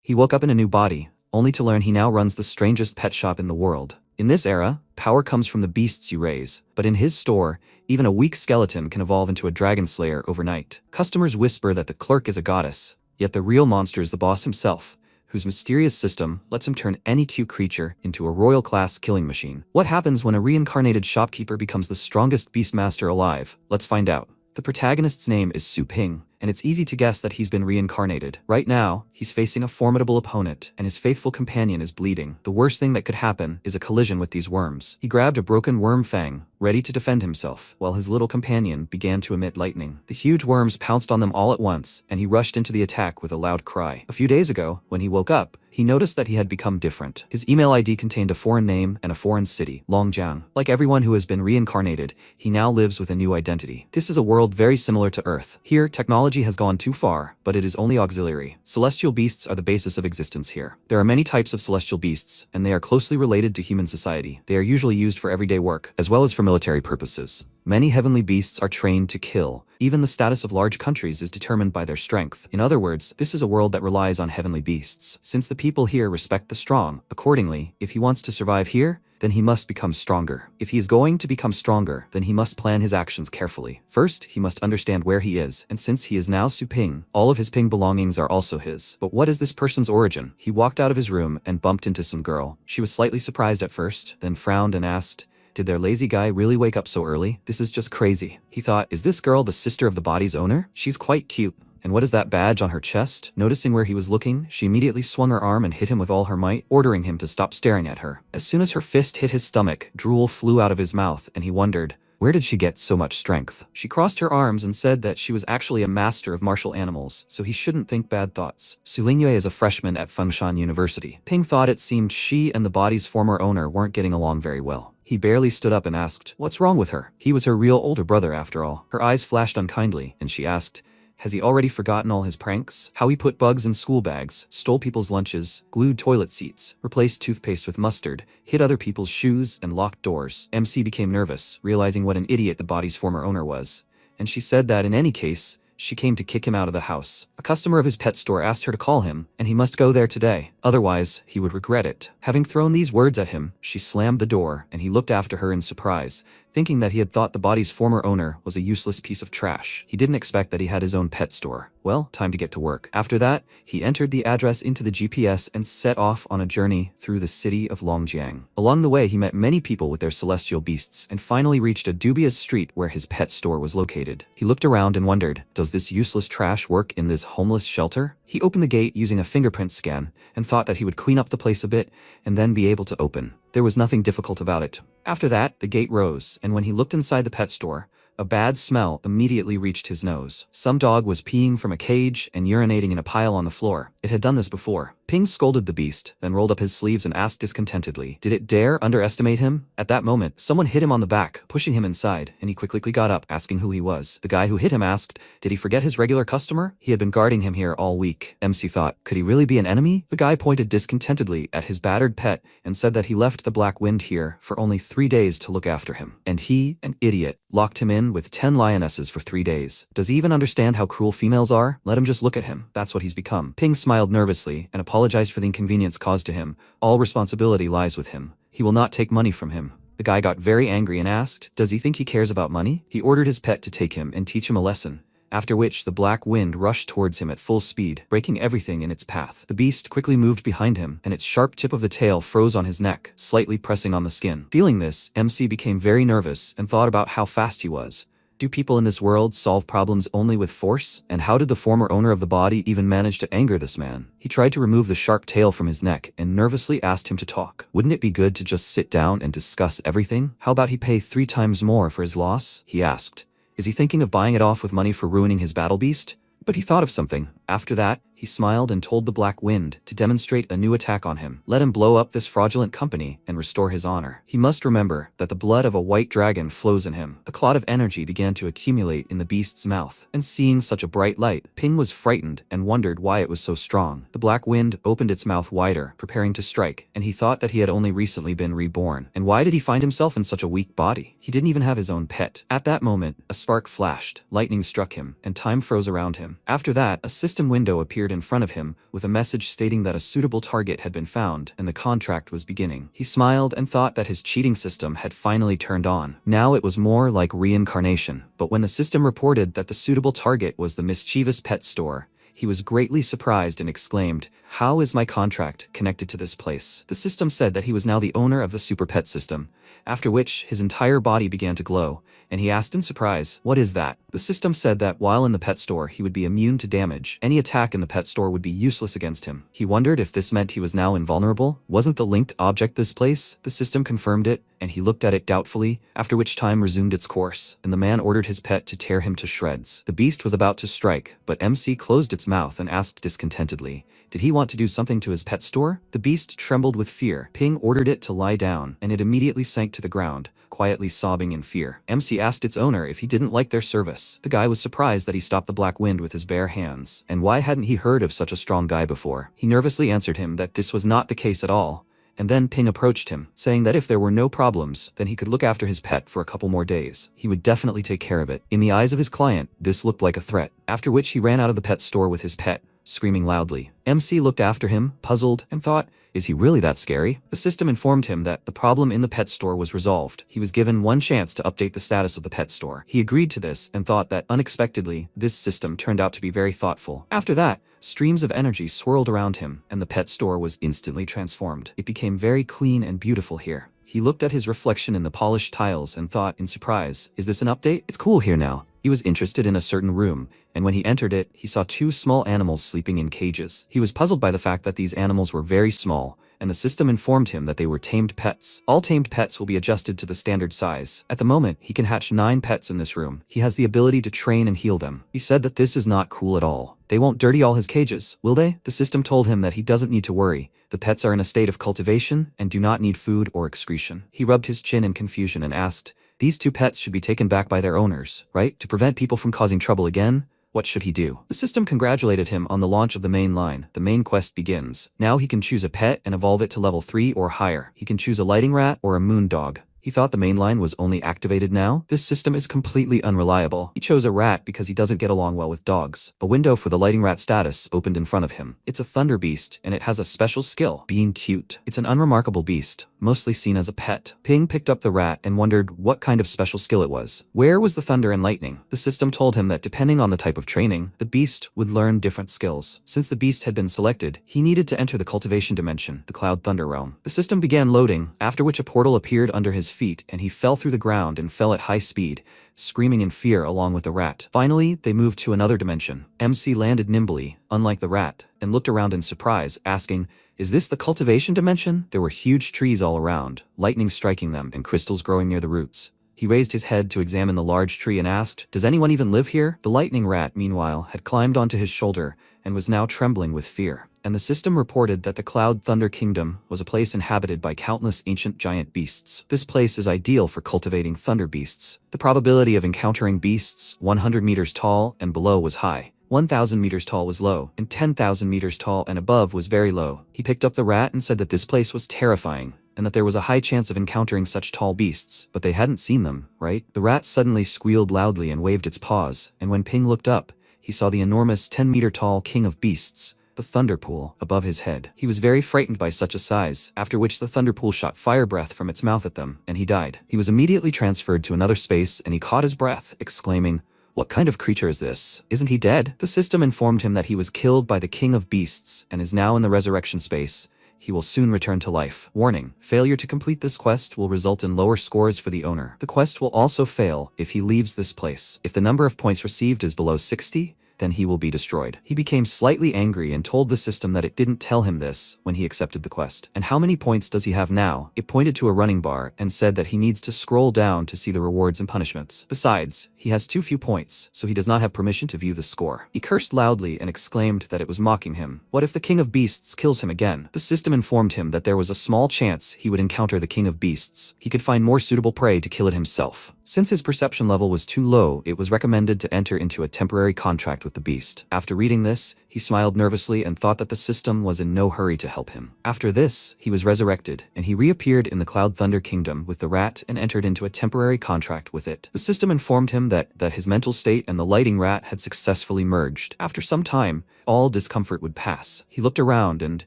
He woke up in a new body, only to learn he now runs the strangest pet shop in the world. In this era, power comes from the beasts you raise, but in his store, even a weak skeleton can evolve into a dragon slayer overnight. Customers whisper that the clerk is a goddess, yet the real monster is the boss himself, whose mysterious system lets him turn any cute creature into a royal-class killing machine. What happens when a reincarnated shopkeeper becomes the strongest beastmaster alive? Let's find out. The protagonist's name is Su Ping, and it's easy to guess that he's been reincarnated. Right now, he's facing a formidable opponent, and his faithful companion is bleeding. The worst thing that could happen is a collision with these worms. He grabbed a broken worm fang, ready to defend himself, while his little companion began to emit lightning. The huge worms pounced on them all at once, and he rushed into the attack with a loud cry. A few days ago, when he woke up, he noticed that he had become different. His email ID contained a foreign name and a foreign city, Longjiang. Like everyone who has been reincarnated, he now lives with a new identity. This is a world very similar to Earth. Here, technology has gone too far, but it is only auxiliary. Celestial beasts are the basis of existence here. There are many types of celestial beasts, and they are closely related to human society. They are usually used for everyday work, as well as for military purposes. Many heavenly beasts are trained to kill. Even the status of large countries is determined by their strength. In other words, this is a world that relies on heavenly beasts. Since the people here respect the strong, accordingly, if he wants to survive here, then he must become stronger. If he is going to become stronger, then he must plan his actions carefully. First, he must understand where he is, and since he is now Su Ping, all of his Ping belongings are also his. But what is this person's origin? He walked out of his room and bumped into some girl. She was slightly surprised at first, then frowned and asked, "Did their lazy guy really wake up so early? This is just crazy." He thought, is this girl the sister of the body's owner? She's quite cute. And what is that badge on her chest? Noticing where he was looking, she immediately swung her arm and hit him with all her might, ordering him to stop staring at her. As soon as her fist hit his stomach, drool flew out of his mouth, and he wondered, where did she get so much strength? She crossed her arms and said that she was actually a master of martial animals, so he shouldn't think bad thoughts. Su Lingyue is a freshman at Fengshan University. Ping thought it seemed she and the body's former owner weren't getting along very well. He barely stood up and asked, what's wrong with her? He was her real older brother after all. Her eyes flashed unkindly, and she asked, has he already forgotten all his pranks? How he put bugs in school bags, stole people's lunches, glued toilet seats, replaced toothpaste with mustard, hid other people's shoes, and locked doors. MC became nervous, realizing what an idiot the body's former owner was. And she said that in any case, she came to kick him out of the house. A customer of his pet store asked her to call him, and he must go there today. Otherwise, he would regret it. Having thrown these words at him, she slammed the door, and he looked after her in surprise, thinking that he had thought the body's former owner was a useless piece of trash. He didn't expect that he had his own pet store. Well, time to get to work. After that, he entered the address into the GPS and set off on a journey through the city of Longjiang. Along the way, he met many people with their celestial beasts and finally reached a dubious street where his pet store was located. He looked around and wondered, does this useless trash work in this homeless shelter? He opened the gate using a fingerprint scan and thought that he would clean up the place a bit and then be able to open. There was nothing difficult about it. After that, the gate rose, and when he looked inside the pet store, a bad smell immediately reached his nose. Some dog was peeing from a cage and urinating in a pile on the floor. It had done this before. Ping scolded the beast, then rolled up his sleeves and asked discontentedly, did it dare underestimate him? At that moment, someone hit him on the back, pushing him inside, and he quickly got up, asking who he was. The guy who hit him asked, did he forget his regular customer? He had been guarding him here all week. MC thought, could he really be an enemy? The guy pointed discontentedly at his battered pet and said that he left the Black Wind here for only 3 days to look after him. And he, an idiot, locked him in with 10 lionesses for 3 days. Does he even understand how cruel females are? Let him just look at him. That's what he's become. Ping smiled nervously and apologized for the inconvenience caused to him. All responsibility lies with him. He will not take money from him. The guy got very angry and asked, does he think he cares about money? He ordered his pet to take him and teach him a lesson, after which the Black Wind rushed towards him at full speed, breaking everything in its path. The beast quickly moved behind him, and its sharp tip of the tail froze on his neck, slightly pressing on the skin. Feeling this, MC became very nervous and thought about how fast he was. Do people in this world solve problems only with force? And how did the former owner of the body even manage to anger this man? He tried to remove the sharp tail from his neck and nervously asked him to talk. Wouldn't it be good to just sit down and discuss everything? How about he pay 3 times more for his loss? He asked. Is he thinking of buying it off with money for ruining his battle beast? But he thought of something. After that, he smiled and told the Black Wind to demonstrate a new attack on him. Let him blow up this fraudulent company and restore his honor. He must remember that the blood of a white dragon flows in him. A clot of energy began to accumulate in the beast's mouth, and seeing such a bright light, Ping was frightened and wondered why it was so strong. The Black Wind opened its mouth wider, preparing to strike, and he thought that he had only recently been reborn. And why did he find himself in such a weak body? He didn't even have his own pet. At that moment, a spark flashed, lightning struck him, and time froze around him. After that, a system window appeared appeared in front of him, with a message stating that a suitable target had been found and the contract was beginning. He smiled and thought that his cheating system had finally turned on. Now it was more like reincarnation. But when the system reported that the suitable target was the mischievous pet store, he was greatly surprised and exclaimed, "How is my contract connected to this place?" The system said that he was now the owner of the Super Pet system, after which his entire body began to glow, and he asked in surprise, "What is that?" The system said that while in the pet store he would be immune to damage. Any attack in the pet store would be useless against him. He wondered if this meant he was now invulnerable. Wasn't the linked object this place? The system confirmed it, and he looked at it doubtfully, after which time resumed its course, and the man ordered his pet to tear him to shreds. The beast was about to strike, but MC closed its mouth and asked discontentedly, did he want to do something to his pet store? The beast trembled with fear. Ping ordered it to lie down, and it immediately sank to the ground, quietly sobbing in fear. MC asked its owner if he didn't like their service. The guy was surprised that he stopped the black wind with his bare hands, and why hadn't he heard of such a strong guy before? He nervously answered him that this was not the case at all, and then Ping approached him, saying that if there were no problems, then he could look after his pet for a couple more days. He would definitely take care of it. In the eyes of his client, this looked like a threat, after which he ran out of the pet store with his pet, screaming loudly. MC looked after him, puzzled, and thought, is he really that scary? The system informed him that the problem in the pet store was resolved. He was given one chance to update the status of the pet store. He agreed to this and thought that, unexpectedly, this system turned out to be very thoughtful. After that, streams of energy swirled around him, and the pet store was instantly transformed. It became very clean and beautiful here. He looked at his reflection in the polished tiles and thought in surprise, is this an update? It's cool here now. He was interested in a certain room, and when he entered it, he saw two small animals sleeping in cages. He was puzzled by the fact that these animals were very small, and the system informed him that they were tamed pets. All tamed pets will be adjusted to the standard size. At the moment, he can hatch 9 pets in this room. He has the ability to train and heal them. He said that this is not cool at all. They won't dirty all his cages, will they? The system told him that he doesn't need to worry. The pets are in a state of cultivation and do not need food or excretion. He rubbed his chin in confusion and asked, these 2 pets should be taken back by their owners, right? To prevent people from causing trouble again? What should he do? The system congratulated him on the launch of the main line. The main quest begins. Now he can choose a pet and evolve it to level 3 or higher. He can choose a lighting rat or a moon dog. He thought the main line was only activated now. This system is completely unreliable. He chose a rat because he doesn't get along well with dogs. A window for the lighting rat status opened in front of him. It's a thunder beast, and it has a special skill, being cute. It's an unremarkable beast, mostly seen as a pet. Ping picked up the rat and wondered what kind of special skill it was. Where was the thunder and lightning? The system told him that depending on the type of training, the beast would learn different skills. Since the beast had been selected, he needed to enter the cultivation dimension, the Cloud Thunder realm. The system began loading, after which a portal appeared under his feet, and he fell through the ground and fell at high speed, screaming in fear along with the rat. Finally, they moved to another dimension. MC landed nimbly, unlike the rat, and looked around in surprise, asking, is this the cultivation dimension? There were huge trees all around, lightning striking them and crystals growing near the roots. He raised his head to examine the large tree and asked, does anyone even live here? The lightning rat, meanwhile, had climbed onto his shoulder and was now trembling with fear. And the system reported that the Cloud Thunder Kingdom was a place inhabited by countless ancient giant beasts. This place is ideal for cultivating thunder beasts. The probability of encountering beasts 100 meters tall and below was high. 1,000 meters tall was low, and 10,000 meters tall and above was very low. He picked up the rat and said that this place was terrifying, and that there was a high chance of encountering such tall beasts, but they hadn't seen them, right? The rat suddenly squealed loudly and waved its paws, and when Ping looked up, he saw the enormous 10-meter-tall king of beasts, the thunder pool, above his head. He was very frightened by such a size, after which the thunder pool shot fire breath from its mouth at them, and he died. He was immediately transferred to another space, and he caught his breath, exclaiming, what kind of creature is this? Isn't he dead? The system informed him that he was killed by the king of beasts and is now in the resurrection space. He will soon return to life. Warning: failure to complete this quest will result in lower scores for the owner. The quest will also fail if he leaves this place. If the number of points received is below 60, then he will be destroyed. He became slightly angry and told the system that it didn't tell him this when he accepted the quest. And how many points does he have now? It pointed to a running bar and said that he needs to scroll down to see the rewards and punishments. Besides, he has too few points, so he does not have permission to view the score. He cursed loudly and exclaimed that it was mocking him. What if the King of Beasts kills him again? The system informed him that there was a small chance he would encounter the King of Beasts. He could find more suitable prey to kill it himself. Since his perception level was too low, it was recommended to enter into a temporary contract with with the beast. After reading this, he smiled nervously and thought that the system was in no hurry to help him. After this, he was resurrected, and he reappeared in the Cloud Thunder Kingdom with the rat and entered into a temporary contract with it. The system informed him that his mental state and the lighting rat had successfully merged. After some time, all discomfort would pass. He looked around and,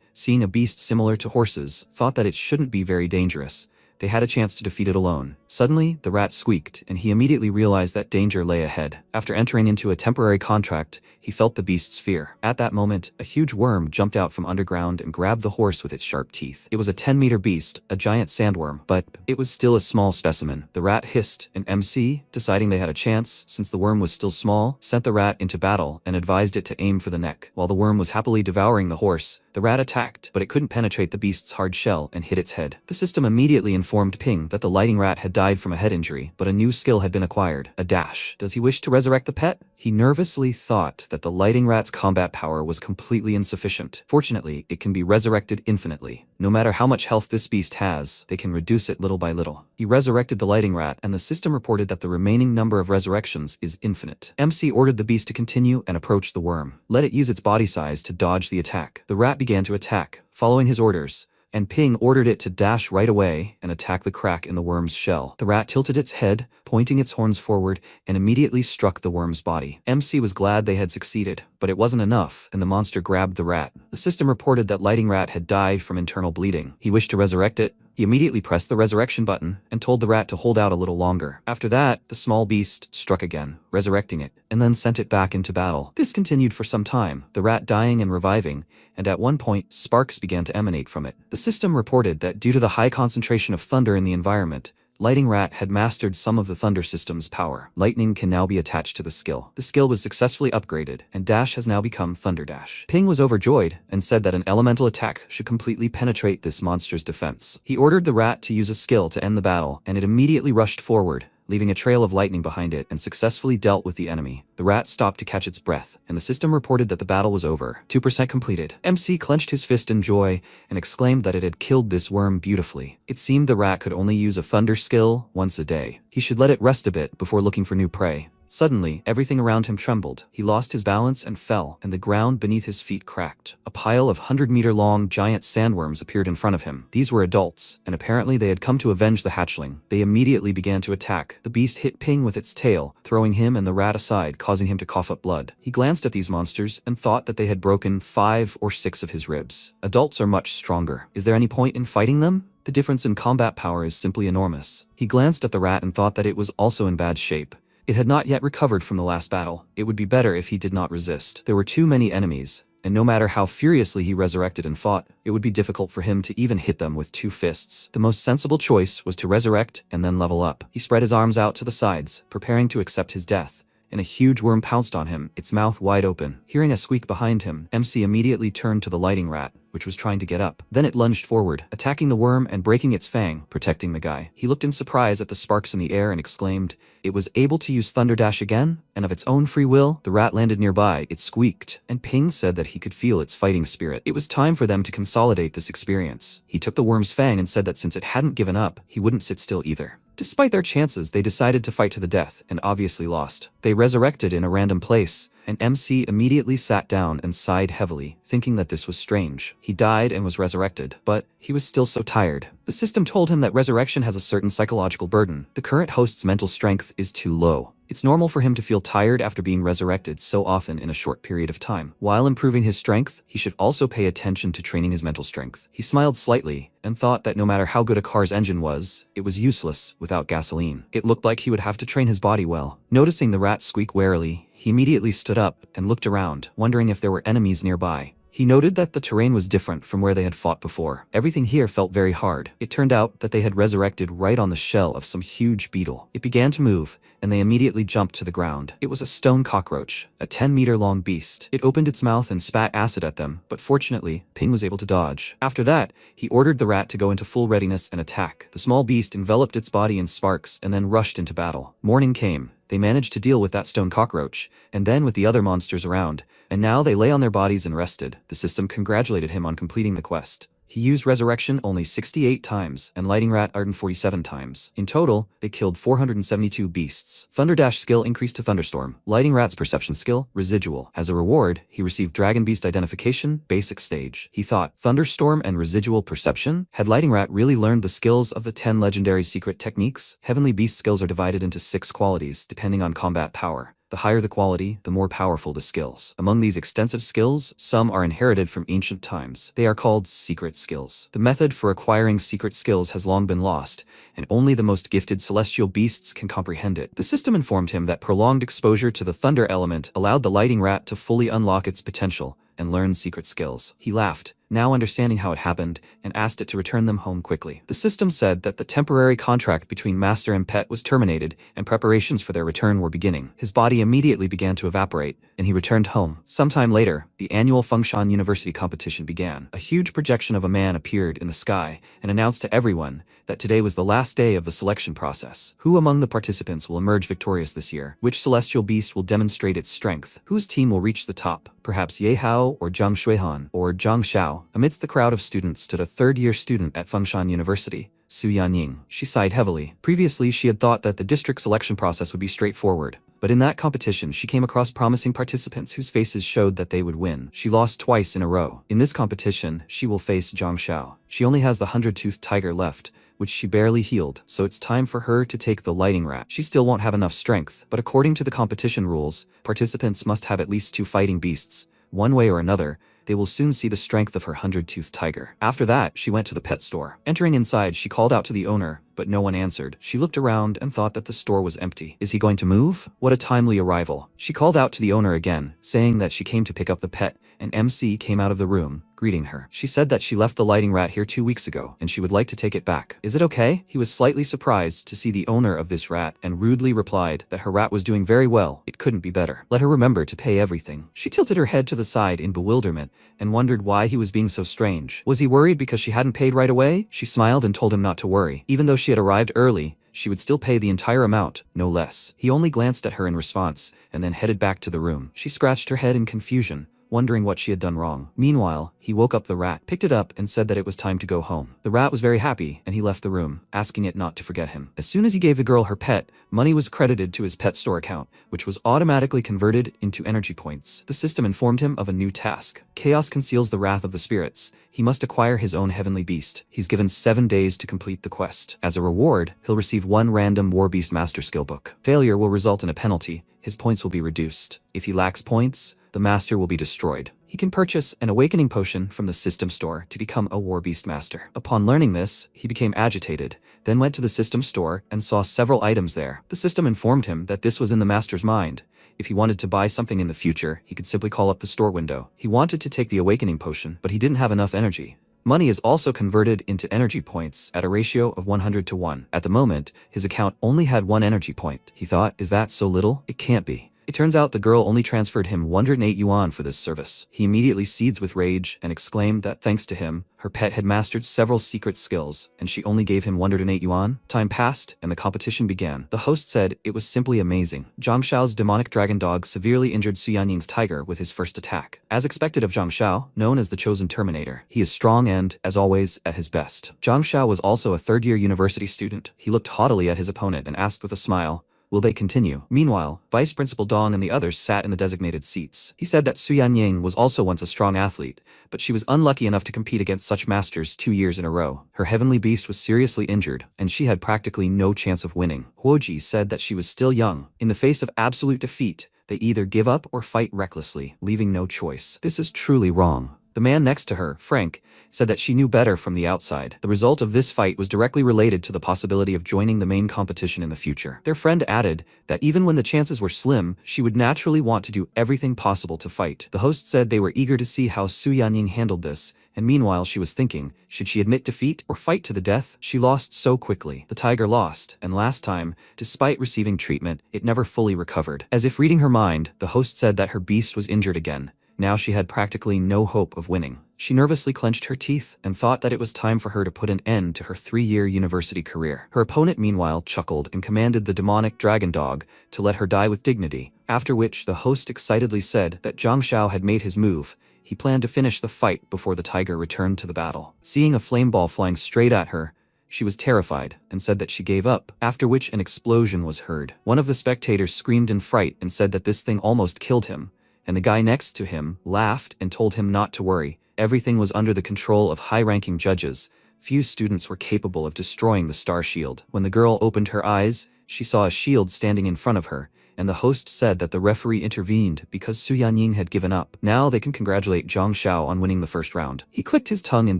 seeing a beast similar to horses, thought that it shouldn't be very dangerous. They had a chance to defeat it alone. Suddenly, the rat squeaked, and he immediately realized that danger lay ahead. After entering into a temporary contract, he felt the beast's fear. At that moment, a huge worm jumped out from underground and grabbed the horse with its sharp teeth. It was a 10-meter beast, a giant sandworm, but it was still a small specimen. The rat hissed, and MC, deciding they had a chance, since the worm was still small, sent the rat into battle and advised it to aim for the neck. While the worm was happily devouring the horse, the rat attacked, but it couldn't penetrate the beast's hard shell and hit its head. The system immediately informed Ping that the lighting rat had died from a head injury, but a new skill had been acquired, a dash. Does he wish to resurrect the pet? He nervously thought that the lighting rat's combat power was completely insufficient. Fortunately, it can be resurrected infinitely. No matter how much health this beast has, they can reduce it little by little. He resurrected the lighting rat, and the system reported that the remaining number of resurrections is infinite. MC ordered the beast to continue and approach the worm. Let it use its body size to dodge the attack. The rat began to attack, following his orders, and Ping ordered it to dash right away and attack the crack in the worm's shell. The rat tilted its head, pointing its horns forward, and immediately struck the worm's body. MC was glad they had succeeded, but it wasn't enough, and the monster grabbed the rat. The system reported that lighting rat had died from internal bleeding. He wished to resurrect it. He immediately pressed the resurrection button and told the rat to hold out a little longer. After that, the small beast struck again, resurrecting it, and then sent it back into battle. This continued for some time, the rat dying and reviving, and at one point, sparks began to emanate from it. The system reported that due to the high concentration of thunder in the environment, Lighting Rat had mastered some of the Thunder system's power. Lightning can now be attached to the skill. The skill was successfully upgraded, and Dash has now become Thunder Dash. Ping was overjoyed and said that an elemental attack should completely penetrate this monster's defense. He ordered the rat to use a skill to end the battle, and it immediately rushed forward, leaving a trail of lightning behind it, and successfully dealt with the enemy. The rat stopped to catch its breath, and the system reported that the battle was over. 2% completed. MC clenched his fist in joy and exclaimed that it had killed this worm beautifully. It seemed the rat could only use a thunder skill once a day. He should let it rest a bit before looking for new prey. Suddenly, everything around him trembled. He lost his balance and fell, and the ground beneath his feet cracked. A pile of 100-meter-long giant sandworms appeared in front of him. These were adults, and apparently they had come to avenge the hatchling. They immediately began to attack. The beast hit Ping with its tail, throwing him and the rat aside, causing him to cough up blood. He glanced at these monsters and thought that they had broken 5 or 6 of his ribs. Adults are much stronger. Is there any point in fighting them? The difference in combat power is simply enormous. He glanced at the rat and thought that it was also in bad shape. It had not yet recovered from the last battle. It would be better if he did not resist. There were too many enemies, and no matter how furiously he resurrected and fought, it would be difficult for him to even hit them with 2 fists. The most sensible choice was to resurrect and then level up. He spread his arms out to the sides, preparing to accept his death, and a huge worm pounced on him, its mouth wide open. Hearing a squeak behind him, MC immediately turned to the lighting rat, which was trying to get up. Then it lunged forward, attacking the worm and breaking its fang, protecting the guy. He looked in surprise at the sparks in the air and exclaimed, "It was able to use Thunder Dash again? And of its own free will?" The rat landed nearby, it squeaked, and Ping said that he could feel its fighting spirit. It was time for them to consolidate this experience. He took the worm's fang and said that since it hadn't given up, he wouldn't sit still either. Despite their chances, they decided to fight to the death, and obviously lost. They resurrected in a random place, and MC immediately sat down and sighed heavily, thinking that this was strange. He died and was resurrected, but he was still so tired. The system told him that resurrection has a certain psychological burden. The current host's mental strength is too low. It's normal for him to feel tired after being resurrected so often in a short period of time. While improving his strength, he should also pay attention to training his mental strength. He smiled slightly and thought that no matter how good a car's engine was, it was useless without gasoline. It looked like he would have to train his body well. Noticing the rat squeak warily, he immediately stood up and looked around, wondering if there were enemies nearby. He noted that the terrain was different from where they had fought before. Everything here felt very hard. It turned out that they had resurrected right on the shell of some huge beetle. It began to move, and they immediately jumped to the ground. It was a stone cockroach, a 10-meter-long beast. It opened its mouth and spat acid at them, but fortunately, Ping was able to dodge. After that, he ordered the rat to go into full readiness and attack. The small beast enveloped its body in sparks and then rushed into battle. Morning came. They managed to deal with that stone cockroach, and then with the other monsters around, and now they lay on their bodies and rested. The system congratulated him on completing the quest. He used Resurrection only 68 times and Lighting Rat 147 times. In total, they killed 472 beasts. Thunder Dash skill increased to Thunderstorm. Lighting Rat's Perception skill, Residual. As a reward, he received Dragon Beast Identification, Basic Stage. He thought, Thunderstorm and Residual Perception? Had Lighting Rat really learned the skills of the 10 legendary secret techniques? Heavenly Beast skills are divided into 6 qualities, depending on combat power. The higher the quality, the more powerful the skills. Among these extensive skills, some are inherited from ancient times. They are called secret skills. The method for acquiring secret skills has long been lost, and only the most gifted celestial beasts can comprehend it. The system informed him that prolonged exposure to the thunder element allowed the Lighting Rat to fully unlock its potential and learn secret skills. He laughed, now understanding how it happened, and asked it to return them home quickly. The system said that the temporary contract between master and pet was terminated, and preparations for their return were beginning. His body immediately began to evaporate, and he returned home. Sometime later, the annual Fengshan University competition began. A huge projection of a man appeared in the sky and announced to everyone that today was the last day of the selection process. Who among the participants will emerge victorious this year? Which celestial beast will demonstrate its strength? Whose team will reach the top? Perhaps Yahello or Zhang Shuihan or Zhang Xiao. Amidst the crowd of students stood a third-year student at Fengshan University, Su Yanying. She sighed heavily. Previously, she had thought that the district selection process would be straightforward, but in that competition, she came across promising participants whose faces showed that they would win. She lost twice in a row. In this competition, she will face Zhang Xiao. She only has the 100-toothed tiger left, which she barely healed, so it's time for her to take the Lighting Rat. She still won't have enough strength, but according to the competition rules, participants must have at least 2 fighting beasts. One way or another, they will soon see the strength of her 100-toothed tiger. After that, she went to the pet store. Entering inside, she called out to the owner, but no one answered. She looked around and thought that the store was empty. Is he going to move? What a timely arrival. She called out to the owner again, saying that she came to pick up the pet, and MC came out of the room, greeting her. She said that she left the Lighting Rat here 2 weeks ago, and she would like to take it back. Is it okay? He was slightly surprised to see the owner of this rat, and rudely replied that her rat was doing very well. It couldn't be better. Let her remember to pay everything. She tilted her head to the side in bewilderment, and wondered why he was being so strange. Was he worried because she hadn't paid right away? She smiled and told him not to worry. Even though she had arrived early, she would still pay the entire amount, no less. He only glanced at her in response, and then headed back to the room. She scratched her head in confusion, wondering what she had done wrong. Meanwhile, he woke up the rat, picked it up, and said that it was time to go home. The rat was very happy, and he left the room, asking it not to forget him. As soon as he gave the girl her pet, money was credited to his pet store account, which was automatically converted into energy points. The system informed him of a new task. Chaos conceals the wrath of the spirits. He must acquire his own heavenly beast. He's given 7 days to complete the quest. As a reward, he'll receive 1 random War Beast Master skill book. Failure will result in a penalty. His points will be reduced. If he lacks points, the master will be destroyed. He can purchase an awakening potion from the system store to become a War Beast Master. Upon learning this, he became agitated, then went to the system store and saw several items there. The system informed him that this was in the master's mind. If he wanted to buy something in the future, he could simply call up the store window. He wanted to take the awakening potion, but he didn't have enough energy. Money is also converted into energy points at a ratio of 100 to 1. At the moment, his account only had 1 energy point. He thought, is that so little? It can't be. It turns out the girl only transferred him 108 yuan for this service. He immediately seethed with rage and exclaimed that thanks to him, her pet had mastered several secret skills, and she only gave him 108 yuan. Time passed, and the competition began. The host said it was simply amazing. Zhang Xiao's demonic dragon dog severely injured Su Yanying's tiger with his first attack. As expected of Zhang Xiao, known as the chosen Terminator, he is strong and, as always, at his best. Zhang Xiao was also a third-year university student. He looked haughtily at his opponent and asked with a smile, will they continue? Meanwhile, Vice Principal Dong and the others sat in the designated seats. He said that Su Yanying was also once a strong athlete, but she was unlucky enough to compete against such masters 2 years in a row. Her heavenly beast was seriously injured, and she had practically no chance of winning. Huoji said that she was still young. In the face of absolute defeat, they either give up or fight recklessly, leaving no choice. This is truly wrong. The man next to her, Frank, said that she knew better from the outside. The result of this fight was directly related to the possibility of joining the main competition in the future. Their friend added that even when the chances were slim, she would naturally want to do everything possible to fight. The host said they were eager to see how Su Yanying handled this, and meanwhile she was thinking, should she admit defeat or fight to the death? She lost so quickly. The tiger lost, and last time, despite receiving treatment, it never fully recovered. As if reading her mind, the host said that her beast was injured again. Now she had practically no hope of winning. She nervously clenched her teeth and thought that it was time for her to put an end to her 3-year university career. Her opponent meanwhile chuckled and commanded the demonic dragon dog to let her die with dignity, after which the host excitedly said that Zhang Xiao had made his move, he planned to finish the fight before the tiger returned to the battle. Seeing a flame ball flying straight at her, she was terrified and said that she gave up, after which an explosion was heard. One of the spectators screamed in fright and said that this thing almost killed him, and the guy next to him laughed and told him not to worry. Everything was under the control of high-ranking judges. Few students were capable of destroying the star shield. When the girl opened her eyes, she saw a shield standing in front of her, and the host said that the referee intervened because Su Yanying had given up. Now they can congratulate Zhang Xiao on winning the first round. He clicked his tongue in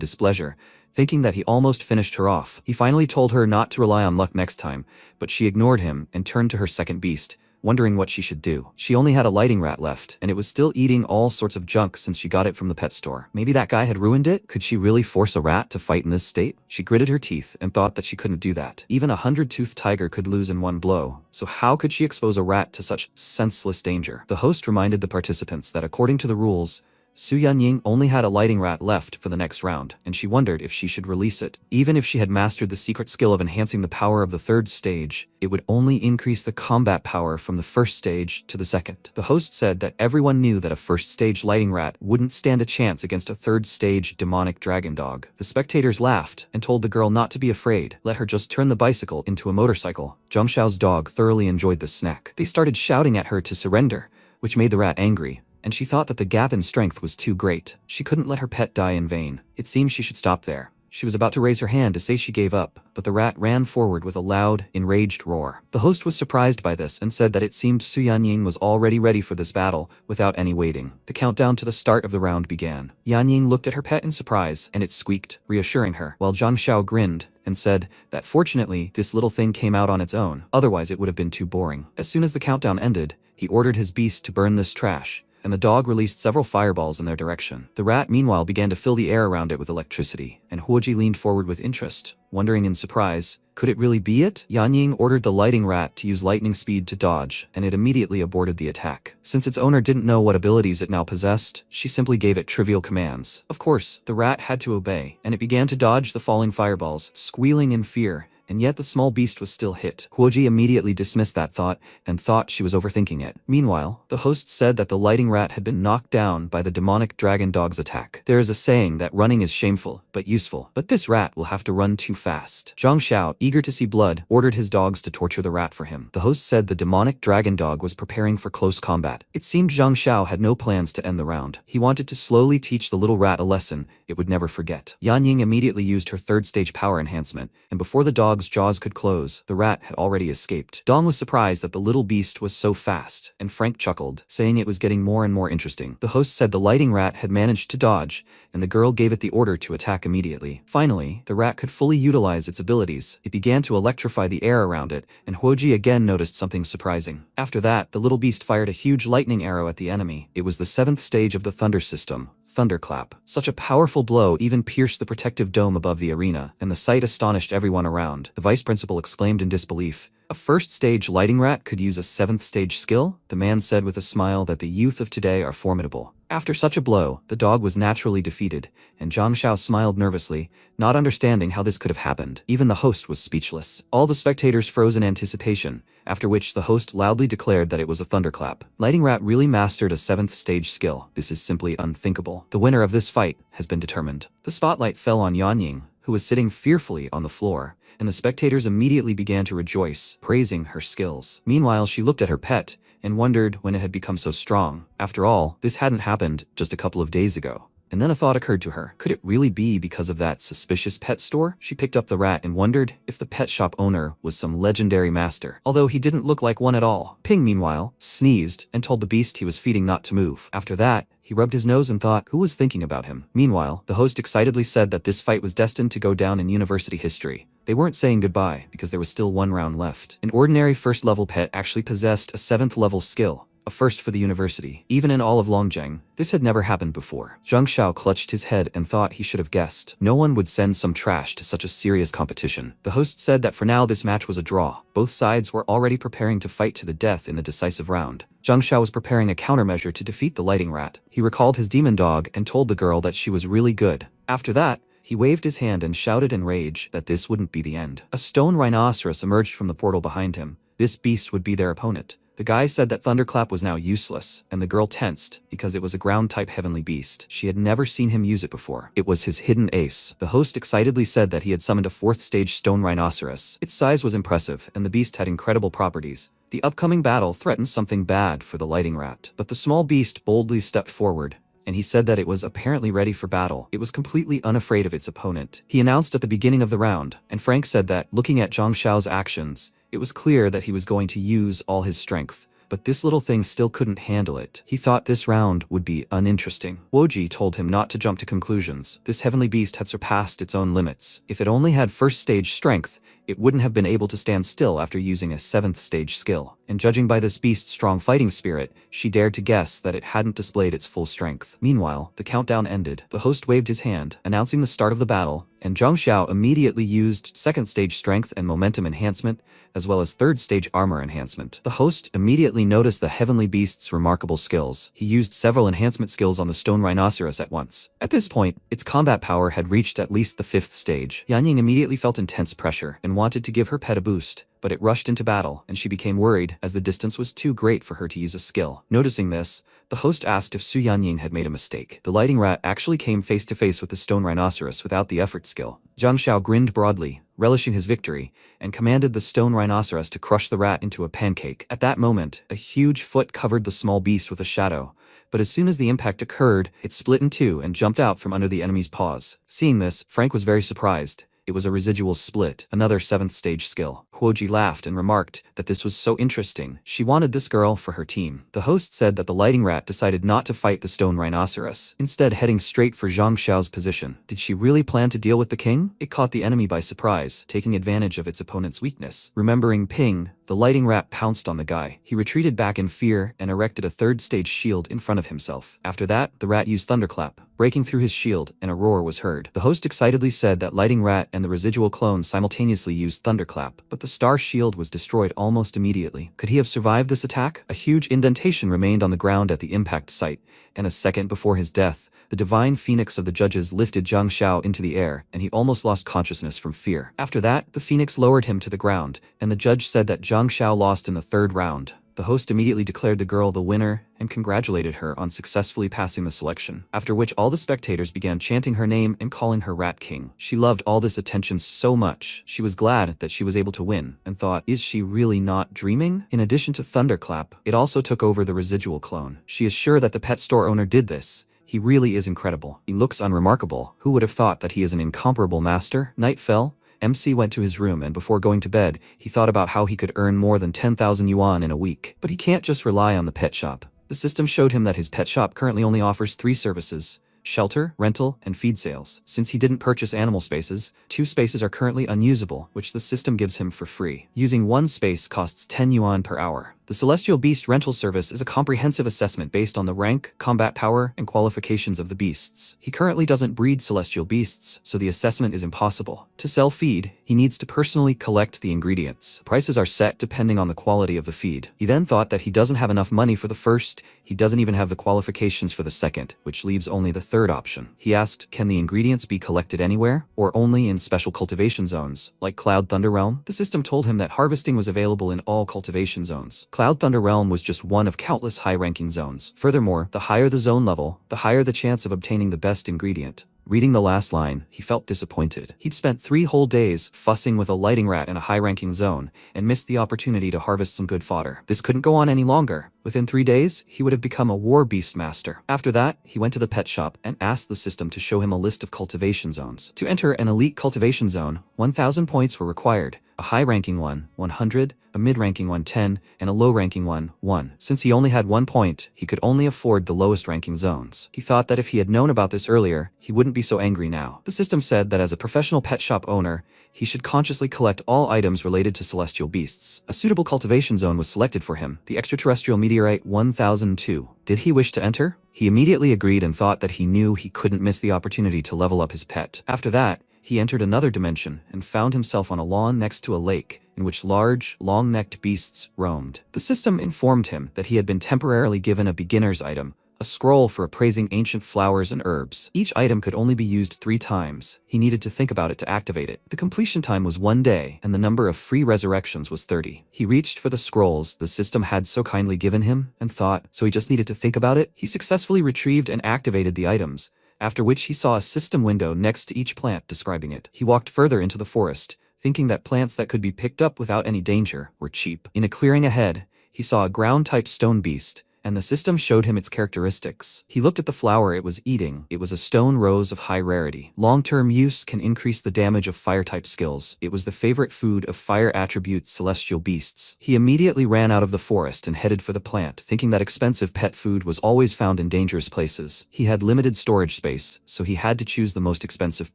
displeasure, thinking that he almost finished her off. He finally told her not to rely on luck next time, but she ignored him and turned to her second beast, wondering what she should do. She only had a lighting rat left, and it was still eating all sorts of junk since she got it from the pet store. Maybe that guy had ruined it? Could she really force a rat to fight in this state? She gritted her teeth and thought that she couldn't do that. Even a 100-toothed tiger could lose in one blow, so how could she expose a rat to such senseless danger? The host reminded the participants that according to the rules, Su Yanying only had a lighting rat left for the next round, and she wondered if she should release it. Even if she had mastered the secret skill of enhancing the power of the third stage, it would only increase the combat power from the first stage to the second. The host said that everyone knew that a first stage lighting rat wouldn't stand a chance against a third stage demonic dragon dog. The spectators laughed and told the girl not to be afraid, let her just turn the bicycle into a motorcycle. Zhang Xiao's dog thoroughly enjoyed the snack. They started shouting at her to surrender, which made the rat angry, and she thought that the gap in strength was too great. She couldn't let her pet die in vain. It seemed she should stop there. She was about to raise her hand to say she gave up, but the rat ran forward with a loud, enraged roar. The host was surprised by this and said that it seemed Su Yanying was already ready for this battle without any waiting. The countdown to the start of the round began. Yanying looked at her pet in surprise, and it squeaked, reassuring her, while Zhang Xiao grinned and said that fortunately this little thing came out on its own, otherwise it would have been too boring. As soon as the countdown ended, he ordered his beast to burn this trash, and the dog released several fireballs in their direction. The rat meanwhile began to fill the air around it with electricity, and Huoji leaned forward with interest, wondering in surprise, could it really be it? Yanying ordered the lighting rat to use lightning speed to dodge, and it immediately aborted the attack. Since its owner didn't know what abilities it now possessed, she simply gave it trivial commands. Of course, the rat had to obey, and it began to dodge the falling fireballs, squealing in fear, and yet the small beast was still hit. Huoji immediately dismissed that thought and thought she was overthinking it. Meanwhile, the host said that the lighting rat had been knocked down by the demonic dragon dog's attack. There is a saying that running is shameful, but useful, but this rat will have to run too fast. Zhang Xiao, eager to see blood, ordered his dogs to torture the rat for him. The host said the demonic dragon dog was preparing for close combat. It seemed Zhang Xiao had no plans to end the round. He wanted to slowly teach the little rat a lesson it would never forget. Yanying immediately used her third stage power enhancement, and before the dog's jaws could close, the rat had already escaped. Dong was surprised that the little beast was so fast, and Frank chuckled, saying it was getting more and more interesting. The host said the lighting rat had managed to dodge, and the girl gave it the order to attack immediately. Finally, the rat could fully utilize its abilities. It began to electrify the air around it, and Huoji again noticed something surprising. After that, the little beast fired a huge lightning arrow at the enemy. It was the 7th stage of the thunder system, Thunderclap. Such a powerful blow even pierced the protective dome above the arena, and the sight astonished everyone around. The vice principal exclaimed in disbelief. A first stage lighting rat could use a 7th stage skill? The man said with a smile that the youth of today are formidable. After such a blow, the dog was naturally defeated, and Zhang Xiao smiled nervously, not understanding how this could have happened. Even the host was speechless. All the spectators froze in anticipation, after which the host loudly declared that it was a thunderclap. Lighting Rat really mastered a 7th stage skill. This is simply unthinkable. The winner of this fight has been determined. The spotlight fell on Yanying, who was sitting fearfully on the floor, and the spectators immediately began to rejoice, praising her skills. Meanwhile, she looked at her pet and wondered when it had become so strong. After all, this hadn't happened just a couple of days ago. And then a thought occurred to her. Could it really be because of that suspicious pet store? She picked up the rat and wondered if the pet shop owner was some legendary master, although he didn't look like one at all. Ping, meanwhile, sneezed and told the beast he was feeding not to move. After that, he rubbed his nose and thought, who was thinking about him? Meanwhile, the host excitedly said that this fight was destined to go down in university history. They weren't saying goodbye because there was still one round left. An ordinary first-level pet actually possessed a 7th-level skill, a first for the university. Even in all of Longjiang, this had never happened before. Zhang Xiao clutched his head and thought he should have guessed. No one would send some trash to such a serious competition. The host said that for now this match was a draw. Both sides were already preparing to fight to the death in the decisive round. Zhang Xiao was preparing a countermeasure to defeat the lighting rat. He recalled his demon dog and told the girl that she was really good. After that, he waved his hand and shouted in rage that this wouldn't be the end. A stone rhinoceros emerged from the portal behind him. This beast would be their opponent. The guy said that Thunderclap was now useless, and the girl tensed because it was a ground-type heavenly beast. She had never seen him use it before. It was his hidden ace. The host excitedly said that he had summoned a 4th-stage stone rhinoceros. Its size was impressive, and the beast had incredible properties. The upcoming battle threatened something bad for the lighting rat, but the small beast boldly stepped forward, and he said that it was apparently ready for battle. It was completely unafraid of its opponent. He announced at the beginning of the round, and Frank said that, looking at Zhang Xiao's actions, it was clear that he was going to use all his strength. But this little thing still couldn't handle it. He thought this round would be uninteresting. Woji told him not to jump to conclusions. This heavenly beast had surpassed its own limits. If it only had 1st stage strength, it wouldn't have been able to stand still after using a 7th stage skill. And judging by this beast's strong fighting spirit, she dared to guess that it hadn't displayed its full strength. Meanwhile, the countdown ended. The host waved his hand, announcing the start of the battle, and Zhang Xiao immediately used 2nd stage strength and momentum enhancement, as well as 3rd stage armor enhancement. The host immediately noticed the heavenly beast's remarkable skills. He used several enhancement skills on the stone rhinoceros at once. At this point, its combat power had reached at least the 5th stage. Yanying immediately felt intense pressure and wanted to give her pet a boost, but it rushed into battle, and she became worried as the distance was too great for her to use a skill. Noticing this, the host asked if Su Yanying had made a mistake. The lighting rat actually came face to face with the stone rhinoceros without the effort skill. Zhang Xiao grinned broadly, relishing his victory, and commanded the stone rhinoceros to crush the rat into a pancake. At that moment, a huge foot covered the small beast with a shadow, but as soon as the impact occurred, it split in two and jumped out from under the enemy's paws. Seeing this, Frank was very surprised. It was a residual split, another 7th stage skill. Huoji laughed and remarked that this was so interesting. She wanted this girl for her team. The host said that the lighting rat decided not to fight the stone rhinoceros, instead heading straight for Zhang Xiao's position. Did she really plan to deal with the king? It caught the enemy by surprise, taking advantage of its opponent's weakness. Remembering Ping, the lighting rat pounced on the guy. He retreated back in fear and erected a 3rd stage shield in front of himself. After that, the rat used Thunderclap, breaking through his shield, and a roar was heard. The host excitedly said that lighting rat and the residual clone simultaneously used Thunderclap, but the star shield was destroyed almost immediately. Could he have survived this attack? A huge indentation remained on the ground at the impact site, and a second before his death, the divine phoenix of the judges lifted Zhang Xiao into the air, and he almost lost consciousness from fear. After that, the phoenix lowered him to the ground, and the judge said that Zhang Xiao lost in the 3rd round. The host immediately declared the girl the winner and congratulated her on successfully passing the selection, after which all the spectators began chanting her name and calling her Rat King. She loved all this attention so much. She was glad that she was able to win, and thought, is she really not dreaming? In addition to Thunderclap, it also took over the residual clone. She is sure that the pet store owner did this. He really is incredible. He looks unremarkable. Who would have thought that he is an incomparable master? Night fell. MC went to his room, and before going to bed, he thought about how he could earn more than 10,000 yuan in a week. But he can't just rely on the pet shop. The system showed him that his pet shop currently only offers 3 services: shelter, rental, and feed sales. Since he didn't purchase animal spaces, 2 spaces are currently unusable, which the system gives him for free. Using 1 space costs 10 yuan per hour. The Celestial Beast Rental Service is a comprehensive assessment based on the rank, combat power, and qualifications of the beasts. He currently doesn't breed celestial beasts, so the assessment is impossible. To sell feed, he needs to personally collect the ingredients. Prices are set depending on the quality of the feed. He then thought that he doesn't have enough money for the first, he doesn't even have the qualifications for the second, which leaves only the 3rd option. He asked, can the ingredients be collected anywhere, or only in special cultivation zones, like Cloud Thunder Realm? The system told him that harvesting was available in all cultivation zones. Cloud Thunder Realm was just one of countless high-ranking zones. Furthermore, the higher the zone level, the higher the chance of obtaining the best ingredient. Reading the last line, he felt disappointed. He'd spent 3 whole days fussing with a lighting rat in a high-ranking zone, and missed the opportunity to harvest some good fodder. This couldn't go on any longer. Within 3 days, he would have become a war beast master. After that, he went to the pet shop and asked the system to show him a list of cultivation zones. To enter an elite cultivation zone, 1,000 points were required. A high-ranking one, 100, a mid-ranking one, 10, and a low-ranking one, 1. Since he only had 1 point, he could only afford the lowest-ranking zones. He thought that if he had known about this earlier, he wouldn't be so angry now. The system said that as a professional pet shop owner, he should consciously collect all items related to celestial beasts. A suitable cultivation zone was selected for him, the extraterrestrial meteorite 1002. Did he wish to enter? He immediately agreed and thought that he knew he couldn't miss the opportunity to level up his pet. After that, he entered another dimension and found himself on a lawn next to a lake, in which large, long-necked beasts roamed. The system informed him that he had been temporarily given a beginner's item, a a scroll for appraising ancient flowers and herbs. Each item could only be used 3 times. He needed to think about it to activate it. The completion time was 1 day, and the number of free resurrections was 30. He reached for the scrolls the system had so kindly given him, and thought, so he just needed to think about it? He successfully retrieved and activated the items, after which he saw a system window next to each plant describing it. He walked further into the forest, thinking that plants that could be picked up without any danger were cheap. In a clearing ahead, he saw a ground-type stone beast, and the system showed him its characteristics. He looked at the flower it was eating. It was a stone rose of high rarity. Long-term use can increase the damage of fire-type skills. It was the favorite food of fire attribute celestial beasts. He immediately ran out of the forest and headed for the plant, thinking that expensive pet food was always found in dangerous places. He had limited storage space, so he had to choose the most expensive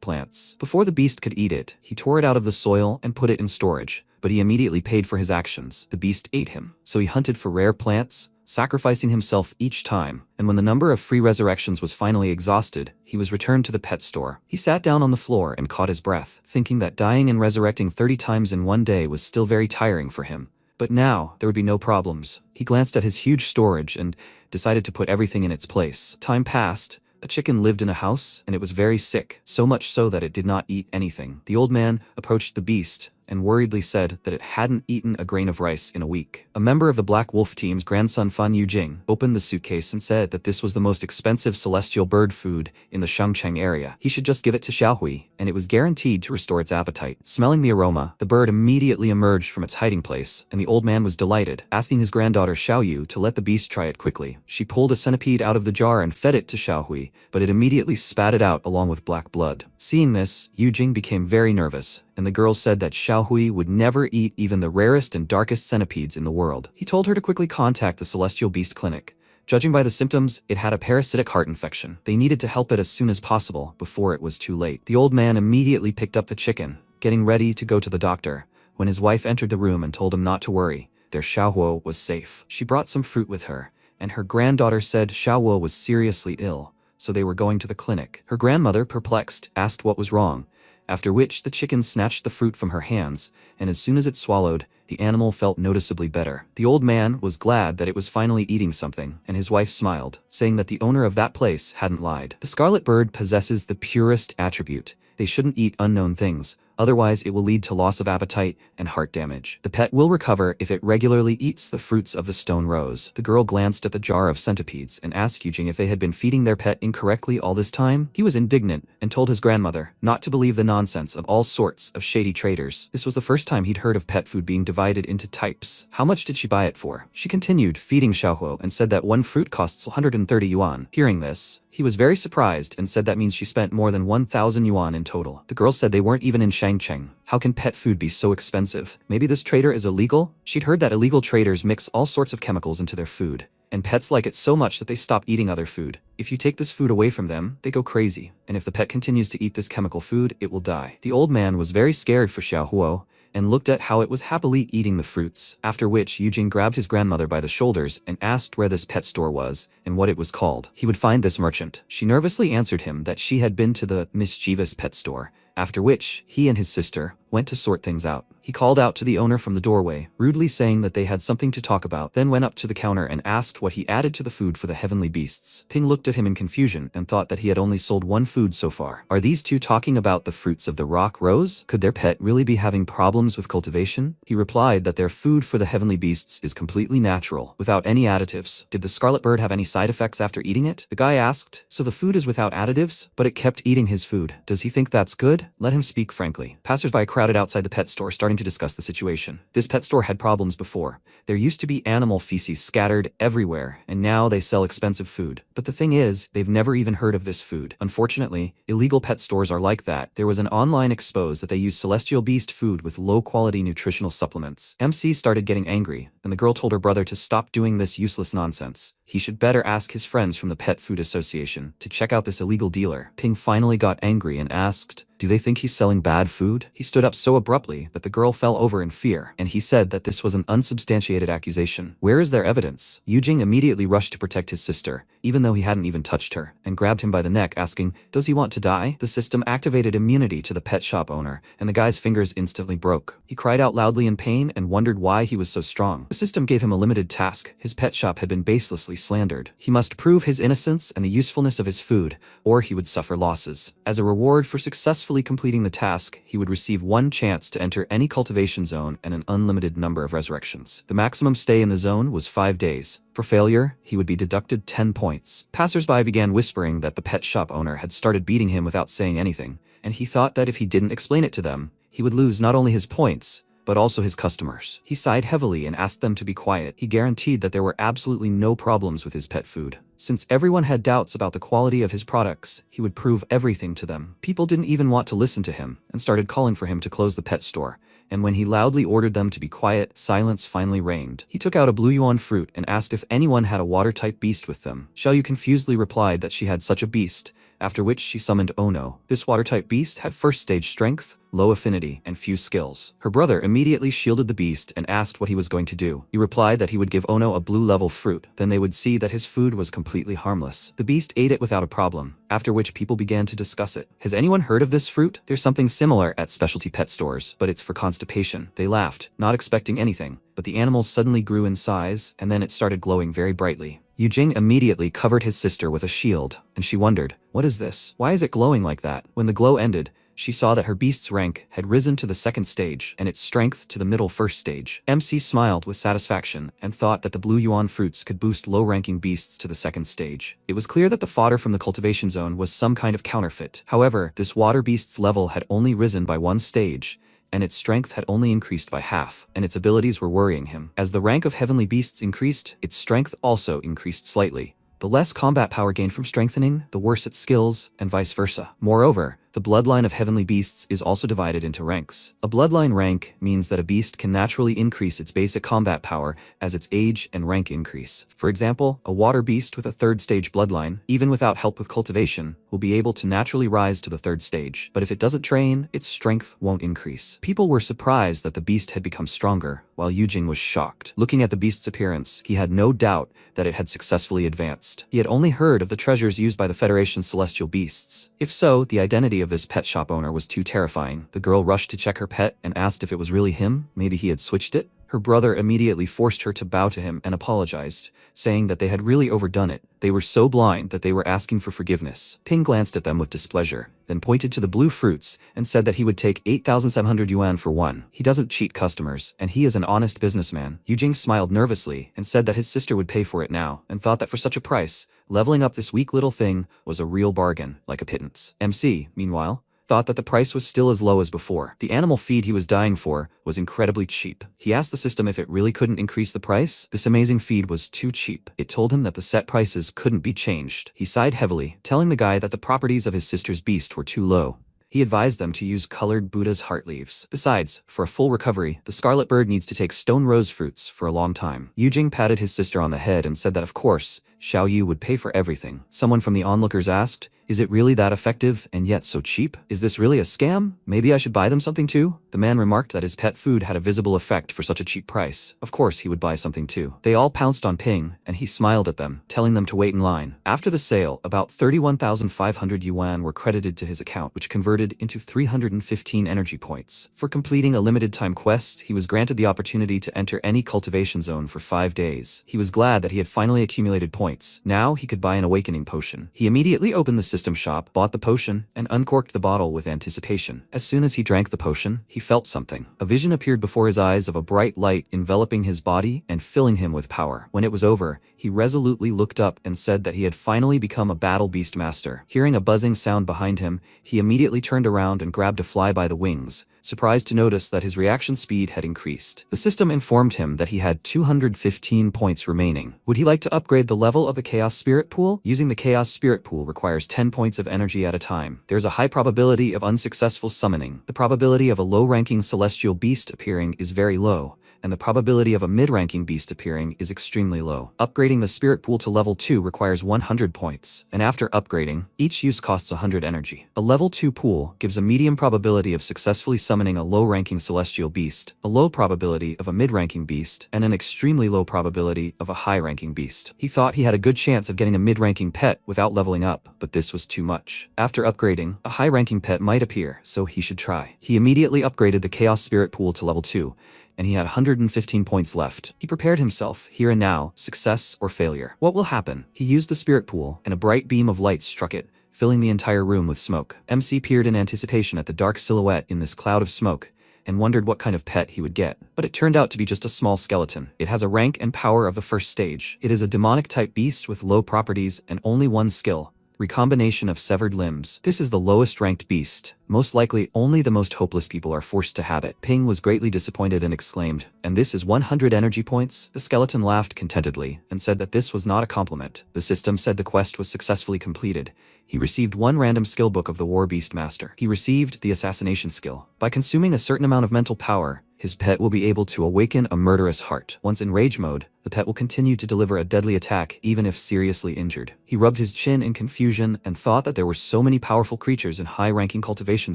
plants. Before the beast could eat it, he tore it out of the soil and put it in storage, but he immediately paid for his actions. The beast ate him, so he hunted for rare plants, sacrificing himself each time, and when the number of free resurrections was finally exhausted, he was returned to the pet store. He sat down on the floor and caught his breath, thinking that dying and resurrecting 30 times in 1 day was still very tiring for him. But now, there would be no problems. He glanced at his huge storage and decided to put everything in its place. Time passed. A chicken lived in a house, and it was very sick, so much so that it did not eat anything. The old man approached the beast and worriedly said that it hadn't eaten a grain of rice in a week. A member of the Black Wolf team's grandson Fan Yujing opened the suitcase and said that this was the most expensive celestial bird food in the Shangcheng area. He should just give it to Xiaohui, and it was guaranteed to restore its appetite. Smelling the aroma, the bird immediately emerged from its hiding place, and the old man was delighted, asking his granddaughter Xiaoyu to let the beast try it quickly. She pulled a centipede out of the jar and fed it to Xiaohui, but it immediately spat it out along with black blood. Seeing this, Yujing became very nervous, and the girl said that Xiaohui would never eat even the rarest and darkest centipedes in the world. He told her to quickly contact the Celestial Beast Clinic. Judging by the symptoms, it had a parasitic heart infection. They needed to help it as soon as possible, before it was too late. The old man immediately picked up the chicken, getting ready to go to the doctor, when his wife entered the room and told him not to worry, their Xiaohuo was safe. She brought some fruit with her, and her granddaughter said Xiaohuo was seriously ill, so they were going to the clinic. Her grandmother, perplexed, asked what was wrong, after which the chicken snatched the fruit from her hands, and as soon as it swallowed, the animal felt noticeably better. The old man was glad that it was finally eating something, and his wife smiled, saying that the owner of that place hadn't lied. The scarlet bird possesses the purest attribute. They shouldn't eat unknown things, otherwise it will lead to loss of appetite and heart damage. The pet will recover if it regularly eats the fruits of the stone rose. The girl glanced at the jar of centipedes and asked Yujing if they had been feeding their pet incorrectly all this time. He was indignant and told his grandmother not to believe the nonsense of all sorts of shady traders. This was the first time he'd heard of pet food being divided into types. How much did she buy it for? She continued feeding Xiaohuo and said that one fruit costs 130 yuan. Hearing this, he was very surprised and said that means she spent more than 1,000 yuan in total. The girl said they weren't even in Shangcheng. How can pet food be so expensive? Maybe this trader is illegal? She'd heard that illegal traders mix all sorts of chemicals into their food, and pets like it so much that they stop eating other food. If you take this food away from them, they go crazy, and if the pet continues to eat this chemical food, it will die. The old man was very scared for Xiaohuo, and looked at how it was happily eating the fruits, after which Yujing grabbed his grandmother by the shoulders and asked where this pet store was and what it was called. He would find this merchant. She nervously answered him that she had been to the mischievous pet store, after which he and his sister went to sort things out. He called out to the owner from the doorway, rudely saying that they had something to talk about, then went up to the counter and asked what he added to the food for the heavenly beasts. Ping looked at him in confusion and thought that he had only sold one food so far. Are these two talking about the fruits of the rock rose? Could their pet really be having problems with cultivation? He replied that their food for the heavenly beasts is completely natural, without any additives. Did the scarlet bird have any side effects after eating it? The guy asked. So the food is without additives, but it kept eating his food. Does he think that's good? Let him speak frankly. Passersby crowded outside the pet store starting to discuss the situation. This pet store had problems before. There used to be animal feces scattered everywhere, and now they sell expensive food. But the thing is, they've never even heard of this food. Unfortunately, illegal pet stores are like that. There was an online expose that they use celestial beast food with low-quality nutritional supplements. MC started getting angry, and the girl told her brother to stop doing this useless nonsense. He should better ask his friends from the Pet Food Association to check out this illegal dealer. Ping finally got angry and asked, do they think he's selling bad food? He stood up so abruptly that the girl fell over in fear, and he said that this was an unsubstantiated accusation. Where is their evidence? Yujing immediately rushed to protect his sister, even though he hadn't even touched her, and grabbed him by the neck asking, "Does he want to die?" The system activated immunity to the pet shop owner, and the guy's fingers instantly broke. He cried out loudly in pain and wondered why he was so strong. The system gave him a limited task. His pet shop had been baselessly slandered. He must prove his innocence and the usefulness of his food, or he would suffer losses. As a reward for successfully completing the task, he would receive one chance to enter any cultivation zone and an unlimited number of resurrections. The maximum stay in the zone was 5 days. For failure, he would be deducted 10 points. Passers-by began whispering that the pet shop owner had started beating him without saying anything, and he thought that if he didn't explain it to them, he would lose not only his points, but also his customers. He sighed heavily and asked them to be quiet. He guaranteed that there were absolutely no problems with his pet food. Since everyone had doubts about the quality of his products, he would prove everything to them. People didn't even want to listen to him, and started calling for him to close the pet store. And when he loudly ordered them to be quiet, silence finally reigned. He took out a blue yuan fruit and asked if anyone had a water-type beast with them. Xiaoyu confusedly replied that she had such a beast, after which she summoned Ono. This water-type beast had first-stage strength, low affinity, and few skills. Her brother immediately shielded the beast and asked what he was going to do. He replied that he would give Ono a blue-level fruit, then they would see that his food was completely harmless. The beast ate it without a problem, after which people began to discuss it. Has anyone heard of this fruit? There's something similar at specialty pet stores, but it's for constipation. They laughed, not expecting anything, but the animal suddenly grew in size, and then it started glowing very brightly. Yujing immediately covered his sister with a shield, and she wondered, "What is this? Why is it glowing like that?" When the glow ended, she saw that her beast's rank had risen to the 2nd stage, and its strength to the middle 1st stage. MC smiled with satisfaction, and thought that the blue yuan fruits could boost low-ranking beasts to the 2nd stage. It was clear that the fodder from the cultivation zone was some kind of counterfeit. However, this water beast's level had only risen by 1 stage, and its strength had only increased by half, and its abilities were worrying him. As the rank of heavenly beasts increased, its strength also increased slightly. The less combat power gained from strengthening, the worse its skills, and vice versa. Moreover, the bloodline of heavenly beasts is also divided into ranks. A bloodline rank means that a beast can naturally increase its basic combat power as its age and rank increase. For example, a water beast with a 3rd stage bloodline, even without help with cultivation, will be able to naturally rise to the 3rd stage. But if it doesn't train, its strength won't increase. People were surprised that the beast had become stronger, while Yujing was shocked. Looking at the beast's appearance, he had no doubt that it had successfully advanced. He had only heard of the treasures used by the Federation's celestial beasts. If so, the identity of this pet shop owner was too terrifying. The girl rushed to check her pet and asked if it was really him. Maybe he had switched it? Her brother immediately forced her to bow to him and apologized, saying that they had really overdone it. They were so blind that they were asking for forgiveness. Ping glanced at them with displeasure, then pointed to the blue fruits and said that he would take 8,700 yuan for one. He doesn't cheat customers, and he is an honest businessman. Yujing smiled nervously and said that his sister would pay for it now, and thought that for such a price, leveling up this weak little thing was a real bargain, like a pittance. MC, meanwhile, thought that the price was still as low as before. The animal feed he was dying for was incredibly cheap. He asked the system if it really couldn't increase the price. This amazing feed was too cheap. It told him that the set prices couldn't be changed. He sighed heavily, telling the guy that the properties of his sister's beast were too low. He advised them to use colored Buddha's heart leaves. Besides, for a full recovery, the scarlet bird needs to take stone rose fruits for a long time. Yujing patted his sister on the head and said that of course, Xiaoyu would pay for everything. Someone from the onlookers asked, "Is it really that effective and yet so cheap? Is this really a scam? Maybe I should buy them something too?" The man remarked that his pet food had a visible effect for such a cheap price. Of course he would buy something too. They all pounced on Ping, and he smiled at them, telling them to wait in line. After the sale, about 31,500 yuan were credited to his account, which converted into 315 energy points. For completing a limited time quest, he was granted the opportunity to enter any cultivation zone for 5 days. He was glad that he had finally accumulated points. Now he could buy an awakening potion. He immediately opened the system shop, bought the potion, and uncorked the bottle with anticipation. As soon as he drank the potion, he felt something. A vision appeared before his eyes of a bright light enveloping his body and filling him with power. When it was over, he resolutely looked up and said that he had finally become a battle beast master. Hearing a buzzing sound behind him, he immediately turned around and grabbed a fly by the wings, surprised to notice that his reaction speed had increased. The system informed him that he had 215 points remaining. Would he like to upgrade the level of the Chaos Spirit Pool? Using the Chaos Spirit Pool requires 10 points of energy at a time. There's a high probability of unsuccessful summoning. The probability of a low-ranking celestial beast appearing is very low, and the probability of a mid-ranking beast appearing is extremely low. Upgrading the spirit pool to level 2 requires 100 points, and after upgrading, each use costs 100 energy. A level 2 pool gives a medium probability of successfully summoning a low-ranking celestial beast, a low probability of a mid-ranking beast, and an extremely low probability of a high-ranking beast. He thought he had a good chance of getting a mid-ranking pet without leveling up, but this was too much. After upgrading, a high-ranking pet might appear, so he should try. He immediately upgraded the Chaos Spirit pool to level 2, and he had 115 points left. He prepared himself, here and now, success or failure. What will happen? He used the spirit pool, and a bright beam of light struck it, filling the entire room with smoke. MC peered in anticipation at the dark silhouette in this cloud of smoke, and wondered what kind of pet he would get. But it turned out to be just a small skeleton. It has a rank and power of the first stage. It is a demonic-type beast with low properties and only one skill: recombination of severed limbs. This is the lowest ranked beast. Most likely, only the most hopeless people are forced to have it. Ping was greatly disappointed and exclaimed, "And this is 100 energy points?" The skeleton laughed contentedly and said that this was not a compliment. The system said the quest was successfully completed. He received one random skill book of the War Beast Master. He received the assassination skill. By consuming a certain amount of mental power, his pet will be able to awaken a murderous heart. Once in rage mode, the pet will continue to deliver a deadly attack even if seriously injured. He rubbed his chin in confusion and thought that there were so many powerful creatures in high-ranking cultivation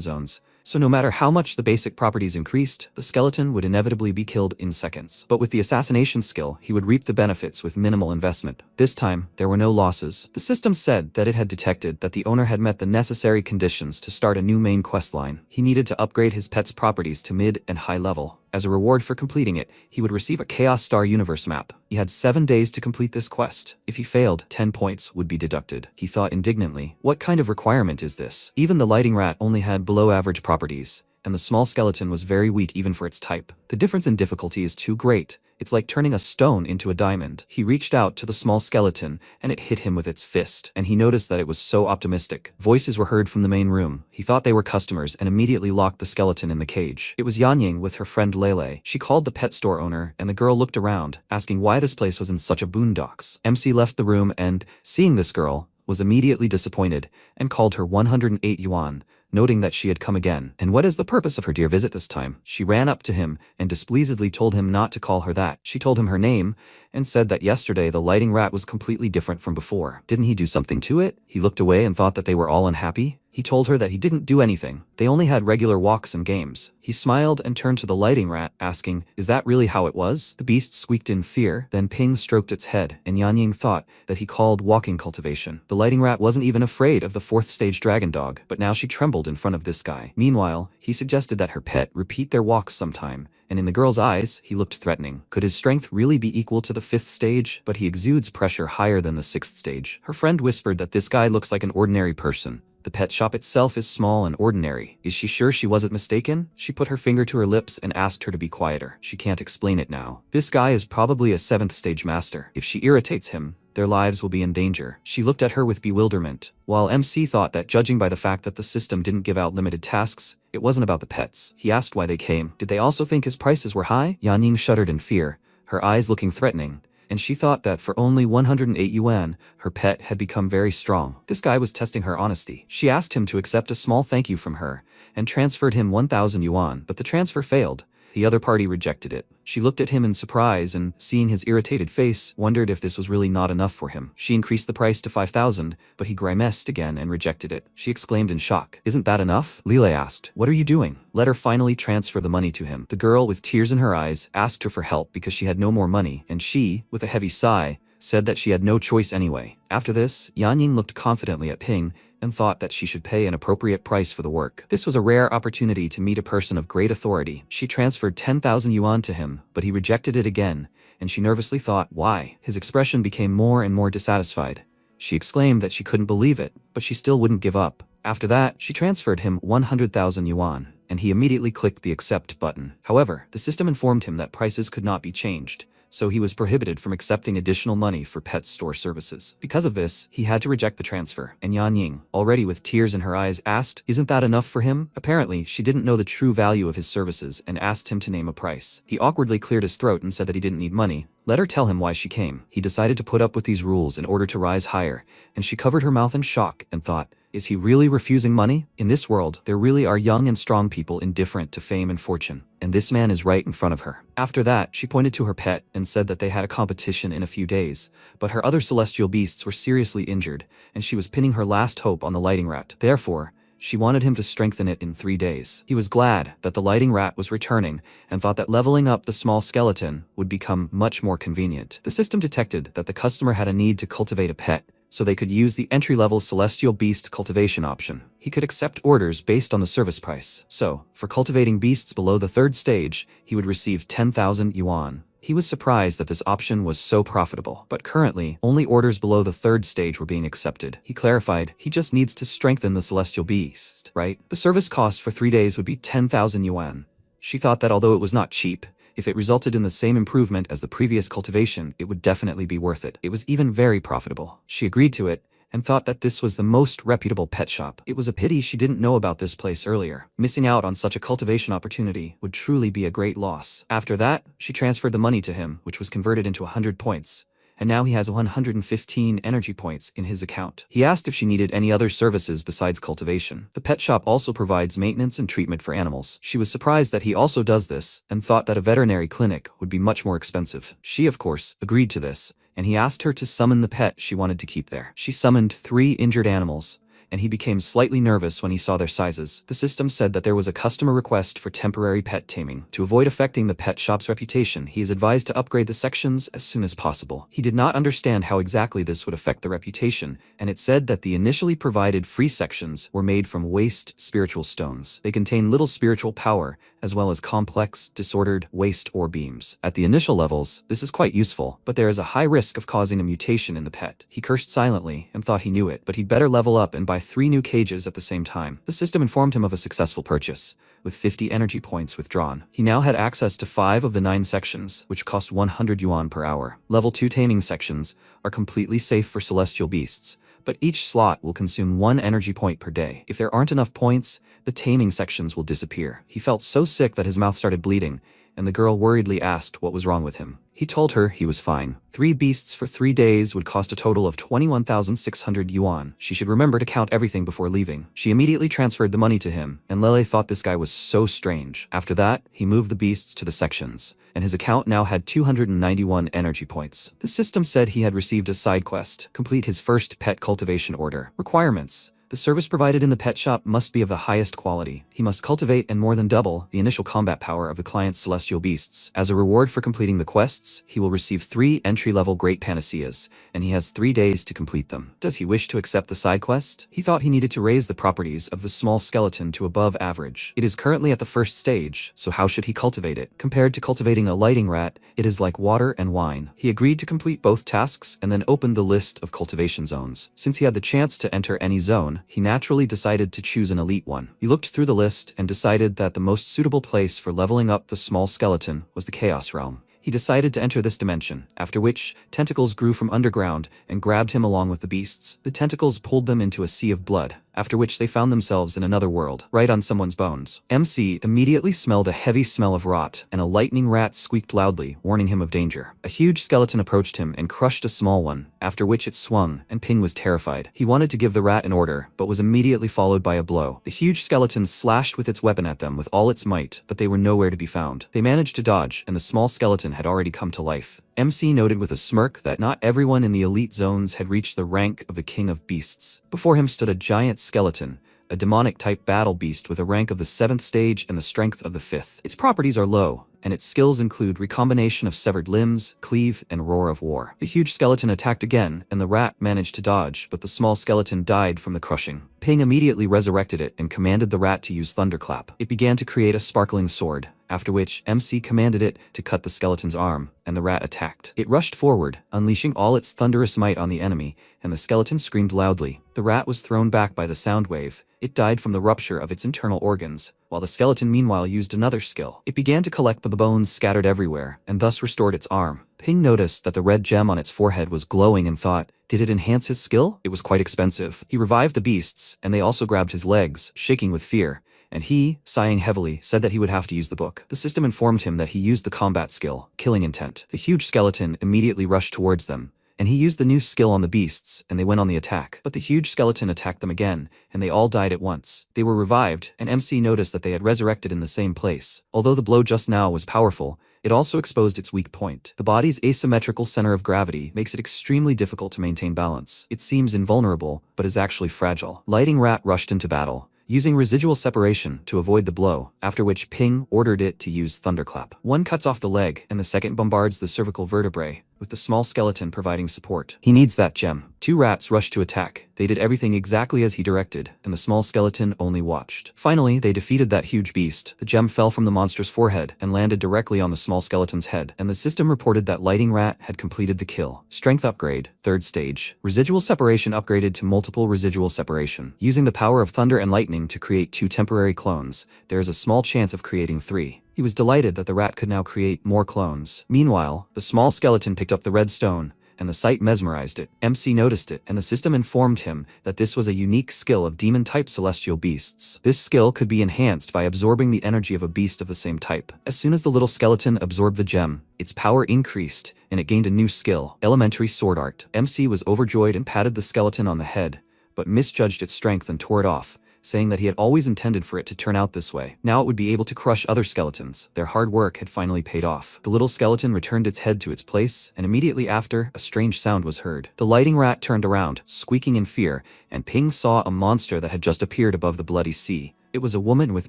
zones, so no matter how much the basic properties increased, the skeleton would inevitably be killed in seconds. But with the assassination skill, he would reap the benefits with minimal investment. This time, there were no losses. The system said that it had detected that the owner had met the necessary conditions to start a new main quest line. He needed to upgrade his pet's properties to mid and high level. As a reward for completing it, he would receive a Chaos Star Universe map. He had 7 days to complete this quest. If he failed, 10 points would be deducted. He thought indignantly, what kind of requirement is this? Even the lighting rat only had below average properties, and the small skeleton was very weak even for its type. The difference in difficulty is too great. It's like turning a stone into a diamond. He reached out to the small skeleton, and it hit him with its fist, and he noticed that it was so optimistic. Voices were heard from the main room. He thought they were customers and immediately locked the skeleton in the cage. It was Yanying with her friend Lele. She called the pet store owner, and the girl looked around, asking why this place was in such a boondocks. MC left the room and, seeing this girl, was immediately disappointed and called her 108 yuan, noting that she had come again. And what is the purpose of her dear visit this time? She ran up to him and displeasedly told him not to call her that. She told him her name and said that yesterday the lighting rat was completely different from before. Didn't he do something to it? He looked away and thought that they were all unhappy. He told her that he didn't do anything. They only had regular walks and games. He smiled and turned to the lighting rat, asking, "Is that really how it was?" The beast squeaked in fear, then Ping stroked its head, and Yanying thought that he called walking cultivation. The lighting rat wasn't even afraid of the 4th stage dragon dog, but now she trembled in front of this guy. Meanwhile, he suggested that her pet repeat their walks sometime, and in the girl's eyes, he looked threatening. Could his strength really be equal to the 5th stage? But he exudes pressure higher than the 6th stage. Her friend whispered that this guy looks like an ordinary person. The pet shop itself is small and ordinary. Is she sure she wasn't mistaken? She put her finger to her lips and asked her to be quieter. She can't explain it now. This guy is probably a 7th stage master. If she irritates him, their lives will be in danger. She looked at her with bewilderment, while MC thought that judging by the fact that the system didn't give out limited tasks, it wasn't about the pets. He asked why they came. Did they also think his prices were high? Yanying shuddered in fear, her eyes looking threatening, and she thought that for only 108 yuan, her pet had become very strong. This guy was testing her honesty. She asked him to accept a small thank you from her, and transferred him 1,000 yuan, but the transfer failed. The other party rejected it. She looked at him in surprise and, seeing his irritated face, wondered if this was really not enough for him. She increased the price to 5,000, but he grimaced again and rejected it. She exclaimed in shock, "Isn't that enough?" Lile asked, "What are you doing?" Let her finally transfer the money to him. The girl, with tears in her eyes, asked her for help because she had no more money, and she, with a heavy sigh, said that she had no choice anyway. After this, Yanying looked confidently at Ping and thought that she should pay an appropriate price for the work. This was a rare opportunity to meet a person of great authority. She transferred 10,000 yuan to him, but he rejected it again, and she nervously thought, why? His expression became more and more dissatisfied. She exclaimed that she couldn't believe it, but she still wouldn't give up. After that, she transferred him 100,000 yuan, and he immediately clicked the accept button. However, the system informed him that prices could not be changed, so he was prohibited from accepting additional money for pet store services. Because of this, he had to reject the transfer, and Yanying, already with tears in her eyes, asked, "Isn't that enough for him?" Apparently, she didn't know the true value of his services and asked him to name a price. He awkwardly cleared his throat and said that he didn't need money. Let her tell him why she came. He decided to put up with these rules in order to rise higher, and she covered her mouth in shock and thought, Is he really refusing money? In this world, there really are young and strong people indifferent to fame and fortune. And this man is right in front of her. After that, she pointed to her pet and said that they had a competition in a few days, but her other celestial beasts were seriously injured, and she was pinning her last hope on the lighting rat. Therefore, she wanted him to strengthen it in 3 days. He was glad that the lighting rat was returning and thought that leveling up the small skeleton would become much more convenient. The system detected that the customer had a need to cultivate a pet, so they could use the entry-level Celestial Beast cultivation option. He could accept orders based on the service price. So, for cultivating beasts below the 3rd stage, he would receive 10,000 yuan. He was surprised that this option was so profitable, but currently, only orders below the 3rd stage were being accepted. He clarified, he just needs to strengthen the Celestial Beast, right? The service cost for 3 days would be 10,000 yuan. She thought that although it was not cheap, if it resulted in the same improvement as the previous cultivation, it would definitely be worth it. It was even very profitable. She agreed to it, and thought that this was the most reputable pet shop. It was a pity she didn't know about this place earlier. Missing out on such a cultivation opportunity would truly be a great loss. After that, she transferred the money to him, which was converted into 100 points. And now he has 115 energy points in his account. He asked if she needed any other services besides cultivation. The pet shop also provides maintenance and treatment for animals. She was surprised that he also does this, and thought that a veterinary clinic would be much more expensive. She, of course, agreed to this, and he asked her to summon the pet she wanted to keep there. She summoned 3 injured animals, and he became slightly nervous when he saw their sizes. The system said that there was a customer request for temporary pet taming. To avoid affecting the pet shop's reputation, he is advised to upgrade the sections as soon as possible. He did not understand how exactly this would affect the reputation, and it said that the initially provided free sections were made from waste spiritual stones. They contain little spiritual power, as well as complex, disordered waste ore beams. At the initial levels, this is quite useful, but there is a high risk of causing a mutation in the pet. He cursed silently and thought he knew it, but he'd better level up and buy 3 new cages at the same time. The system informed him of a successful purchase, with 50 energy points withdrawn. He now had access to 5 of the 9 sections, which cost 100 yuan per hour. Level 2 taming sections are completely safe for celestial beasts, but each slot will consume 1 energy point per day. If there aren't enough points, the taming sections will disappear. He felt so sick that his mouth started bleeding, and the girl worriedly asked what was wrong with him. He told her he was fine. 3 beasts for 3 days would cost a total of 21,600 yuan. She should remember to count everything before leaving. She immediately transferred the money to him, and Lele thought this guy was so strange. After that, he moved the beasts to the sections, and his account now had 291 energy points. The system said he had received a side quest: complete his first pet cultivation order. Requirements: the service provided in the pet shop must be of the highest quality. He must cultivate and more than double the initial combat power of the client's celestial beasts. As a reward for completing the quests, he will receive 3 entry-level great panaceas, and he has 3 days to complete them. Does he wish to accept the side quest? He thought he needed to raise the properties of the small skeleton to above average. It is currently at the 1st stage, so how should he cultivate it? Compared to cultivating a lighting rat, it is like water and wine. He agreed to complete both tasks and then opened the list of cultivation zones. Since he had the chance to enter any zone, he naturally decided to choose an elite one. He looked through the list and decided that the most suitable place for leveling up the small skeleton was the Chaos Realm. He decided to enter this dimension, after which tentacles grew from underground and grabbed him along with the beasts. The tentacles pulled them into a sea of blood, after which they found themselves in another world, right on someone's bones. MC immediately smelled a heavy smell of rot, and a lightning rat squeaked loudly, warning him of danger. A huge skeleton approached him and crushed a small one, after which it swung, and Ping was terrified. He wanted to give the rat an order, but was immediately followed by a blow. The huge skeleton slashed with its weapon at them with all its might, but they were nowhere to be found. They managed to dodge, and the small skeleton had already come to life. MC noted with a smirk that not everyone in the elite zones had reached the rank of the King of Beasts. Before him stood a giant skeleton, a demonic-type battle beast with a rank of the 7th stage and the strength of the 5th. Its properties are low, and its skills include recombination of severed limbs, cleave, and roar of war. The huge skeleton attacked again, and the rat managed to dodge, but the small skeleton died from the crushing. Ping immediately resurrected it and commanded the rat to use Thunderclap. It began to create a sparkling sword, after which MC commanded it to cut the skeleton's arm, and the rat attacked. It rushed forward, unleashing all its thunderous might on the enemy, and the skeleton screamed loudly. The rat was thrown back by the sound wave. It died from the rupture of its internal organs, while the skeleton meanwhile used another skill. It began to collect the bones scattered everywhere, and thus restored its arm. Ping noticed that the red gem on its forehead was glowing and thought, did it enhance his skill? It was quite expensive. He revived the beasts, and they also grabbed his legs, shaking with fear, and he, sighing heavily, said that he would have to use the book. The system informed him that he used the combat skill, Killing Intent. The huge skeleton immediately rushed towards them, and he used the new skill on the beasts, and they went on the attack. But the huge skeleton attacked them again, and they all died at once. They were revived, and MC noticed that they had resurrected in the same place. Although the blow just now was powerful, it also exposed its weak point. The body's asymmetrical center of gravity makes it extremely difficult to maintain balance. It seems invulnerable, but is actually fragile. Lighting Rat rushed into battle, using residual separation to avoid the blow, after which Ping ordered it to use Thunderclap. One cuts off the leg, and the second bombards the cervical vertebrae, with the small skeleton providing support. He needs that gem. Two rats rushed to attack. They did everything exactly as he directed, and the small skeleton only watched. Finally, they defeated that huge beast. The gem fell from the monster's forehead and landed directly on the small skeleton's head, and the system reported that Lighting Rat had completed the kill. Strength upgrade, 3rd stage. Residual separation upgraded to multiple residual separation. Using the power of thunder and lightning to create 2 temporary clones, there is a small chance of creating 3. He was delighted that the rat could now create more clones. Meanwhile, the small skeleton picked up the red stone, and the sight mesmerized it. MC noticed it, and the system informed him that this was a unique skill of demon-type celestial beasts. This skill could be enhanced by absorbing the energy of a beast of the same type. As soon as the little skeleton absorbed the gem, its power increased, and it gained a new skill, Elementary Sword Art. MC was overjoyed and patted the skeleton on the head, but misjudged its strength and tore it off, saying that he had always intended for it to turn out this way. Now it would be able to crush other skeletons. Their hard work had finally paid off. The little skeleton returned its head to its place, and immediately after, a strange sound was heard. The Lighting Rat turned around, squeaking in fear, and Ping saw a monster that had just appeared above the bloody sea. It was a woman with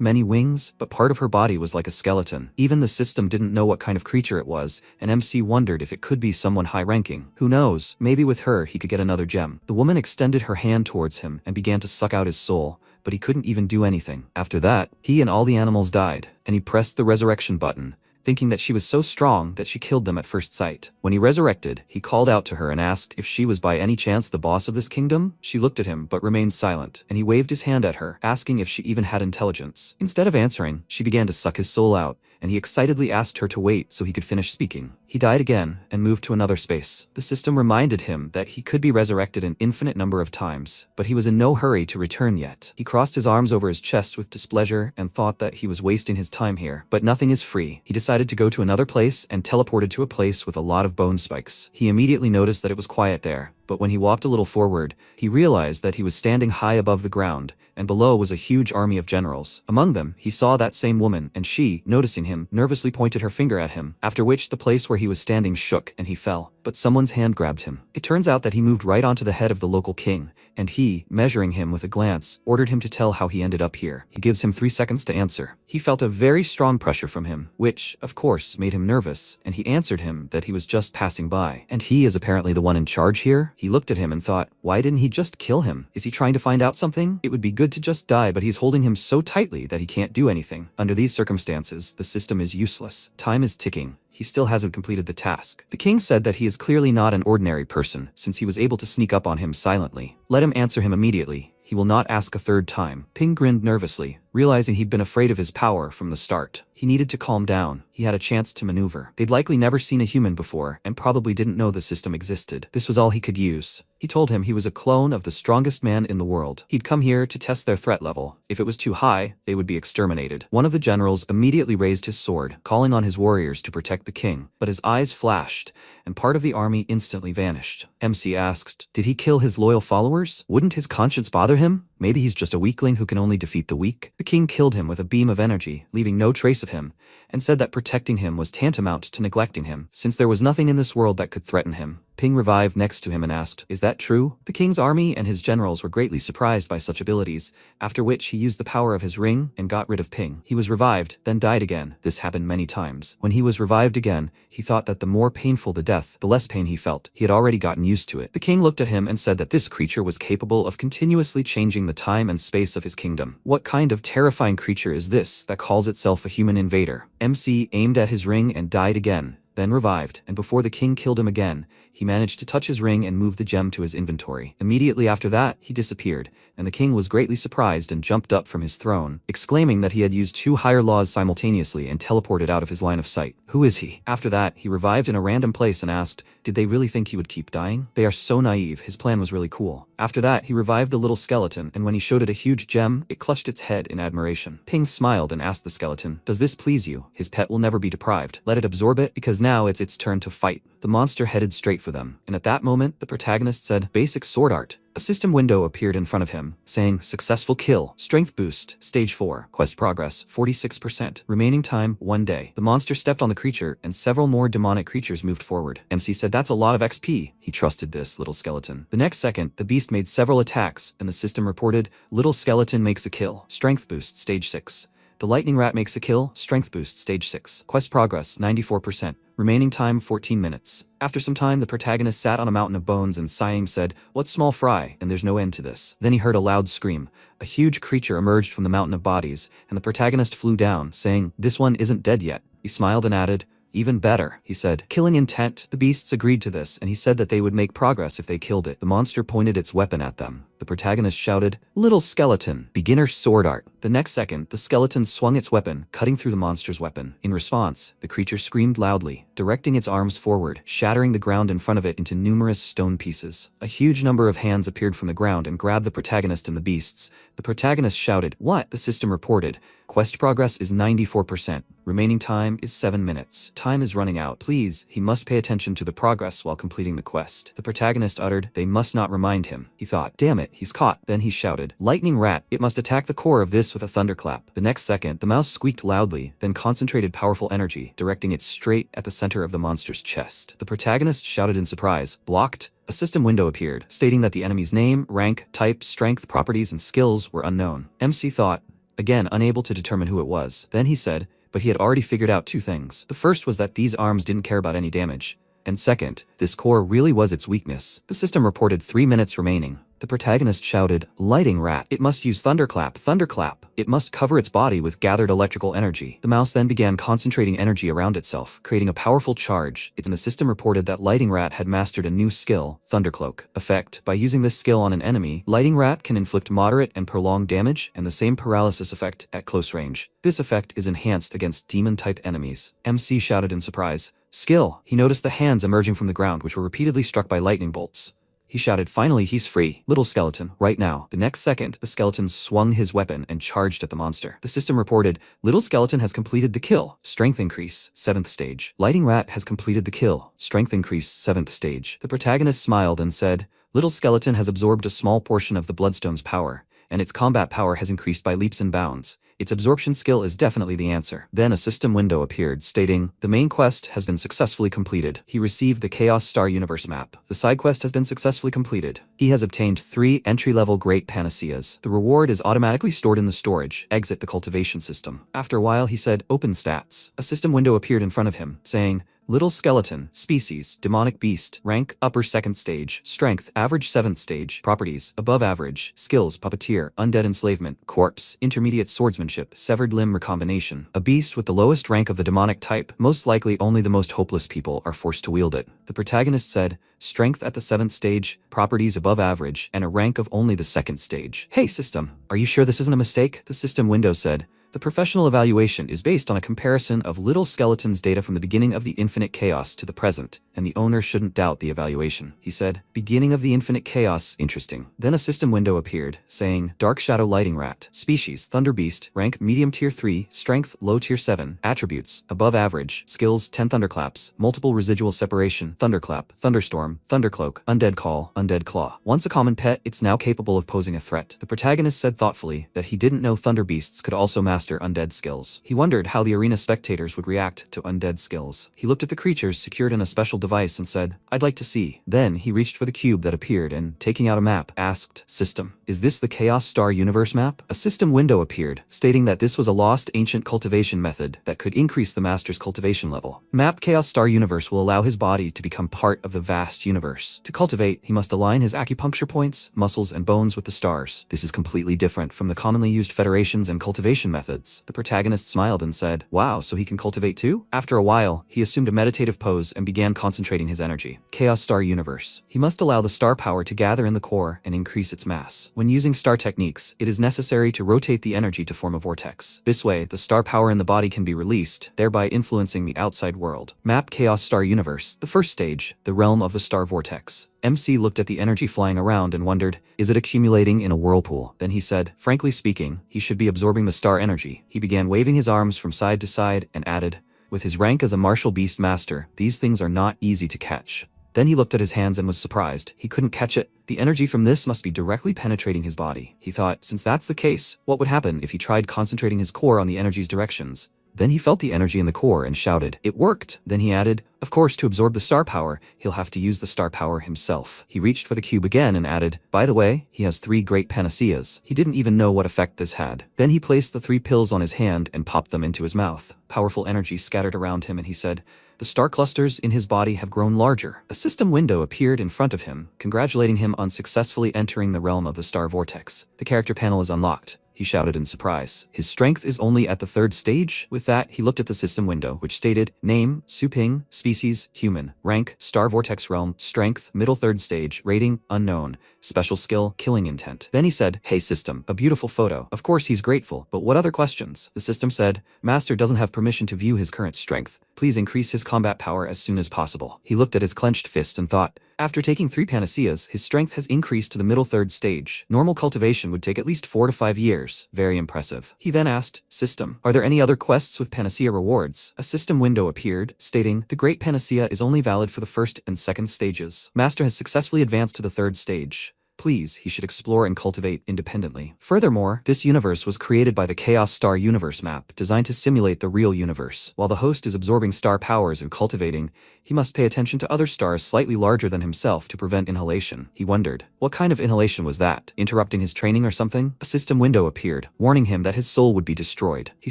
many wings, but part of her body was like a skeleton. Even the system didn't know what kind of creature it was, and MC wondered if it could be someone high-ranking. Who knows, maybe with her he could get another gem. The woman extended her hand towards him and began to suck out his soul, but he couldn't even do anything. After that, he and all the animals died, and he pressed the resurrection button, thinking that she was so strong that she killed them at first sight. When he resurrected, he called out to her and asked if she was by any chance the boss of this kingdom. She looked at him but remained silent, and he waved his hand at her, asking if she even had intelligence. Instead of answering, she began to suck his soul out, and he excitedly asked her to wait so he could finish speaking. He died again and moved to another space. The system reminded him that he could be resurrected an infinite number of times, but he was in no hurry to return yet. He crossed his arms over his chest with displeasure and thought that he was wasting his time here. But nothing is free. He decided to go to another place and teleported to a place with a lot of bone spikes. He immediately noticed that it was quiet there, but when he walked a little forward, he realized that he was standing high above the ground, and below was a huge army of generals. Among them, he saw that same woman, and she, noticing him, nervously pointed her finger at him, after which the place where he was standing shook and he fell. But someone's hand grabbed him. It turns out that he moved right onto the head of the local king, and he, measuring him with a glance, ordered him to tell how he ended up here. He gives him 3 seconds to answer. He felt a very strong pressure from him, which, of course, made him nervous, and he answered him that he was just passing by. And he is apparently the one in charge here? He looked at him and thought, why didn't he just kill him? Is he trying to find out something? It would be good to just die, but he's holding him so tightly that he can't do anything. Under these circumstances, the system is useless. Time is ticking. He still hasn't completed the task. The king said that he is clearly not an ordinary person, since he was able to sneak up on him silently. Let him answer him immediately. He will not ask a third time. Ping grinned nervously, realizing he'd been afraid of his power from the start. He needed to calm down. He had a chance to maneuver. They'd likely never seen a human before, and probably didn't know the system existed. This was all he could use. He told him he was a clone of the strongest man in the world. He'd come here to test their threat level. If it was too high, they would be exterminated. One of the generals immediately raised his sword, calling on his warriors to protect the king. But his eyes flashed, and part of the army instantly vanished. MC asked, did he kill his loyal followers? Wouldn't his conscience bother him? Maybe he's just a weakling who can only defeat the weak. The king killed him with a beam of energy, leaving no trace of him, and said that protecting him was tantamount to neglecting him, since there was nothing in this world that could threaten him. Ping revived next to him and asked, is that true? The king's army and his generals were greatly surprised by such abilities, after which he used the power of his ring and got rid of Ping. He was revived, then died again. This happened many times. When he was revived again, he thought that the more painful the death, the less pain he felt. He had already gotten used to it. The king looked at him and said that this creature was capable of continuously changing the time and space of his kingdom. What kind of terrifying creature is this that calls itself a human invader? MC aimed at his ring and died again, then revived, and before the king killed him again, he managed to touch his ring and move the gem to his inventory. Immediately after that, he disappeared, and the king was greatly surprised and jumped up from his throne, exclaiming that he had used 2 higher laws simultaneously and teleported out of his line of sight. Who is he? After that, he revived in a random place and asked, did they really think he would keep dying? They are so naive. His plan was really cool. After that, he revived the little skeleton, and when he showed it a huge gem, it clutched its head in admiration. Ping smiled and asked the skeleton, "Does this please you? His pet will never be deprived. Let it absorb it, because now it's its turn to fight." The monster headed straight for them, and at that moment, the protagonist said, "Basic sword art." A system window appeared in front of him, saying, "Successful kill. Strength boost. Stage 4. Quest progress, 46%. Remaining time, 1 day." The monster stepped on the creature, and several more demonic creatures moved forward. MC said, "That's a lot of XP." He trusted this little skeleton. The next second, the beast made several attacks, and the system reported, "Little skeleton makes a kill. Strength boost, stage 6. The lightning rat makes a kill. Strength boost, stage 6. Quest progress, 94%. Remaining time, 14 minutes. After some time, the protagonist sat on a mountain of bones and sighing said, "What small fry, and there's no end to this." Then he heard a loud scream. A huge creature emerged from the mountain of bodies, and the protagonist flew down, saying, "This one isn't dead yet." He smiled and added, "Even better," he said. Killing intent. The beasts agreed to this, and he said that they would make progress if they killed it. The monster pointed its weapon at them. The protagonist shouted, "Little skeleton, beginner sword art." The next second, the skeleton swung its weapon, cutting through the monster's weapon. In response, the creature screamed loudly, directing its arms forward, shattering the ground in front of it into numerous stone pieces. A huge number of hands appeared from the ground and grabbed the protagonist and the beasts. The protagonist shouted, "What?" The system reported, "Quest progress is 94%. Remaining time is 7 minutes. Time is running out. Please, he must pay attention to the progress while completing the quest." The protagonist uttered, "They must not remind him." He thought, "Damn it, he's caught." Then he shouted, "Lightning rat, it must attack the core of this with a thunderclap." The next second, the mouse squeaked loudly, then concentrated powerful energy, directing it straight at the center of the monster's chest. The protagonist shouted in surprise, "Blocked." A system window appeared, stating that the enemy's name, rank, type, strength, properties, and skills were unknown. MC thought, again unable to determine who it was. Then he said, but he had already figured out 2 things. The first was that these arms didn't care about any damage. And second, this core really was its weakness. The system reported 3 minutes remaining. The protagonist shouted, "Lighting rat, it must use thunderclap, thunderclap. It must cover its body with gathered electrical energy." The mouse then began concentrating energy around itself, creating a powerful charge. The system reported that Lighting Rat had mastered a new skill, Thundercloak. Effect: by using this skill on an enemy, Lighting Rat can inflict moderate and prolonged damage and the same paralysis effect at close range. This effect is enhanced against demon-type enemies. MC shouted in surprise, "Skill!" He noticed the hands emerging from the ground which were repeatedly struck by lightning bolts. He shouted, "Finally, he's free. Little skeleton, right now." The next second, the skeleton swung his weapon and charged at the monster. The system reported, "Little skeleton has completed the kill. Strength increase, 7th stage. Lighting rat has completed the kill. Strength increase, 7th stage." The protagonist smiled and said, "Little skeleton has absorbed a small portion of the Bloodstone's power, and its combat power has increased by leaps and bounds. Its absorption skill is definitely the answer." Then a system window appeared, stating, "The main quest has been successfully completed. He received the Chaos Star Universe map. The side quest has been successfully completed. He has obtained 3 entry-level Great Panaceas. The reward is automatically stored in the storage. Exit the cultivation system." After a while, he said, "Open stats." A system window appeared in front of him, saying, "Little skeleton, species, demonic beast, rank, upper 2nd stage, strength, average 7th stage, properties, above average, skills, puppeteer, undead enslavement, corpse, intermediate swordsmanship, severed limb recombination, a beast with the lowest rank of the demonic type, most likely only the most hopeless people are forced to wield it." The protagonist said, "Strength at the 7th stage, properties above average, and a rank of only the 2nd stage. Hey system, are you sure this isn't a mistake?" The system window said, "The professional evaluation is based on a comparison of Little Skeleton's data from the beginning of the Infinite Chaos to the present, and the owner shouldn't doubt the evaluation." He said, "Beginning of the Infinite Chaos, interesting." Then a system window appeared, saying, "Dark Shadow Lighting Rat, species, Thunder Beast, rank, medium tier 3, strength, low tier 7, attributes, above average, skills, 10 thunderclaps, multiple residual separation, thunderclap, thunderstorm, thundercloak, undead call, undead claw. Once a common pet, it's now capable of posing a threat." The protagonist said thoughtfully that he didn't know Thunder Beasts could also master undead skills. He wondered how the arena spectators would react to undead skills. He looked at the creatures secured in a special device and said, "I'd like to see." Then he reached for the cube that appeared and, taking out a map, asked, "System, is this the Chaos Star Universe map?" A system window appeared, stating that this was a lost ancient cultivation method that could increase the master's cultivation level. Map Chaos Star Universe will allow his body to become part of the vast universe. To cultivate, he must align his acupuncture points, muscles, and bones with the stars. This is completely different from the commonly used federations and cultivation methods. The protagonist smiled and said, "Wow, so he can cultivate too?" After a while, he assumed a meditative pose and began concentrating his energy. Chaos Star Universe. He must allow the star power to gather in the core and increase its mass. When using star techniques, it is necessary to rotate the energy to form a vortex. This way, the star power in the body can be released, thereby influencing the outside world. Map Chaos Star Universe. The first stage, the realm of the star vortex. MC looked at the energy flying around and wondered, is it accumulating in a whirlpool? Then he said, frankly speaking, he should be absorbing the star energy. He began waving his arms from side to side and added, with his rank as a martial beast master, these things are not easy to catch. Then he looked at his hands and was surprised. He couldn't catch it. The energy from this must be directly penetrating his body. He thought, since that's the case, what would happen if he tried concentrating his core on the energy's directions? Then he felt the energy in the core and shouted, it worked! Then he added, of course, to absorb the star power, he'll have to use the star power himself. He reached for the cube again and added, by the way, he has 3 great panaceas. He didn't even know what effect this had. Then he placed the 3 pills on his hand and popped them into his mouth. Powerful energy scattered around him and he said, the star clusters in his body have grown larger. A system window appeared in front of him, congratulating him on successfully entering the realm of the star vortex. The character panel is unlocked, he shouted in surprise. His strength is only at the 3rd stage? With that, he looked at the system window, which stated, name, Suping, species, human, rank, star vortex realm, strength, middle 3rd stage, rating, unknown, special skill, killing intent. Then he said, hey system, a beautiful photo. Of course he's grateful, but what other questions? The system said, master doesn't have permission to view his current strength. Please increase his combat power as soon as possible. He looked at his clenched fist and thought, after taking 3 panaceas, his strength has increased to the middle 3rd stage. Normal cultivation would take at least 4 to 5 years. Very impressive. He then asked, system, are there any other quests with panacea rewards? A system window appeared, stating, the great panacea is only valid for the 1st and 2nd stages. Master has successfully advanced to the 3rd stage. Please, he should explore and cultivate independently. Furthermore, this universe was created by the Chaos Star Universe map, designed to simulate the real universe. While the host is absorbing star powers and cultivating, he must pay attention to other stars slightly larger than himself to prevent inhalation. He wondered, what kind of inhalation was that? Interrupting his training or something? A system window appeared, warning him that his soul would be destroyed. He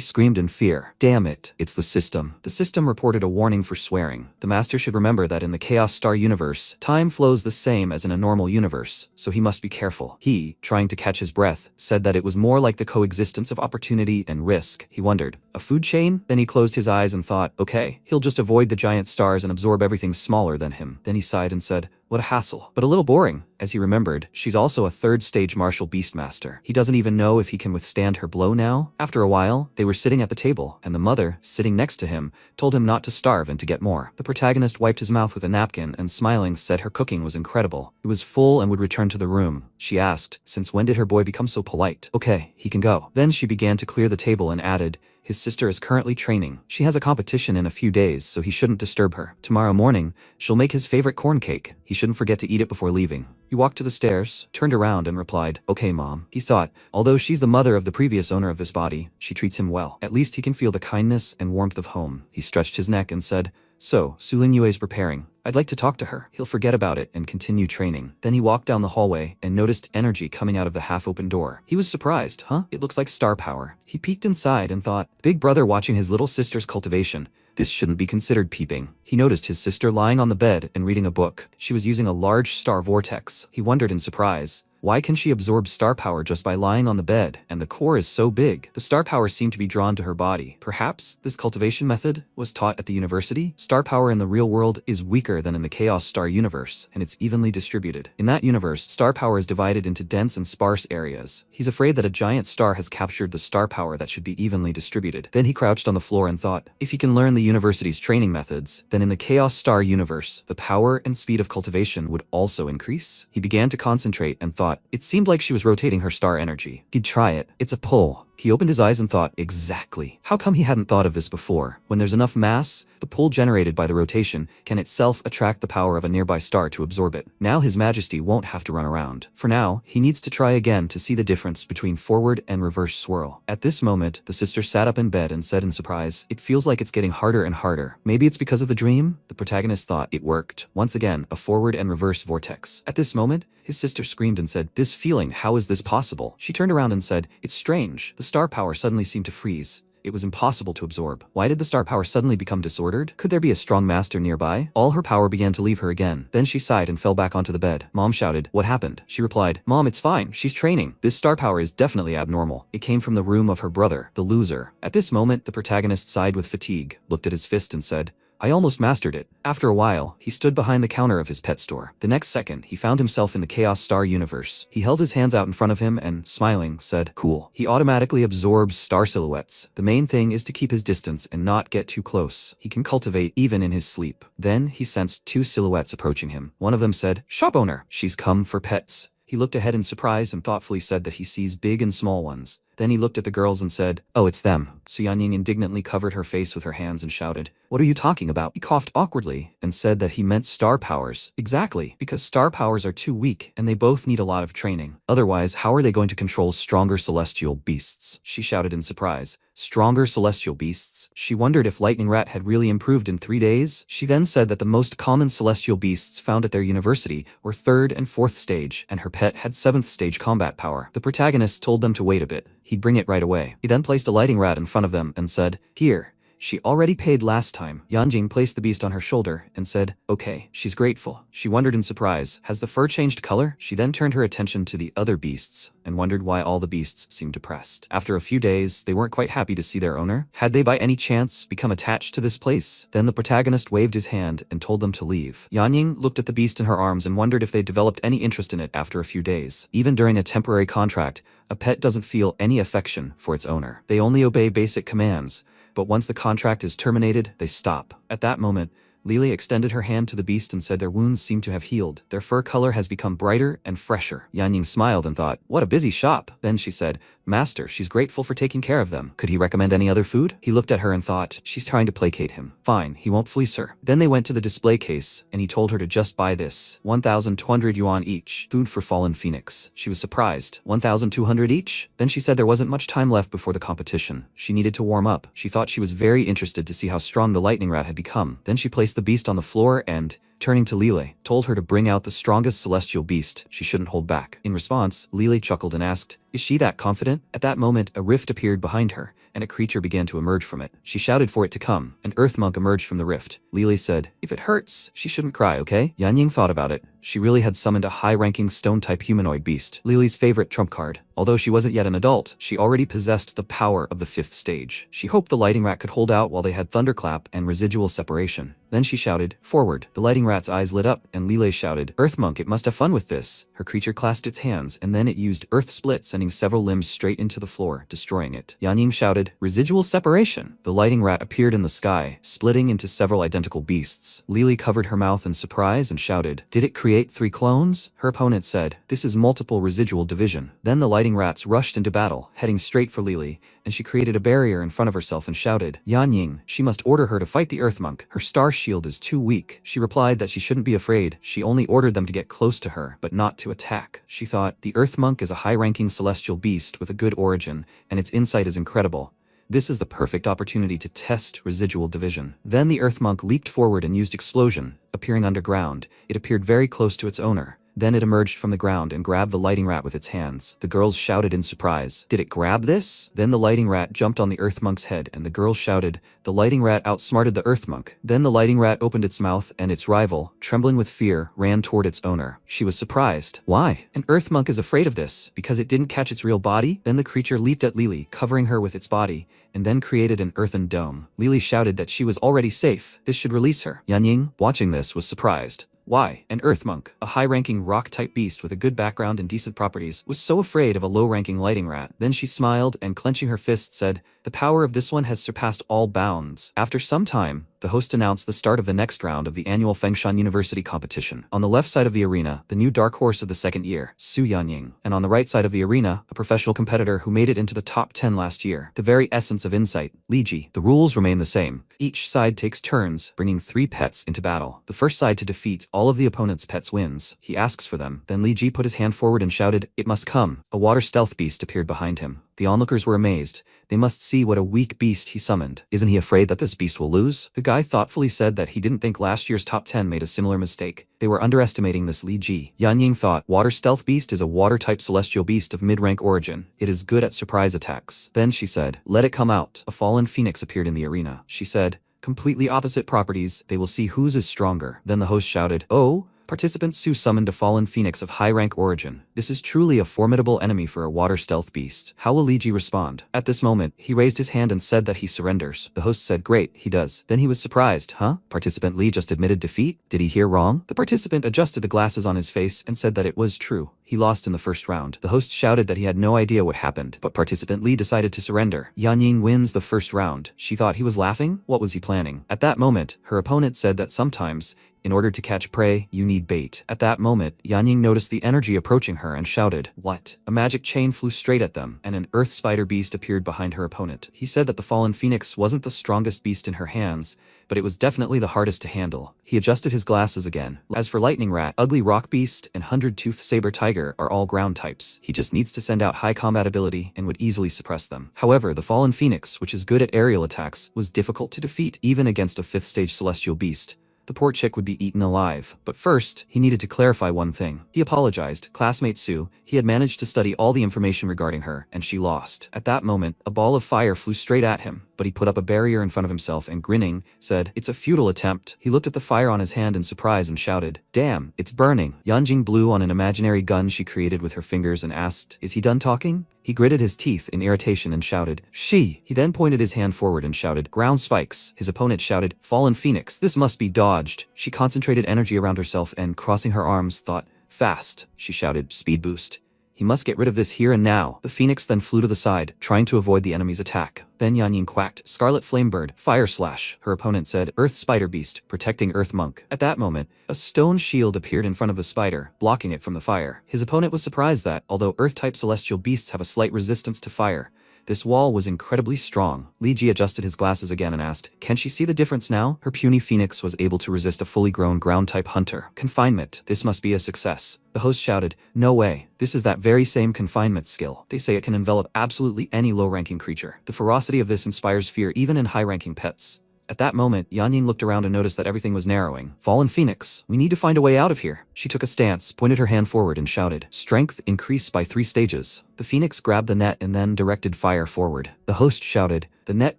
screamed in fear. Damn it, it's the system. The system reported a warning for swearing. The master should remember that in the Chaos Star Universe, time flows the same as in a normal universe, so he must be careful. He, trying to catch his breath, said that it was more like the coexistence of opportunity and risk. He wondered, a food chain? Then he closed his eyes and thought, okay, he'll just avoid the giant stars and absorb everything smaller than him. Then he sighed and said, what a hassle, but a little boring. As he remembered, she's also a 3rd stage martial beastmaster. He doesn't even know if he can withstand her blow now. After a while, they were sitting at the table, and the mother, sitting next to him, told him not to starve and to get more. The protagonist wiped his mouth with a napkin and smiling said her cooking was incredible. It was full and would return to the room. She asked, since when did her boy become so polite? Okay, he can go. Then she began to clear the table and added, his sister is currently training. She has a competition in a few days, so he shouldn't disturb her. Tomorrow morning, she'll make his favorite corn cake. He shouldn't forget to eat it before leaving. He walked to the stairs, turned around and replied, okay mom. He thought, although she's the mother of the previous owner of this body, she treats him well. At least he can feel the kindness and warmth of home. He stretched his neck and said, so, Sulin Yue's preparing. I'd like to talk to her. He'll forget about it and continue training. Then he walked down the hallway and noticed energy coming out of the half-open door. He was surprised, It looks like star power. He peeked inside and thought, big brother watching his little sister's cultivation. This shouldn't be considered peeping. He noticed his sister lying on the bed and reading a book. She was using a large star vortex. He wondered in surprise, why can she absorb star power just by lying on the bed? And the core is so big. The star power seemed to be drawn to her body. Perhaps this cultivation method was taught at the university? Star power in the real world is weaker than in the Chaos Star universe, and it's evenly distributed. In that universe, star power is divided into dense and sparse areas. He's afraid that a giant star has captured the star power that should be evenly distributed. Then he crouched on the floor and thought, if he can learn the university's training methods, then in the Chaos Star universe, the power and speed of cultivation would also increase. He began to concentrate and thought, it seemed like she was rotating her star energy. He'd try it. It's a pull. He opened his eyes and thought, exactly. How come he hadn't thought of this before? When there's enough mass, the pull generated by the rotation can itself attract the power of a nearby star to absorb it. Now his majesty won't have to run around. For now, he needs to try again to see the difference between forward and reverse swirl. At this moment, the sister sat up in bed and said in surprise, it feels like it's getting harder and harder. Maybe it's because of the dream? The protagonist thought. It worked. Once again, a forward and reverse vortex. At this moment, his sister screamed and said, this feeling, how is this possible? She turned around and said, it's strange. The star power suddenly seemed to freeze. It was impossible to absorb. Why did the star power suddenly become disordered? Could there be a strong master nearby? All her power began to leave her again. Then she sighed and fell back onto the bed. Mom shouted, what happened? She replied, Mom, it's fine. She's training. This star power is definitely abnormal. It came from the room of her brother, the loser. At this moment, the protagonist sighed with fatigue, looked at his fist and said, I almost mastered it. After a while, he stood behind the counter of his pet store. The next second, he found himself in the Chaos Star universe. He held his hands out in front of him and, smiling, said, "Cool." He automatically absorbs star silhouettes. The main thing is to keep his distance and not get too close. He can cultivate even in his sleep. Then he sensed two silhouettes approaching him. One of them said, "Shop owner, she's come for pets." He looked ahead in surprise and thoughtfully said that he sees big and small ones. Then he looked at the girls and said, "Oh, it's them." Su Yanying indignantly covered her face with her hands and shouted, "What are you talking about?" He coughed awkwardly and said that he meant star powers. Exactly, because star powers are too weak and they both need a lot of training. Otherwise, how are they going to control stronger celestial beasts? She shouted in surprise. Stronger celestial beasts? She wondered if Lightning Rat had really improved in 3 days. She then said that the most common celestial beasts found at their university were 3rd and 4th stage, and her pet had 7th stage combat power. The protagonist told them to wait a bit. He'd bring it right away. He then placed a Lightning Rat in front of them and said, "Here. She already paid last time." Yanjing placed the beast on her shoulder and said, "Okay." She's grateful. She wondered in surprise, has the fur changed color? She then turned her attention to the other beasts and wondered why all the beasts seemed depressed. After a few days, they weren't quite happy to see their owner. Had they by any chance become attached to this place? Then the protagonist waved his hand and told them to leave. Yanjing looked at the beast in her arms and wondered if they'd developed any interest in it after a few days. Even during a temporary contract, a pet doesn't feel any affection for its owner. They only obey basic commands. But once the contract is terminated, they stop. At that moment, Lily extended her hand to the beast and said their wounds seem to have healed. Their fur color has become brighter and fresher. Yanying smiled and thought, what a busy shop. Then she said, "Master, she's grateful for taking care of them. Could he recommend any other food?" He looked at her and thought, she's trying to placate him. Fine, he won't fleece her. Then they went to the display case, and he told her to just buy this. 1,200 yuan each. Food for Fallen Phoenix. She was surprised. 1,200 each? Then she said there wasn't much time left before the competition. She needed to warm up. She thought she was very interested to see how strong the Lightning Rat had become. Then she placed the beast on the floor and, turning to Lile, told her to bring out the strongest celestial beast. She shouldn't hold back. In response, Lile chuckled and asked, "Is she that confident?" At that moment, a rift appeared behind her, and a creature began to emerge from it. She shouted for it to come. An earth monk emerged from the rift. Lile said, "If it hurts, she shouldn't cry, okay?" Yanying thought about it. She really had summoned a high-ranking stone-type humanoid beast, Lily's favorite trump card. Although she wasn't yet an adult, she already possessed the power of the 5th stage. She hoped the Lighting Rat could hold out while they had Thunderclap and residual separation. Then she shouted, "Forward." The Lighting Rat's eyes lit up, and Lile shouted, "Earth Monk, it must have fun with this." Her creature clasped its hands, and then it used Earth Split, sending several limbs straight into the floor, destroying it. Yanying shouted, "Residual separation." The Lighting Rat appeared in the sky, splitting into several identical beasts. Lily covered her mouth in surprise and shouted, "Did it create 3 clones?" Her opponent said, "This is multiple residual division." Then the Lighting Rats rushed into battle, heading straight for Lily, and she created a barrier in front of herself and shouted, "Yanying, she must order her to fight the Earth Monk. Her star shield is too weak." She replied that she shouldn't be afraid. She only ordered them to get close to her, but not to attack. She thought, the Earth Monk is a high-ranking celestial beast with a good origin, and its insight is incredible. This is the perfect opportunity to test residual division. Then the Earth Monk leaped forward and used Explosion. Appearing underground, it appeared very close to its owner. Then it emerged from the ground and grabbed the Lighting Rat with its hands. The girls shouted in surprise, "Did it grab this?" Then the Lighting Rat jumped on the Earth Monk's head, and the girls shouted, "The Lighting Rat outsmarted the Earth Monk." Then the Lighting Rat opened its mouth, and its rival, trembling with fear, ran toward its owner. She was surprised. Why? An Earth Monk is afraid of this, because it didn't catch its real body? Then the creature leaped at Lily, covering her with its body, and then created an earthen dome. Lily shouted that she was already safe. This should release her. Yanying, watching this, was surprised. Why? An Earth Monk, a high-ranking rock-type beast with a good background and decent properties, was so afraid of a low-ranking Lighting Rat. Then she smiled and, clenching her fist, said, "The power of this one has surpassed all bounds." After some time, the host announced the start of the next round of the annual Fengshan University competition. On the left side of the arena, the new dark horse of the second year, Su Yanying, and on the right side of the arena, a professional competitor who made it into the top 10 last year. The very essence of insight, Li Ji. The rules remain the same. Each side takes turns, bringing 3 pets into battle. The first side to defeat all of the opponent's pets wins. He asks for them. Then Li Ji put his hand forward and shouted, "It must come." A water stealth beast appeared behind him. The onlookers were amazed. They must see what a weak beast he summoned. Isn't he afraid that this beast will lose? The guy thoughtfully said that he didn't think last year's top 10 made a similar mistake. They were underestimating this Li Ji. Yanying thought, Water Stealth Beast is a water-type celestial beast of mid-rank origin. It is good at surprise attacks. Then she said, "Let it come out." A fallen phoenix appeared in the arena. She said, "Completely opposite properties. They will see whose is stronger." Then the host shouted, "Oh, Participant Su summoned a fallen phoenix of high-rank origin. This is truly a formidable enemy for a water stealth beast. How will Li Ji respond? At this moment, he raised his hand and said that he surrenders. The host said, great, he does. Then he was surprised. Huh? Participant Li just admitted defeat? Did he hear wrong? The participant adjusted the glasses on his face and said that it was true. He lost in the first round. The host shouted that he had no idea what happened, but participant Li decided to surrender. Yan Ying wins the first round. She thought he was laughing? What was he planning? At that moment, her opponent said that sometimes, in order to catch prey, you need bait. At that moment, Yan Ying noticed the energy approaching her and shouted, what? A magic chain flew straight at them, and an earth spider beast appeared behind her opponent. He said that the fallen phoenix wasn't the strongest beast in her hands, but it was definitely the hardest to handle. He adjusted his glasses again. As for lightning rat, ugly rock beast, and hundred-tooth saber tiger are all ground types. He just needs to send out high combat ability and would easily suppress them. However, the fallen phoenix, which is good at aerial attacks, was difficult to defeat even against a 5th stage celestial beast. The poor chick would be eaten alive. But first, he needed to clarify one thing. He apologized. Classmate Sue, he had managed to study all the information regarding her, and she lost. At that moment, a ball of fire flew straight at him, but he put up a barrier in front of himself and grinning, said, it's a futile attempt. He looked at the fire on his hand in surprise and shouted, damn, it's burning. Yanjing blew on an imaginary gun she created with her fingers and asked, is he done talking? He gritted his teeth in irritation and shouted, she. He then pointed his hand forward and shouted, ground spikes. His opponent shouted, fallen phoenix, this must be dodged. She concentrated energy around herself and, crossing her arms, thought, fast. She shouted, speed boost. He must get rid of this here and now. The phoenix then flew to the side, trying to avoid the enemy's attack. Then Yanyin quacked, Scarlet Flamebird, Fire Slash. Her opponent said, Earth Spider Beast, protecting Earth Monk. At that moment, a stone shield appeared in front of the spider, blocking it from the fire. His opponent was surprised that, although Earth-type celestial beasts have a slight resistance to fire, this wall was incredibly strong. Li Ji adjusted his glasses again and asked, can she see the difference now? Her puny phoenix was able to resist a fully grown ground-type hunter. Confinement. This must be a success. The host shouted, no way. This is that very same confinement skill. They say it can envelop absolutely any low-ranking creature. The ferocity of this inspires fear even in high-ranking pets. At that moment, Yanyin looked around and noticed that everything was narrowing. Fallen Phoenix, we need to find a way out of here. She took a stance, pointed her hand forward and shouted, strength increased by 3 stages. The Phoenix grabbed the net and then directed fire forward. The host shouted, the net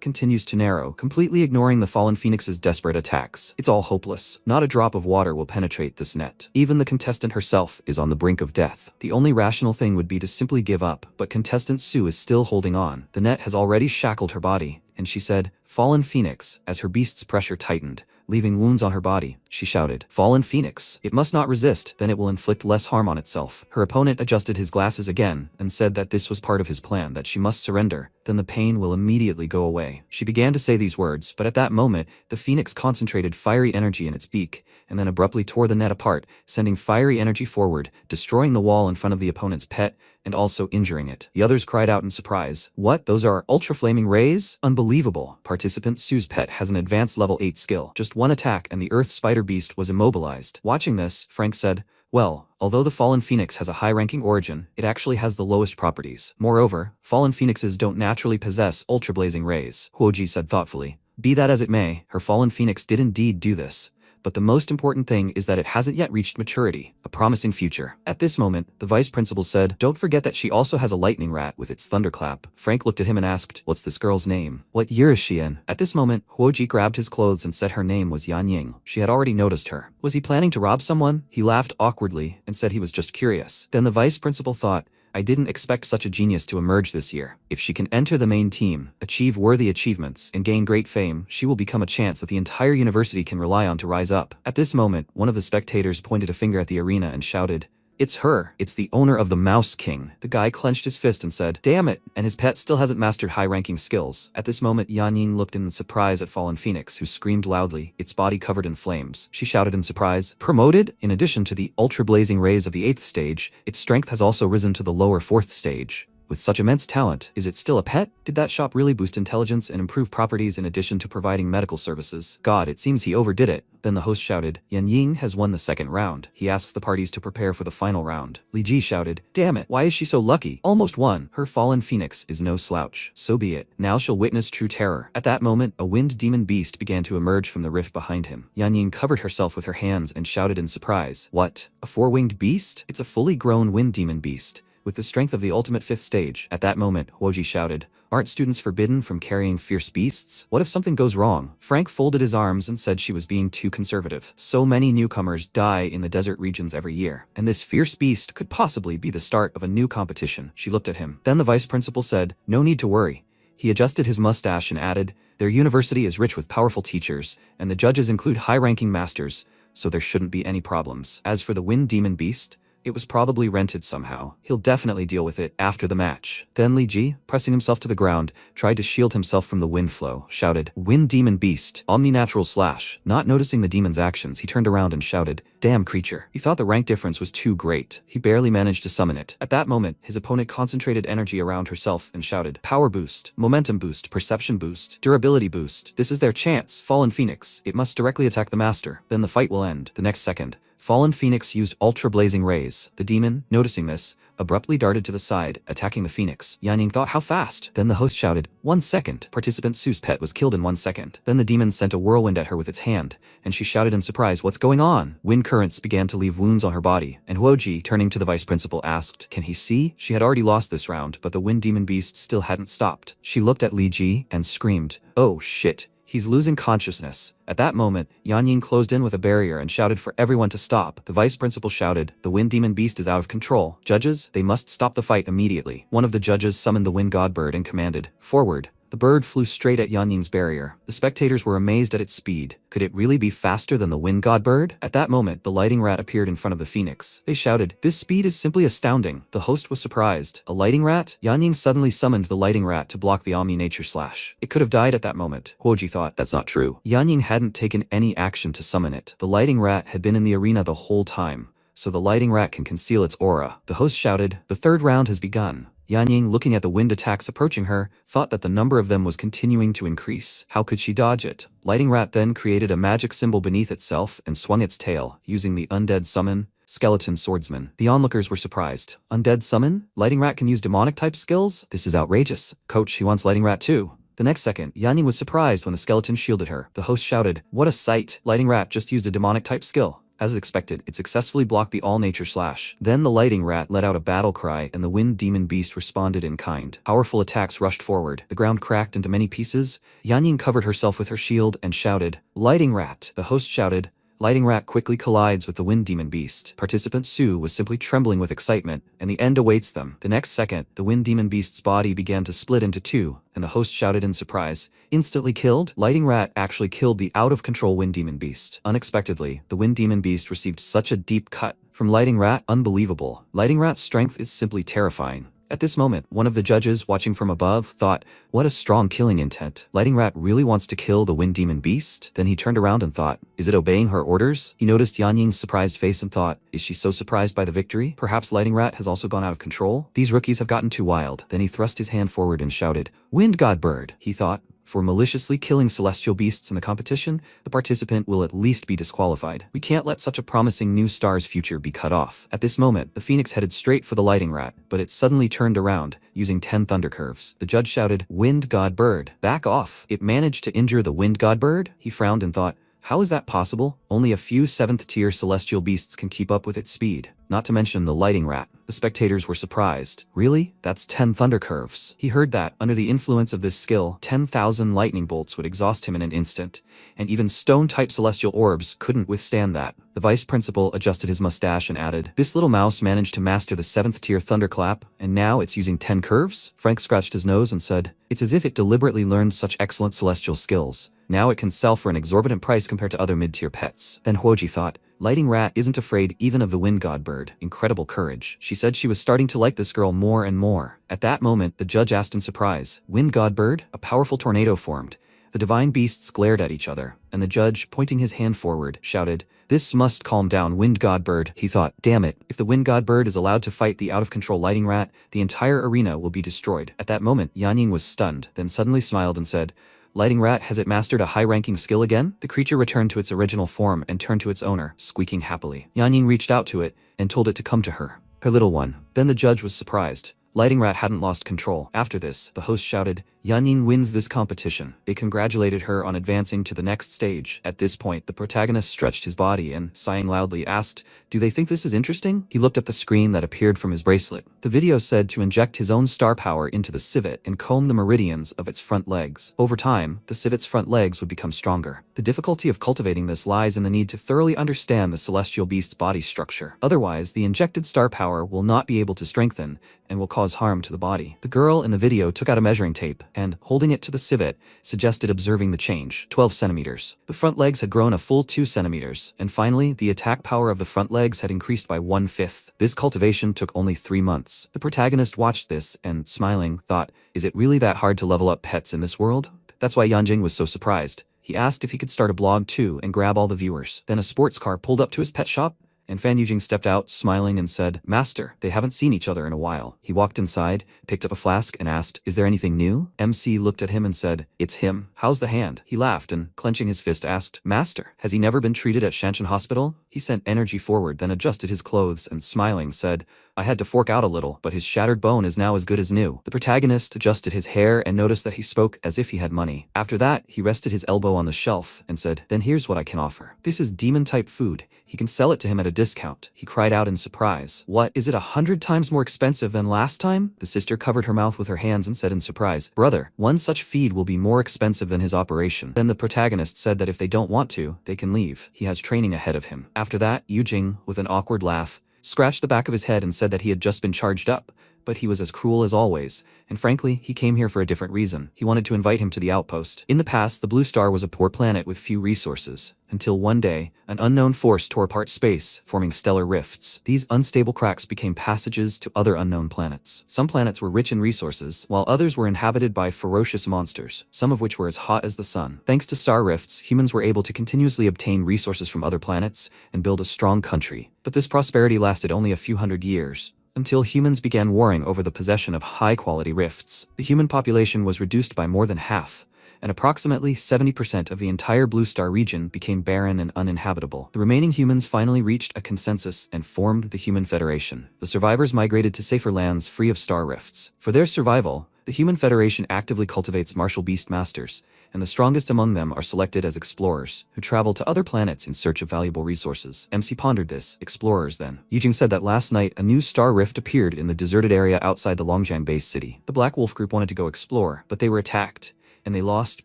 continues to narrow, completely ignoring the Fallen Phoenix's desperate attacks. It's all hopeless. Not a drop of water will penetrate this net. Even the contestant herself is on the brink of death. The only rational thing would be to simply give up, but contestant Sue is still holding on. The net has already shackled her body, and she said, Fallen Phoenix, as her beast's pressure tightened, leaving wounds on her body. She shouted, Fallen Phoenix, it must not resist, then it will inflict less harm on itself. Her opponent adjusted his glasses again and said that this was part of his plan, that she must surrender, then the pain will immediately go away. She began to say these words, but at that moment, the Phoenix concentrated fiery energy in its beak, and then abruptly tore the net apart, sending fiery energy forward, destroying the wall in front of the opponent's pet, and also injuring it. The others cried out in surprise. What? Those are ultra-flaming rays? Unbelievable. Participant Sue's pet has an advanced level 8 skill. Just one attack and the Earth Spider Beast was immobilized. Watching this, Frank said, well, although the Fallen Phoenix has a high-ranking origin, it actually has the lowest properties. Moreover, Fallen Phoenixes don't naturally possess ultra-blazing rays. Huoji said thoughtfully. Be that as it may, her Fallen Phoenix did indeed do this. But the most important thing is that it hasn't yet reached maturity, a promising future. At this moment, the vice principal said, don't forget that she also has a lightning rat with its thunderclap. Frank looked at him and asked, what's this girl's name? What year is she in? At this moment, Huoji grabbed his clothes and said her name was Yan Ying. She had already noticed her. Was he planning to rob someone? He laughed awkwardly and said he was just curious. Then the vice principal thought, I didn't expect such a genius to emerge this year. If she can enter the main team, achieve worthy achievements, and gain great fame, she will become a chance that the entire university can rely on to rise up. At this moment, one of the spectators pointed a finger at the arena and shouted, it's her. It's the owner of the Mouse King. The guy clenched his fist and said, damn it, and his pet still hasn't mastered high-ranking skills. At this moment, Yan Ying looked in surprise at Fallen Phoenix, who screamed loudly, its body covered in flames. She shouted in surprise, promoted? In addition to the ultra-blazing rays of the 8th stage, its strength has also risen to the lower 4th stage. With such immense talent, is it still a pet? Did that shop really boost intelligence and improve properties in addition to providing medical services? God, it seems he overdid it. Then the host shouted, Yan Ying has won the 2nd round. He asks the parties to prepare for the final round. Li Ji shouted, damn it, why is she so lucky? Almost won. Her Fallen Phoenix is no slouch. So be it. Now she'll witness true terror. At that moment, a wind demon beast began to emerge from the rift behind him. Yan Ying covered herself with her hands and shouted in surprise, what? A 4-winged beast? It's a fully grown wind demon beast. with the strength of the ultimate 5th stage. At that moment, Huoji shouted, "Aren't students forbidden from carrying fierce beasts? What if something goes wrong?" Frank folded his arms and said she was being too conservative. So many newcomers die in the desert regions every year, and this fierce beast could possibly be the start of a new competition. She looked at him. Then the vice principal said, "No need to worry." He adjusted his mustache and added, "Their university is rich with powerful teachers, and the judges include high-ranking masters, so there shouldn't be any problems. As for the wind demon beast, it was probably rented somehow. He'll definitely deal with it after the match." Then Li Ji, pressing himself to the ground, tried to shield himself from the wind flow, shouted, "Wind demon beast, omninatural slash." Not noticing the demon's actions, he turned around and shouted, "Damn creature." He thought the rank difference was too great. He barely managed to summon it. At that moment, his opponent concentrated energy around herself and shouted, "Power boost, momentum boost, perception boost, durability boost. This is their chance. Fallen Phoenix. It must directly attack the master. Then the fight will end." The next second, Fallen Phoenix used ultra-blazing rays. The demon, noticing this, abruptly darted to the side, attacking the Phoenix. Yan Ying thought, how fast? Then the host shouted, 1 second. Participant Sue's pet was killed in 1 second. Then the demon sent a whirlwind at her with its hand, and she shouted in surprise, "What's going on?" Wind currents began to leave wounds on her body, and Huoji, turning to the vice principal, asked, "Can he see?" She had already lost this round, but the wind demon beast still hadn't stopped. She looked at Li Ji and screamed, "Oh shit. He's losing consciousness." At that moment, Yan Ying closed in with a barrier and shouted for everyone to stop. The vice principal shouted, "The wind demon beast is out of control. Judges, they must stop the fight immediately." One of the judges summoned the wind god bird and commanded, "Forward." The bird flew straight at Yan Ying's barrier. The spectators were amazed at its speed. Could it really be faster than the wind god bird? At that moment, the lighting rat appeared in front of the phoenix. They shouted, "This speed is simply astounding." The host was surprised. A lighting rat? Yan Ying suddenly summoned the lighting rat to block the omni-nature slash. It could have died at that moment. Huoji thought, that's not true. Yan Ying hadn't taken any action to summon it. The lighting rat had been in the arena the whole time, so the lighting rat can conceal its aura. The host shouted, "The third round has begun." Yan Ying, looking at the wind attacks approaching her, thought that the number of them was continuing to increase. How could she dodge it? Lighting Rat then created a magic symbol beneath itself and swung its tail, using the undead summon, Skeleton Swordsman. The onlookers were surprised. Undead summon? Lighting Rat can use demonic-type skills? This is outrageous. Coach, he wants Lighting Rat too. The next second, Yan Ying was surprised when the skeleton shielded her. The host shouted, "What a sight! Lighting Rat just used a demonic-type skill." As expected, it successfully blocked the all-nature slash. Then the lighting rat let out a battle cry and the wind demon beast responded in kind. Powerful attacks rushed forward. The ground cracked into many pieces. Yan Ying covered herself with her shield and shouted, "Lighting rat!" The host shouted, "Lighting rat quickly collides with the wind demon beast." Participant Sue was simply trembling with excitement, and the end awaits them. The next second, the wind demon beast's body began to split into two, and the host shouted in surprise, "Instantly killed?" Lighting rat actually killed the out-of-control wind demon beast. Unexpectedly, the wind demon beast received such a deep cut from Lighting Rat. Unbelievable. Lighting Rat's strength is simply terrifying. At this moment, one of the judges watching from above thought, what a strong killing intent. Lighting Rat really wants to kill the wind demon beast? Then he turned around and thought, is it obeying her orders? He noticed Yan Ying's surprised face and thought, is she so surprised by the victory? Perhaps Lighting Rat has also gone out of control? These rookies have gotten too wild. Then he thrust his hand forward and shouted, "Wind God Bird," he thought. For maliciously killing celestial beasts in the competition, the participant will at least be disqualified. We can't let such a promising new star's future be cut off. At this moment, the phoenix headed straight for the lighting rat, but it suddenly turned around, using 10 thunder curves. The judge shouted, "Wind God Bird, back off." It managed to injure the wind god bird? He frowned and thought, how is that possible? Only a few 7th-tier celestial beasts can keep up with its speed, not to mention the lighting rat. The spectators were surprised. Really? That's 10 thunder curves. He heard that, under the influence of this skill, 10,000 lightning bolts would exhaust him in an instant, and even stone-type celestial orbs couldn't withstand that. The vice principal adjusted his mustache and added, "This little mouse managed to master the 7th-tier thunderclap, and now it's using 10 curves?" Frank scratched his nose and said, "It's as if it deliberately learned such excellent celestial skills. Now it can sell for an exorbitant price compared to other mid-tier pets." Then Huoji thought, Lighting Rat isn't afraid even of the wind god bird. Incredible courage. She said she was starting to like this girl more and more. At that moment, the judge asked in surprise, "Wind god bird?" A powerful tornado formed. The divine beasts glared at each other, and the judge, pointing his hand forward, shouted, "This must calm down Wind God Bird." He thought, damn it, if the Wind God Bird is allowed to fight the out-of-control Lighting Rat, the entire arena will be destroyed. At that moment, Yan Ying was stunned, then suddenly smiled and said, "Lighting Rat, has it mastered a high-ranking skill again?" The creature returned to its original form and turned to its owner, squeaking happily. Yan Ying reached out to it and told it to come to her. Her little one. Then the judge was surprised. Lighting Rat hadn't lost control. After this, the host shouted, Yanying wins this competition. They congratulated her on advancing to the next stage. At this point, the protagonist stretched his body and, sighing loudly, asked, "Do they think this is interesting?" He looked at the screen that appeared from his bracelet. The video said to inject his own star power into the civet and comb the meridians of its front legs. Over time, the civet's front legs would become stronger. The difficulty of cultivating this lies in the need to thoroughly understand the celestial beast's body structure. Otherwise, the injected star power will not be able to strengthen and will cause harm to the body. The girl in the video took out a measuring tape and, holding it to the civet, suggested observing the change. 12 centimeters. The front legs had grown a full 2 centimeters, and finally, the attack power of the front legs had increased by 1/5. This cultivation took only 3 months. The protagonist watched this and, smiling, thought, "Is it really that hard to level up pets in this world?" That's why Yanjing was so surprised. He asked if he could start a blog too and grab all the viewers. Then a sports car pulled up to his pet shop, and Fan Yujing stepped out, smiling, and said, "Master, they haven't seen each other in a while." He walked inside, picked up a flask, and asked, "Is there anything new?" MC looked at him and said, "It's him. How's the hand?" He laughed and, clenching his fist, asked, "Master, has he never been treated at Shanshan Hospital?" He sent energy forward, then adjusted his clothes and, smiling, said, "I had to fork out a little, but his shattered bone is now as good as new." The protagonist adjusted his hair and noticed that he spoke as if he had money. After that, he rested his elbow on the shelf and said, "Then here's what I can offer. This is demon-type food. He can sell it to him at a discount." He cried out in surprise. "What, is it 100 times more expensive than last time?" The sister covered her mouth with her hands and said in surprise, "Brother, one such feed will be more expensive than his operation." Then the protagonist said that if they don't want to, they can leave. He has training ahead of him. After that, Yujing, with an awkward laugh, scratched the back of his head and said that he had just been charged up, but he was as cruel as always, and frankly, he came here for a different reason. He wanted to invite him to the outpost. In the past, the Blue Star was a poor planet with few resources, until one day, an unknown force tore apart space, forming stellar rifts. These unstable cracks became passages to other unknown planets. Some planets were rich in resources, while others were inhabited by ferocious monsters, some of which were as hot as the sun. Thanks to star rifts, humans were able to continuously obtain resources from other planets and build a strong country. But this prosperity lasted only a few hundred years, until humans began warring over the possession of high-quality rifts. The human population was reduced by more than half, and approximately 70% of the entire Blue Star region became barren and uninhabitable. The remaining humans finally reached a consensus and formed the Human Federation. The survivors migrated to safer lands free of star rifts. For their survival, the Human Federation actively cultivates martial beast masters, and the strongest among them are selected as explorers, who travel to other planets in search of valuable resources. MC pondered this. Explorers, then. Yujing said that last night a new star rift appeared in the deserted area outside the Longjiang base city. The Black Wolf group wanted to go explore, but they were attacked, and they lost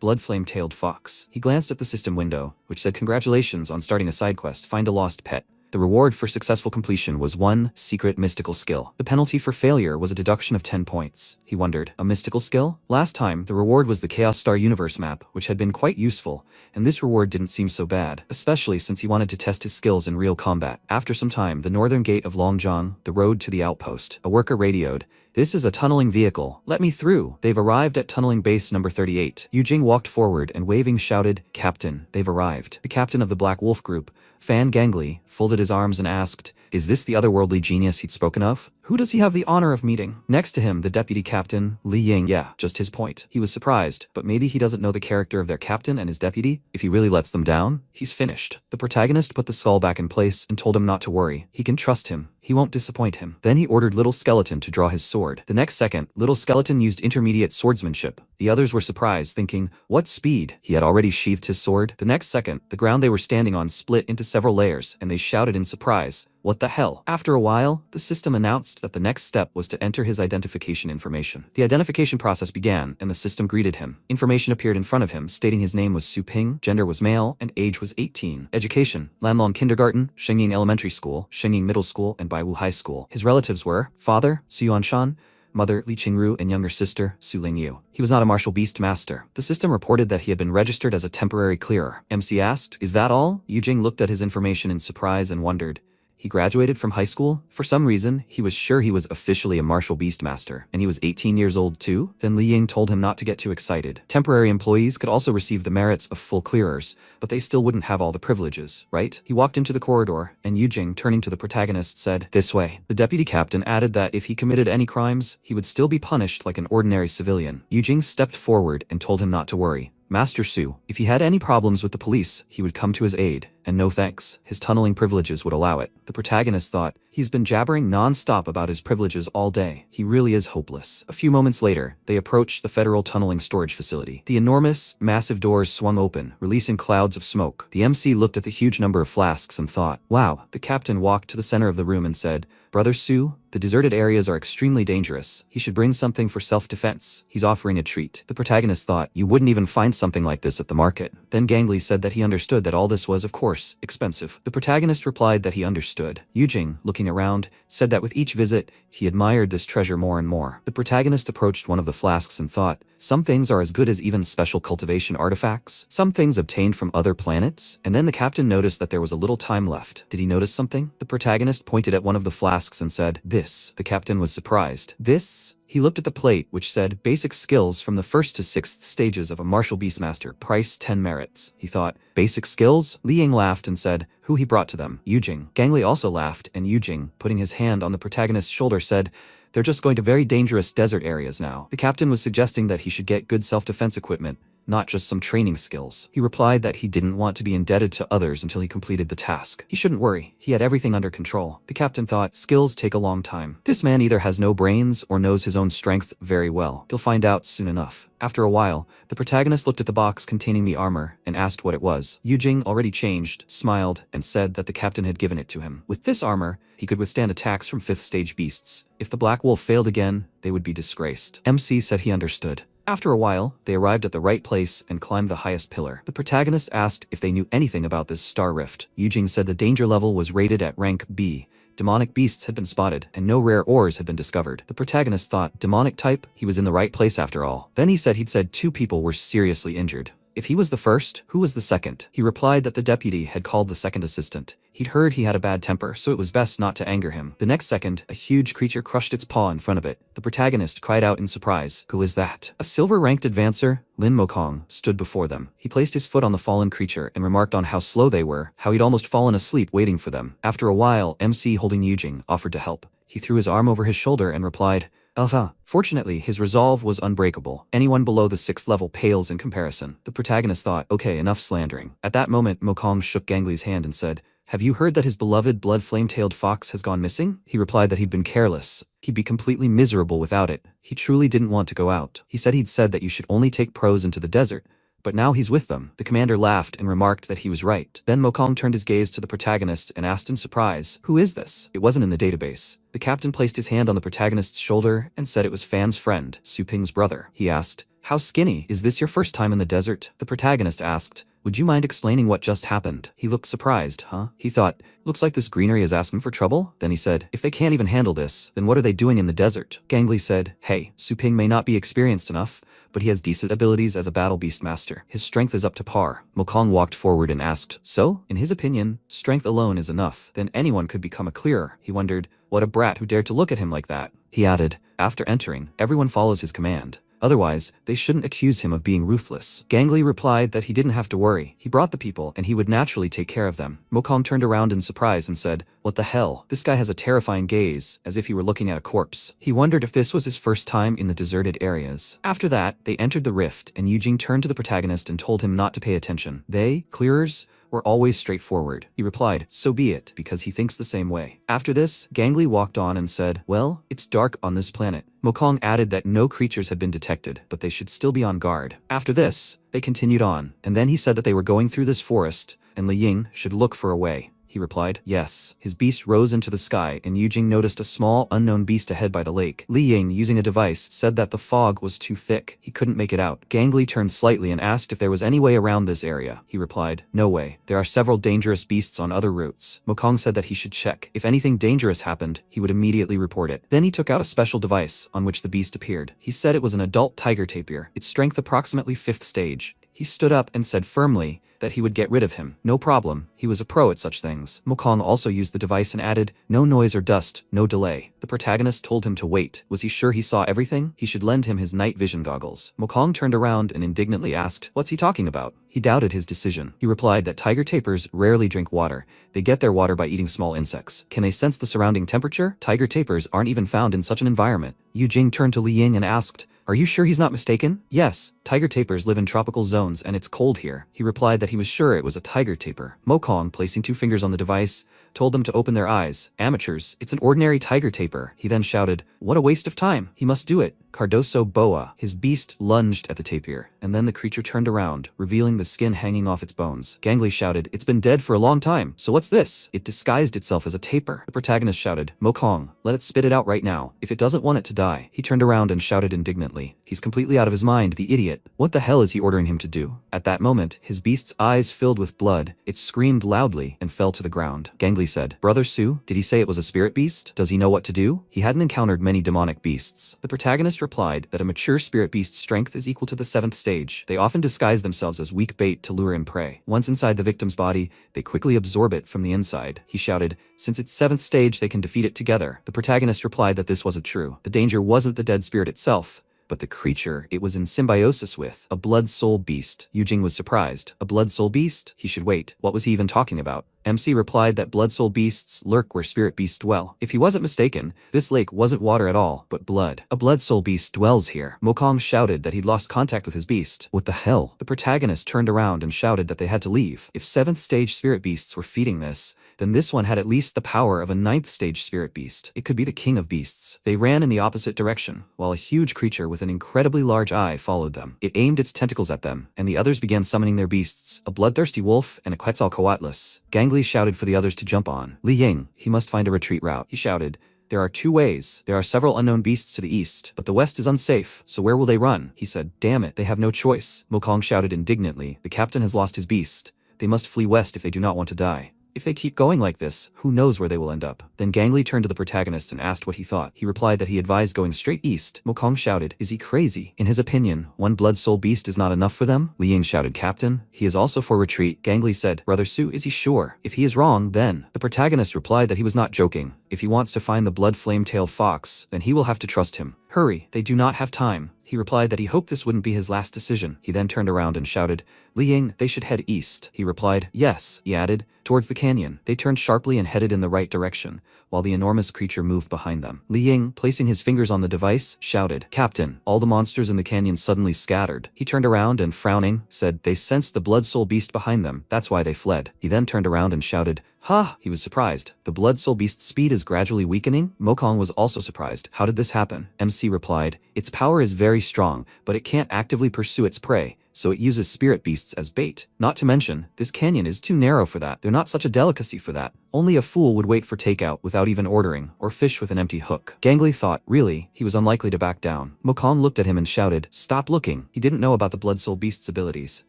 Bloodflame-tailed Fox. He glanced at the system window, which said, "Congratulations on starting a side quest. Find a lost pet." The reward for successful completion was 1 secret mystical skill. The penalty for failure was a deduction of 10 points. He wondered, a mystical skill? Last time, the reward was the Chaos Star Universe map, which had been quite useful, and this reward didn't seem so bad, especially since he wanted to test his skills in real combat. After some time, the northern gate of Longjiang, the road to the outpost. A worker radioed, "This is a tunneling vehicle. Let me through." They've arrived at tunneling base number 38. Yujing walked forward and waving shouted, "Captain, they've arrived." The captain of the Black Wolf group, Fan Gangli, folded his arms and asked, "Is this the otherworldly genius he'd spoken of? Who does he have the honor of meeting?" Next to him, the deputy captain, Li Ying. Yeah, just his point. He was surprised, but maybe he doesn't know the character of their captain and his deputy. If he really lets them down, he's finished. The protagonist put the skull back in place and told him not to worry. He can trust him. He won't disappoint him. Then he ordered Little Skeleton to draw his sword. The next second, Little Skeleton used intermediate swordsmanship. The others were surprised, thinking, what speed? He had already sheathed his sword. The next second, the ground they were standing on split into several layers, and they shouted in surprise, "What the hell?" After a while, the system announced that the next step was to enter his identification information. The identification process began, and the system greeted him. Information appeared in front of him, stating his name was Su Ping, gender was male, and age was 18. Education: Lanlong Kindergarten, Shengying Elementary School, Shengying Middle School, and Baiwu High School. His relatives were father, Su Yuanshan, mother Li Qingru, and younger sister Su Lingyu. He was not a martial beast master. The system reported that he had been registered as a temporary clearer. MC asked, "Is that all?" Yujing looked at his information in surprise and wondered. He graduated from high school? For some reason, he was sure he was officially a martial beast master, and he was 18 years old too? Then Li Ying told him not to get too excited. Temporary employees could also receive the merits of full clearers, but they still wouldn't have all the privileges, right? He walked into the corridor, and Yujing, turning to the protagonist, said, "This way." The deputy captain added that if he committed any crimes, he would still be punished like an ordinary civilian. Yujing stepped forward and told him not to worry. Master Su. If he had any problems with the police, he would come to his aid, and no thanks, his tunneling privileges would allow it. The protagonist thought, he's been jabbering non-stop about his privileges all day. He really is hopeless. A few moments later, they approached the federal tunneling storage facility. The enormous, massive doors swung open, releasing clouds of smoke. The MC looked at the huge number of flasks and thought, wow. The captain walked to the center of the room and said, Brother Su, the deserted areas are extremely dangerous. He should bring something for self-defense. He's offering a treat. The protagonist thought, you wouldn't even find something like this at the market. Then Gangli said that he understood that all this was, of course, expensive. The protagonist replied that he understood. Yujing, looking around, said that with each visit, he admired this treasure more and more. The protagonist approached one of the flasks and thought, some things are as good as even special cultivation artifacts. Some things obtained from other planets. And then the captain noticed that there was a little time left. Did he notice something? The protagonist pointed at one of the flasks and said, this. The captain was surprised. This? He looked at the plate, which said, basic skills from the 1st to 6th stages of a martial beastmaster, price 10 merits. He thought, basic skills? Li Ying laughed and said, who he brought to them. Yujing. Gangli also laughed, and Yujing, putting his hand on the protagonist's shoulder, said, they're just going to very dangerous desert areas now. The captain was suggesting that he should get good self-defense equipment, not just some training skills. He replied that he didn't want to be indebted to others until he completed the task. He shouldn't worry, he had everything under control. The captain thought, skills take a long time. This man either has no brains or knows his own strength very well. He'll find out soon enough. After a while, the protagonist looked at the box containing the armor and asked what it was. Yujing, already changed, smiled, and said that the captain had given it to him. With this armor, he could withstand attacks from 5th stage beasts. If the Black Wolf failed again, they would be disgraced. MC said he understood. After a while, they arrived at the right place and climbed the highest pillar. The protagonist asked if they knew anything about this star rift. Yujing said the danger level was rated at rank B. Demonic beasts had been spotted, and no rare ores had been discovered. The protagonist thought, demonic type? He was in the right place after all. Then he said 2 people were seriously injured. If he was the first, who was the second? He replied that the deputy had called the second assistant. He'd heard he had a bad temper, so it was best not to anger him. The next second, a huge creature crushed its paw in front of it. The protagonist cried out in surprise. Who is that? A silver-ranked advancer, Lin Mokong, stood before them. He placed his foot on the fallen creature and remarked on how slow they were, how he'd almost fallen asleep waiting for them. After a while, MC holding Yujing offered to help. He threw his arm over his shoulder and replied, Alpha. Fortunately, his resolve was unbreakable. Anyone below the 6th level pales in comparison. The protagonist thought, okay, enough slandering. At that moment, Mokong shook Gangli's hand and said, have you heard that his beloved blood flame-tailed fox has gone missing? He replied that he'd been careless. He'd be completely miserable without it. He truly didn't want to go out. He said he'd said that you should only take pros into the desert, but now he's with them. The commander laughed and remarked that he was right. Then Mokong turned his gaze to the protagonist and asked in surprise, who is this? It wasn't in the database. The captain placed his hand on the protagonist's shoulder and said it was Fan's friend, Su Ping's brother. He asked, how skinny? Is this your first time in the desert? The protagonist asked, would you mind explaining what just happened? He looked surprised, huh? He thought, looks like this greenery is asking for trouble. Then he said, if they can't even handle this, then what are they doing in the desert? Gangli said, hey, Su Ping may not be experienced enough, but he has decent abilities as a battle beast master. His strength is up to par. Mokong walked forward and asked, so, in his opinion, strength alone is enough. Then anyone could become a clearer. He wondered, what a brat who dared to look at him like that. He added, after entering, everyone follows his command. Otherwise, they shouldn't accuse him of being ruthless. Gangli replied that he didn't have to worry. He brought the people, and he would naturally take care of them. Mokong turned around in surprise and said, what the hell? This guy has a terrifying gaze, as if he were looking at a corpse. He wondered if this was his first time in the deserted areas. After that, they entered the rift, and Yujing turned to the protagonist and told him not to pay attention. They, clearers, were always straightforward. He replied, so be it, because he thinks the same way. After this, Gangli walked on and said, well, it's dark on this planet. Mokong added that no creatures had been detected, but they should still be on guard. After this, they continued on, and then he said that they were going through this forest, and Li Ying should look for a way. He replied, yes. His beast rose into the sky, and Yujing noticed a small, unknown beast ahead by the lake. Li Ying, using a device, said that the fog was too thick. He couldn't make it out. Gangli turned slightly and asked if there was any way around this area. He replied, no way. There are several dangerous beasts on other routes. Mokong said that he should check. If anything dangerous happened, he would immediately report it. Then he took out a special device, on which the beast appeared. He said it was an adult tiger tapir, its strength approximately 5th stage. He stood up and said firmly that he would get rid of him. No problem, he was a pro at such things. Mokong also used the device and added, no noise or dust, no delay. The protagonist told him to wait. Was he sure he saw everything? He should lend him his night vision goggles. Mokong turned around and indignantly asked, what's he talking about? He doubted his decision. He replied that tiger tapirs rarely drink water. They get their water by eating small insects. Can they sense the surrounding temperature? Tiger tapirs aren't even found in such an environment. Yujing turned to Li Ying and asked, Are you sure he's not mistaken? Yes, tiger tapirs live in tropical zones and it's cold here. He replied that he was sure it was a tiger tapir. Mokong, placing 2 fingers on the device, told them to open their eyes. Amateurs, it's an ordinary tiger tapir. He then shouted, what a waste of time. He must do it. Cardoso boa. His beast lunged at the tapir, and then the creature turned around, revealing the skin hanging off its bones. Gangly shouted, it's been dead for a long time, so what's this? It disguised itself as a tapir. The protagonist shouted, Mokong, let it spit it out right now. If it doesn't want it to die. He turned around and shouted indignantly, he's completely out of his mind, the idiot. What the hell is he ordering him to do? At that moment, his beast's eyes filled with blood. It screamed loudly and fell to the ground. Gangly said, Brother Su, did he say it was a spirit beast? Does he know what to do? He hadn't encountered many demonic beasts. The protagonist replied that a mature spirit beast's strength is equal to the 7th stage. They often disguise themselves as weak bait to lure in prey. Once inside the victim's body, they quickly absorb it from the inside. He shouted, since it's 7th stage, they can defeat it together. The protagonist replied that this wasn't true. The danger wasn't the dead spirit itself, but the creature it was in symbiosis with, a blood soul beast. Yujing was surprised. A blood soul beast? He should wait. What was he even talking about? MC replied that blood soul beasts lurk where spirit beasts dwell. If he wasn't mistaken, this lake wasn't water at all, but blood. A blood soul beast dwells here. Mokong shouted that he'd lost contact with his beast. What the hell? The protagonist turned around and shouted that they had to leave. If 7th stage spirit beasts were feeding this, then this one had at least the power of a 9th stage spirit beast. It could be the king of beasts. They ran in the opposite direction, while a huge creature with an incredibly large eye followed them. It aimed its tentacles at them, and the others began summoning their beasts, a bloodthirsty wolf and a Quetzalcoatlus. Gangly shouted for the others to jump on. Li Ying, he must find a retreat route. He shouted, there are 2 ways. There are several unknown beasts to the east, but the west is unsafe, so where will they run? He said, damn it, they have no choice. Mokong shouted indignantly, the captain has lost his beast. They must flee west if they do not want to die. If they keep going like this, who knows where they will end up? Then Gangly turned to the protagonist and asked what he thought. He replied that he advised going straight east. Mokong shouted, is he crazy? In his opinion, 1 blood soul beast is not enough for them? Li Ying shouted, Captain, he is also for retreat. Gangly said, Brother Su, is he sure? If he is wrong, then. The protagonist replied that he was not joking. If he wants to find the blood flame-tailed fox, then he will have to trust him. Hurry, they do not have time. He replied that he hoped this wouldn't be his last decision. He then turned around and shouted, Li Ying, they should head east. He replied, yes. He added, towards the canyon. They turned sharply and headed in the right direction, while the enormous creature moved behind them. Li Ying, placing his fingers on the device, shouted, Captain. All the monsters in the canyon suddenly scattered. He turned around and, frowning, said they sensed the blood soul beast behind them. That's why they fled. He then turned around and shouted, ha! He was surprised. The blood soul beast's speed is gradually weakening? Mokong was also surprised. How did this happen? MC replied, its power is very strong, but it can't actively pursue its prey, so it uses spirit beasts as bait. Not to mention, this canyon is too narrow for that. They're not such a delicacy for that. Only a fool would wait for takeout without even ordering, or fish with an empty hook. Gangly thought, really, he was unlikely to back down. Mokong looked at him and shouted, stop looking. He didn't know about the blood soul beast's abilities.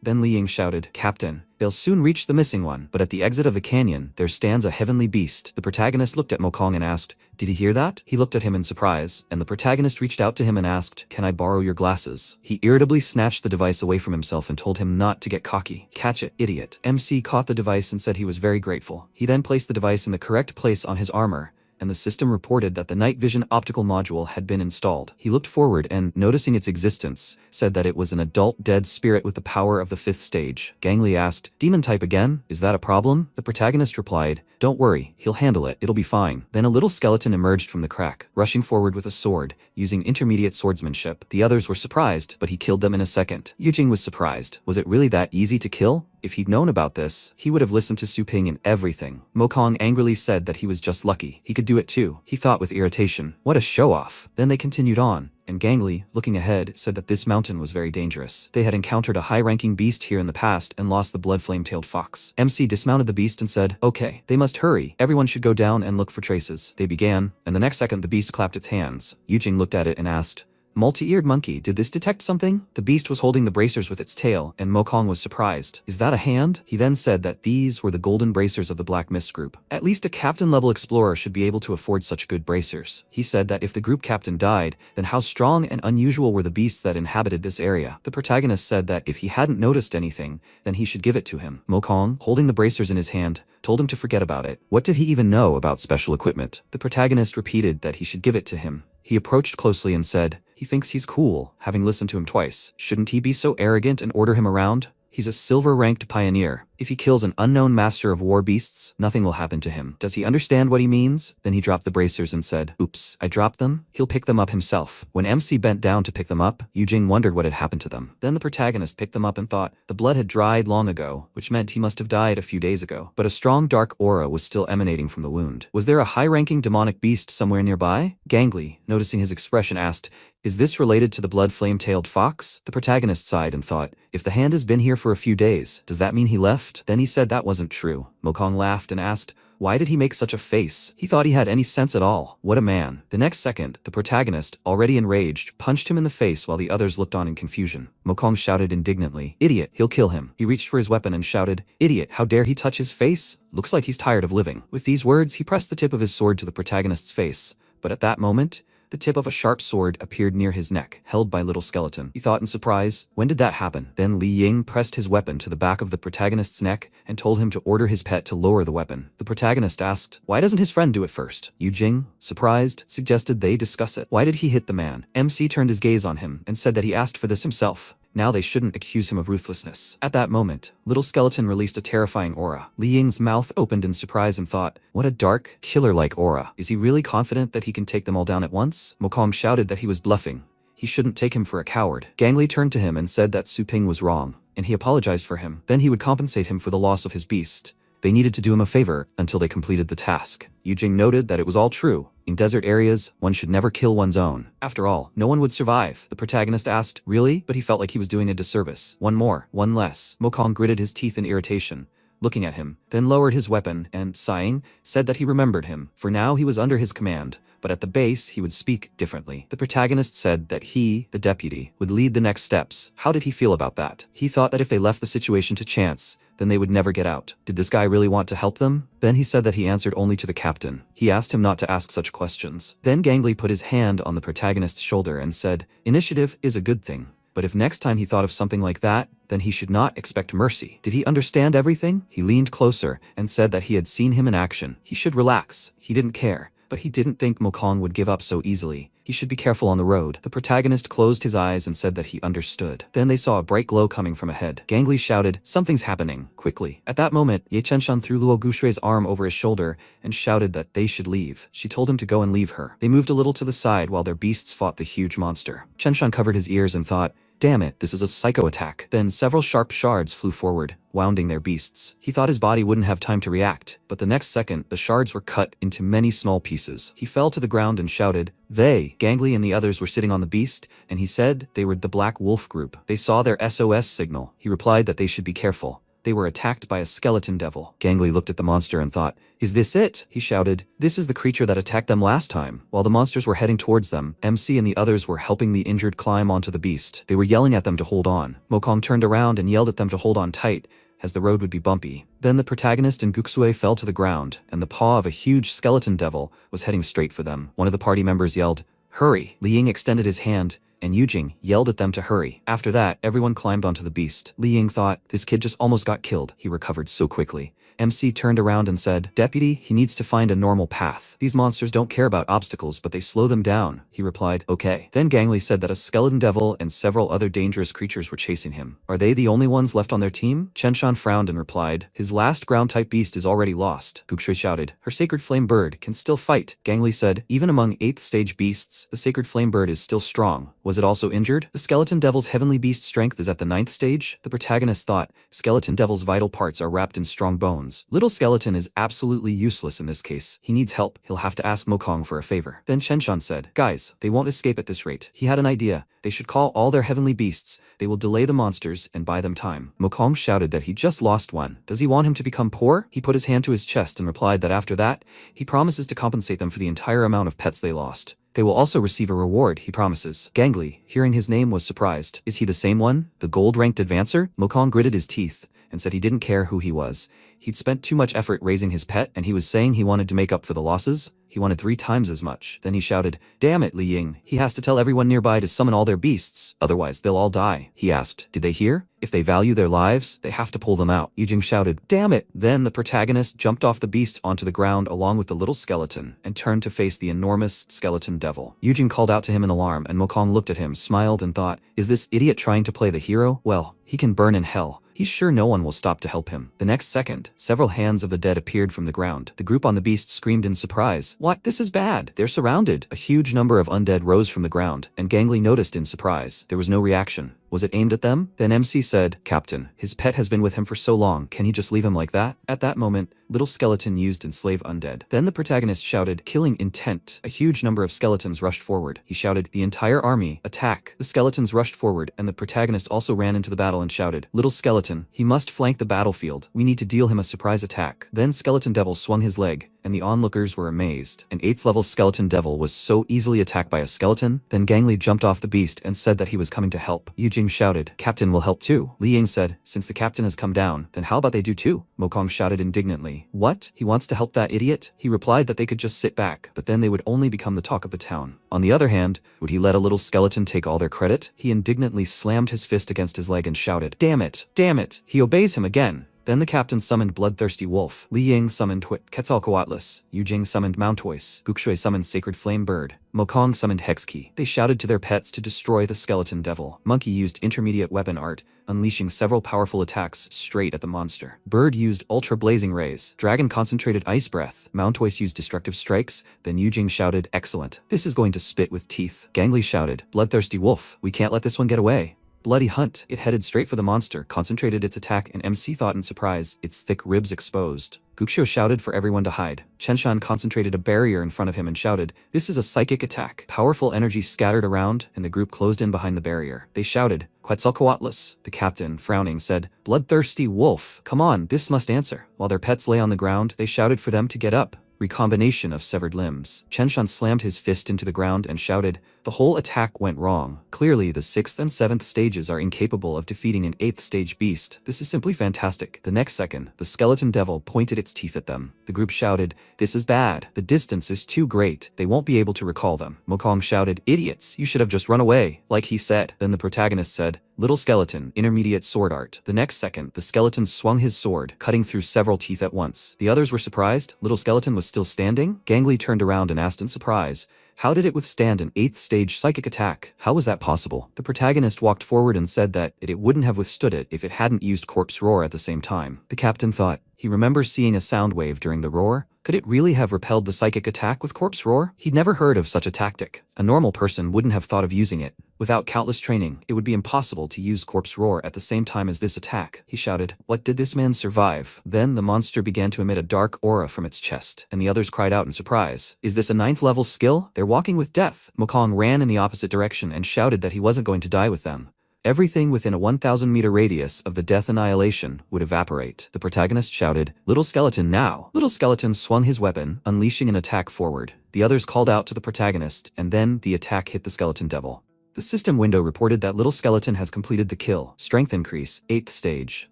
Then Li Ying shouted, Captain, they'll soon reach the missing one, but at the exit of the canyon, there stands a heavenly beast. The protagonist looked at Mokong and asked, did he hear that? He looked at him in surprise, and the protagonist reached out to him and asked, can I borrow your glasses? He irritably snatched the device away from himself and told him not to get cocky. Catch it, idiot. MC caught the device and said he was very grateful. He then placed the device in the correct place on his armor, and the system reported that the night vision optical module had been installed. He looked forward and, noticing its existence, said that it was an adult dead spirit with the power of the 5th stage. Gangly asked, demon type again? Is that a problem? The protagonist replied, don't worry, he'll handle it, it'll be fine. Then a little skeleton emerged from the crack, rushing forward with a sword, using intermediate swordsmanship. The others were surprised, but he killed them in a second. Yujing was surprised. Was it really that easy to kill? If he'd known about this, he would have listened to Su Ping in everything. Mokong angrily said that he was just lucky. He could do it too. He thought with irritation, what a show-off. Then they continued on, and Gangly, looking ahead, said that this mountain was very dangerous. They had encountered a high-ranking beast here in the past and lost the blood flame-tailed fox. MC dismounted the beast and said, okay, they must hurry. Everyone should go down and look for traces. They began, and the next second the beast clapped its hands. Yujing looked at it and asked, multi-eared monkey, did this detect something? The beast was holding the bracers with its tail, and Mokong was surprised. Is that a hand? He then said that these were the golden bracers of the Black Mist group. At least a captain-level explorer should be able to afford such good bracers. He said that if the group captain died, then how strong and unusual were the beasts that inhabited this area. The protagonist said that if he hadn't noticed anything, then he should give it to him. Mokong, holding the bracers in his hand, told him to forget about it. What did he even know about special equipment? The protagonist repeated that he should give it to him. He approached closely and said, he thinks he's cool, having listened to him twice. Shouldn't he be so arrogant and order him around? He's a silver-ranked pioneer. If he kills an unknown master of war beasts, nothing will happen to him. Does he understand what he means? Then he dropped the bracers and said, "Oops, I dropped them? He'll pick them up himself." When MC bent down to pick them up, Yujing wondered what had happened to them. Then the protagonist picked them up and thought the blood had dried long ago, which meant he must have died a few days ago. But a strong dark aura was still emanating from the wound. Was there a high-ranking demonic beast somewhere nearby? Gangly, noticing his expression, asked, "Is this related to the blood flame-tailed fox?" The protagonist sighed and thought, if the hand has been here for a few days, does that mean he left? Then he said that wasn't true. Mokong laughed and asked, why did he make such a face? He thought he had any sense at all. What a man. The next second, the protagonist, already enraged, punched him in the face while the others looked on in confusion. Mokong shouted indignantly, "Idiot, he'll kill him." He reached for his weapon and shouted, "Idiot, how dare he touch his face? Looks like he's tired of living." With these words, he pressed the tip of his sword to the protagonist's face. But at that moment, the tip of a sharp sword appeared near his neck, held by Little Skeleton. He thought in surprise, when did that happen? Then Li Ying pressed his weapon to the back of the protagonist's neck and told him to order his pet to lower the weapon. The protagonist asked, why doesn't his friend do it first? Yujing, surprised, suggested they discuss it. Why did he hit the man? MC turned his gaze on him and said that he asked for this himself. Now they shouldn't accuse him of ruthlessness. At that moment, Little Skeleton released a terrifying aura. Li Ying's mouth opened in surprise and thought, what a dark, killer-like aura. Is he really confident that he can take them all down at once? Mokong shouted that he was bluffing. He shouldn't take him for a coward. Gangli turned to him and said that Su Ping was wrong, and he apologized for him. Then he would compensate him for the loss of his beast. They needed to do him a favor until they completed the task. Yujing noted that it was all true. In desert areas, one should never kill one's own. After all, no one would survive. The protagonist asked, really? But he felt like he was doing a disservice. One more, one less. Mokong gritted his teeth in irritation, looking at him, then lowered his weapon and, sighing, said that he remembered him. For now he was under his command, but at the base he would speak differently. The protagonist said that he, the deputy, would lead the next steps. How did he feel about that? He thought that if they left the situation to chance, then they would never get out. Did this guy really want to help them? Then he said that he answered only to the captain. He asked him not to ask such questions. Then Gangli put his hand on the protagonist's shoulder and said, initiative is a good thing. But if next time he thought of something like that, then he should not expect mercy. Did he understand everything? He leaned closer and said that he had seen him in action. He should relax. He didn't care. But he didn't think Mokong would give up so easily. He should be careful on the road. The protagonist closed his eyes and said that he understood. Then they saw a bright glow coming from ahead. Gangli shouted, something's happening, quickly. At that moment, Ye Chenshan threw Luo Gushui's arm over his shoulder and shouted that they should leave. She told him to go and leave her. They moved a little to the side while their beasts fought the huge monster. Chenshan covered his ears and thought, damn it, this is a psycho attack. Then several sharp shards flew forward, wounding their beasts. He thought his body wouldn't have time to react, but the next second, the shards were cut into many small pieces. He fell to the ground and shouted, they, Gangli and the others were sitting on the beast, and he said they were the Black Wolf group. They saw their SOS signal. He replied that they should be careful. They were attacked by a skeleton devil. Gangli looked at the monster and thought, is this it? He shouted, this is the creature that attacked them last time. While the monsters were heading towards them, MC and the others were helping the injured climb onto the beast. They were yelling at them to hold on. Mokong turned around and yelled at them to hold on tight, as the road would be bumpy. Then the protagonist and Guksue fell to the ground, and the paw of a huge skeleton devil was heading straight for them. One of the party members yelled, hurry! Li Ying extended his hand, and Yujing yelled at them to hurry. After that, everyone climbed onto the beast. Li Ying thought, this kid just almost got killed. He recovered so quickly. MC turned around and said, deputy, he needs to find a normal path. These monsters don't care about obstacles, but they slow them down. He replied, okay. Then Gangli said that a skeleton devil and several other dangerous creatures were chasing him. Are they the only ones left on their team? Chenshan frowned and replied, his last ground-type beast is already lost. Gukshui shouted, her sacred flame bird can still fight. Gangli said, even among 8th stage beasts, the sacred flame bird is still strong. Was it also injured? The skeleton devil's heavenly beast strength is at the 9th stage? The protagonist thought, skeleton devil's vital parts are wrapped in strong bones. Little Skeleton is absolutely useless in this case. He needs help. He'll have to ask Mokong for a favor. Then Chenshan said, guys, they won't escape at this rate. He had an idea. They should call all their heavenly beasts. They will delay the monsters and buy them time. Mokong shouted that he just lost one. Does he want him to become poor? He put his hand to his chest and replied that after that, he promises to compensate them for the entire amount of pets they lost. They will also receive a reward, he promises. Gangli, hearing his name, was surprised. Is he the same one? The gold-ranked advancer? Mokong gritted his teeth and said he didn't care who he was. He'd spent too much effort raising his pet, and he was saying he wanted to make up for the losses. He wanted 3 times as much. Then he shouted, damn it, Li Ying. He has to tell everyone nearby to summon all their beasts, otherwise they'll all die. He asked, did they hear? If they value their lives, they have to pull them out. Yujing shouted, damn it. Then the protagonist jumped off the beast onto the ground along with the little skeleton and turned to face the enormous skeleton devil. Yujing called out to him in alarm, and Mokong looked at him, smiled, and thought, is this idiot trying to play the hero? Well, he can burn in hell. He's sure no one will stop to help him. The next second, several hands of the dead appeared from the ground. The group on the beast screamed in surprise. What? This is bad. They're surrounded. A huge number of undead rose from the ground, and Gangly noticed in surprise. There was no reaction. Was it aimed at them? Then MC said, Captain, his pet has been with him for so long, can he just leave him like that? At that moment, little skeleton used enslave undead. Then the protagonist shouted, killing intent. A huge number of skeletons rushed forward. He shouted, the entire army, attack. The skeletons rushed forward, and the protagonist also ran into the battle and shouted, little skeleton, he must flank the battlefield. We need to deal him a surprise attack. Then Skeleton Devil swung his leg, and the onlookers were amazed. An 8th level Skeleton Devil was so easily attacked by a skeleton. Then Gangly jumped off the beast and said that he was coming to help. Yujing shouted, Captain will help too. Li Ying said, since the captain has come down, then how about they do too? Mokong shouted indignantly. What? He wants to help that idiot? He replied that they could just sit back, but then they would only become the talk of the town. On the other hand, would he let a little skeleton take all their credit? He indignantly slammed his fist against his leg and shouted, damn it, damn it. He obeys him again. Then the captain summoned Bloodthirsty Wolf. Li Ying summoned Quetzalcoatlus. Yujing summoned Mountoise. Gukshui summoned Sacred Flame Bird. Mokong summoned Hexkey. They shouted to their pets to destroy the Skeleton Devil. Monkey used intermediate weapon art, unleashing several powerful attacks straight at the monster. Bird used Ultra Blazing Rays. Dragon concentrated Ice Breath. Mountoise used Destructive Strikes. Then Yujing shouted, excellent. This is going to spit with teeth. Gangly shouted, Bloodthirsty Wolf, we can't let this one get away. Bloody Hunt. It headed straight for the monster, concentrated its attack, and MC thought in surprise, its thick ribs exposed. Guksho shouted for everyone to hide. Chenshan concentrated a barrier in front of him and shouted, this is a psychic attack. Powerful energy scattered around, and the group closed in behind the barrier. They shouted, Quetzalcoatlus. The captain, frowning, said, Bloodthirsty Wolf, come on, this must answer. While their pets lay on the ground, they shouted for them to get up. Recombination of severed limbs. Chenshan slammed his fist into the ground and shouted, the whole attack went wrong. Clearly, the 6th and 7th stages are incapable of defeating an 8th stage beast. This is simply fantastic. The next second, the Skeleton Devil pointed its teeth at them. The group shouted, this is bad. The distance is too great. They won't be able to recall them. Mokong shouted, idiots, you should have just run away. Like he said. Then the protagonist said, little skeleton, intermediate sword art. The next second, the skeleton swung his sword, cutting through several teeth at once. The others were surprised. Little skeleton was still standing. Gangly turned around and asked in surprise, how did it withstand an 8th stage psychic attack? How was that possible? The protagonist walked forward and said that it wouldn't have withstood it if it hadn't used Corpse Roar at the same time. The captain thought. He remembers seeing a sound wave during the roar. Could it really have repelled the psychic attack with Corpse Roar? He'd never heard of such a tactic. A normal person wouldn't have thought of using it. Without countless training, it would be impossible to use Corpse Roar at the same time as this attack. He shouted, what did this man survive? Then the monster began to emit a dark aura from its chest, and the others cried out in surprise. Is this a 9th level skill? They're walking with death. Mokong ran in the opposite direction and shouted that he wasn't going to die with them. Everything within a 1,000-meter radius of the death annihilation would evaporate. The protagonist shouted, little skeleton now. Little skeleton swung his weapon, unleashing an attack forward. The others called out to the protagonist, and then the attack hit the Skeleton Devil. The system window reported that little skeleton has completed the kill. Strength increase, 8th stage.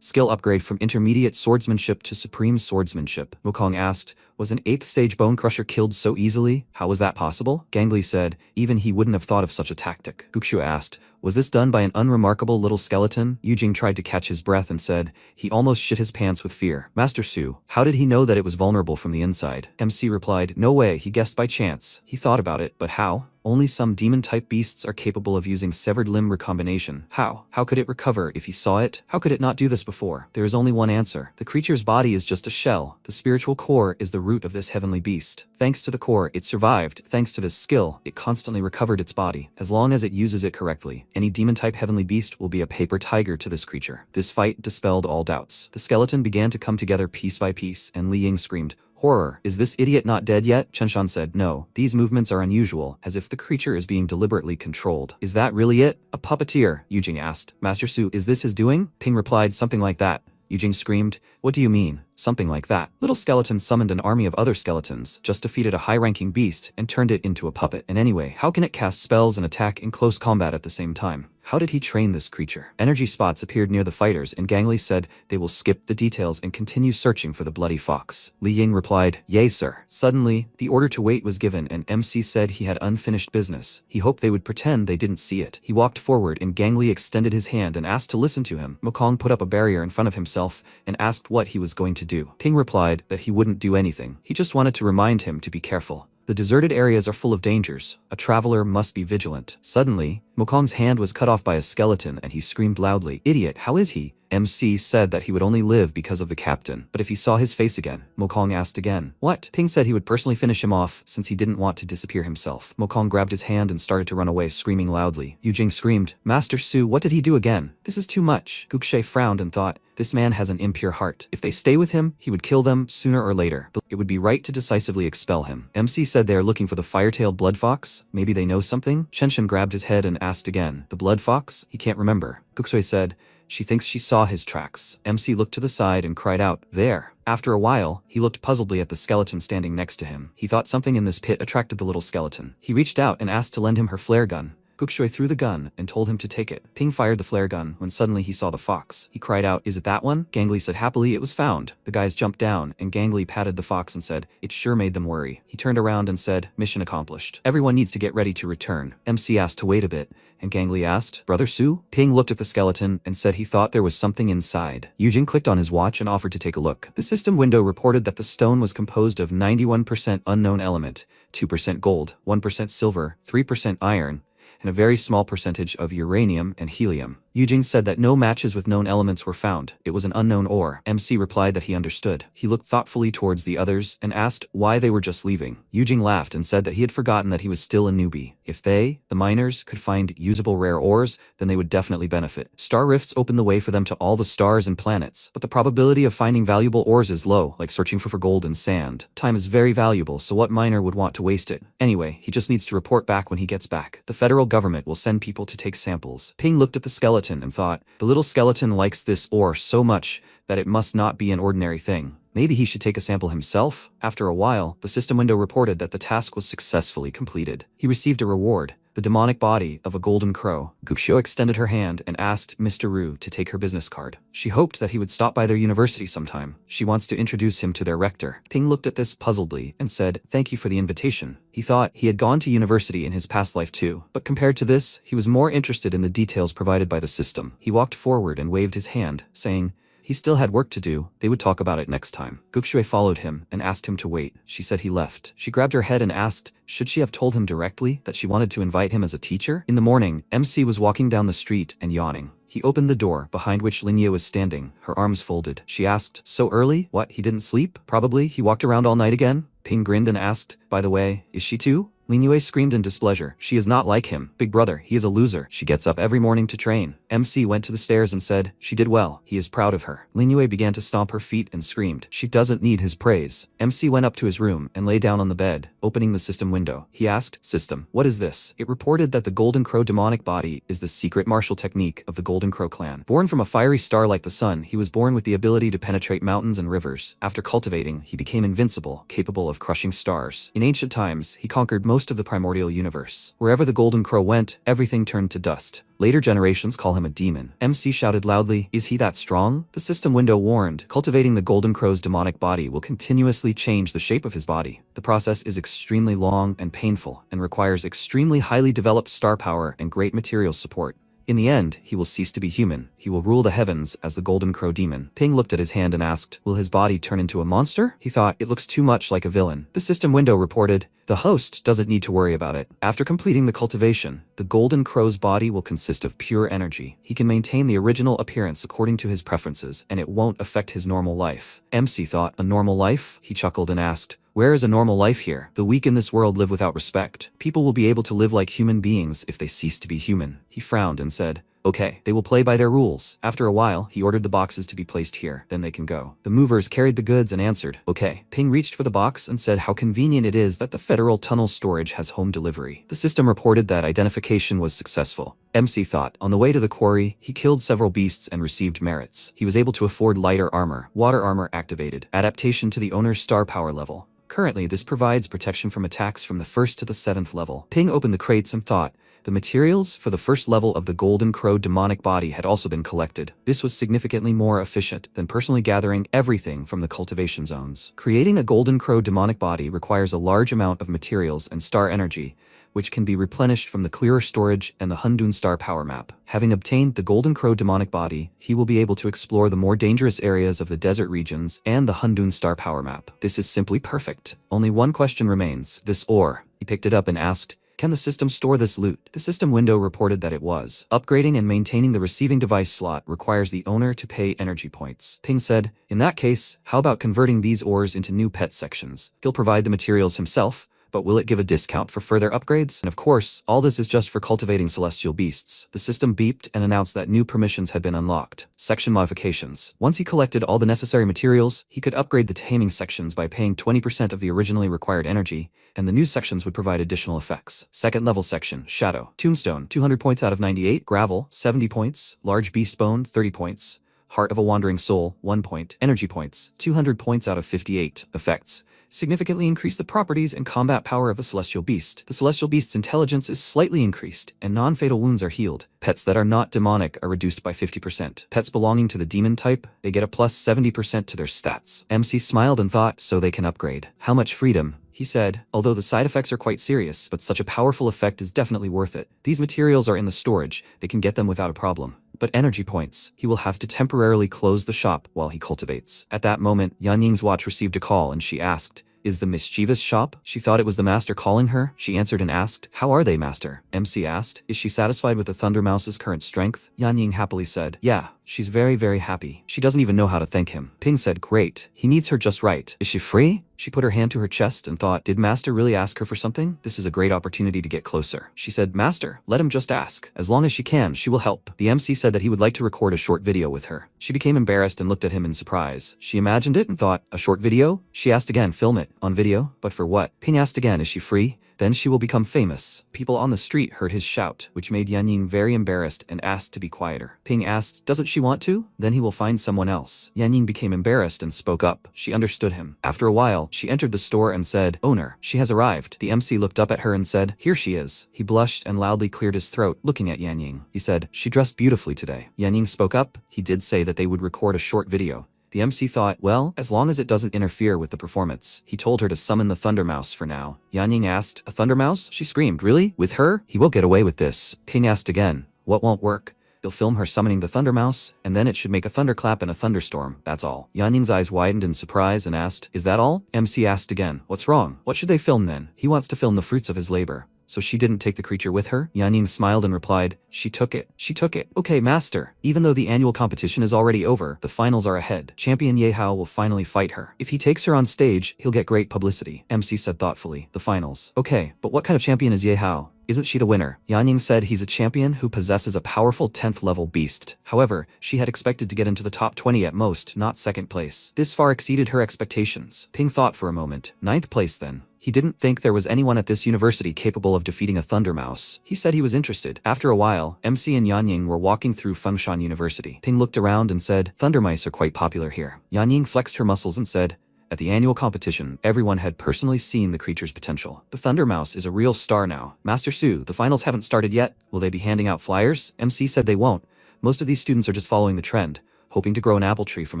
Skill upgrade from intermediate swordsmanship to supreme swordsmanship. Wukong asked, was an 8th stage bone crusher killed so easily? How was that possible? Gangly said, even he wouldn't have thought of such a tactic. Gukshu asked, was this done by an unremarkable little skeleton? Yujing tried to catch his breath and said, he almost shit his pants with fear. Master Su, how did he know that it was vulnerable from the inside? MC replied, no way, he guessed by chance. He thought about it, but how? Only some demon-type beasts are capable of using severed limb recombination. How? How could it recover if he saw it? How could it not do this before? There is only one answer. The creature's body is just a shell. The spiritual core is the root of this heavenly beast. Thanks to the core, it survived. Thanks to this skill, it constantly recovered its body. As long as it uses it correctly, any demon-type heavenly beast will be a paper tiger to this creature. This fight dispelled all doubts. The skeleton began to come together piece by piece, and Li Ying screamed, horror, is this idiot not dead yet? Chenshan said, no, these movements are unusual, as if the creature is being deliberately controlled. Is that really it? A puppeteer? Yujing asked. Master Su, is this his doing? Ping replied, something like that. Yujing screamed, what do you mean? Something like that. Little skeleton summoned an army of other skeletons, just defeated a high-ranking beast, and turned it into a puppet. And anyway, how can it cast spells and attack in close combat at the same time? How did he train this creature? Energy spots appeared near the fighters, and Gangly said they will skip the details and continue searching for the bloody fox. Li Ying replied, yay sir. Suddenly, the order to wait was given, and MC said he had unfinished business. He hoped they would pretend they didn't see it. He walked forward, and Gangly extended his hand and asked to listen to him. Mokong put up a barrier in front of himself and asked what he was going to do. Ping replied that he wouldn't do anything. He just wanted to remind him to be careful. The deserted areas are full of dangers. A traveler must be vigilant. Suddenly, Mokong's hand was cut off by a skeleton and he screamed loudly, idiot, how is he? MC said that he would only live because of the captain, but if he saw his face again, Mokong asked again. What? Ping said he would personally finish him off since he didn't want to disappear himself. Mokong grabbed his hand and started to run away, screaming loudly. Yujing screamed, Master Su, what did he do again? This is too much. Gukshe frowned and thought, this man has an impure heart. If they stay with him, he would kill them sooner or later. But it would be right to decisively expel him. MC said they are looking for the fire-tailed blood fox. Maybe they know something? Chenshin grabbed his head and asked again. The blood fox? He can't remember. Gukshe said, she thinks she saw his tracks. MC looked to the side and cried out, there. After a while, he looked puzzledly at the skeleton standing next to him. He thought something in this pit attracted the little skeleton. He reached out and asked to lend him her flare gun. Gukshui threw the gun and told him to take it. Ping fired the flare gun when suddenly he saw the fox. He cried out, is it that one? Gangli said happily it was found. The guys jumped down and Gangli patted the fox and said, it sure made them worry. He turned around and said, mission accomplished. Everyone needs to get ready to return. MC asked to wait a bit, and Gangli asked, Brother Su? Ping looked at the skeleton and said he thought there was something inside. Yujing clicked on his watch and offered to take a look. The system window reported that the stone was composed of 91% unknown element, 2% gold, 1% silver, 3% iron, and a very small percentage of uranium and helium. Yujing said that no matches with known elements were found. It was an unknown ore. MC replied that he understood. He looked thoughtfully towards the others and asked why they were just leaving. Yujing laughed and said that he had forgotten that he was still a newbie. If they, the miners, could find usable rare ores, then they would definitely benefit. Star rifts open the way for them to all the stars and planets, but the probability of finding valuable ores is low, like searching for gold and sand. Time is very valuable, so what miner would want to waste it? Anyway, he just needs to report back when he gets back. The federal government will send people to take samples. Ping looked at the skeleton and thought, the little skeleton likes this ore so much that it must not be an ordinary thing. Maybe he should take a sample himself? After a while, the system window reported that the task was successfully completed. He received a reward, the demonic body of a golden crow. Guxio extended her hand and asked Mr. Ru to take her business card. She hoped that he would stop by their university sometime. She wants to introduce him to their rector. Ping looked at this puzzledly and said, thank you for the invitation. He thought he had gone to university in his past life too, but compared to this, he was more interested in the details provided by the system. He walked forward and waved his hand, saying, he still had work to do. They would talk about it next time. Gukshui followed him and asked him to wait. She said he left. She grabbed her head and asked, should she have told him directly that she wanted to invite him as a teacher? In the morning, MC was walking down the street and yawning. He opened the door, behind which Linya was standing, her arms folded. She asked, so early? What, he didn't sleep? Probably he walked around all night again? Ping grinned and asked, by the way, is she too? Linyue screamed in displeasure. She is not like him. Big brother, he is a loser. She gets up every morning to train. MC went to the stairs and said, she did well. He is proud of her. Linyue began to stomp her feet and screamed. She doesn't need his praise. MC went up to his room and lay down on the bed, opening the system window. He asked, system, what is this? It reported that the Golden Crow demonic body is the secret martial technique of the Golden Crow clan. Born from a fiery star like the sun, he was born with the ability to penetrate mountains and rivers. After cultivating, he became invincible, capable of crushing stars. In ancient times, he conquered most of the primordial universe. Wherever the Golden Crow went, everything turned to dust. Later generations call him a demon. MC shouted loudly, is he that strong? The system window warned, cultivating the Golden Crow's demonic body will continuously change the shape of his body. The process is extremely long and painful, and requires extremely highly developed star power and great material support. In the end, he will cease to be human. He will rule the heavens as the Golden Crow demon. Ping looked at his hand and asked, will his body turn into a monster? He thought, it looks too much like a villain. The system window reported, the host doesn't need to worry about it. After completing the cultivation, the Golden Crow's body will consist of pure energy. He can maintain the original appearance according to his preferences, and it won't affect his normal life. MC thought, a normal life? He chuckled and asked, where is a normal life here? The weak in this world live without respect. People will be able to live like human beings if they cease to be human. He frowned and said, okay, they will play by their rules. After a while, he ordered the boxes to be placed here, then they can go. The movers carried the goods and answered, okay. Ping reached for the box and said how convenient it is that the Federal Tunnel Storage has home delivery. The system reported that identification was successful. MC thought, on the way to the quarry, he killed several beasts and received merits. He was able to afford lighter armor, water armor activated, adaptation to the owner's star power level. Currently, this provides protection from attacks from the 1st to the 7th level. Ping opened the crates and thought, the materials for the first level of the Golden Crow demonic body had also been collected. This was significantly more efficient than personally gathering everything from the cultivation zones. Creating a Golden Crow demonic body requires a large amount of materials and star energy, which can be replenished from the clearer storage and the Hundun star power map. Having obtained the Golden Crow demonic body, he will be able to explore the more dangerous areas of the desert regions and the Hundun star power map. This is simply perfect. Only one question remains. This ore. He picked it up and asked, Can the system store this loot? The system window reported that it was. Upgrading and maintaining the receiving device slot requires the owner to pay energy points. Ping said, in that case, how about converting these ores into new pet sections? He'll provide the materials himself, but will it give a discount for further upgrades? And of course, all this is just for cultivating celestial beasts. The system beeped and announced that new permissions had been unlocked. Section modifications. Once he collected all the necessary materials, he could upgrade the taming sections by paying 20% of the originally required energy, and the new sections would provide additional effects. Second level section, Shadow. Tombstone, 200 points out of 98. Gravel, 70 points. Large beast bone, 30 points. Heart of a Wandering Soul, 1 point. Energy points, 200 points out of 58. Effects. Significantly increase the properties and combat power of a celestial beast. The celestial beast's intelligence is slightly increased, and non-fatal wounds are healed. Pets that are not demonic are reduced by 50%. Pets belonging to the demon type, they get a plus 70% to their stats. MC smiled and thought, so they can upgrade. How much freedom? He said, although the side effects are quite serious, but such a powerful effect is definitely worth it. These materials are in the storage, they can get them without a problem. But energy points, he will have to temporarily close the shop while he cultivates. At that moment, Yan Ying's watch received a call and she asked, is the mischievous shop? She thought it was the master calling her. She answered and asked, how are they, master? MC asked, is she satisfied with the Thunder Mouse's current strength? Yan Ying happily said, yeah, she's very, very happy. She doesn't even know how to thank him. Ping said, great, he needs her just right. Is she free? She put her hand to her chest and thought, did master really ask her for something? This is a great opportunity to get closer. She said, master, let him just ask. As long as she can, she will help. The MC said that he would like to record a short video with her. She became embarrassed and looked at him in surprise. She imagined it and thought, a short video? She asked again, film it. On video? But for what? Ping asked again, is she free? Then she will become famous. People on the street heard his shout, which made Yan Ying very embarrassed and asked to be quieter. Ping asked, doesn't she want to? Then he will find someone else. Yan Ying became embarrassed and spoke up. She understood him. After a while, she entered the store and said, owner, she has arrived. The MC looked up at her and said, here she is. He blushed and loudly cleared his throat, looking at Yan Ying. He said, she dressed beautifully today. Yan Ying spoke up. He did say that they would record a short video. The MC thought, well, as long as it doesn't interfere with the performance. He told her to summon the Thunder Mouse for now. Yan Ying asked, a Thunder Mouse? She screamed, really? With her? He will get away with this. Ping asked again, what won't work? You'll film her summoning the Thunder Mouse, and then it should make a thunderclap and a thunderstorm, that's all. Yan Ying's eyes widened in surprise and asked, is that all? MC asked again, what's wrong? What should they film then? He wants to film the fruits of his labor. So she didn't take the creature with her? Yan Ying smiled and replied, she took it. She took it. Okay, master. Even though the annual competition is already over, the finals are ahead. Champion Yahello will finally fight her. If he takes her on stage, he'll get great publicity. MC said thoughtfully, the finals. Okay, but what kind of champion is Yahello? Isn't she the winner? Yan Ying said he's a champion who possesses a powerful 10th level beast. However, she had expected to get into the top 20 at most, not second place. This far exceeded her expectations. Ping thought for a moment. 9th place then. He didn't think there was anyone at this university capable of defeating a Thunder Mouse. He said he was interested. After a while, MC and Yan Ying were walking through Fengshan University. Ping looked around and said, Thunder Mice are quite popular here. Yan Ying flexed her muscles and said, at the annual competition, everyone had personally seen the creature's potential. The Thunder Mouse is a real star now. Master Su, the finals haven't started yet. Will they be handing out flyers? MC said they won't. Most of these students are just following the trend, hoping to grow an apple tree from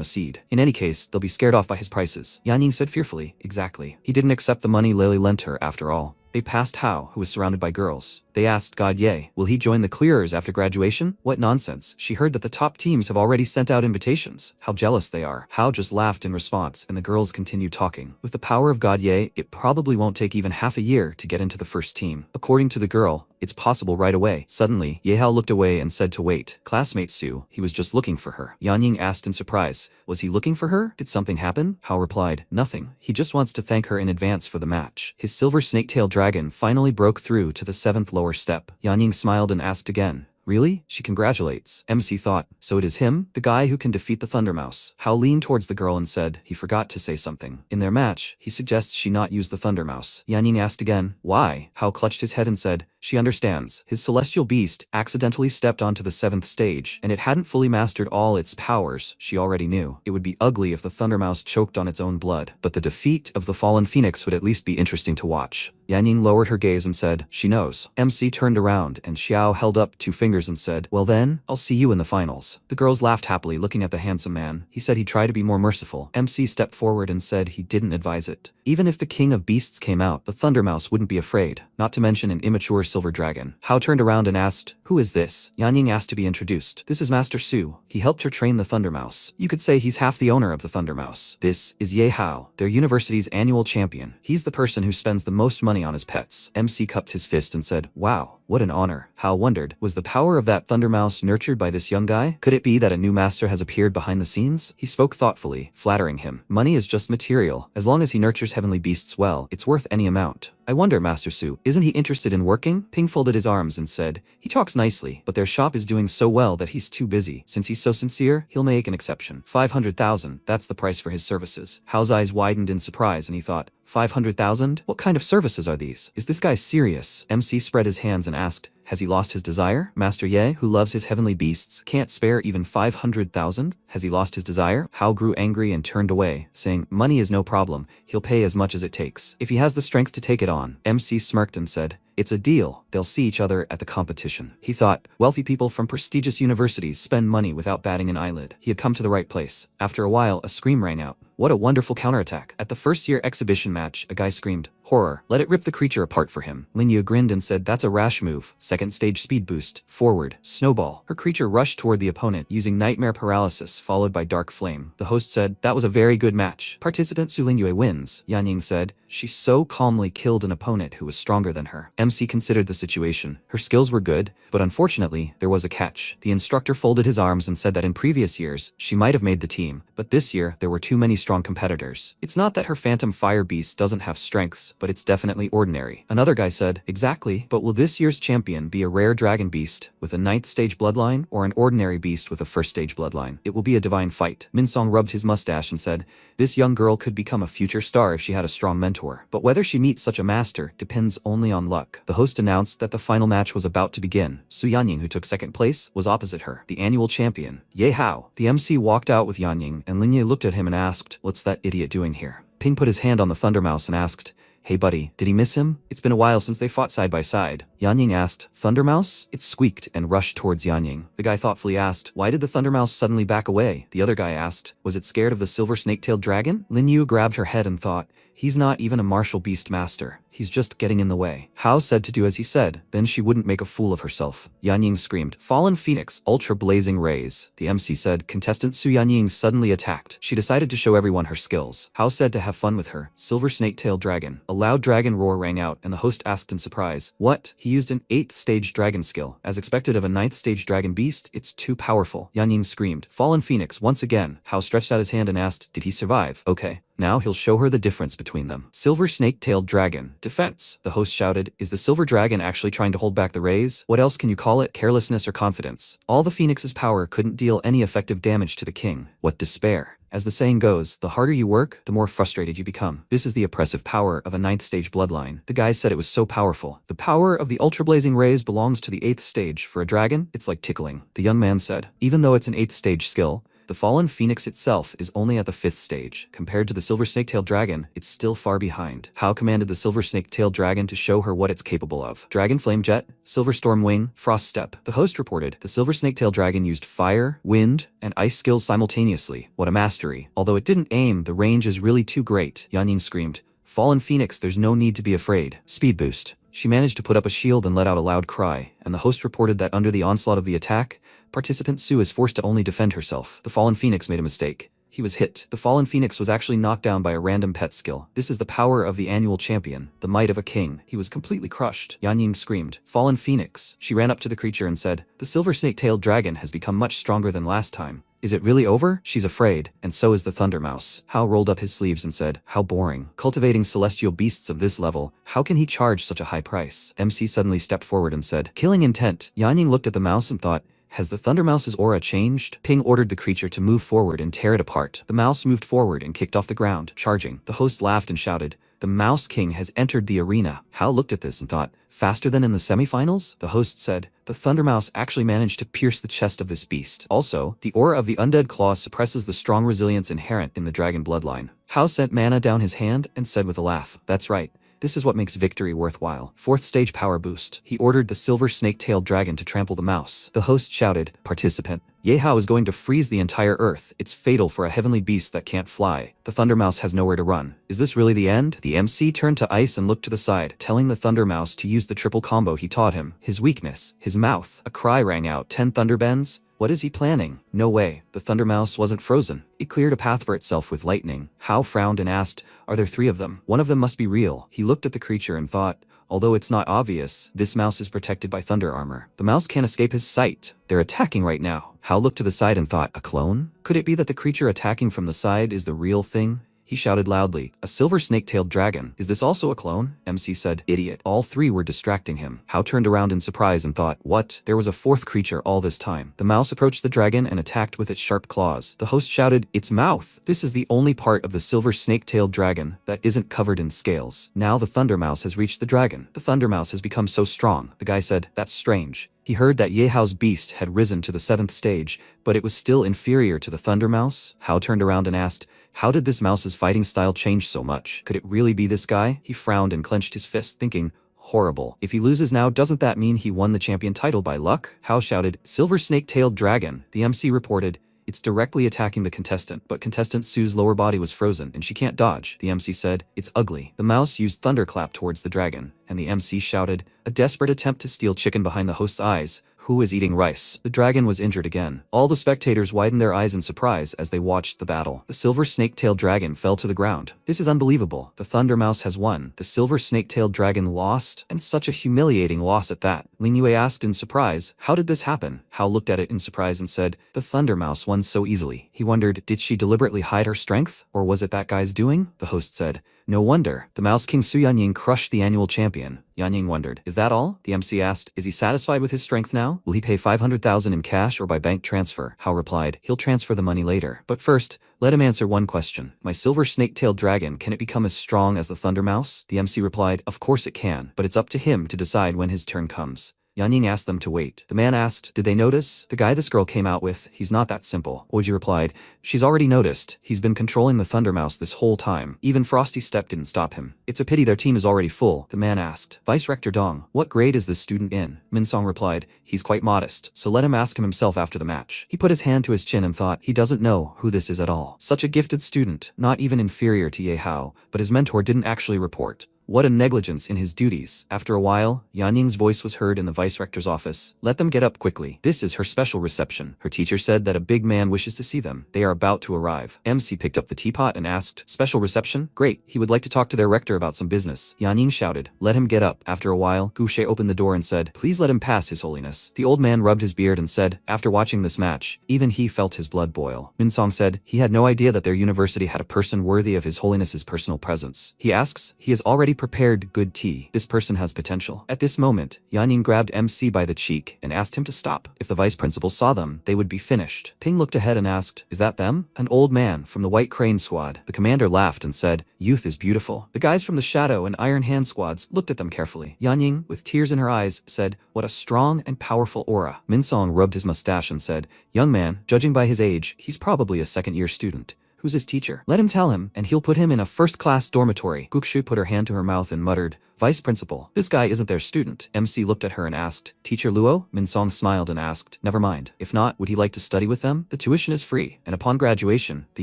a seed. In any case, they'll be scared off by his prices. Yan Ying said fearfully, exactly. He didn't accept the money Lily lent her after all. They passed Hao, who was surrounded by girls. They asked God Ye, will he join the clearers after graduation? What nonsense. She heard that the top teams have already sent out invitations. How jealous they are. Hao just laughed in response, and the girls continued talking. With the power of God Ye, it probably won't take even half a year to get into the first team. According to the girl, it's possible right away. Suddenly, Yahello looked away and said to wait. Classmate Su, he was just looking for her. Yan Ying asked in surprise, was he looking for her? Did something happen? Hao replied, nothing. He just wants to thank her in advance for the match. His silver snake-tailed dragon finally broke through to the 7th lower step. Yan Ying smiled and asked again, really? She congratulates. MC thought, so it is him? The guy who can defeat the Thunder Mouse. Hao leaned towards the girl and said, he forgot to say something. In their match, he suggests she not use the Thunder Mouse. Yan Ying asked again, why? Hao clutched his head and said, she understands. His celestial beast accidentally stepped onto the 7th stage, and it hadn't fully mastered all its powers. She already knew. It would be ugly if the Thunder Mouse choked on its own blood, but the defeat of the fallen phoenix would at least be interesting to watch. Yan Ying lowered her gaze and said, she knows. MC turned around and Xiao held up 2 fingers and said, well then, I'll see you in the finals. The girls laughed happily looking at the handsome man. He said he'd try to be more merciful. MC stepped forward and said he didn't advise it. Even if the king of beasts came out, the Thunder Mouse wouldn't be afraid, not to mention an immature silver dragon. Hao turned around and asked, who is this? Yan Ying asked to be introduced. This is Master Su. He helped her train the Thunder Mouse. You could say he's half the owner of the Thunder Mouse. This is Yahello, their university's annual champion. He's the person who spends the most money money on his pets. MC cupped his fist and said, "Wow, what an honor." Hao wondered, was the power of that Thundermouse nurtured by this young guy? Could it be that a new master has appeared behind the scenes? He spoke thoughtfully, flattering him. Money is just material. As long as he nurtures heavenly beasts well, it's worth any amount. I wonder, Master Su, isn't he interested in working? Ping folded his arms and said, he talks nicely, but their shop is doing so well that he's too busy. Since he's so sincere, he'll make an exception. 500,000, that's the price for his services. Hao's eyes widened in surprise and he thought, 500,000? What kind of services are these? Is this guy serious? MC spread his hands and asked, has he lost his desire? Master Ye, who loves his heavenly beasts, can't spare even 500,000? Has he lost his desire? Hao grew angry and turned away, saying, money is no problem. He'll pay as much as it takes. If he has the strength to take it on. MC smirked and said, it's a deal. They'll see each other at the competition. He thought, wealthy people from prestigious universities spend money without batting an eyelid. He had come to the right place. After a while, a scream rang out. What a wonderful counterattack. At the first year exhibition match, a guy screamed, horror, let it rip the creature apart for him. Lin Yu grinned and said, that's a rash move. Second stage speed boost, forward, snowball. Her creature rushed toward the opponent using nightmare paralysis followed by dark flame. The host said, that was a very good match. Participant Su Lingyue wins. Yan Ying said, she so calmly killed an opponent who was stronger than her. MC considered the situation. Her skills were good, but unfortunately, there was a catch. The instructor folded his arms and said that in previous years, she might have made the team, but this year, there were too many strong competitors. It's not that her phantom fire beast doesn't have strengths, but it's definitely ordinary. Another guy said, exactly, but will this year's champion be a rare dragon beast with a 9th stage bloodline or an ordinary beast with a 1st stage bloodline? It will be a divine fight. Minsong rubbed his mustache and said, this young girl could become a future star if she had a strong mentor, but whether she meets such a master depends only on luck. The host announced that the final match was about to begin. Su Yanying, who took second place, was opposite her, the annual champion, Ye Hao. The MC walked out with Yanying, and Lin Ye looked at him and asked, what's that idiot doing here? Ping put his hand on the Thundermouse and asked, hey buddy, did he miss him? It's been a while since they fought side by side. Yanying asked, Thundermouse? It squeaked and rushed towards Yanying. The guy thoughtfully asked, why did the Thundermouse suddenly back away? The other guy asked, was it scared of the silver snake-tailed dragon? Lin Yu grabbed her head and thought, he's not even a martial beast master. He's just getting in the way. Hao said to do as he said, then she wouldn't make a fool of herself. Yanying screamed, Fallen Phoenix, ultra blazing rays. The MC said, contestant Su Yanying suddenly attacked. She decided to show everyone her skills. Hao said to have fun with her. Silver snake-tailed dragon. A loud dragon roar rang out, and the host asked in surprise, what? He used an 8th stage dragon skill. As expected of a 9th stage dragon beast, it's too powerful. Yanying screamed, Fallen Phoenix once again. Hao stretched out his hand and asked, did he survive? Okay. Now he'll show her the difference between them. Silver snake-tailed dragon. Defense. The host shouted, is the silver dragon actually trying to hold back the rays? What else can you call it? Carelessness or confidence? All the phoenix's power couldn't deal any effective damage to the king. What despair. As the saying goes, the harder you work, the more frustrated you become. This is the oppressive power of a 9th stage bloodline. The guys said it was so powerful. The power of the ultra-blazing rays belongs to the 8th stage. For a dragon, it's like tickling. The young man said, even though it's an 8th stage skill, the fallen phoenix itself is only at the 5th stage. Compared to the silver snake-tailed dragon, it's still far behind. Hao commanded the silver snake-tailed dragon to show her what it's capable of. Dragon flame jet, silver storm wing, frost step. The host reported, the silver snake-tailed dragon used fire, wind, and ice skills simultaneously. What a mastery. Although it didn't aim, the range is really too great. Yanying screamed, Fallen Phoenix, there's no need to be afraid. Speed boost. She managed to put up a shield and let out a loud cry, and the host reported that under the onslaught of the attack, participant Su is forced to only defend herself. The Fallen Phoenix made a mistake. He was hit. The Fallen Phoenix was actually knocked down by a random pet skill. This is the power of the annual champion, the might of a king. He was completely crushed. Yanying screamed, Fallen Phoenix. She ran up to the creature and said, the silver snake-tailed dragon has become much stronger than last time. Is it really over? She's afraid, and so is the Thundermouse. Hao rolled up his sleeves and said, how boring. Cultivating celestial beasts of this level, how can he charge such a high price? MC suddenly stepped forward and said, killing intent. Yanying looked at the mouse and thought, has the Thundermouse's aura changed? Ping ordered the creature to move forward and tear it apart. The mouse moved forward and kicked off the ground, charging. The host laughed and shouted, the Mouse King has entered the arena. Hao looked at this and thought, faster than in the semifinals? The host said, the Thundermouse actually managed to pierce the chest of this beast. Also, the aura of the undead claw suppresses the strong resilience inherent in the dragon bloodline. Hao sent mana down his hand and said with a laugh, that's right. This is what makes victory worthwhile. 4th stage power boost. He ordered the silver snake-tailed dragon to trample the mouse. The host shouted, participant, Yahello is going to freeze the entire earth. It's fatal for a heavenly beast that can't fly. The Thunder Mouse has nowhere to run. Is this really the end? The MC turned to ice and looked to the side, telling the Thunder Mouse to use the triple combo he taught him. His weakness, his mouth. A cry rang out. 10 Thunder Bends? What is he planning? No way. The Thunder Mouse wasn't frozen. It cleared a path for itself with lightning. Hao frowned and asked, "Are there 3 of them? One of them must be real." He looked at the creature and thought, although it's not obvious, this mouse is protected by thunder armor. The mouse can't escape his sight. They're attacking right now. Hao looked to the side and thought, a clone? Could it be that the creature attacking from the side is the real thing? He shouted loudly, "A silver snake-tailed dragon. Is this also a clone?" MC said, "Idiot." All 3 were distracting him. Hao turned around in surprise and thought, what? There was a 4th creature all this time. The mouse approached the dragon and attacked with its sharp claws. The host shouted, "Its mouth! This is the only part of the silver snake-tailed dragon that isn't covered in scales." Now the Thunder Mouse has reached the dragon. The Thunder Mouse has become so strong. The guy said, "That's strange." He heard that Yahello's beast had risen to the 7th stage, but it was still inferior to the Thunder Mouse. Hao turned around and asked, how did this mouse's fighting style change so much? Could it really be this guy? He frowned and clenched his fist, thinking, horrible. If he loses now, doesn't that mean he won the champion title by luck? Hao shouted, "Silver snake-tailed dragon." The MC reported, "It's directly attacking the contestant, but contestant Sue's lower body was frozen and she can't dodge." The MC said, "It's ugly." The mouse used thunderclap towards the dragon, and the MC shouted, "A desperate attempt to steal chicken behind the host's eyes. Who is eating rice?" The dragon was injured again. All the spectators widened their eyes in surprise as they watched the battle. The silver snake-tailed dragon fell to the ground. This is unbelievable. The Thunder Mouse has won. The silver snake-tailed dragon lost, and such a humiliating loss at that. Lin Yue asked in surprise, "How did this happen?" Hao looked at it in surprise and said, "The Thunder Mouse won so easily." He wondered, did she deliberately hide her strength, or was it that guy's doing? The host said, "No wonder. The Mouse King Su Yanying crushed the annual champion." Yanying wondered, "Is that all?" The MC asked, "Is he satisfied with his strength now? Will he pay 500,000 in cash or by bank transfer?" Hao replied, "He'll transfer the money later. But first, let him answer one question. My silver snake-tailed dragon, can it become as strong as the Thunder Mouse?" The MC replied, "Of course it can, but it's up to him to decide when his turn comes." Yanying asked them to wait. The man asked, "Did they notice? The guy this girl came out with, he's not that simple." Oji replied, "She's already noticed. He's been controlling the Thunder Mouse this whole time. Even Frosty Step didn't stop him. It's a pity their team is already full." The man asked, "Vice Rector Dong, what grade is this student in?" Minsong replied, "He's quite modest, so let him ask him himself after the match." He put his hand to his chin and thought, he doesn't know who this is at all. Such a gifted student, not even inferior to Yahello, but his mentor didn't actually report. What a negligence in his duties. After a while, Yanying's voice was heard in the vice rector's office. "Let them get up quickly. This is her special reception. Her teacher said that a big man wishes to see them. They are about to arrive." MC picked up the teapot and asked, "Special reception? Great. He would like to talk to their rector about some business." Yanying shouted, "Let him get up." After a while, Gouche opened the door and said, "Please let him pass, His Holiness." The old man rubbed his beard and said, after watching this match, even he felt his blood boil. Minsong said, he had no idea that their university had a person worthy of His Holiness's personal presence. He asks, he has already prepared good tea. This person has potential. At this moment, Yanying grabbed MC by the cheek and asked him to stop. If the vice principal saw them, they would be finished. Ping looked ahead and asked, "Is that them?" An old man from the White Crane squad. The commander laughed and said, "Youth is beautiful." The guys from the Shadow and Iron Hand squads looked at them carefully. Yanying, with tears in her eyes, said, "What a strong and powerful aura." Minsong rubbed his mustache and said, "Young man, judging by his age, he's probably a second-year student. Who's his teacher? Let him tell him, and he'll put him in a first-class dormitory." Gukshu put her hand to her mouth and muttered, "Vice principal, this guy isn't their student." MC looked at her and asked, "Teacher Luo?" Minsong smiled and asked, "Never mind. If not, would he like to study with them? The tuition is free, and upon graduation, the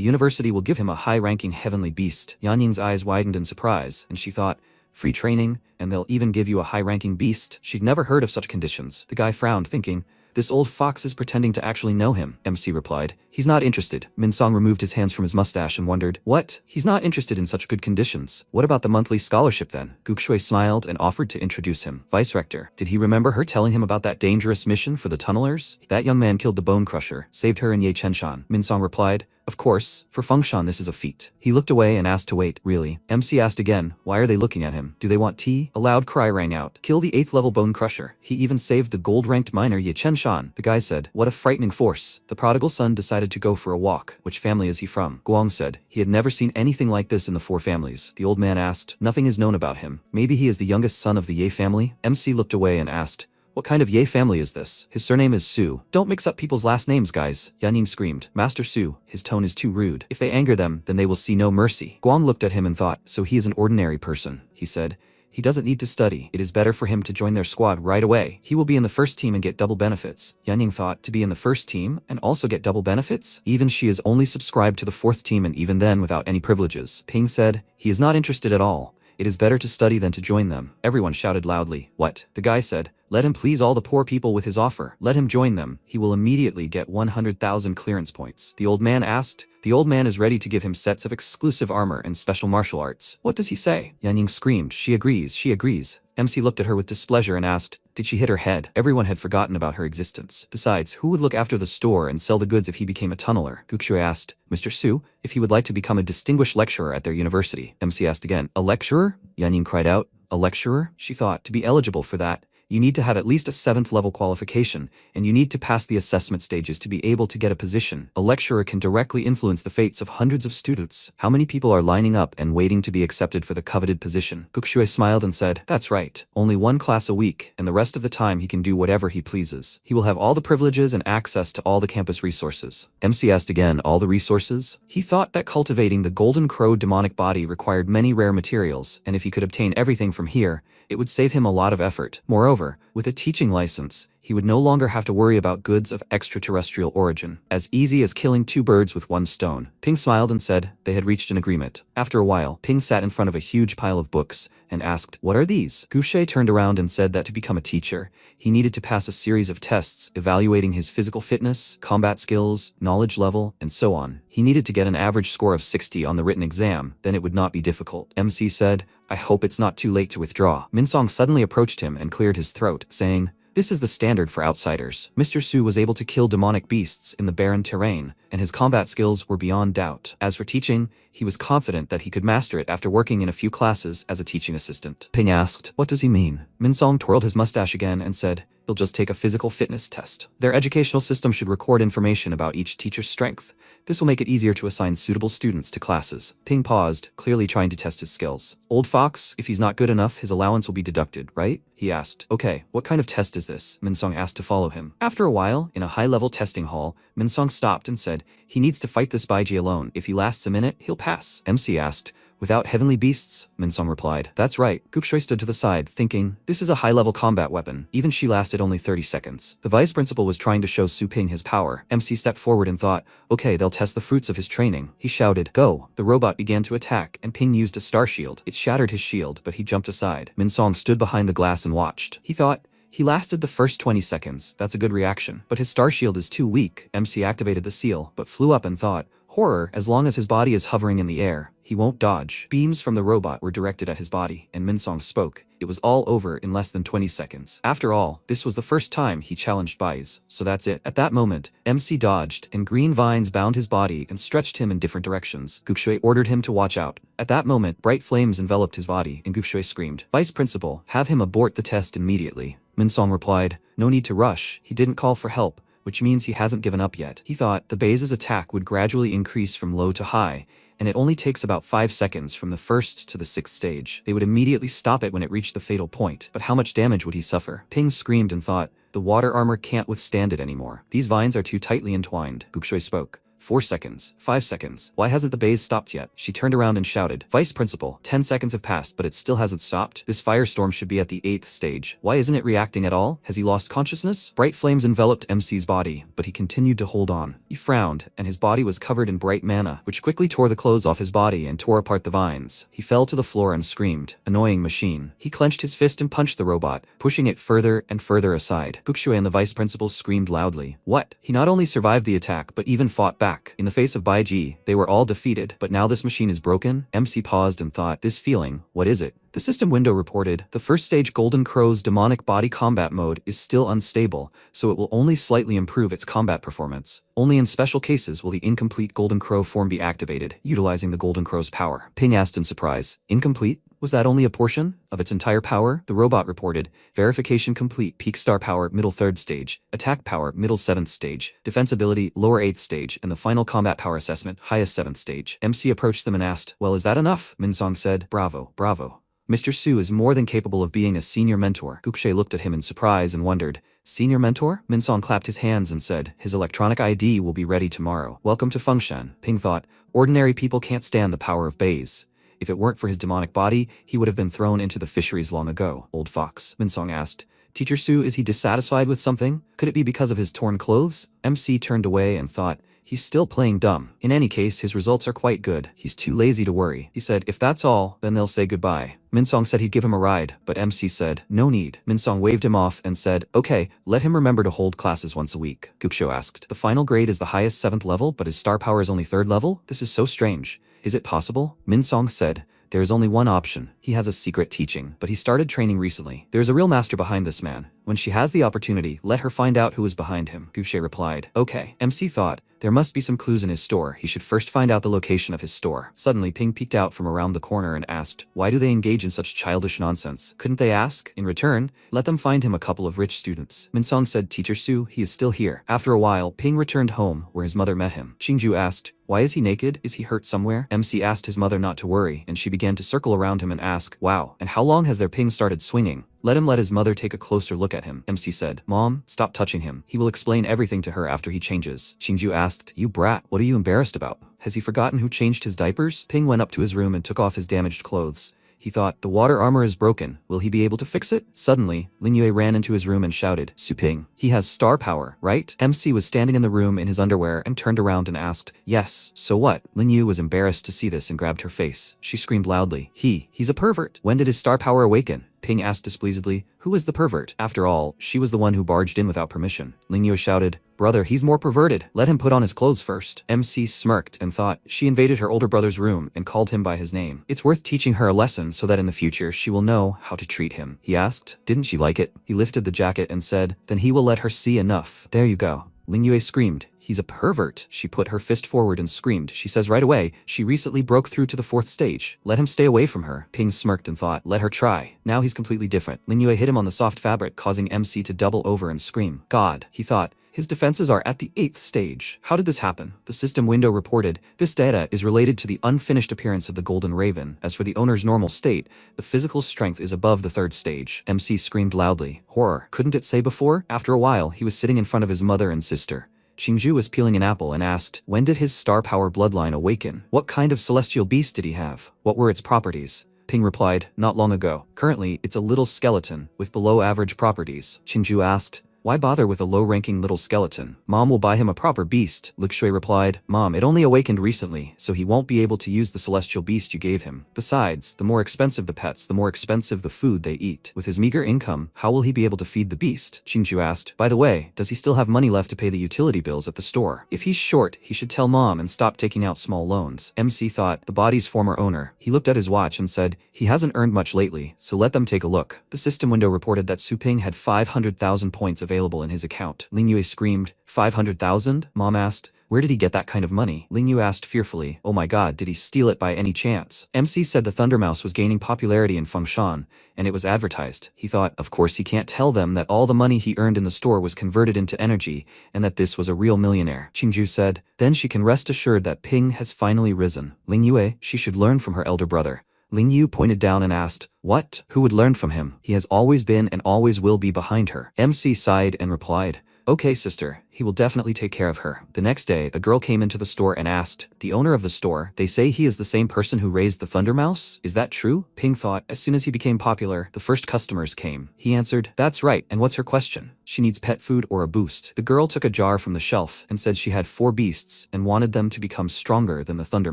university will give him a high-ranking heavenly beast." Yanying's eyes widened in surprise, and she thought, free training, and they'll even give you a high-ranking beast? She'd never heard of such conditions. The guy frowned, thinking, this old fox is pretending to actually know him. MC replied, "He's not interested." Minsong removed his hands from his mustache and wondered, what? He's not interested in such good conditions. What about the monthly scholarship then? Gukshui smiled and offered to introduce him. Vice Rector, did he remember her telling him about that dangerous mission for the tunnelers? That young man killed the Bone Crusher, saved her in Ye Chenshan. Minsong replied, "Of course, for Fengshan this is a feat." He looked away and asked to wait. Really? MC asked again, why are they looking at him? Do they want tea? A loud cry rang out. Kill the 8th level Bone Crusher. He even saved the gold-ranked miner Ye Chenshan. The guy said, what a frightening force. The prodigal son decided to go for a walk. Which family is he from? Guang said, he had never seen anything like this in the 4 families. The old man asked, nothing is known about him. Maybe he is the youngest son of the Ye family? MC looked away and asked, what kind of Ye family is this? His surname is Su. Don't mix up people's last names, guys. Yanying screamed. Master Su, his tone is too rude. If they anger them, then they will see no mercy. Guang looked at him and thought, so he is an ordinary person. He said, He doesn't need to study. It is better for him to join their squad right away. He will be in the first team and get double benefits. Yanning thought, to be in the first team and also get double benefits? Even she is only subscribed to the fourth team and even then without any privileges. Ping said, he is not interested at all. It is better to study than to join them. Everyone shouted loudly. What? The guy said. Let him please all the poor people with his offer. Let him join them. He will immediately get 100,000 clearance points. The old man asked. The old man is ready to give him sets of exclusive armor and special martial arts. What does he say? Yanning screamed. She agrees. She agrees. MC looked at her with displeasure and asked, did she hit her head? Everyone had forgotten about her existence. Besides, who would look after the store and sell the goods if he became a tunneler? Gukshui asked, Mr. Su, if he would like to become a distinguished lecturer at their university. MC asked again, a lecturer? Yanning cried out, a lecturer? She thought, to be eligible for that, you need to have at least a 7th level qualification, and you need to pass the assessment stages to be able to get a position. A lecturer can directly influence the fates of hundreds of students. How many people are lining up and waiting to be accepted for the coveted position? Gukshui smiled and said, that's right. Only 1 class a week, and the rest of the time he can do whatever he pleases. He will have all the privileges and access to all the campus resources. MC asked again, all the resources? He thought that cultivating the Golden Crow demonic body required many rare materials, and if he could obtain everything from here, it would save him a lot of effort. Moreover, with a teaching license, he would no longer have to worry about goods of extraterrestrial origin. As easy as killing 2 birds with 1 stone. Ping smiled and said they had reached an agreement. After a while, Ping sat in front of a huge pile of books and asked, what are these? Gukshui turned around and said that to become a teacher, he needed to pass a series of tests evaluating his physical fitness, combat skills, knowledge level, and so on. He needed to get an average score of 60 on the written exam, then it would not be difficult. MC said, I hope it's not too late to withdraw. Minsong suddenly approached him and cleared his throat, saying, this is the standard for outsiders. Mr. Su was able to kill demonic beasts in the barren terrain, and his combat skills were beyond doubt. As for teaching, he was confident that he could master it after working in a few classes as a teaching assistant. Ping asked, what does he mean? Minsong twirled his mustache again and said, he'll just take a physical fitness test. Their educational system should record information about each teacher's strength. This will make it easier to assign suitable students to classes. Ping paused, clearly trying to test his skills. Old fox, if he's not good enough, his allowance will be deducted, right? He asked. Okay, what kind of test is this? Minsong asked to follow him. After a while, in a high-level testing hall, Minsong stopped and said, he needs to fight this Baiji alone. If he lasts a minute, he'll pass. MC asked, without heavenly beasts? Minsong replied, that's right. Gukshui stood to the side, thinking, this is a high-level combat weapon. Even she lasted only 30 seconds. The vice principal was trying to show Su Ping his power. MC stepped forward and thought, okay, they'll test the fruits of his training. He shouted, go. The robot began to attack, and Ping used a star shield. It shattered his shield, but he jumped aside. Minsong stood behind the glass and watched. He thought, he lasted the first 20 seconds. That's a good reaction. But his star shield is too weak. MC activated the seal, but flew up and thought, horror, as long as his body is hovering in the air, he won't dodge. Beams from the robot were directed at his body, and Minsong spoke. It was all over in less than 20 seconds. After all, this was the first time he challenged Bai's, so that's it. At that moment, MC dodged, and green vines bound his body and stretched him in different directions. Gukshui ordered him to watch out. At that moment, bright flames enveloped his body, and Gukshui screamed, Vice Principal, have him abort the test immediately. Minsong replied, no need to rush. He didn't call for help, which means he hasn't given up yet. He thought the Base's attack would gradually increase from low to high, and it only takes about 5 seconds from the 1st to the 6th stage. They would immediately stop it when it reached the fatal point. But how much damage would he suffer? Ping screamed and thought, the water armor can't withstand it anymore. These vines are too tightly entwined. Gukshui spoke. 4 seconds. 5 seconds. Why hasn't the Base stopped yet? She turned around and shouted, Vice Principal, 10 seconds have passed, but it still hasn't stopped. This firestorm should be at the 8th stage. Why isn't it reacting at all? Has he lost consciousness? Bright flames enveloped MC's body, but he continued to hold on. He frowned, and his body was covered in bright mana, which quickly tore the clothes off his body and tore apart the vines. He fell to the floor and screamed, annoying machine. He clenched his fist and punched the robot, pushing it further and further aside. Gukshui and the Vice Principal screamed loudly. What? He not only survived the attack, but even fought back. In the face of Baiji, they were all defeated, but now this machine is broken? MC paused and thought, this feeling, what is it? The system window reported, the first stage Golden Crow's demonic body combat mode is still unstable, so it will only slightly improve its combat performance. Only in special cases will the incomplete Golden Crow form be activated, utilizing the Golden Crow's power. Ping asked in surprise, incomplete? Was that only a portion of its entire power? The robot reported, verification complete, peak star power, middle 3rd stage, attack power, middle 7th stage, defense ability, lower 8th stage, and the final combat power assessment, highest 7th stage. MC approached them and asked, well, is that enough? Minsong said, bravo, bravo. Mr. Su is more than capable of being a senior mentor. Gukshui looked at him in surprise and wondered, senior mentor? Minsong clapped his hands and said, his electronic ID will be ready tomorrow. Welcome to Fengshan. Ping thought, ordinary people can't stand the power of Baze. If it weren't for his demonic body, he would have been thrown into the fisheries long ago. Old Fox. Minsong asked. Teacher Su, is he dissatisfied with something? Could it be because of his torn clothes? MC turned away and thought, he's still playing dumb. In any case, his results are quite good. He's too lazy to worry. He said, if that's all, then they'll say goodbye. Minsong said he'd give him a ride, but MC said, no need. Minsong waved him off and said, okay, let him remember to hold classes once a week. Guksho asked, the final grade is the highest 7th level, but his star power is only 3rd level? This is so strange. Is it possible? Minsong said, there is only one option. He has a secret teaching, but he started training recently. There is a real master behind this man. When she has the opportunity, let her find out who is behind him. Gukshe replied, okay. MC thought, there must be some clues in his store. He should first find out the location of his store. Suddenly, Ping peeked out from around the corner and asked, why do they engage in such childish nonsense? Couldn't they ask? In return, let them find him a couple of rich students. Minsong said, Teacher Su, he is still here. After a while, Ping returned home, where his mother met him. Qingju asked, why is he naked? Is he hurt somewhere? MC asked his mother not to worry, and she began to circle around him and ask, wow, and how long has their Ping started swinging? Let his mother take a closer look at him. MC said, Mom, stop touching him. He will explain everything to her after he changes. Qingju asked, you brat, what are you embarrassed about? Has he forgotten who changed his diapers? Ping went up to his room and took off his damaged clothes. He thought, the water armor is broken. Will he be able to fix it? Suddenly, Lin Yue ran into his room and shouted, Su Ping, he has star power, right? MC was standing in the room in his underwear and turned around and asked, yes, so what? Lin Yue was embarrassed to see this and grabbed her face. She screamed loudly, he's a pervert. When did his star power awaken? Ping asked displeasedly, who is the pervert? After all, she was the one who barged in without permission. Ling Yue shouted, brother, he's more perverted. Let him put on his clothes first. MC smirked and thought she invaded her older brother's room and called him by his name. It's worth teaching her a lesson so that in the future she will know how to treat him. He asked, didn't she like it? He lifted the jacket and said, then he will let her see enough. There you go. Ling Yue screamed, he's a pervert. She put her fist forward and screamed. She says right away, she recently broke through to the 4th stage. Let him stay away from her. Ping smirked and thought, let her try. Now he's completely different. Ling Yue hit him on the soft fabric, causing MC to double over and scream. God, he thought. His defenses are at the 8th stage. How did this happen? The system window reported, this data is related to the unfinished appearance of the Golden Raven. As for the owner's normal state, the physical strength is above the 3rd stage. MC screamed loudly. Horror. Couldn't it say before? After a while, he was sitting in front of his mother and sister. Qingju was peeling an apple and asked, when did his star power bloodline awaken? What kind of celestial beast did he have? What were its properties? Ping replied, not long ago. Currently, it's a little skeleton with below average properties. Qingju asked, why bother with a low-ranking little skeleton? Mom will buy him a proper beast. Likshui replied, Mom, it only awakened recently, so he won't be able to use the celestial beast you gave him. Besides, the more expensive the pets, the more expensive the food they eat. With his meager income, how will he be able to feed the beast? Qingju asked, by the way, does he still have money left to pay the utility bills at the store? If he's short, he should tell Mom and stop taking out small loans. MC thought, the body's former owner. He looked at his watch and said, he hasn't earned much lately, so let them take a look. The system window reported that Su Ping had 500,000 points available in his account. Ling Yue screamed, 500,000? Mom asked, where did he get that kind of money? Ling Yue asked fearfully, oh my god, did he steal it by any chance? MC said the Thunder Mouse was gaining popularity in Fengshan, and it was advertised. He thought, of course he can't tell them that all the money he earned in the store was converted into energy, and that this was a real millionaire. Qingju said, then she can rest assured that Ping has finally risen. Ling Yue, she should learn from her elder brother. Ling Yu pointed down and asked, what? Who would learn from him? He has always been and always will be behind her. MC sighed and replied, okay, sister, he will definitely take care of her. The next day, a girl came into the store and asked, the owner of the store, they say he is the same person who raised the Thunder Mouse? Is that true? Ping thought, as soon as he became popular, the first customers came. He answered, that's right, and what's her question? She needs pet food or a boost. The girl took a jar from the shelf and said she had 4 beasts and wanted them to become stronger than the Thunder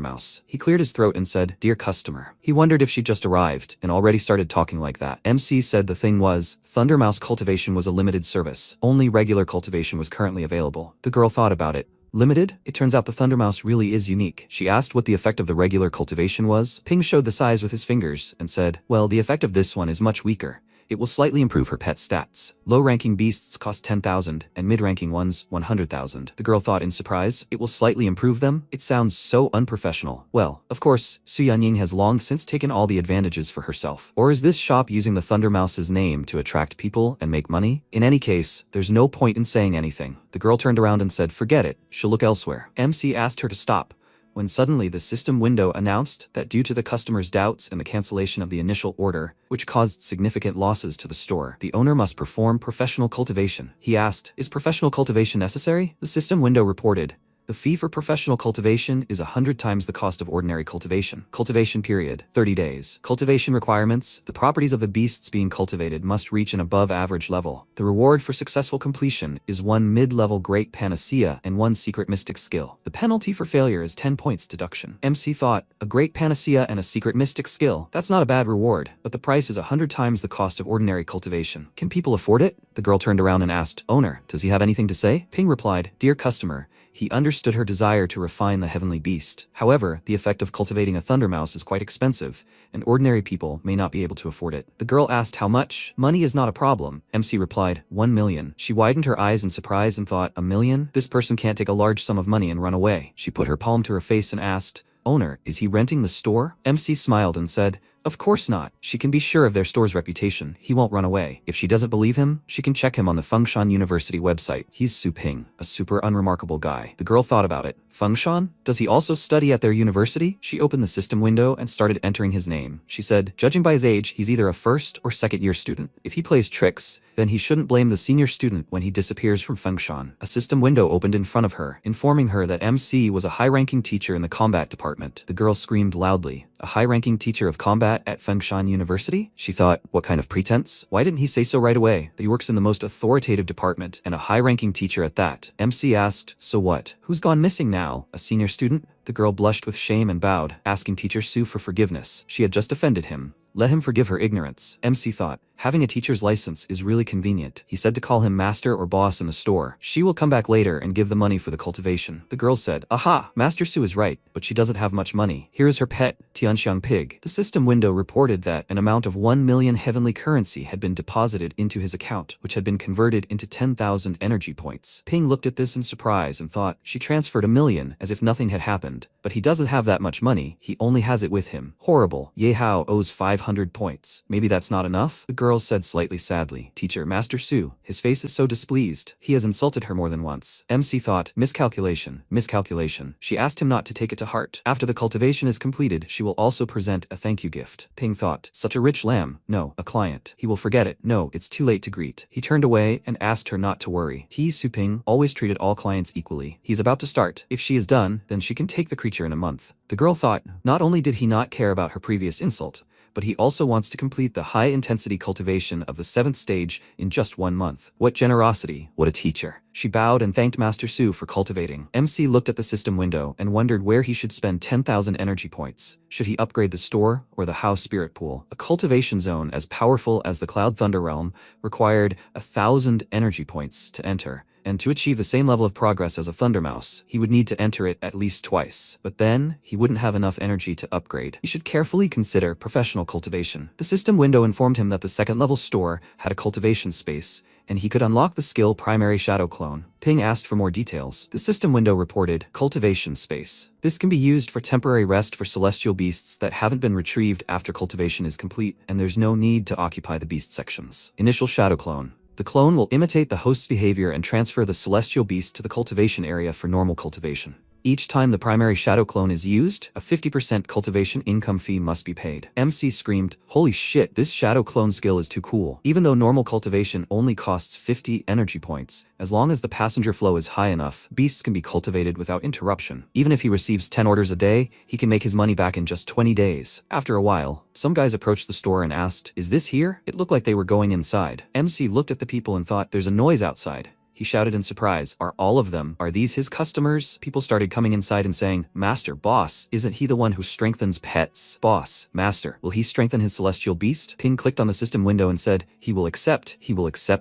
Mouse. He cleared his throat and said, dear customer. He wondered if she'd just arrived and already started talking like that. MC said the thing was, Thunder Mouse cultivation was a limited service. Only regular cultivation was currently available. The girl thought about it. Limited? It turns out the Thunder Mouse really is unique. She asked what the effect of the regular cultivation was. Ping showed the size with his fingers and said, well, the effect of this one is much weaker. It will slightly improve her pet stats. Low-ranking beasts cost 10,000 and mid-ranking ones 100,000. The girl thought in surprise, it will slightly improve them? It sounds so unprofessional. Well, of course, Su Yanying has long since taken all the advantages for herself. Or is this shop using the Thunder Mouse's name to attract people and make money? In any case, there's no point in saying anything. The girl turned around and said, forget it, she'll look elsewhere. MC asked her to stop, when suddenly the system window announced that due to the customer's doubts and the cancellation of the initial order, which caused significant losses to the store, the owner must perform professional cultivation. He asked, is professional cultivation necessary? The system window reported, The fee for professional cultivation is 100 times the cost of ordinary cultivation. Cultivation period, 30 days. Cultivation requirements, the properties of the beasts being cultivated must reach an above average level. The reward for successful completion is 1 mid-level great panacea and 1 secret mystic skill. The penalty for failure is 10 points deduction. MC thought, a great panacea and a secret mystic skill, that's not a bad reward, but the price is 100 times the cost of ordinary cultivation. Can people afford it? The girl turned around and asked, owner, does he have anything to say? Ping replied, dear customer, he understood her desire to refine the heavenly beast. However, the effect of cultivating a thunder mouse is quite expensive, and ordinary people may not be able to afford it. The girl asked how much. Money is not a problem. MC replied, 1 million. She widened her eyes in surprise and thought, a million? This person can't take a large sum of money and run away. She put her palm to her face and asked, owner, is he renting the store? MC smiled and said, of course not. She can be sure of their store's reputation. He won't run away. If she doesn't believe him, she can check him on the Fengshan University website. He's Su Ping, a super unremarkable guy. The girl thought about it. Fengshan? Does he also study at their university? She opened the system window and started entering his name. She said, judging by his age, he's either a first or second year student. If he plays tricks, then he shouldn't blame the senior student when he disappears from Fengshan. A system window opened in front of her, informing her that MC was a high-ranking teacher in the combat department. The girl screamed loudly. A high-ranking teacher of combat at Fengshan University? She thought, what kind of pretense? Why didn't he say so right away? That he works in the most authoritative department, and a high-ranking teacher at that. MC asked, so what? Who's gone missing now? A senior student? The girl blushed with shame and bowed, asking Teacher Su for forgiveness. She had just offended him. Let him forgive her ignorance. MC thought, having a teacher's license is really convenient. He said to call him master or boss in the store. She will come back later and give the money for the cultivation. The girl said, aha, Master Su is right, but she doesn't have much money. Here is her pet, Tianxiang pig. The system window reported that an amount of 1 million heavenly currency had been deposited into his account, which had been converted into 10,000 energy points. Ping looked at this in surprise and thought, she transferred 1 million as if nothing had happened. But he doesn't have that much money, he only has it with him. Horrible. Yahello owes 500 points. Maybe that's not enough? The girl said slightly sadly. Teacher, Master Su, his face is so displeased. He has insulted her more than once. MC thought, miscalculation, miscalculation. She asked him not to take it to heart. After the cultivation is completed, she will also present a thank you gift. Ping thought, such a rich lamb. No, a client. He will forget it. No, it's too late to greet. He turned away and asked her not to worry. He, Su Ping, always treated all clients equally. He's about to start. If she is done, then she can take the creature in a month. The girl thought, not only did he not care about her previous insult, but he also wants to complete the high-intensity cultivation of the 7th stage in just 1 month. What generosity, what a teacher. She bowed and thanked Master Su for cultivating. MC looked at the system window and wondered where he should spend 10,000 energy points. Should he upgrade the store or the house spirit pool? A cultivation zone as powerful as the Cloud Thunder Realm required 1,000 energy points to enter. And to achieve the same level of progress as a Thunder Mouse, he would need to enter it at least twice. But then, he wouldn't have enough energy to upgrade. He should carefully consider professional cultivation. The system window informed him that the 2nd level store had a cultivation space, and he could unlock the skill Primary Shadow Clone. Ping asked for more details. The system window reported, cultivation space. This can be used for temporary rest for celestial beasts that haven't been retrieved after cultivation is complete, and there's no need to occupy the beast sections. Initial Shadow Clone. The clone will imitate the host's behavior and transfer the celestial beast to the cultivation area for normal cultivation. Each time the primary shadow clone is used, a 50% cultivation income fee must be paid. MC screamed, holy shit, this shadow clone skill is too cool. Even though normal cultivation only costs 50 energy points, as long as the passenger flow is high enough, beasts can be cultivated without interruption. Even if he receives 10 orders a day, he can make his money back in just 20 days. After a while, some guys approached the store and asked, is this here? It looked like they were going inside. MC looked at the people and thought, there's a noise outside. He shouted in surprise, are all of them? Are these his customers? People started coming inside and saying, Master, boss, isn't he the one who strengthens pets? Boss, master, will he strengthen his celestial beast? Ping clicked on the system window and said, he will accept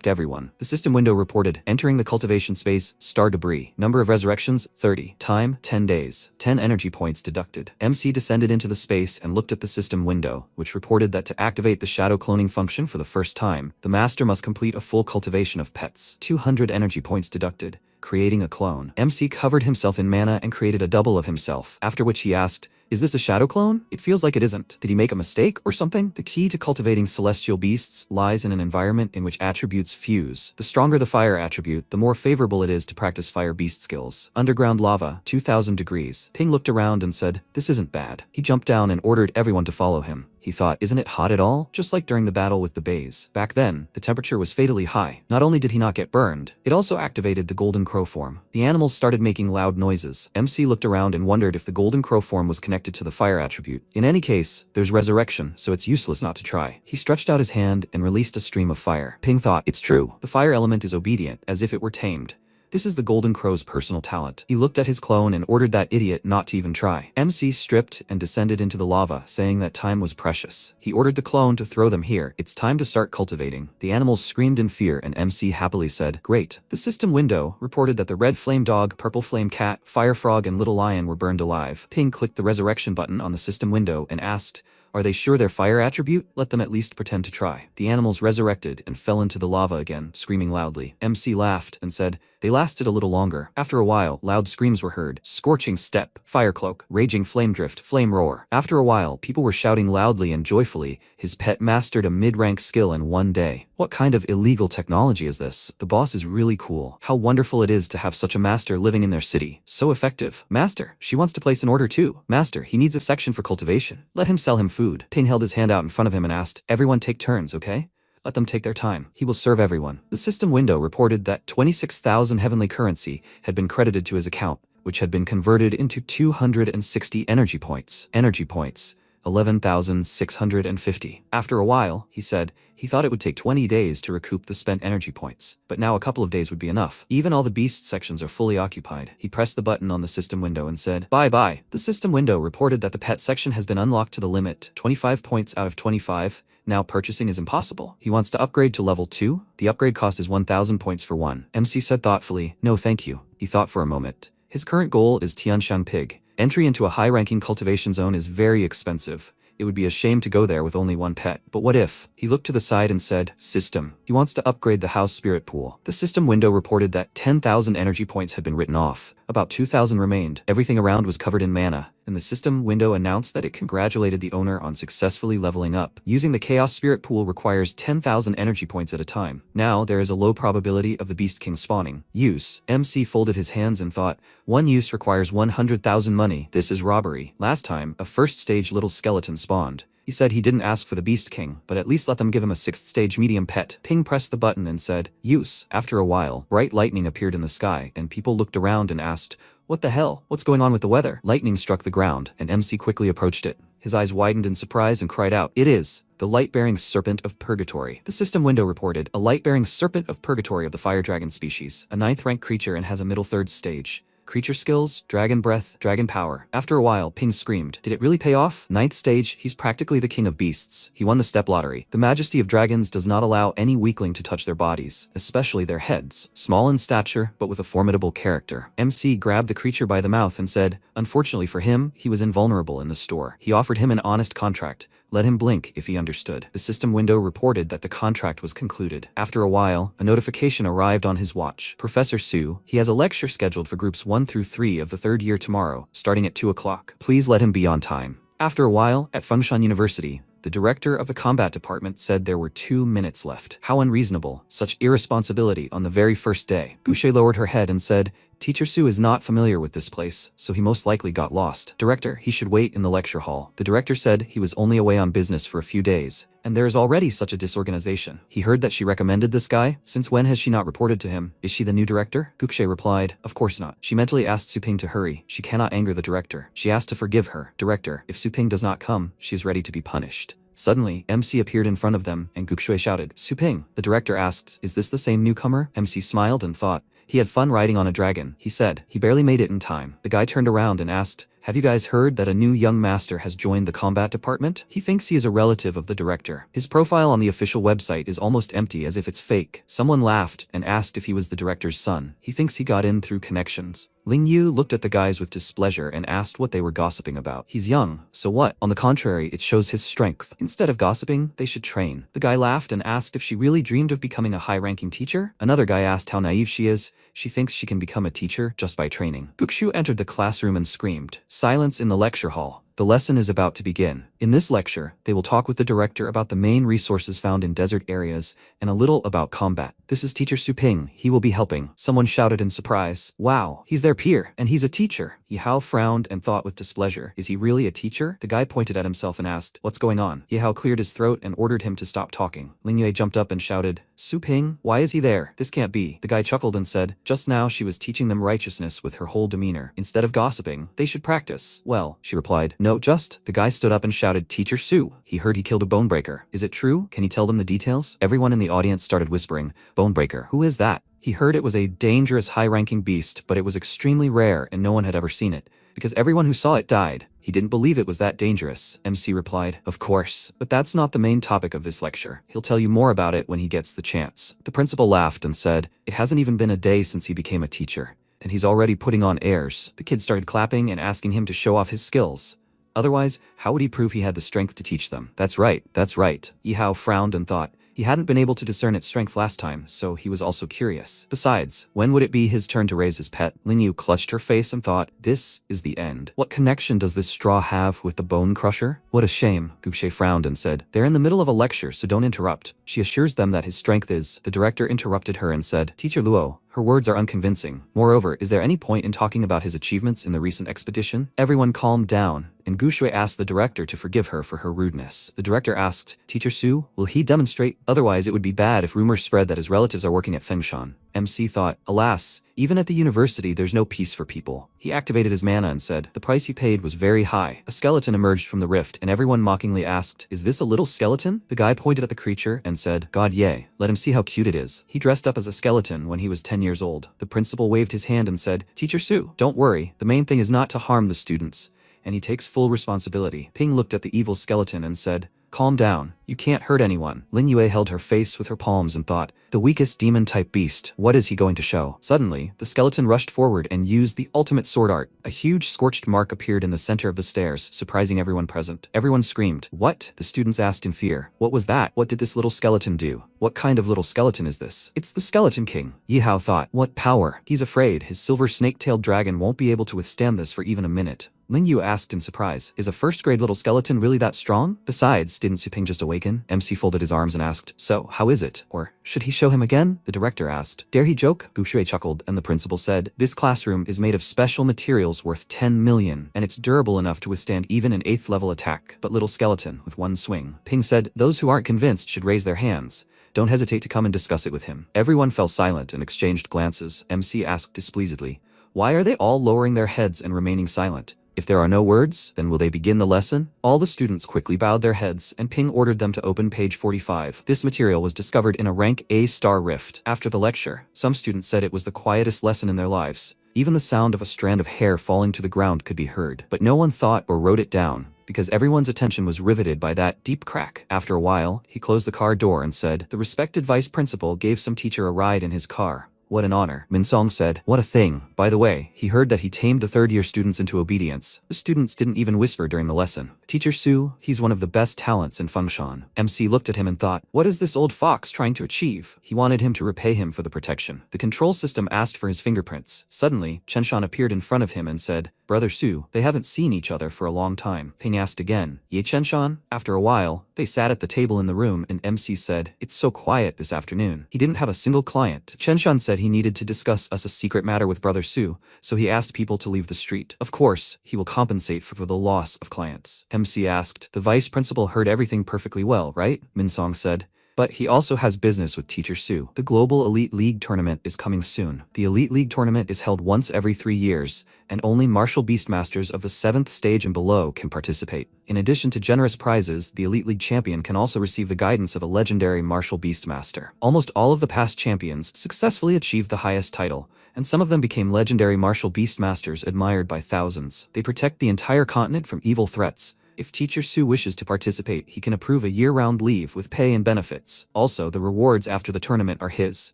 everyone. The system window reported, entering the cultivation space, star debris. Number of resurrections, 30. Time, 10 days. 10 energy points deducted. MC descended into the space and looked at the system window, which reported that to activate the shadow cloning function for the first time, the master must complete a full cultivation of pets. 200 energy points deducted, creating a clone. MC covered himself in mana and created a double of himself, after which he asked, is this a shadow clone? It feels like it isn't. Did he make a mistake or something? The key to cultivating celestial beasts lies in an environment in which attributes fuse. The stronger the fire attribute, the more favorable it is to practice fire beast skills. Underground lava, 2000 degrees. Ping looked around and said, this isn't bad. He jumped down and ordered everyone to follow him. He thought, isn't it hot at all? Just like during the battle with the bays. Back then, the temperature was fatally high. Not only did he not get burned, it also activated the golden crow form. The animals started making loud noises. MC looked around and wondered if the golden crow form was connected to the fire attribute. In any case, there's resurrection, so it's useless not to try. He stretched out his hand and released a stream of fire. Ping thought, it's true. The fire element is obedient, as if it were tamed. This is the Golden Crow's personal talent. He looked at his clone and ordered that idiot not to even try. MC stripped and descended into the lava, saying that time was precious. He ordered the clone to throw them here. It's time to start cultivating. The animals screamed in fear and MC happily said, great. The system window reported that the red flame dog, purple flame cat, fire frog, and little lion were burned alive. Ping clicked the resurrection button on the system window and asked, are they sure their fire attribute? Let them at least pretend to try. The animals resurrected and fell into the lava again, screaming loudly. MC laughed and said, they lasted a little longer. After a while, loud screams were heard. Scorching step, fire cloak, raging flame drift, flame roar. After a while, people were shouting loudly and joyfully. His pet mastered a mid-rank skill in one day. What kind of illegal technology is this? The boss is really cool. How wonderful it is to have such a master living in their city. So effective. Master, she wants to place an order too. Master, he needs a section for cultivation. Let him sell him food. Ping held his hand out in front of him and asked, everyone take turns, okay? Let them take their time. He will serve everyone. The system window reported that 26,000 heavenly currency had been credited to his account, which had been converted into 260 energy points. Energy points. 11,650. After a while, he said, he thought it would take 20 days to recoup the spent energy points, but now a couple of days would be enough. Even all the beast sections are fully occupied. He pressed the button on the system window and said, bye-bye. The system window reported that the pet section has been unlocked to the limit, 25 points out of 25. Now purchasing is impossible. He wants to upgrade to level 2. The upgrade cost is 1,000 points for one. MC said thoughtfully, no thank you. He thought for a moment. His current goal is Tianshan Pig. Entry into a high-ranking cultivation zone is very expensive. It would be a shame to go there with only one pet. But what if? He looked to the side and said, system. He wants to upgrade the house spirit pool. The system window reported that 10,000 energy points had been written off. About 2,000 remained. Everything around was covered in mana, and the system window announced that it congratulated the owner on successfully leveling up. Using the chaos spirit pool requires 10,000 energy points at a time. Now there is a low probability of the beast king spawning. Use. MC folded his hands and thought, one use requires 100,000 money. This is robbery. Last time, a first stage little skeleton spawned. He said he didn't ask for the Beast King, but at least let them give him a 6th stage medium pet. Ping pressed the button and said, use. After a while, bright lightning appeared in the sky, and people looked around and asked, what the hell? What's going on with the weather? Lightning struck the ground, and MC quickly approached it. His eyes widened in surprise and cried out, it is the light-bearing serpent of purgatory. The system window reported, a light-bearing serpent of purgatory of the fire dragon species, a 9th rank creature and has a middle 3rd stage. Creature skills, dragon breath, dragon power. After a while, Ping screamed, did it really pay off? 9th stage, he's practically the king of beasts. He won the step lottery. The majesty of dragons does not allow any weakling to touch their bodies, especially their heads. Small in stature, but with a formidable character. MC grabbed the creature by the mouth and said, unfortunately for him, he was invulnerable in the store. He offered him an honest contract. Let him blink if he understood. The system window reported that the contract was concluded. After a while, a notification arrived on his watch. Professor Su, he has a lecture scheduled for groups 1 through 3 of the 3rd year tomorrow, starting at 2 o'clock. Please let him be on time. After a while, at Fengshan University, the director of the combat department said there were 2 minutes left. How unreasonable, such irresponsibility on the very first day. Gouche lowered her head and said, Teacher Su is not familiar with this place, so he most likely got lost. Director, he should wait in the lecture hall. The director said he was only away on business for a few days, and there is already such a disorganization. He heard that she recommended this guy. Since when has she not reported to him? Is she the new director? Gouche replied, of course not. She mentally asked Suping to hurry. She cannot anger the director. She asked to forgive her. Director, if Suping does not come, she is ready to be punished. Suddenly, MC appeared in front of them, and Goukshui shouted, Suping. The director asked, is this the same newcomer? MC smiled and thought, he had fun riding on a dragon. He said, he barely made it in time. The guy turned around and asked, have you guys heard that a new young master has joined the combat department? He thinks he is a relative of the director. His profile on the official website is almost empty as if it's fake. Someone laughed and asked if he was the director's son. He thinks he got in through connections. Ling Yu looked at the guys with displeasure and asked what they were gossiping about. He's young, so what? On the contrary, it shows his strength. Instead of gossiping, they should train. The guy laughed and asked if she really dreamed of becoming a high-ranking teacher. Another guy asked how naive she is. She thinks she can become a teacher just by training. Gukshu entered the classroom and screamed. Silence in the lecture hall. The lesson is about to begin. In this lecture, they will talk with the director about the main resources found in desert areas and a little about combat. This is Teacher Su Ping. He will be helping. Someone shouted in surprise. Wow, he's their peer, and he's a teacher. Yehao frowned and thought with displeasure. Is he really a teacher? The guy pointed at himself and asked, what's going on? Yehao cleared his throat and ordered him to stop talking. Ling Yue jumped up and shouted, Su Ping, why is he there? This can't be. The guy chuckled and said, just now she was teaching them righteousness with her whole demeanor. Instead of gossiping, they should practice. Well, she replied, no, just. The guy stood up and shouted, Teacher Su. He heard he killed a bonebreaker. Is it true? Can you tell them the details? Everyone in the audience started whispering, bonebreaker, who is that? He heard it was a dangerous high-ranking beast, but it was extremely rare and no one had ever seen it, because everyone who saw it died. He didn't believe it was that dangerous. MC replied, of course, but that's not the main topic of this lecture. He'll tell you more about it when he gets the chance. The principal laughed and said, it hasn't even been a day since he became a teacher, and he's already putting on airs. The kids started clapping and asking him to show off his skills. Otherwise, how would he prove he had the strength to teach them? That's right, that's right. Yehao frowned and thought, he hadn't been able to discern its strength last time, so he was also curious. Besides, when would it be his turn to raise his pet? Ling Yu clutched her face and thought, this is the end. What connection does this straw have with the bone crusher? What a shame. Guxue frowned and said, they're in the middle of a lecture, so don't interrupt. She assures them that his strength is. The director interrupted her and said, Teacher Luo, her words are unconvincing. Moreover, is there any point in talking about his achievements in the recent expedition? Everyone calmed down, and Guxue asked the director to forgive her for her rudeness. The director asked, Teacher Su, will he demonstrate? Otherwise, it would be bad if rumors spread that his relatives are working at Fengshan. MC thought, alas, even at the university there's no peace for people. He activated his mana and said, the price he paid was very high. A skeleton emerged from the rift and everyone mockingly asked, is this a little skeleton? The guy pointed at the creature and said, God yay, let him see how cute it is. He dressed up as a skeleton when he was 10 years old. The principal waved his hand and said, Teacher Su, don't worry, the main thing is not to harm the students, and he takes full responsibility. Ping looked at the evil skeleton and said, calm down, you can't hurt anyone. Lin Yue held her face with her palms and thought, the weakest demon-type beast, what is he going to show? Suddenly, the skeleton rushed forward and used the ultimate sword art. A huge scorched mark appeared in the center of the stairs, surprising everyone present. Everyone screamed, what? The students asked in fear. What was that? What did this little skeleton do? What kind of little skeleton is this? It's the Skeleton King. Yehao thought, what power? He's afraid his silver snake-tailed dragon won't be able to withstand this for even a minute. Ling Yu asked in surprise, is a first-grade little skeleton really that strong? Besides, didn't Su Ping just awaken? MC folded his arms and asked, so, how is it? Or, should he show him again? The director asked. Dare he joke? Guxue chuckled, and the principal said, this classroom is made of special materials worth 10 million, and it's durable enough to withstand even an 8th level attack, but little skeleton with one swing. Ping said, those who aren't convinced should raise their hands. Don't hesitate to come and discuss it with him. Everyone fell silent and exchanged glances. MC asked displeasedly, why are they all lowering their heads and remaining silent? If there are no words, then will they begin the lesson? All the students quickly bowed their heads, and Ping ordered them to open page 45. This material was discovered in a rank A-star rift. After the lecture, some students said it was the quietest lesson in their lives. Even the sound of a strand of hair falling to the ground could be heard, but no one thought or wrote it down, because everyone's attention was riveted by that deep crack. After a while, he closed the car door and said, the respected vice principal gave some teacher a ride in his car. What an honor. Min Song said, what a thing. By the way, he heard that he tamed the third-year students into obedience. The students didn't even whisper during the lesson. Teacher Su, he's one of the best talents in Fengshan. MC looked at him and thought, what is this old fox trying to achieve? He wanted him to repay him for the protection. The control system asked for his fingerprints. Suddenly, Chenshan appeared in front of him and said, Brother Su, they haven't seen each other for a long time. Ping asked again, Ye Chenshan? After a while, they sat at the table in the room and MC said, it's so quiet this afternoon. He didn't have a single client. Chenshan said he needed to discuss a secret matter with Brother Su, so he asked people to leave the street. Of course, he will compensate for the loss of clients. MC asked, the vice principal heard everything perfectly well, right? Min Song said. But he also has business with Teacher Su. The Global Elite League tournament is coming soon. The Elite League tournament is held once every 3 years, and only martial beastmasters of the 7th stage and below can participate. In addition to generous prizes, the Elite League champion can also receive the guidance of a legendary martial beastmaster. Almost all of the past champions successfully achieved the highest title, and some of them became legendary martial beastmasters admired by thousands. They protect the entire continent from evil threats. If Teacher Su wishes to participate, he can approve a year-round leave with pay and benefits. Also, the rewards after the tournament are his.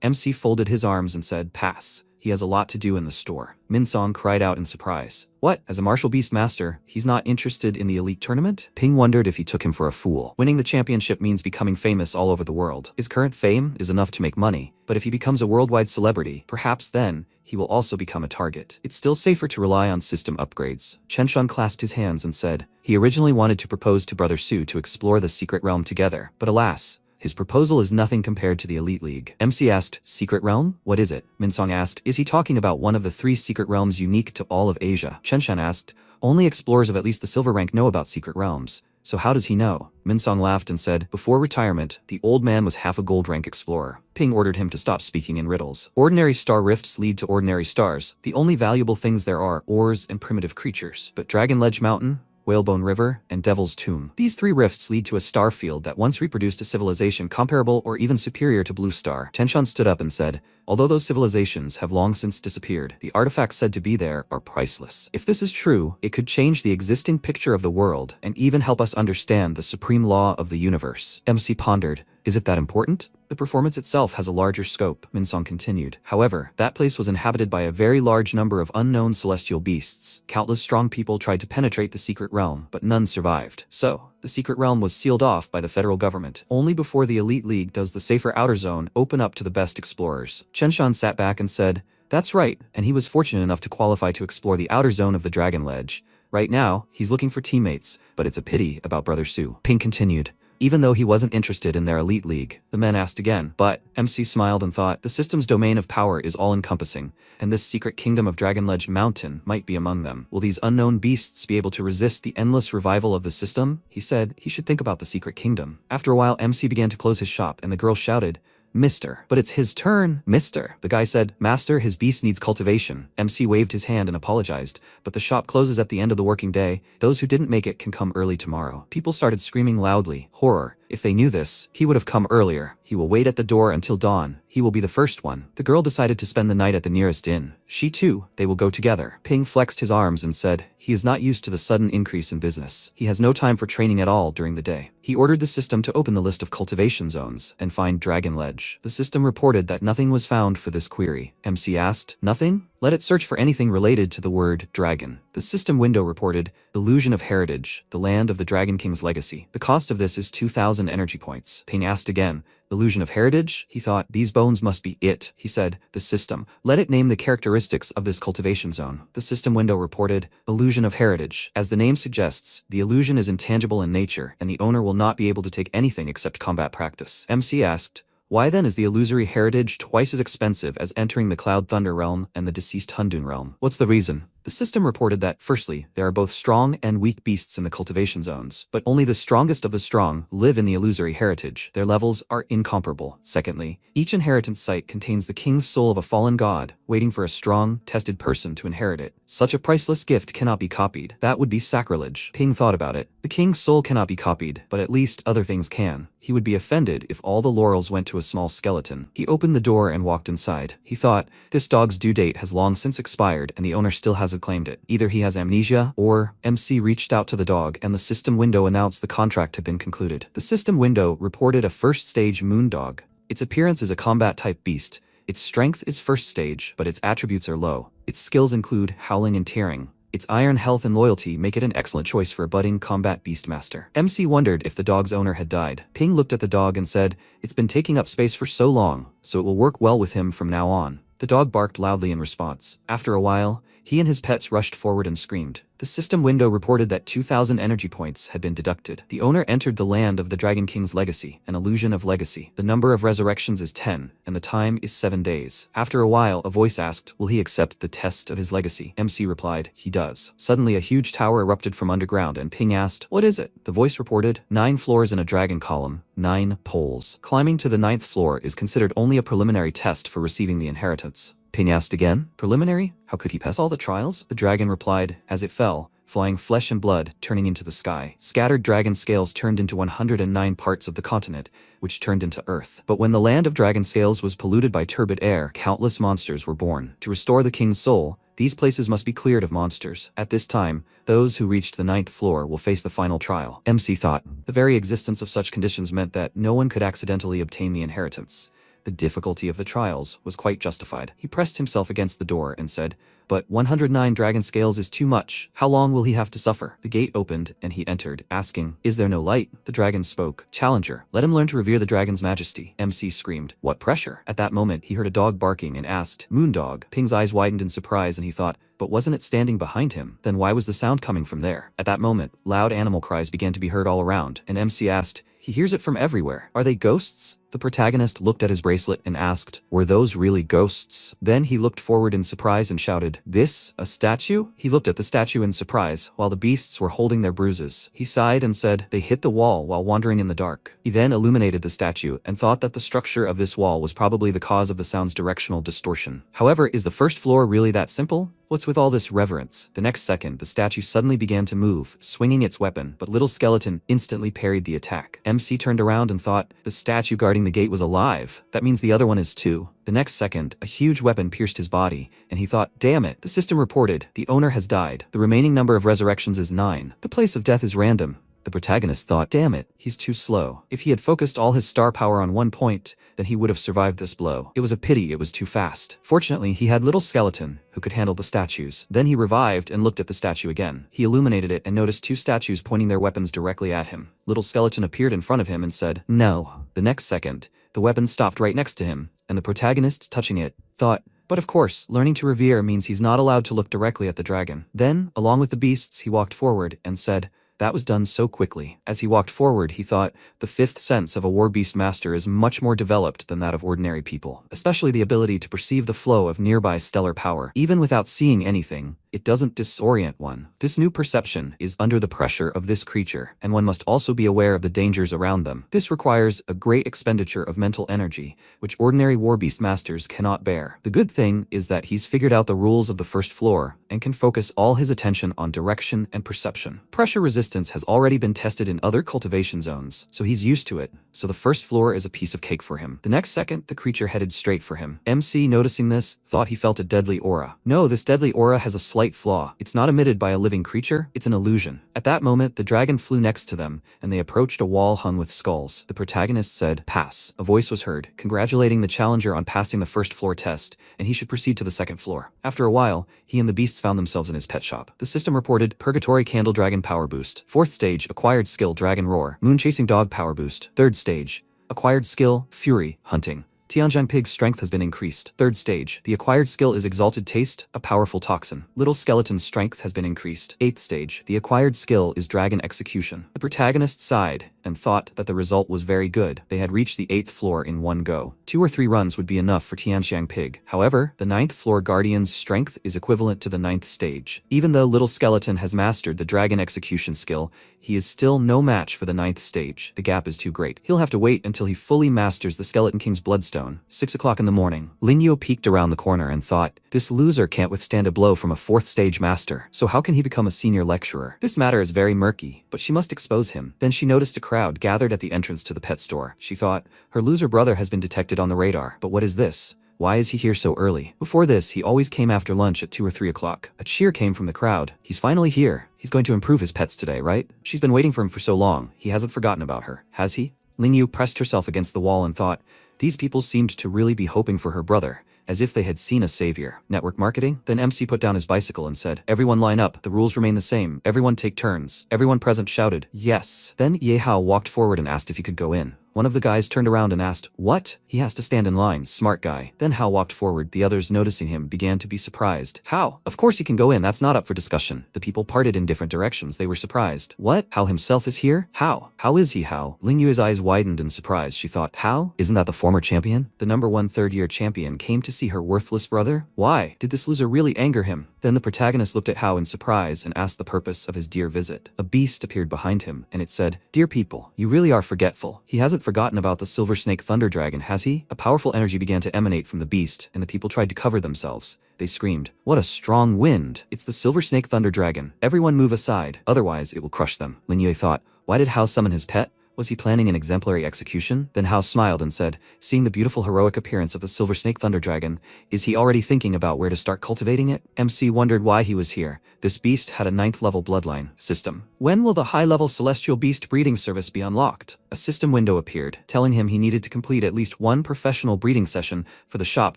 MC folded his arms and said, pass. He has a lot to do in the store. Min Song cried out in surprise. What? As a martial beast master, he's not interested in the elite tournament? Ping wondered if he took him for a fool. Winning the championship means becoming famous all over the world. His current fame is enough to make money, but if he becomes a worldwide celebrity, perhaps then, he will also become a target. It's still safer to rely on system upgrades. Chenshan clasped his hands and said, he originally wanted to propose to Brother Su to explore the secret realm together, but alas, his proposal is nothing compared to the Elite League. MC asked, secret realm? What is it? Minsong asked, is he talking about one of the 3 secret realms unique to all of Asia? Chenshan asked, only explorers of at least the silver rank know about secret realms. So how does he know? Minsong laughed and said, before retirement, the old man was half a gold rank explorer. Ping ordered him to stop speaking in riddles. Ordinary star rifts lead to ordinary stars. The only valuable things there are ores and primitive creatures. But Dragon Ledge Mountain, Whalebone River, and Devil's Tomb. These 3 rifts lead to a star field that once reproduced a civilization comparable or even superior to Blue Star. Chenshan stood up and said, although those civilizations have long since disappeared, the artifacts said to be there are priceless. If this is true, it could change the existing picture of the world and even help us understand the supreme law of the universe. MC pondered, is it that important? The performance itself has a larger scope, Minsong continued. However, that place was inhabited by a very large number of unknown celestial beasts. Countless strong people tried to penetrate the secret realm, but none survived. So, the secret realm was sealed off by the federal government. Only before the Elite League does the safer outer zone open up to the best explorers. Chenshan sat back and said, that's right, and he was fortunate enough to qualify to explore the outer zone of the Dragon Ledge. Right now, he's looking for teammates, but it's a pity about Brother Su. Ping continued. Even though he wasn't interested in their Elite League, the men asked again, but MC smiled and thought, the system's domain of power is all-encompassing, and this secret kingdom of Dragon Ledge Mountain might be among them. Will these unknown beasts be able to resist the endless revival of the system? He said he should think about the secret kingdom. After a while, MC began to close his shop, and the girl shouted, Mister. But it's his turn, Mister. The guy said, Master, his beast needs cultivation. MC waved his hand and apologized, but the shop closes at the end of the working day. Those who didn't make it can come early tomorrow. People started screaming loudly, horror. If they knew this, he would have come earlier. He will wait at the door until dawn. He will be the first one. The girl decided to spend the night at the nearest inn. She too, they will go together. Ping flexed his arms and said, he is not used to the sudden increase in business. He has no time for training at all during the day. He ordered the system to open the list of cultivation zones and find Dragon Ledge. The system reported that nothing was found for this query. MC asked, nothing? Let it search for anything related to the word dragon. The system window reported, Illusion of Heritage, the land of the Dragon King's legacy. The cost of this is 2,000 energy points. Ping asked again, Illusion of Heritage? He thought, these bones must be it. He said, the system. Let it name the characteristics of this cultivation zone. The system window reported, Illusion of Heritage. As the name suggests, the illusion is intangible in nature, and the owner will not be able to take anything except combat practice. MC asked, why then is the illusory heritage twice as expensive as entering the Cloud Thunder realm and the deceased Hundun realm? What's the reason? The system reported that, firstly, there are both strong and weak beasts in the cultivation zones, but only the strongest of the strong live in the illusory heritage. Their levels are incomparable. Secondly, each inheritance site contains the king's soul of a fallen god, waiting for a strong, tested person to inherit it. Such a priceless gift cannot be copied. That would be sacrilege. Ping thought about it. The king's soul cannot be copied, but at least other things can. He would be offended if all the laurels went to a small skeleton. He opened the door and walked inside. He thought, this dog's due date has long since expired and the owner still hasn't claimed it. Either he has amnesia, or MC reached out to the dog and the system window announced the contract had been concluded. The system window reported a first stage moon dog. Its appearance is a combat type beast. Its strength is first stage, but its attributes are low. Its skills include howling and tearing. Its iron, health, and loyalty make it an excellent choice for a budding combat beastmaster. MC wondered if the dog's owner had died. Ping looked at the dog and said, it's been taking up space for so long, so it will work well with him from now on. The dog barked loudly in response. After a while, he and his pets rushed forward and screamed. The system window reported that 2,000 energy points had been deducted. The owner entered the land of the Dragon King's legacy, an illusion of legacy. The number of resurrections is 10, and the time is 7 days. After a while, a voice asked, will he accept the test of his legacy? MC replied, he does. Suddenly, a huge tower erupted from underground, and Ping asked, what is it? The voice reported, 9 floors in a dragon column, 9 poles. Climbing to the 9th floor is considered only a preliminary test for receiving the inheritance. Ping asked again, preliminary? How could he pass all the trials? The dragon replied, as it fell, flying flesh and blood, turning into the sky. Scattered dragon scales turned into 109 parts of the continent, which turned into earth. But when the land of dragon scales was polluted by turbid air, countless monsters were born. To restore the king's soul, these places must be cleared of monsters. At this time, those who reached the 9th floor will face the final trial. MC thought, the very existence of such conditions meant that no one could accidentally obtain the inheritance. The difficulty of the trials was quite justified. He pressed himself against the door and said, but 109 dragon scales is too much. How long will he have to suffer? The gate opened, and he entered, asking, "Is there no light?" The dragon spoke. "Challenger, let him learn to revere the dragon's majesty." MC screamed, "What pressure?" At that moment, he heard a dog barking and asked, "Moondog?" Ping's eyes widened in surprise, and he thought, but wasn't it standing behind him? Then why was the sound coming from there? At that moment, loud animal cries began to be heard all around, and MC asked, "He hears it from everywhere. Are they ghosts?" The protagonist looked at his bracelet and asked, "Were those really ghosts?" Then he looked forward in surprise and shouted, "This? A statue?" He looked at the statue in surprise, while the beasts were holding their bruises. He sighed and said, "They hit the wall while wandering in the dark." He then illuminated the statue and thought that the structure of this wall was probably the cause of the sound's directional distortion. However, is the first floor really that simple? What's with all this reverence? The next second, the statue suddenly began to move, swinging its weapon, but Little Skeleton instantly parried the attack. MC turned around and thought, the statue guarding the gate was alive. That means the other one is too. The next second, a huge weapon pierced his body, and he thought, damn it. The system reported, the owner has died. The remaining number of resurrections is 9. The place of death is random. The protagonist thought, damn it, he's too slow. If he had focused all his star power on one point, then he would have survived this blow. It was a pity it was too fast. Fortunately, he had Little Skeleton, who could handle the statues. Then he revived and looked at the statue again. He illuminated it and noticed 2 statues pointing their weapons directly at him. Little Skeleton appeared in front of him and said, "No." The next second, the weapon stopped right next to him, and the protagonist, touching it, thought, but of course, learning to revere means he's not allowed to look directly at the dragon. Then, along with the beasts, he walked forward and said, "That was done so quickly." As he walked forward, he thought, the 5th sense of a war beast master is much more developed than that of ordinary people, especially the ability to perceive the flow of nearby stellar power. Even without seeing anything, it doesn't disorient one. This new perception is under the pressure of this creature, and one must also be aware of the dangers around them. This requires a great expenditure of mental energy, which ordinary war beast masters cannot bear. The good thing is that he's figured out the rules of the first floor and can focus all his attention on direction and perception. Pressure resistance has already been tested in other cultivation zones, so he's used to it, so the first floor is a piece of cake for him. The next second, the creature headed straight for him. MC, noticing this, thought he felt a deadly aura. No, this deadly aura has a slight flaw. It's not emitted by a living creature, it's an illusion. At that moment, the dragon flew next to them, and they approached a wall hung with skulls. The protagonist said, "Pass." A voice was heard, congratulating the challenger on passing the first floor test, and he should proceed to the second floor. After a while, he and the beasts found themselves in his pet shop. The system reported, Purgatory Candle Dragon Power Boost. 4th stage, acquired skill, Dragon Roar. Moon Chasing Dog Power Boost. 3rd stage, acquired skill, Fury, Hunting. Tianjang Pig's strength has been increased. 3rd stage. The acquired skill is Exalted Taste, a powerful toxin. Little Skeleton's strength has been increased. 8th stage. The acquired skill is Dragon Execution. The protagonist sighed and thought that the result was very good. They had reached the 8th floor in one go. 2 or 3 runs would be enough for Tianjang Pig. However, the 9th floor Guardian's strength is equivalent to the 9th stage. Even though Little Skeleton has mastered the Dragon Execution skill, he is still no match for the 9th stage. The gap is too great. He'll have to wait until he fully masters the Skeleton King's Bloodstone. 6 o'clock in the morning. Linyo peeked around the corner and thought, this loser can't withstand a blow from a 4th stage master, so how can he become a senior lecturer? This matter is very murky, but she must expose him. Then she noticed a crowd gathered at the entrance to the pet store. She thought, her loser brother has been detected on the radar, but what is this? Why is he here so early? Before this, he always came after lunch at 2 or 3 o'clock. A cheer came from the crowd. He's finally here. He's going to improve his pets today, right? She's been waiting for him for so long. He hasn't forgotten about her, has he? Lingyu pressed herself against the wall and thought, these people seemed to really be hoping for her brother, as if they had seen a savior. Network marketing? Then MC put down his bicycle and said, everyone line up, the rules remain the same, everyone take turns. Everyone present shouted, yes. Then Yahello walked forward and asked if he could go in. One of the guys turned around and asked, what? He has to stand in line, smart guy. Then Hao walked forward. The others, noticing him, began to be surprised. How? Of course he can go in, that's not up for discussion. The people parted in different directions. They were surprised. What? Hao himself is here? How? How is he Hao? Lingyu's eyes widened in surprise. She thought, Hao? Isn't that the former champion? The number 1 third-year champion came to see her worthless brother? Why? Did this loser really anger him? Then the protagonist looked at Hao in surprise and asked the purpose of his dear visit. A beast appeared behind him, and it said, dear people, you really are forgetful. He hasn't forgotten about the Silver Snake Thunder Dragon, has he? A powerful energy began to emanate from the beast, and the people tried to cover themselves. They screamed, what a strong wind! It's the Silver Snake Thunder Dragon. Everyone move aside, otherwise it will crush them. Linye thought, why did Hao summon his pet? Was he planning an exemplary execution? Then Hao smiled and said, seeing the beautiful heroic appearance of the Silver Snake Thunder Dragon, is he already thinking about where to start cultivating it? MC wondered why he was here. This beast had a 9th level bloodline system. When will the high-level celestial beast breeding service be unlocked? A system window appeared, telling him he needed to complete at least one professional breeding session for the shop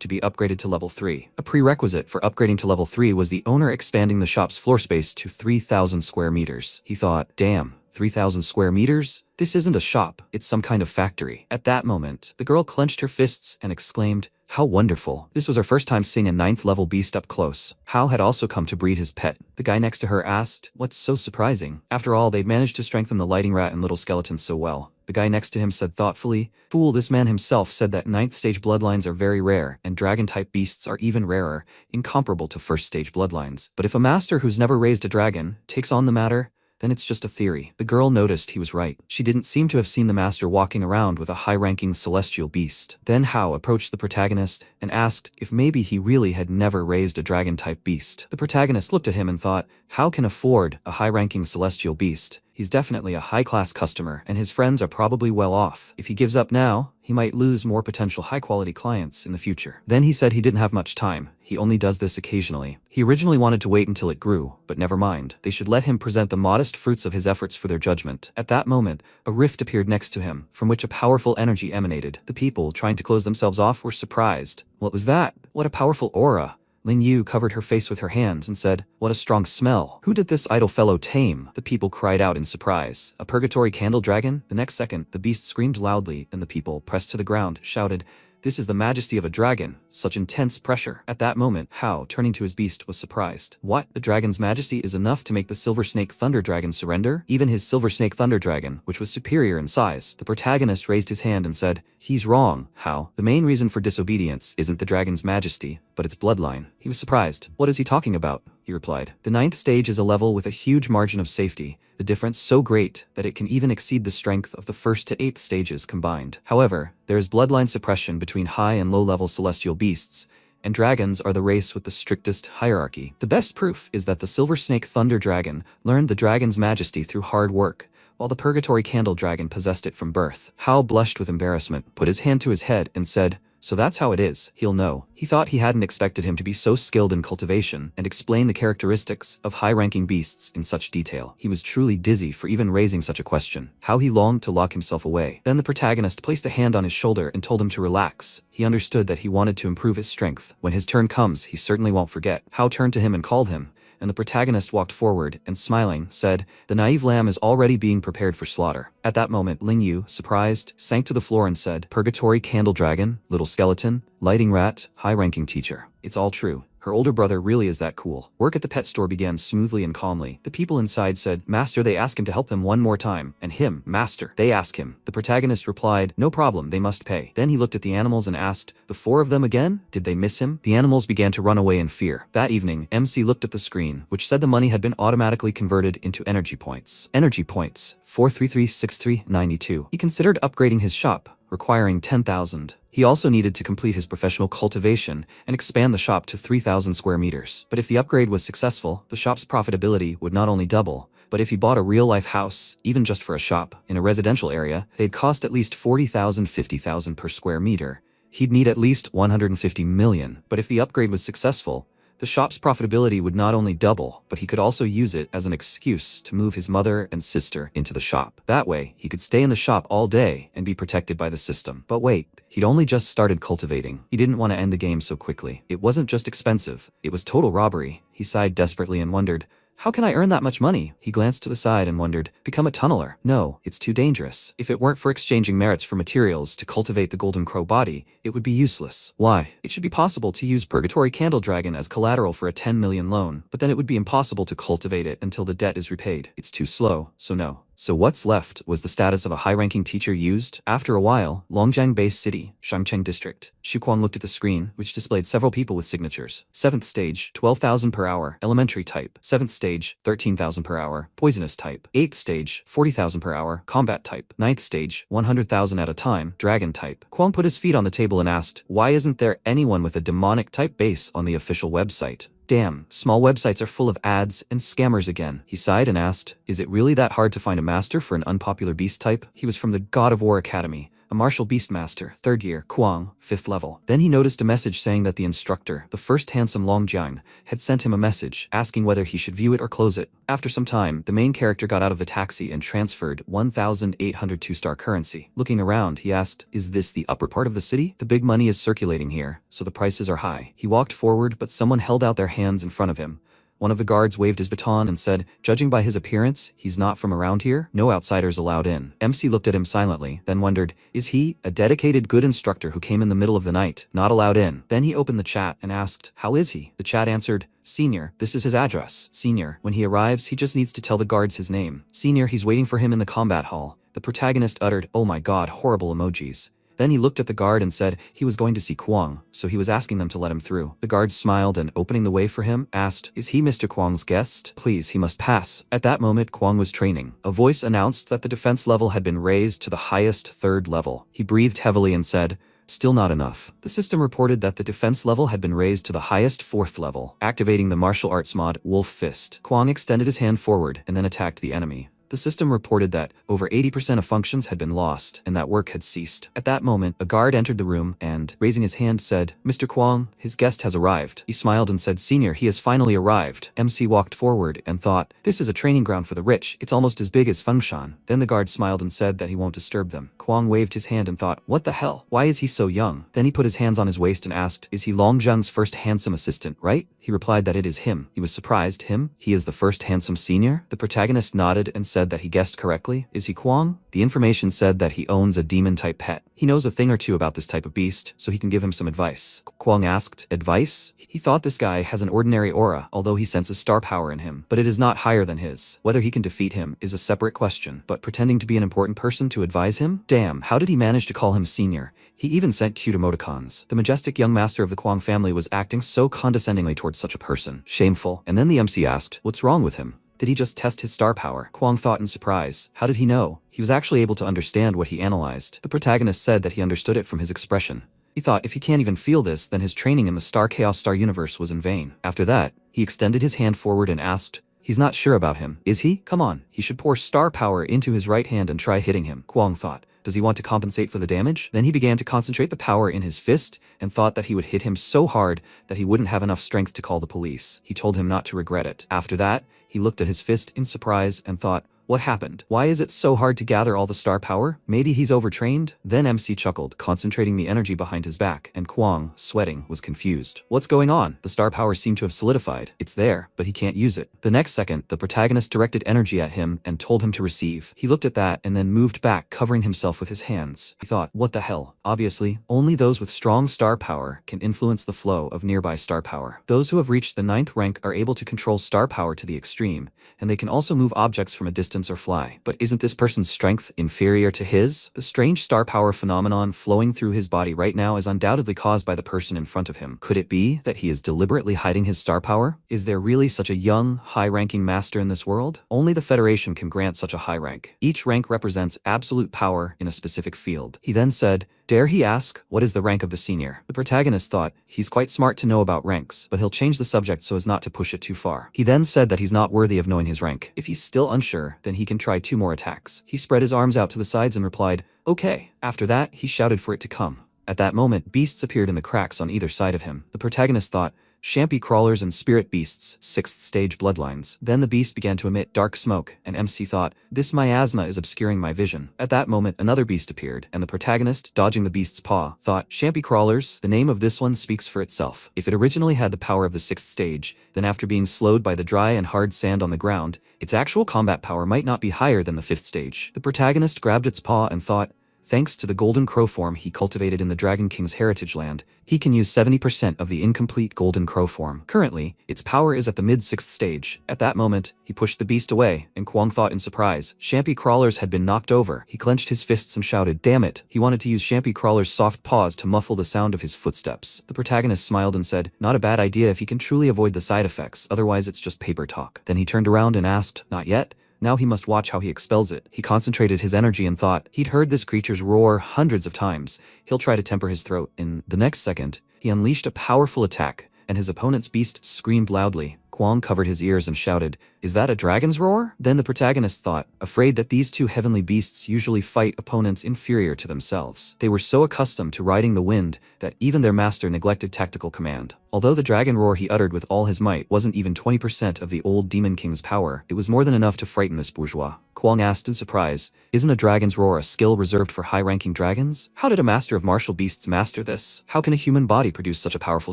to be upgraded to level 3. A prerequisite for upgrading to level 3 was the owner expanding the shop's floor space to 3,000 square meters. He thought, damn, 3,000 square meters? This isn't a shop, it's some kind of factory. At that moment, the girl clenched her fists and exclaimed, how wonderful. This was her first time seeing a 9th level beast up close. Hao had also come to breed his pet. The guy next to her asked, what's so surprising? After all, they'd managed to strengthen the lighting rat and little skeleton so well. The guy next to him said thoughtfully, fool, this man himself said that 9th stage bloodlines are very rare, and dragon-type beasts are even rarer, incomparable to 1st stage bloodlines. But if a master who's never raised a dragon takes on the matter, then it's just a theory. The girl noticed he was right. She didn't seem to have seen the master walking around with a high-ranking celestial beast. Then Hao approached the protagonist and asked if maybe he really had never raised a dragon-type beast. The protagonist looked at him and thought, Hao can afford a high-ranking celestial beast. He's definitely a high-class customer, and his friends are probably well off. If he gives up now, he might lose more potential high-quality clients in the future. Then he said he didn't have much time. He only does this occasionally. He originally wanted to wait until it grew, but never mind. They should let him present the modest fruits of his efforts for their judgment. At that moment, a rift appeared next to him, from which a powerful energy emanated. The people, trying to close themselves off, were surprised. What was that? What a powerful aura! Ling Yu covered her face with her hands and said, what a strong smell. Who did this idle fellow tame? The people cried out in surprise. A purgatory candle dragon? The next second, the beast screamed loudly, and the people, pressed to the ground, shouted, this is the majesty of a dragon. Such intense pressure. At that moment, Hao, turning to his beast, was surprised. What? The dragon's majesty is enough to make the Silver Snake Thunder Dragon surrender? Even his Silver Snake Thunder Dragon, which was superior in size. The protagonist raised his hand and said, he's wrong, Hao. The main reason for disobedience isn't the dragon's majesty, but its bloodline. He was surprised. What is he talking about? He replied. The 9th stage is a level with a huge margin of safety, the difference so great that it can even exceed the strength of the 1st to 8th stages combined. However, there is bloodline suppression between high and low-level celestial beasts, and dragons are the race with the strictest hierarchy. The best proof is that the Silver Snake Thunder Dragon learned the dragon's majesty through hard work, while the Purgatory Candle Dragon possessed it from birth. Hao blushed with embarrassment, put his hand to his head, and said, so that's how it is. He'll know. He thought he hadn't expected him to be so skilled in cultivation and explain the characteristics of high-ranking beasts in such detail. He was truly dizzy for even raising such a question. How he longed to lock himself away. Then the protagonist placed a hand on his shoulder and told him to relax. He understood that he wanted to improve his strength. When his turn comes, he certainly won't forget. Hao turned to him and called him, and the protagonist walked forward and, smiling, said, the naive lamb is already being prepared for slaughter. At that moment, Ling Yu, surprised, sank to the floor and said, Purgatory Candle Dragon, little skeleton, lighting rat, high-ranking teacher. It's all true. Her older brother really is that cool. Work at the pet store began smoothly and calmly. The people inside said, Master, they ask him to help them one more time. And him, Master, they ask him. The protagonist replied, no problem, they must pay. Then he looked at the animals and asked, the 4 of them again? Did they miss him? The animals began to run away in fear. That evening, MC looked at the screen, which said the money had been automatically converted into energy points. Energy points, 4336392. He considered upgrading his shop, requiring 10,000. He also needed to complete his professional cultivation and expand the shop to 3,000 square meters. But if the upgrade was successful, the shop's profitability would not only double, but if he bought a real-life house, even just for a shop, in a residential area, they'd cost at least 40,000, 50,000 per square meter. He'd need at least 150 million. But if the upgrade was successful, the shop's profitability would not only double, but he could also use it as an excuse to move his mother and sister into the shop. That way, he could stay in the shop all day and be protected by the system. But wait, he'd only just started cultivating. He didn't want to end the game so quickly. It wasn't just expensive, it was total robbery. He sighed desperately and wondered, how can I earn that much money? He glanced to the side and wondered, become a tunneler. No, it's too dangerous. If it weren't for exchanging merits for materials to cultivate the Golden Crow body, it would be useless. Why? It should be possible to use Purgatory Candle Dragon as collateral for a 10 million loan, but then it would be impossible to cultivate it until the debt is repaid. It's too slow, so no. So what's left was the status of a high-ranking teacher used. After a while, Longjiang Base City, Shangcheng District. Xuquan looked at the screen, which displayed several people with signatures. 7th stage, 12,000 per hour, elementary type. 7th stage, 13,000 per hour, poisonous type. 8th stage, 40,000 per hour, combat type. 9th stage, 100,000 at a time, dragon type. Kwang put his feet on the table and asked, why isn't there anyone with a demonic type base on the official website? Damn, small websites are full of ads and scammers again. He sighed and asked, is it really that hard to find a master for an unpopular beast type? He was from the God of War Academy, a martial beast master, 3rd year, Kuang, 5th level. Then he noticed a message saying that the instructor, the first handsome Long Jiang, had sent him a message asking whether he should view it or close it. After some time, the main character got out of the taxi and transferred 1,802 star currency. Looking around, he asked, is this the upper part of the city? The big money is circulating here, so the prices are high. He walked forward, but someone held out their hands in front of him. One of the guards waved his baton and said, judging by his appearance, he's not from around here. No outsiders allowed in. MC looked at him silently, then wondered, is he a dedicated good instructor who came in the middle of the night? Not allowed in. Then he opened the chat and asked, how is he? The chat answered, Senior, this is his address. Senior, when he arrives, he just needs to tell the guards his name. Senior, he's waiting for him in the combat hall. The protagonist uttered, oh my god, horrible emojis. Then he looked at the guard and said he was going to see Kuang, so he was asking them to let him through. The guard smiled and, opening the way for him, asked, is he Mr. Kuang's guest? Please, he must pass. At that moment, Kuang was training. A voice announced that the defense level had been raised to the highest 3rd level. He breathed heavily and said, still not enough. The system reported that the defense level had been raised to the highest 4th level, activating the martial arts mod Wolf Fist. Kuang extended his hand forward and then attacked the enemy. The system reported that over 80% of functions had been lost and that work had ceased. At that moment, a guard entered the room and, raising his hand, said, Mr. Kuang, his guest has arrived. He smiled and said, Senior, he has finally arrived. MC walked forward and thought, this is a training ground for the rich. It's almost as big as Fengshan. Then the guard smiled and said that he won't disturb them. Kuang waved his hand and thought, what the hell? Why is he so young? Then he put his hands on his waist and asked, is he Long Zheng's first handsome assistant, right? He replied that it is him. He was surprised. Him? He is the first handsome senior? The protagonist nodded and said that he guessed correctly. Is he Kuang? The information said that he owns a demon-type pet. He knows a thing or two about this type of beast, so he can give him some advice. Kuang asked, advice? He thought this guy has an ordinary aura, although he senses star power in him, but it is not higher than his. Whether he can defeat him is a separate question, but pretending to be an important person to advise him? Damn, how did he manage to call him senior? He even sent cute emoticons. The majestic young master of the Kuang family was acting so condescendingly towards such a person. Shameful. And then the MC asked, what's wrong with him? Did he just test his star power? Kuang thought in surprise. How did he know? He was actually able to understand what he analyzed. The protagonist said that he understood it from his expression. He thought if he can't even feel this, then his training in the Star Chaos Star universe was in vain. After that, he extended his hand forward and asked, he's not sure about him, is he? Come on, he should pour star power into his right hand and try hitting him. Kuang thought, does he want to compensate for the damage? Then he began to concentrate the power in his fist and thought that he would hit him so hard that he wouldn't have enough strength to call the police. He told him not to regret it. After that, he looked at his fist in surprise and thought, what happened? Why is it so hard to gather all the star power? Maybe he's overtrained? Then MC chuckled, concentrating the energy behind his back, and Kuang, sweating, was confused. What's going on? The star power seemed to have solidified. It's there, but he can't use it. The next second, the protagonist directed energy at him and told him to receive. He looked at that and then moved back, covering himself with his hands. He thought, what the hell? Obviously, only those with strong star power can influence the flow of nearby star power. Those who have reached the 9th rank are able to control star power to the extreme, and they can also move objects from a distance or fly. But isn't this person's strength inferior to his? The strange star power phenomenon flowing through his body right now is undoubtedly caused by the person in front of him. Could it be that he is deliberately hiding his star power? Is there really such a young, high-ranking master in this world? Only the Federation can grant such a high rank. Each rank represents absolute power in a specific field. He then said, dare he ask, what is the rank of the senior? The protagonist thought, he's quite smart to know about ranks, but he'll change the subject so as not to push it too far. He then said that he's not worthy of knowing his rank. If he's still unsure, then he can try 2 more attacks. He spread his arms out to the sides and replied, okay. After that, he shouted for it to come. At that moment, beasts appeared in the cracks on either side of him. The protagonist thought, Shampy crawlers and spirit beasts, 6th stage bloodlines. Then the beast began to emit dark smoke, and MC thought, this miasma is obscuring my vision. At that moment, another beast appeared, and the protagonist, dodging the beast's paw, thought, Shampy crawlers, the name of this one speaks for itself. If it originally had the power of the 6th stage, then after being slowed by the dry and hard sand on the ground, its actual combat power might not be higher than the 5th stage. The protagonist grabbed its paw and thought, thanks to the golden crow form he cultivated in the Dragon King's heritage land, he can use 70% of the incomplete golden crow form. Currently, its power is at the mid-6th stage. At that moment, he pushed the beast away, and Kuang thought in surprise, Shampy Crawlers had been knocked over. He clenched his fists and shouted, damn it. He wanted to use Shampy Crawler's soft paws to muffle the sound of his footsteps. The protagonist smiled and said, not a bad idea if he can truly avoid the side effects, otherwise it's just paper talk. Then he turned around and asked, not yet? Now he must watch how he expels it. He concentrated his energy and thought, he'd heard this creature's roar hundreds of times. He'll try to temper his throat. In the next second, he unleashed a powerful attack, and his opponent's beast screamed loudly. Kwang covered his ears and shouted, "Is that a dragon's roar?" Then the protagonist thought, afraid that these two heavenly beasts usually fight opponents inferior to themselves. They were so accustomed to riding the wind that even their master neglected tactical command. Although the dragon roar he uttered with all his might wasn't even 20% of the old Demon King's power, it was more than enough to frighten this bourgeois. Kwang asked in surprise, "Isn't a dragon's roar a skill reserved for high-ranking dragons? How did a master of martial beasts master this? How can a human body produce such a powerful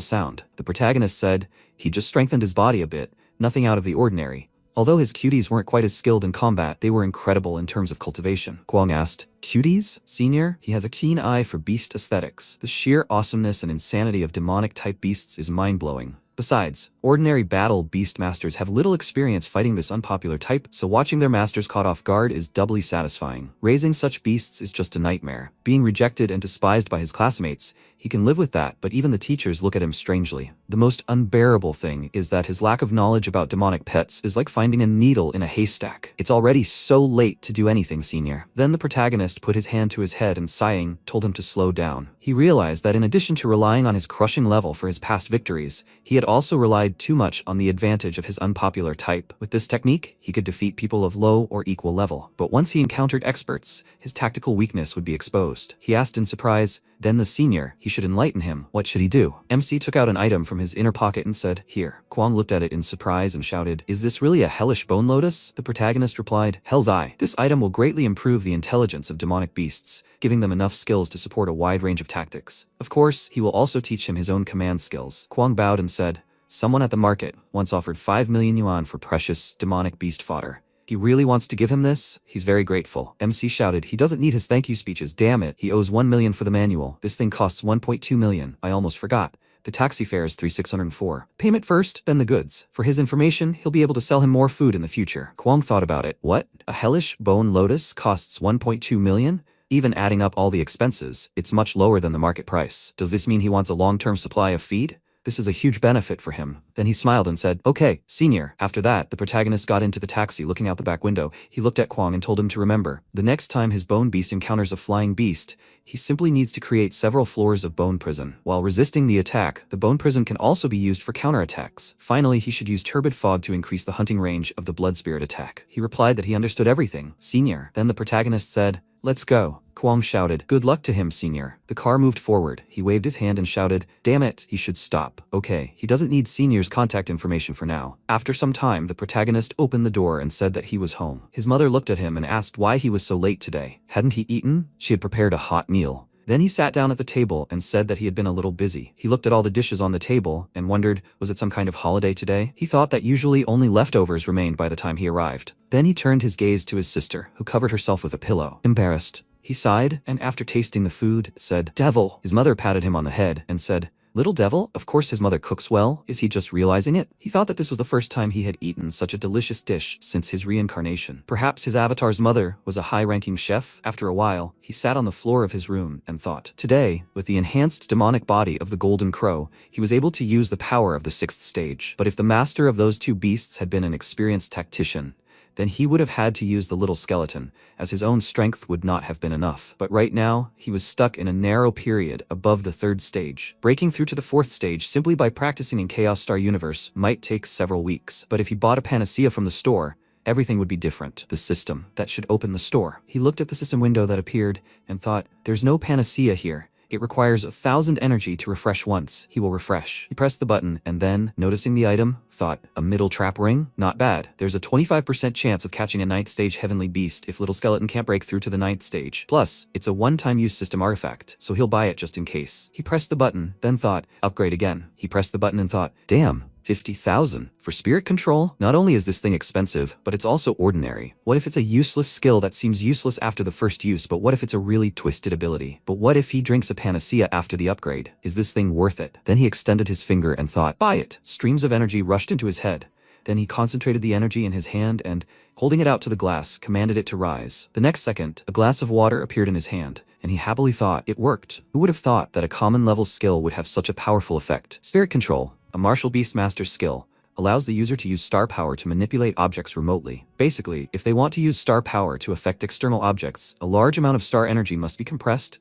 sound?" The protagonist said, "He just strengthened his body a bit, nothing out of the ordinary. Although his cuties weren't quite as skilled in combat, they were incredible in terms of cultivation." Kwang asked, "Cuties, senior?" He has a keen eye for beast aesthetics. The sheer awesomeness and insanity of demonic-type beasts is mind-blowing. Besides, ordinary battle beast masters have little experience fighting this unpopular type, so watching their masters caught off guard is doubly satisfying. Raising such beasts is just a nightmare. Being rejected and despised by his classmates, he can live with that, but even the teachers look at him strangely. The most unbearable thing is that his lack of knowledge about demonic pets is like finding a needle in a haystack. It's already so late to do anything, senior. Then the protagonist put his hand to his head and sighing, told him to slow down. He realized that in addition to relying on his crushing level for his past victories, he had also relied too much on the advantage of his unpopular type. With this technique, he could defeat people of low or equal level. But once he encountered experts, his tactical weakness would be exposed. He asked in surprise, then the senior, he should enlighten him. What should he do? MC took out an item from his inner pocket and said, "Here." Kwang looked at it in surprise and shouted, "Is this really a hellish bone lotus?" The protagonist replied, "Hell's eye. This item will greatly improve the intelligence of demonic beasts, giving them enough skills to support a wide range of tactics. Of course, he will also teach him his own command skills." Kwang bowed and said, "Someone at the market once offered 5 million yuan for precious demonic beast fodder. He really wants to give him this? He's very grateful." MC shouted, "He doesn't need his thank you speeches, damn it. He owes 1 million for the manual. This thing costs 1.2 million. I almost forgot. The taxi fare is 3,604. Payment first, then the goods. For his information, he'll be able to sell him more food in the future." Kwang thought about it. What? A hellish bone lotus costs 1.2 million? Even adding up all the expenses, it's much lower than the market price. Does this mean he wants a long-term supply of feed? This is a huge benefit for him. Then he smiled and said, "Okay, senior." After that, the protagonist got into the taxi looking out the back window. He looked at Kwang and told him to remember, the next time his bone beast encounters a flying beast, he simply needs to create several floors of bone prison. While resisting the attack, the bone prison can also be used for counterattacks. Finally, he should use turbid fog to increase the hunting range of the blood spirit attack. He replied that he understood everything. Senior. Then the protagonist said, "Let's go." Kwang shouted, "Good luck to him, senior." The car moved forward. He waved his hand and shouted, "Damn it, he should stop." Okay, he doesn't need senior's contact information for now. After some time, the protagonist opened the door and said that he was home. His mother looked at him and asked why he was so late today. Hadn't he eaten? She had prepared a hot meal. Then he sat down at the table and said that he had been a little busy. He looked at all the dishes on the table and wondered, was it some kind of holiday today? He thought that usually only leftovers remained by the time he arrived. Then he turned his gaze to his sister, who covered herself with a pillow. Embarrassed, he sighed, and after tasting the food, said, "Devil." His mother patted him on the head and said, "Little devil?" Of course his mother cooks well. Is he just realizing it? He thought that this was the first time he had eaten such a delicious dish since his reincarnation. Perhaps his avatar's mother was a high-ranking chef? After a while, he sat on the floor of his room and thought. Today, with the enhanced demonic body of the Golden Crow, he was able to use the power of the 6th stage. But if the master of those two beasts had been an experienced tactician, then he would have had to use the little skeleton, as his own strength would not have been enough. But right now, he was stuck in a narrow period above the 3rd stage. Breaking through to the 4th stage simply by practicing in Chaos Star Universe might take several weeks. But if he bought a panacea from the store, everything would be different. The system that should open the store. He looked at the system window that appeared and thought, there's no panacea here. It requires 1,000 energy to refresh once. He will refresh. He pressed the button and then, noticing the item, thought, a middle trap ring? Not bad. There's a 25% chance of catching a 9th stage heavenly beast if little skeleton can't break through to the 9th stage. Plus, it's a one-time use system artifact, so he'll buy it just in case. He pressed the button, then thought, upgrade again. He pressed the button and thought, damn. 50,000. For spirit control? Not only is this thing expensive, but it's also ordinary. What if it's a useless skill that seems useless after the first use, but what if it's a really twisted ability? But what if he drinks a panacea after the upgrade? Is this thing worth it? Then he extended his finger and thought, buy it. Streams of energy rushed into his head. Then he concentrated the energy in his hand and, holding it out to the glass, commanded it to rise. The next second, a glass of water appeared in his hand, and he happily thought, it worked. Who would have thought that a common level skill would have such a powerful effect? Spirit control. A martial beast master skill, allows the user to use star power to manipulate objects remotely. Basically, if they want to use star power to affect external objects, a large amount of star energy must be compressed,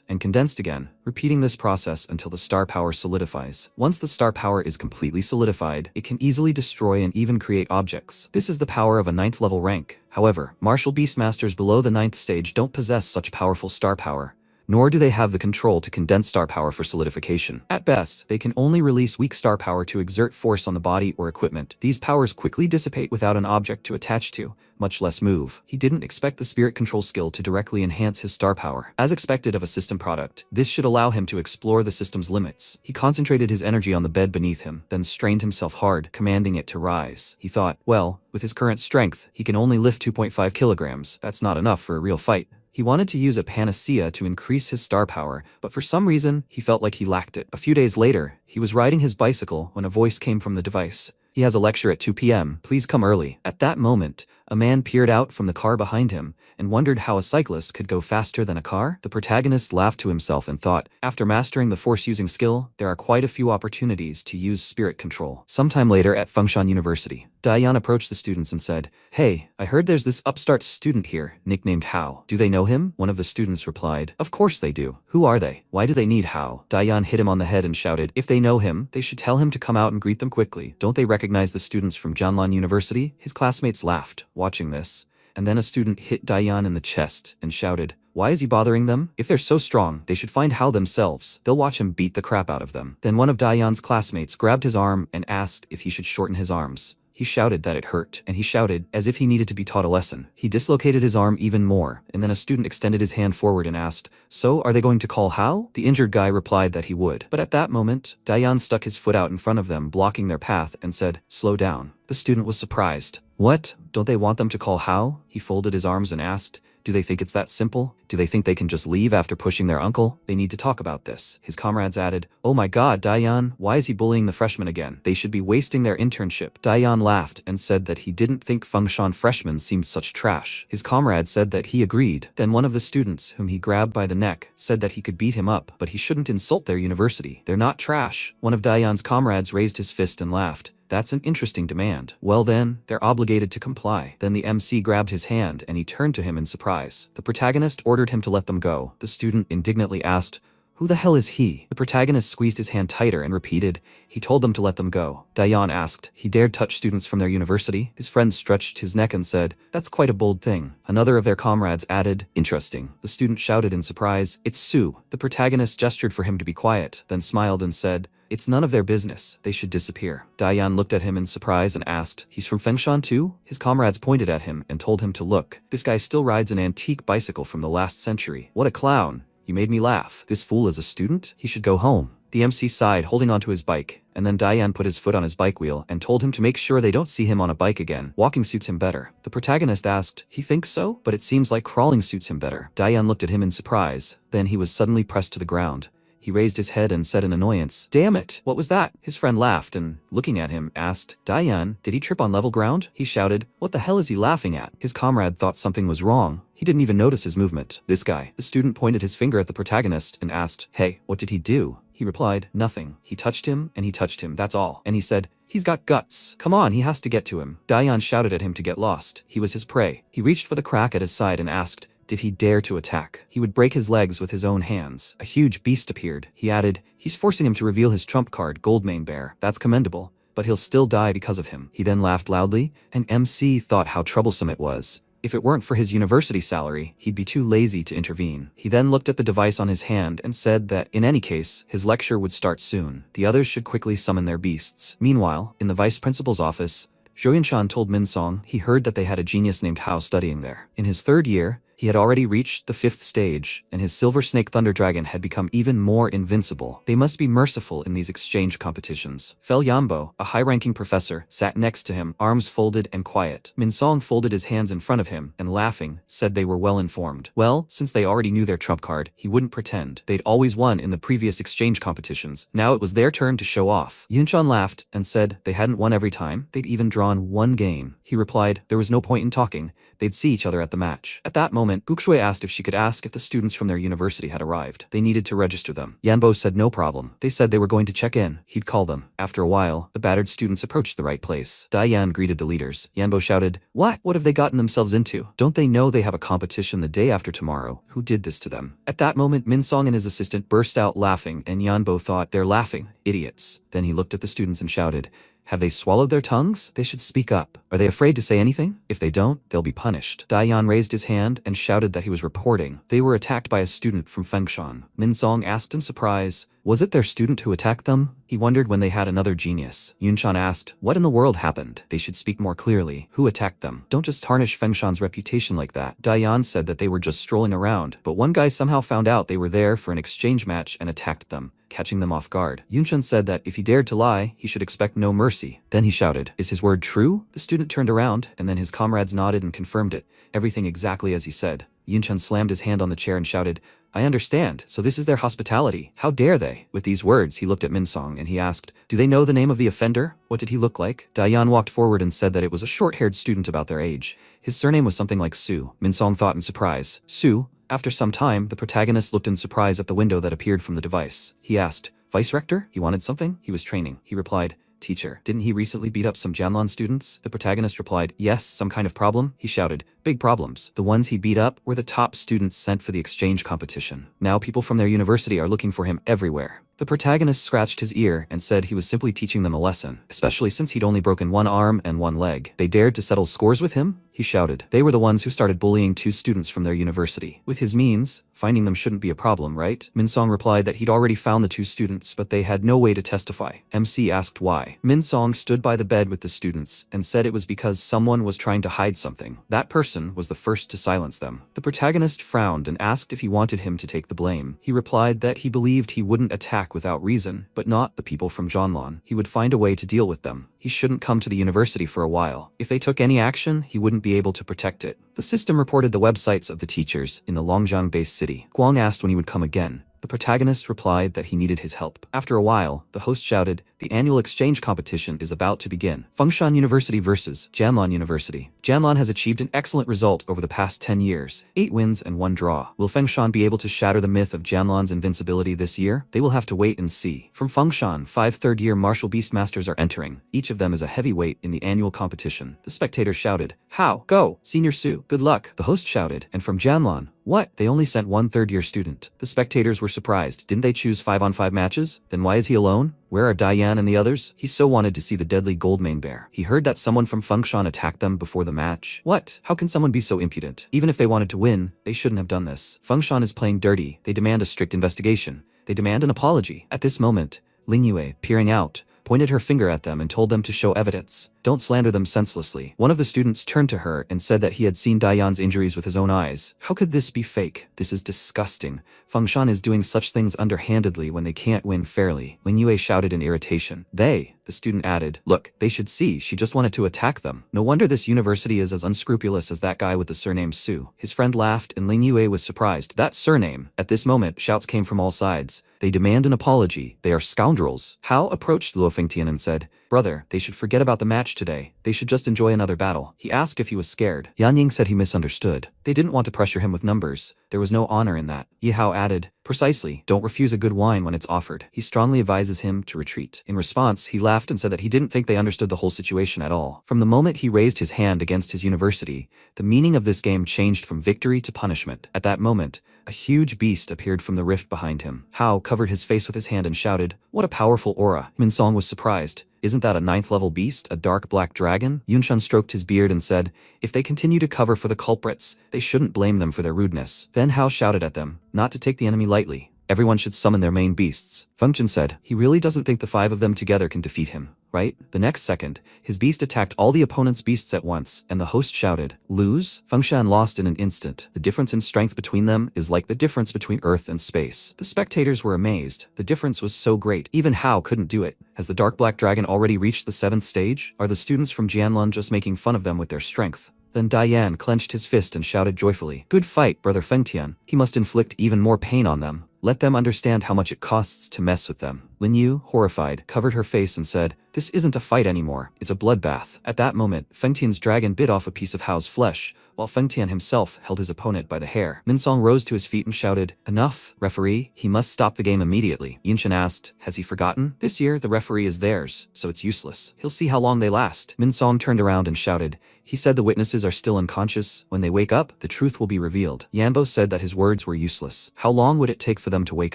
and condensed again, repeating this process until the star power solidifies. Once the star power is completely solidified, it can easily destroy and even create objects. This is the power of a 9th level rank. However, martial beastmasters below the 9th stage don't possess such powerful star power, nor do they have the control to condense star power for solidification. At best, they can only release weak star power to exert force on the body or equipment. These powers quickly dissipate without an object to attach to, much less move. He didn't expect the spirit control skill to directly enhance his star power. As expected of a system product, this should allow him to explore the system's limits. He concentrated his energy on the bed beneath him, then strained himself hard, commanding it to rise. He thought, well, with his current strength, he can only lift 2.5 kilograms. That's not enough for a real fight. He wanted to use a panacea to increase his star power, but for some reason, he felt like he lacked it. A few days later, he was riding his bicycle when a voice came from the device. He has a lecture at 2 p.m. Please come early. At that moment, a man peered out from the car behind him and wondered how a cyclist could go faster than a car. The protagonist laughed to himself and thought, after mastering the force-using skill, there are quite a few opportunities to use spirit control. Sometime later at Fengshan University, Dayan approached the students and said, "Hey, I heard there's this upstart student here, nicknamed Hao. Do they know him?" One of the students replied, "Of course they do. Who are they? Why do they need Hao?" Dayan hit him on the head and shouted, "If they know him, they should tell him to come out and greet them quickly. Don't they recognize the students from Janlan University?" His classmates laughed, watching this, and then a student hit Dayan in the chest and shouted, "Why is he bothering them? If they're so strong, they should find Hao themselves. They'll watch him beat the crap out of them." Then one of Dayan's classmates grabbed his arm and asked if he should shorten his arms. He shouted that it hurt, and he shouted as if he needed to be taught a lesson. He dislocated his arm even more, and then a student extended his hand forward and asked, "So, are they going to call Hao?" The injured guy replied that he would. But at that moment, Dayan stuck his foot out in front of them, blocking their path, and said, "Slow down." The student was surprised. "What? Don't they want them to call Hao?" He folded his arms and asked, "Do they think it's that simple? Do they think they can just leave after pushing their uncle? They need to talk about this." His comrades added, "Oh my god, Dayan, why is he bullying the freshmen again? They should be wasting their internship." Dayan laughed and said that he didn't think Fengshan freshmen seemed such trash. His comrade said that he agreed. Then one of the students, whom he grabbed by the neck, said that he could beat him up, but he shouldn't insult their university. They're not trash. One of Dayan's comrades raised his fist and laughed. "That's an interesting demand." "Well then, they're obligated to comply." Then the MC grabbed his hand and he turned to him in surprise. The protagonist ordered him to let them go. The student indignantly asked, "Who the hell is he?" The protagonist squeezed his hand tighter and repeated, "He told them to let them go." Dayan asked, "He dared touch students from their university?" His friend stretched his neck and said, "That's quite a bold thing." Another of their comrades added, "Interesting." The student shouted in surprise, "It's Sue." The protagonist gestured for him to be quiet, then smiled and said, "It's none of their business. They should disappear." Dayan looked at him in surprise and asked, "He's from Fengshan too?" His comrades pointed at him and told him to look. "This guy still rides an antique bicycle from the last century. What a clown. You made me laugh. This fool is a student? He should go home." The MC sighed, holding onto his bike, and then Dayan put his foot on his bike wheel and told him to make sure they don't see him on a bike again. Walking suits him better. The protagonist asked, "He thinks so? But it seems like crawling suits him better." Dayan looked at him in surprise. Then he was suddenly pressed to the ground. He raised his head and said in annoyance, "Damn it, what was that?" His friend laughed and, looking at him, asked, "Dayan, did he trip on level ground?" He shouted, "What the hell is he laughing at?" His comrade thought something was wrong. He didn't even notice his movement. "This guy." The student pointed his finger at the protagonist and asked, "Hey, what did he do?" He replied, "Nothing. He touched him, and he touched him, that's all." And he said, "He's got guts. Come on, he has to get to him." Dayan shouted at him to get lost. He was his prey. He reached for the crack at his side and asked, did he dare to attack? He would break his legs with his own hands. A huge beast appeared. He added, "He's forcing him to reveal his trump card, Goldmane Bear. That's commendable, but he'll still die because of him." He then laughed loudly, and MC thought how troublesome it was. If it weren't for his university salary, he'd be too lazy to intervene. He then looked at the device on his hand and said that, in any case, his lecture would start soon. The others should quickly summon their beasts. Meanwhile, in the vice principal's office, Zhou Yunshan told Min Song he heard that they had a genius named Hao studying there. In his third year, he had already reached the 5th stage, and his Silver Snake Thunder Dragon had become even more invincible. They must be merciful in these exchange competitions. Fel Yambo, a high-ranking professor, sat next to him, arms folded and quiet. Min Song folded his hands in front of him, and laughing, said they were well informed. Well, since they already knew their trump card, he wouldn't pretend. They'd always won in the previous exchange competitions. Now it was their turn to show off. Yunshan laughed and said they hadn't won every time. They'd even drawn one game. He replied, there was no point in talking, they'd see each other at the match. At that moment, Gukshui asked if she could ask if the students from their university had arrived. They needed to register them. Yanbo said no problem. They said they were going to check in. He'd call them. After a while, the battered students approached the right place. Diane greeted the leaders. Yanbo shouted, "What? What have they gotten themselves into? Don't they know they have a competition the day after tomorrow? Who did this to them?" At that moment, Minsong and his assistant burst out laughing, and Yanbo thought, "They're laughing. Idiots." Then he looked at the students and shouted, "Have they swallowed their tongues? They should speak up. Are they afraid to say anything? If they don't, they'll be punished." Dayan raised his hand and shouted that he was reporting. They were attacked by a student from Fengshan. Minsong asked in surprise, "Was it their student who attacked them?" He wondered when they had another genius. Yunshan asked, "What in the world happened? They should speak more clearly. Who attacked them? Don't just tarnish Fengshan's reputation like that." Dayan said that they were just strolling around, but one guy somehow found out they were there for an exchange match and attacked them, catching them off guard. Yunshan said that if he dared to lie, he should expect no mercy. Then he shouted, "Is his word true?" The student turned around, and then his comrades nodded and confirmed it. Everything exactly as he said. Yunshan slammed his hand on the chair and shouted, "I understand, so this is their hospitality. How dare they?" With these words, he looked at Minsong and he asked, "Do they know the name of the offender? What did he look like?" Dayan walked forward and said that it was a short-haired student about their age. His surname was something like Su. Minsong thought in surprise. Su? After some time, the protagonist looked in surprise at the window that appeared from the device. He asked, "Vice Rector? He wanted something?" "He was training." He replied, "Teacher, didn't he recently beat up some Janlon students?" The protagonist replied, "Yes, some kind of problem?" He shouted, "Big problems. The ones he beat up were the top students sent for the exchange competition. Now people from their university are looking for him everywhere." The protagonist scratched his ear and said he was simply teaching them a lesson, especially since he'd only broken one arm and one leg. They dared to settle scores with him? He shouted. They were the ones who started bullying 2 students from their university. With his means, finding them shouldn't be a problem, right? Minsong replied that he'd already found the 2 students, but they had no way to testify. MC asked why. Minsong stood by the bed with the students and said it was because someone was trying to hide something. That person was the first to silence them. The protagonist frowned and asked if he wanted him to take the blame. He replied that he believed he wouldn't attack without reason, but not the people from Jonlon. He would find a way to deal with them. He shouldn't come to the university for a while. If they took any action, he wouldn't be able to protect it. The system reported the websites of the teachers in the Longjiang-based city. Guang asked when he would come again. The protagonist replied that he needed his help. After a while, the host shouted, "The annual exchange competition is about to begin. Fengshan University versus Janlon University. Janlon has achieved an excellent result over the past 10 years, 8 wins and 1 draw. Will Fengshan be able to shatter the myth of Janlon's invincibility this year? They will have to wait and see." From Fengshan, 5 third-year martial beastmasters are entering. Each of them is a heavyweight in the annual competition. The spectators shouted, "How? Go! Senior Su, good luck!" The host shouted, and from Janlon, "What? They only sent 1 third-year student." The spectators were surprised. Didn't they choose 5-on-5 matches? Then why is he alone? Where are Diane and the others? He so wanted to see the deadly Goldmane Bear. He heard that someone from Fengshan attacked them before the match. What? How can someone be so impudent? Even if they wanted to win, they shouldn't have done this. Fengshan is playing dirty. They demand a strict investigation. They demand an apology. At this moment, Ling Yue, peering out, pointed her finger at them and told them to show evidence. Don't slander them senselessly. One of the students turned to her and said that he had seen Dayan's injuries with his own eyes. How could this be fake? This is disgusting. Fengshan is doing such things underhandedly when they can't win fairly. Ling Yue shouted in irritation. The student added, "Look, they should see, she just wanted to attack them. No wonder this university is as unscrupulous as that guy with the surname Su." His friend laughed and Ling Yue was surprised. That surname. At this moment, shouts came from all sides. They demand an apology. They are scoundrels. Hao approached Luo Fengtian and said, "Brother, they should forget about the match today. They should just enjoy another battle." He asked if he was scared. Yan Ying said he misunderstood. They didn't want to pressure him with numbers. There was no honor in that. Yi Hao added, "Precisely, don't refuse a good wine when it's offered." He strongly advises him to retreat. In response, he laughed and said that he didn't think they understood the whole situation at all. From the moment he raised his hand against his university, the meaning of this game changed from victory to punishment. At that moment, a huge beast appeared from the rift behind him. Hao covered his face with his hand and shouted, "What a powerful aura." Minsong was surprised. "Isn't that a 9th level beast, a dark black dragon?" Yunshan stroked his beard and said, "If they continue to cover for the culprits, they shouldn't blame them for their rudeness." Then Hao shouted at them, not to take the enemy lightly. Everyone should summon their main beasts. Fengtian said, he really doesn't think the 5 of them together can defeat him, right? The next second, his beast attacked all the opponent's beasts at once, and the host shouted, "Lose?" Fengshan lost in an instant. The difference in strength between them is like the difference between Earth and space. The spectators were amazed. The difference was so great. Even Hao couldn't do it. Has the dark black dragon already reached the 7th stage? Are the students from Jianlun just making fun of them with their strength? Then Diane clenched his fist and shouted joyfully, "Good fight, Brother Fengtian. He must inflict even more pain on them. Let them understand how much it costs to mess with them." Lin Yu, horrified, covered her face and said, "This isn't a fight anymore. It's a bloodbath." At that moment, Fengtian's dragon bit off a piece of Hao's flesh, while Feng Tian himself held his opponent by the hair. Minsong rose to his feet and shouted, "Enough, referee, he must stop the game immediately." Yunchen asked, "Has he forgotten? This year, the referee is theirs, so it's useless. He'll see how long they last." Minsong turned around and shouted, "He said the witnesses are still unconscious. When they wake up, the truth will be revealed." Yanbo said that his words were useless. How long would it take for them to wake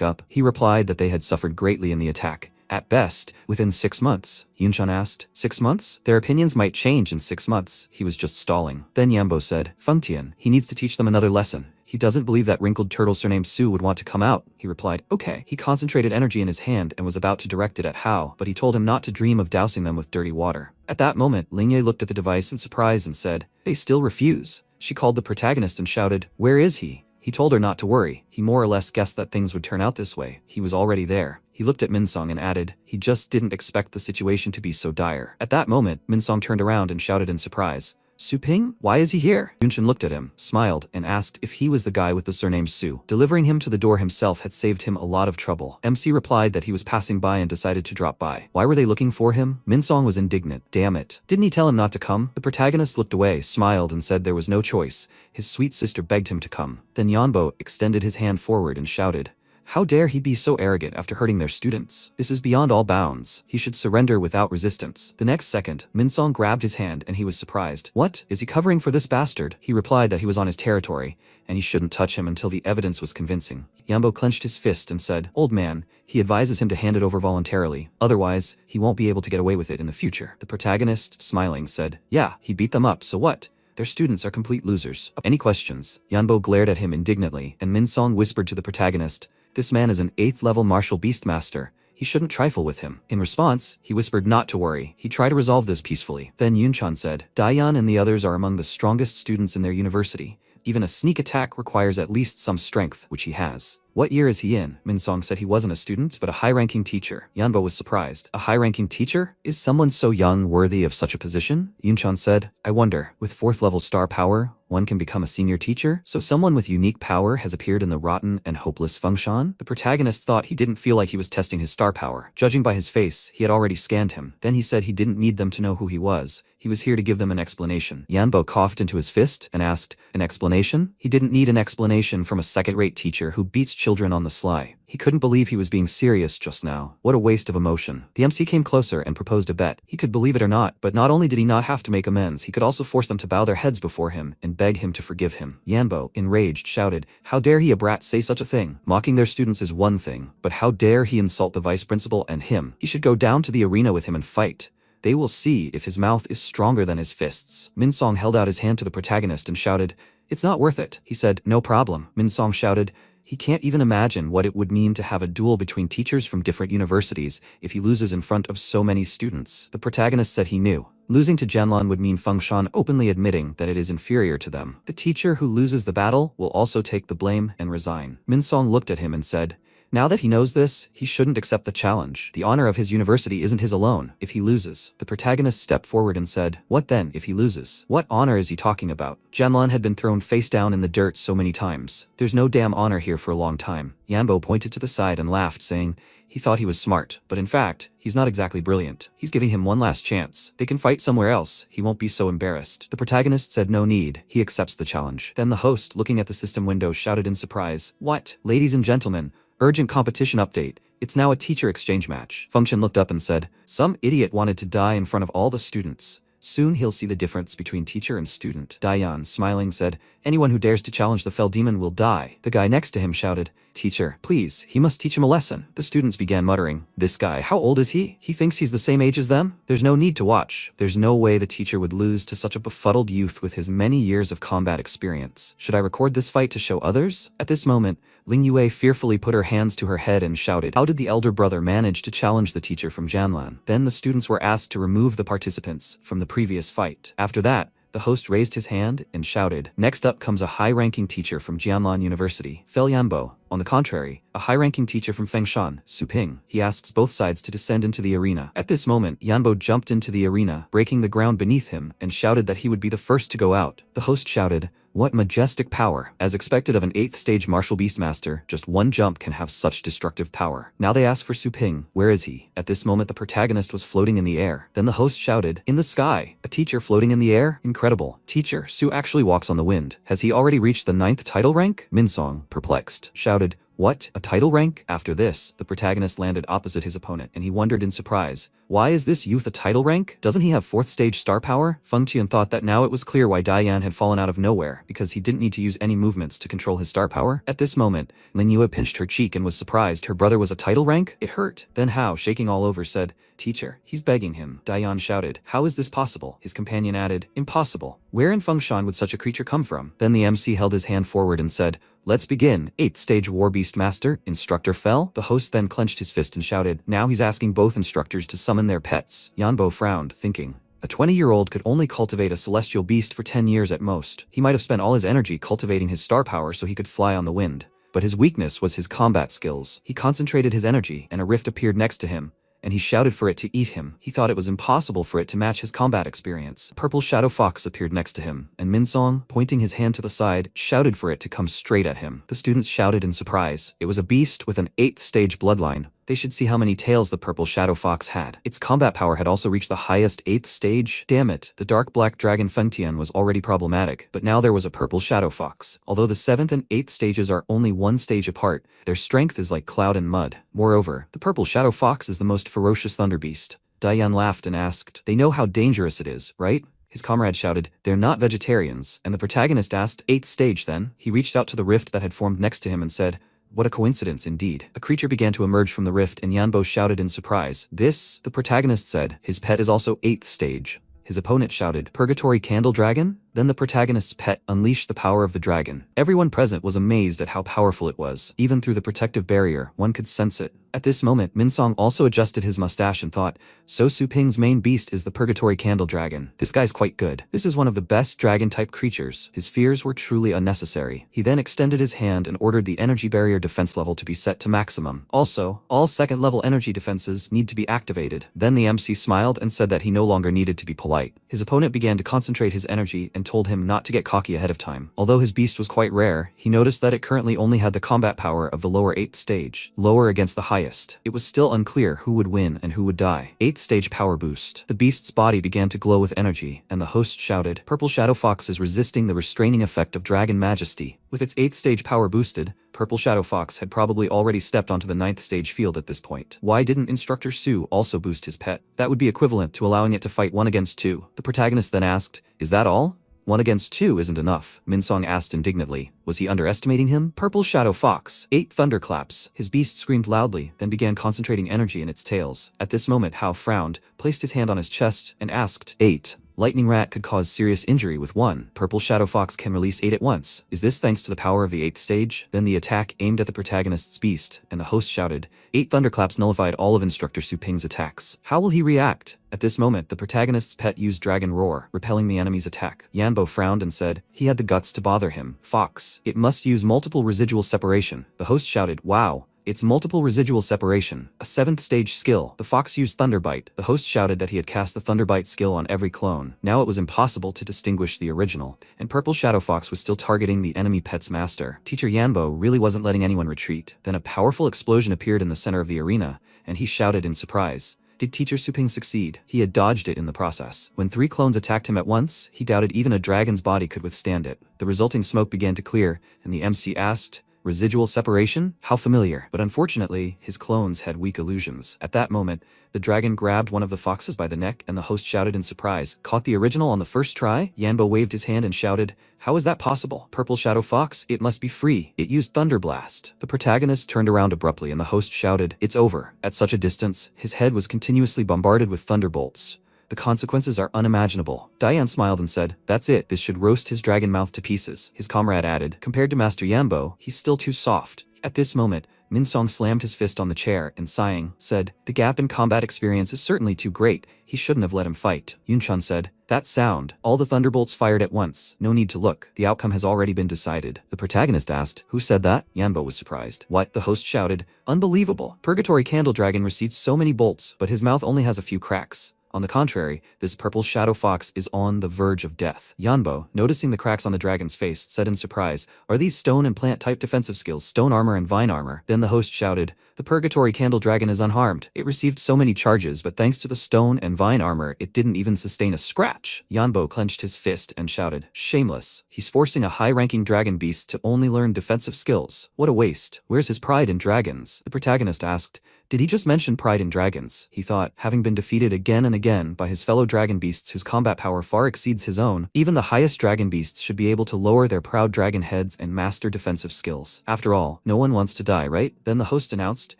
up? He replied that they had suffered greatly in the attack. At best, within 6 months. Yunchan asked, 6 months? Their opinions might change in 6 months. He was just stalling. Then Yambo said, Feng Tian, he needs to teach them another lesson. He doesn't believe that wrinkled turtle surnamed Su would want to come out. He replied, okay. He concentrated energy in his hand and was about to direct it at Hao, but he told him not to dream of dousing them with dirty water. At that moment, Lingye looked at the device in surprise and said, they still refuse. She called the protagonist and shouted, where is he? He told her not to worry. He more or less guessed that things would turn out this way. He was already there. He looked at Minsong and added, he just didn't expect the situation to be so dire. At that moment, Minsong turned around and shouted in surprise, Su Ping? Why is he here? Yunshin looked at him, smiled, and asked if he was the guy with the surname Su. Delivering him to the door himself had saved him a lot of trouble. MC replied that he was passing by and decided to drop by. Why were they looking for him? Minsong was indignant. Damn it. Didn't he tell him not to come? The protagonist looked away, smiled, and said there was no choice. His sweet sister begged him to come. Then Yanbo extended his hand forward and shouted, how dare he be so arrogant after hurting their students? This is beyond all bounds. He should surrender without resistance. The next second, Minsong grabbed his hand and he was surprised. What? Is he covering for this bastard? He replied that he was on his territory, and he shouldn't touch him until the evidence was convincing. Yambo clenched his fist and said, old man, he advises him to hand it over voluntarily. Otherwise, he won't be able to get away with it in the future. The protagonist, smiling, said, yeah, he beat them up, so what? Their students are complete losers. Any questions? Yanbo glared at him indignantly, and Minsong whispered to the protagonist, this man is an 8th level martial beastmaster. He shouldn't trifle with him. In response, he whispered not to worry. He'd try to resolve this peacefully. Then Yunchan said, Dayan and the others are among the strongest students in their university. Even a sneak attack requires at least some strength, which he has. What year is he in? Minsong said he wasn't a student, but a high-ranking teacher. Yanbo was surprised. A high-ranking teacher? Is someone so young worthy of such a position? Yunchan said, I wonder, with 4th level star power, one can become a senior teacher? So someone with unique power has appeared in the rotten and hopeless Fengshan? The protagonist thought he didn't feel like he was testing his star power. Judging by his face, he had already scanned him. Then he said he didn't need them to know who he was. He was here to give them an explanation. Yanbo coughed into his fist and asked, an explanation? He didn't need an explanation from a second-rate teacher who beats children on the sly. He couldn't believe he was being serious just now. What a waste of emotion. The MC came closer and proposed a bet. He could believe it or not, but not only did he not have to make amends, he could also force them to bow their heads before him and beg him to forgive him. Yanbo, enraged, shouted, how dare he a brat say such a thing? Mocking their students is one thing, but how dare he insult the vice principal and him? He should go down to the arena with him and fight. They will see if his mouth is stronger than his fists. Minsong held out his hand to the protagonist and shouted, it's not worth it. He said, no problem. Minsong shouted, he can't even imagine what it would mean to have a duel between teachers from different universities if he loses in front of so many students. The protagonist said he knew. Losing to Jianlan would mean Fengshan openly admitting that it is inferior to them. The teacher who loses the battle will also take the blame and resign. Minsong looked at him and said, now that he knows this, he shouldn't accept the challenge. The honor of his university isn't his alone. If he loses, the protagonist stepped forward and said, what then if he loses? What honor is he talking about? Jianlan had been thrown face down in the dirt so many times. There's no damn honor here for a long time. Yanbo pointed to the side and laughed, saying, he thought he was smart, but in fact, he's not exactly brilliant. He's giving him one last chance. They can fight somewhere else. He won't be so embarrassed. The protagonist said no need. He accepts the challenge. Then the host, looking at the system window, shouted in surprise, what? Ladies and gentlemen, urgent competition update. It's now a teacher exchange match. Fengshan looked up and said, some idiot wanted to die in front of all the students. Soon he'll see the difference between teacher and student. Dayan, smiling, said, anyone who dares to challenge the fell demon will die. The guy next to him shouted, teacher, please, he must teach him a lesson. The students began muttering, this guy, how old is he? He thinks he's the same age as them? There's no need to watch. There's no way the teacher would lose to such a befuddled youth with his many years of combat experience. Should I record this fight to show others? At this moment, Ling Yue fearfully put her hands to her head and shouted, how did the elder brother manage to challenge the teacher from Jianlan? Then the students were asked to remove the participants from the previous fight. After that, the host raised his hand and shouted, next up comes a high-ranking teacher from Jianlan University. Fel Yanbo, On the contrary, a high-ranking teacher from Fengshan, Su Ping, he asks both sides to descend into the arena. At this moment, Yanbo jumped into the arena, breaking the ground beneath him, and shouted that he would be the first to go out. The host shouted, "What majestic power!" As expected of an 8th stage martial beastmaster, just one jump can have such destructive power. Now they ask for Su Ping. Where is he? At this moment the protagonist was floating in the air. Then the host shouted, "In the sky! A teacher floating in the air? Incredible! Teacher, Su actually walks on the wind. Has he already reached the 9th title rank?" Minsong, perplexed, shouted, "What? A title rank?" After this, the protagonist landed opposite his opponent, and he wondered in surprise, why is this youth a title rank? Doesn't he have 4th stage star power? Feng Tian thought that now it was clear why Diane had fallen out of nowhere, because he didn't need to use any movements to control his star power. At this moment, Lin Yue pinched her cheek and was surprised her brother was a title rank. It hurt. Then Hao, shaking all over, said, "Teacher, he's begging him." Diane shouted, "How is this possible?" His companion added, "Impossible. Where in Fengshan would such a creature come from?" Then the MC held his hand forward and said, "Let's begin. 8th stage War Beast Master, instructor fell." The host then clenched his fist and shouted, now he's asking both instructors to summon their pets. Yanbo frowned, thinking, a 20-year-old could only cultivate a celestial beast for 10 years at most. He might have spent all his energy cultivating his star power so he could fly on the wind. But his weakness was his combat skills. He concentrated his energy, and a rift appeared next to him, and he shouted for it to eat him. He thought it was impossible for it to match his combat experience. A purple shadow fox appeared next to him, and Minsong, pointing his hand to the side, shouted for it to come straight at him. The students shouted in surprise. It was a beast with an 8th stage bloodline. They should see how many tails the purple shadow fox had. Its combat power had also reached the highest 8th stage. Damn it, the dark black dragon Fengtian was already problematic, but now there was a purple shadow fox. Although the 7th and 8th stages are only one stage apart, their strength is like cloud and mud. Moreover, the purple shadow fox is the most ferocious thunder beast. Diane laughed and asked, "They know how dangerous it is, right?" His comrade shouted, "They're not vegetarians." And the protagonist asked, "8th stage then?" He reached out to the rift that had formed next to him and said, "What a coincidence indeed." A creature began to emerge from the rift and Yanbo shouted in surprise, "This?" The protagonist said, "His pet is also 8th stage." His opponent shouted, "Purgatory Candle Dragon?" Then the protagonist's pet unleashed the power of the dragon. Everyone present was amazed at how powerful it was. Even through the protective barrier, one could sense it. At this moment, Minsong also adjusted his mustache and thought, so Su Ping's main beast is the Purgatory Candle Dragon. This guy's quite good. This is one of the best dragon-type creatures. His fears were truly unnecessary. He then extended his hand and ordered the energy barrier defense level to be set to maximum. Also, all second-level energy defenses need to be activated. Then the MC smiled and said that he no longer needed to be polite. His opponent began to concentrate his energy and told him not to get cocky ahead of time. Although his beast was quite rare, he noticed that it currently only had the combat power of the lower 8th stage, lower against the highest. It was still unclear who would win and who would die. 8th stage power boost. The beast's body began to glow with energy, and the host shouted, "Purple Shadow Fox is resisting the restraining effect of Dragon Majesty." With its 8th stage power boosted, Purple Shadow Fox had probably already stepped onto the 9th stage field at this point. Why didn't Instructor Su also boost his pet? That would be equivalent to allowing it to fight 1 against 2. The protagonist then asked, "Is that all?" 1 against 2 isn't enough, Minsong asked indignantly. Was he underestimating him? Purple Shadow Fox. 8 thunderclaps. His beast screamed loudly, then began concentrating energy in its tails. At this moment Hao frowned, placed his hand on his chest, and asked, 8. Lightning Rat could cause serious injury with 1. Purple Shadow Fox can release 8 at once. Is this thanks to the power of the 8th stage? Then the attack aimed at the protagonist's beast, and the host shouted, 8 thunderclaps nullified all of Instructor Su Ping's attacks. How will he react? At this moment, the protagonist's pet used Dragon Roar, repelling the enemy's attack. Yanbo frowned and said, he had the guts to bother him. Fox. It must use multiple residual separation. The host shouted, wow. It's multiple residual separation, a 7th stage skill. The fox used Thunderbite. The host shouted that he had cast the Thunderbite skill on every clone. Now it was impossible to distinguish the original, and Purple Shadow Fox was still targeting the enemy pet's master. Teacher Yanbo really wasn't letting anyone retreat. Then a powerful explosion appeared in the center of the arena, and he shouted in surprise. Did Teacher Su Ping succeed? He had dodged it in the process. When 3 clones attacked him at once, he doubted even a dragon's body could withstand it. The resulting smoke began to clear, and the MC asked, residual separation? How familiar. But unfortunately, his clones had weak illusions. At that moment, the dragon grabbed one of the foxes by the neck and the host shouted in surprise, caught the original on the first try? Yanbo waved his hand and shouted, how is that possible? Purple Shadow Fox, it must be free. It used Thunder Blast. The protagonist turned around abruptly and the host shouted, it's over. At such a distance, his head was continuously bombarded with thunderbolts. The consequences are unimaginable. Diane smiled and said, that's it, this should roast his dragon mouth to pieces. His comrade added, compared to Master Yanbo, he's still too soft. At this moment, Min-song slammed his fist on the chair and sighing, said, "The gap in combat experience is certainly too great. He shouldn't have let him fight." Yun-chan said, "That sound. All the thunderbolts fired at once. No need to look. The outcome has already been decided." The protagonist asked, "Who said that?" Yanbo was surprised. "What?" The host shouted. "Unbelievable. Purgatory Candle Dragon received so many bolts, but his mouth only has a few cracks. On the contrary, this purple shadow fox is on the verge of death." Yanbo, noticing the cracks on the dragon's face, said in surprise, "Are these stone and plant type defensive skills, stone armor and vine armor?" Then the host shouted, "The Purgatory Candle Dragon is unharmed. It received so many charges, but thanks to the stone and vine armor, it didn't even sustain a scratch." Yanbo clenched his fist and shouted, "Shameless. He's forcing a high-ranking dragon beast to only learn defensive skills. What a waste. Where's his pride in dragons?" The protagonist asked, "Did he just mention pride in dragons?" He thought, having been defeated again and again by his fellow dragon beasts whose combat power far exceeds his own, even the highest dragon beasts should be able to lower their proud dragon heads and master defensive skills. After all, no one wants to die, right? Then the host announced,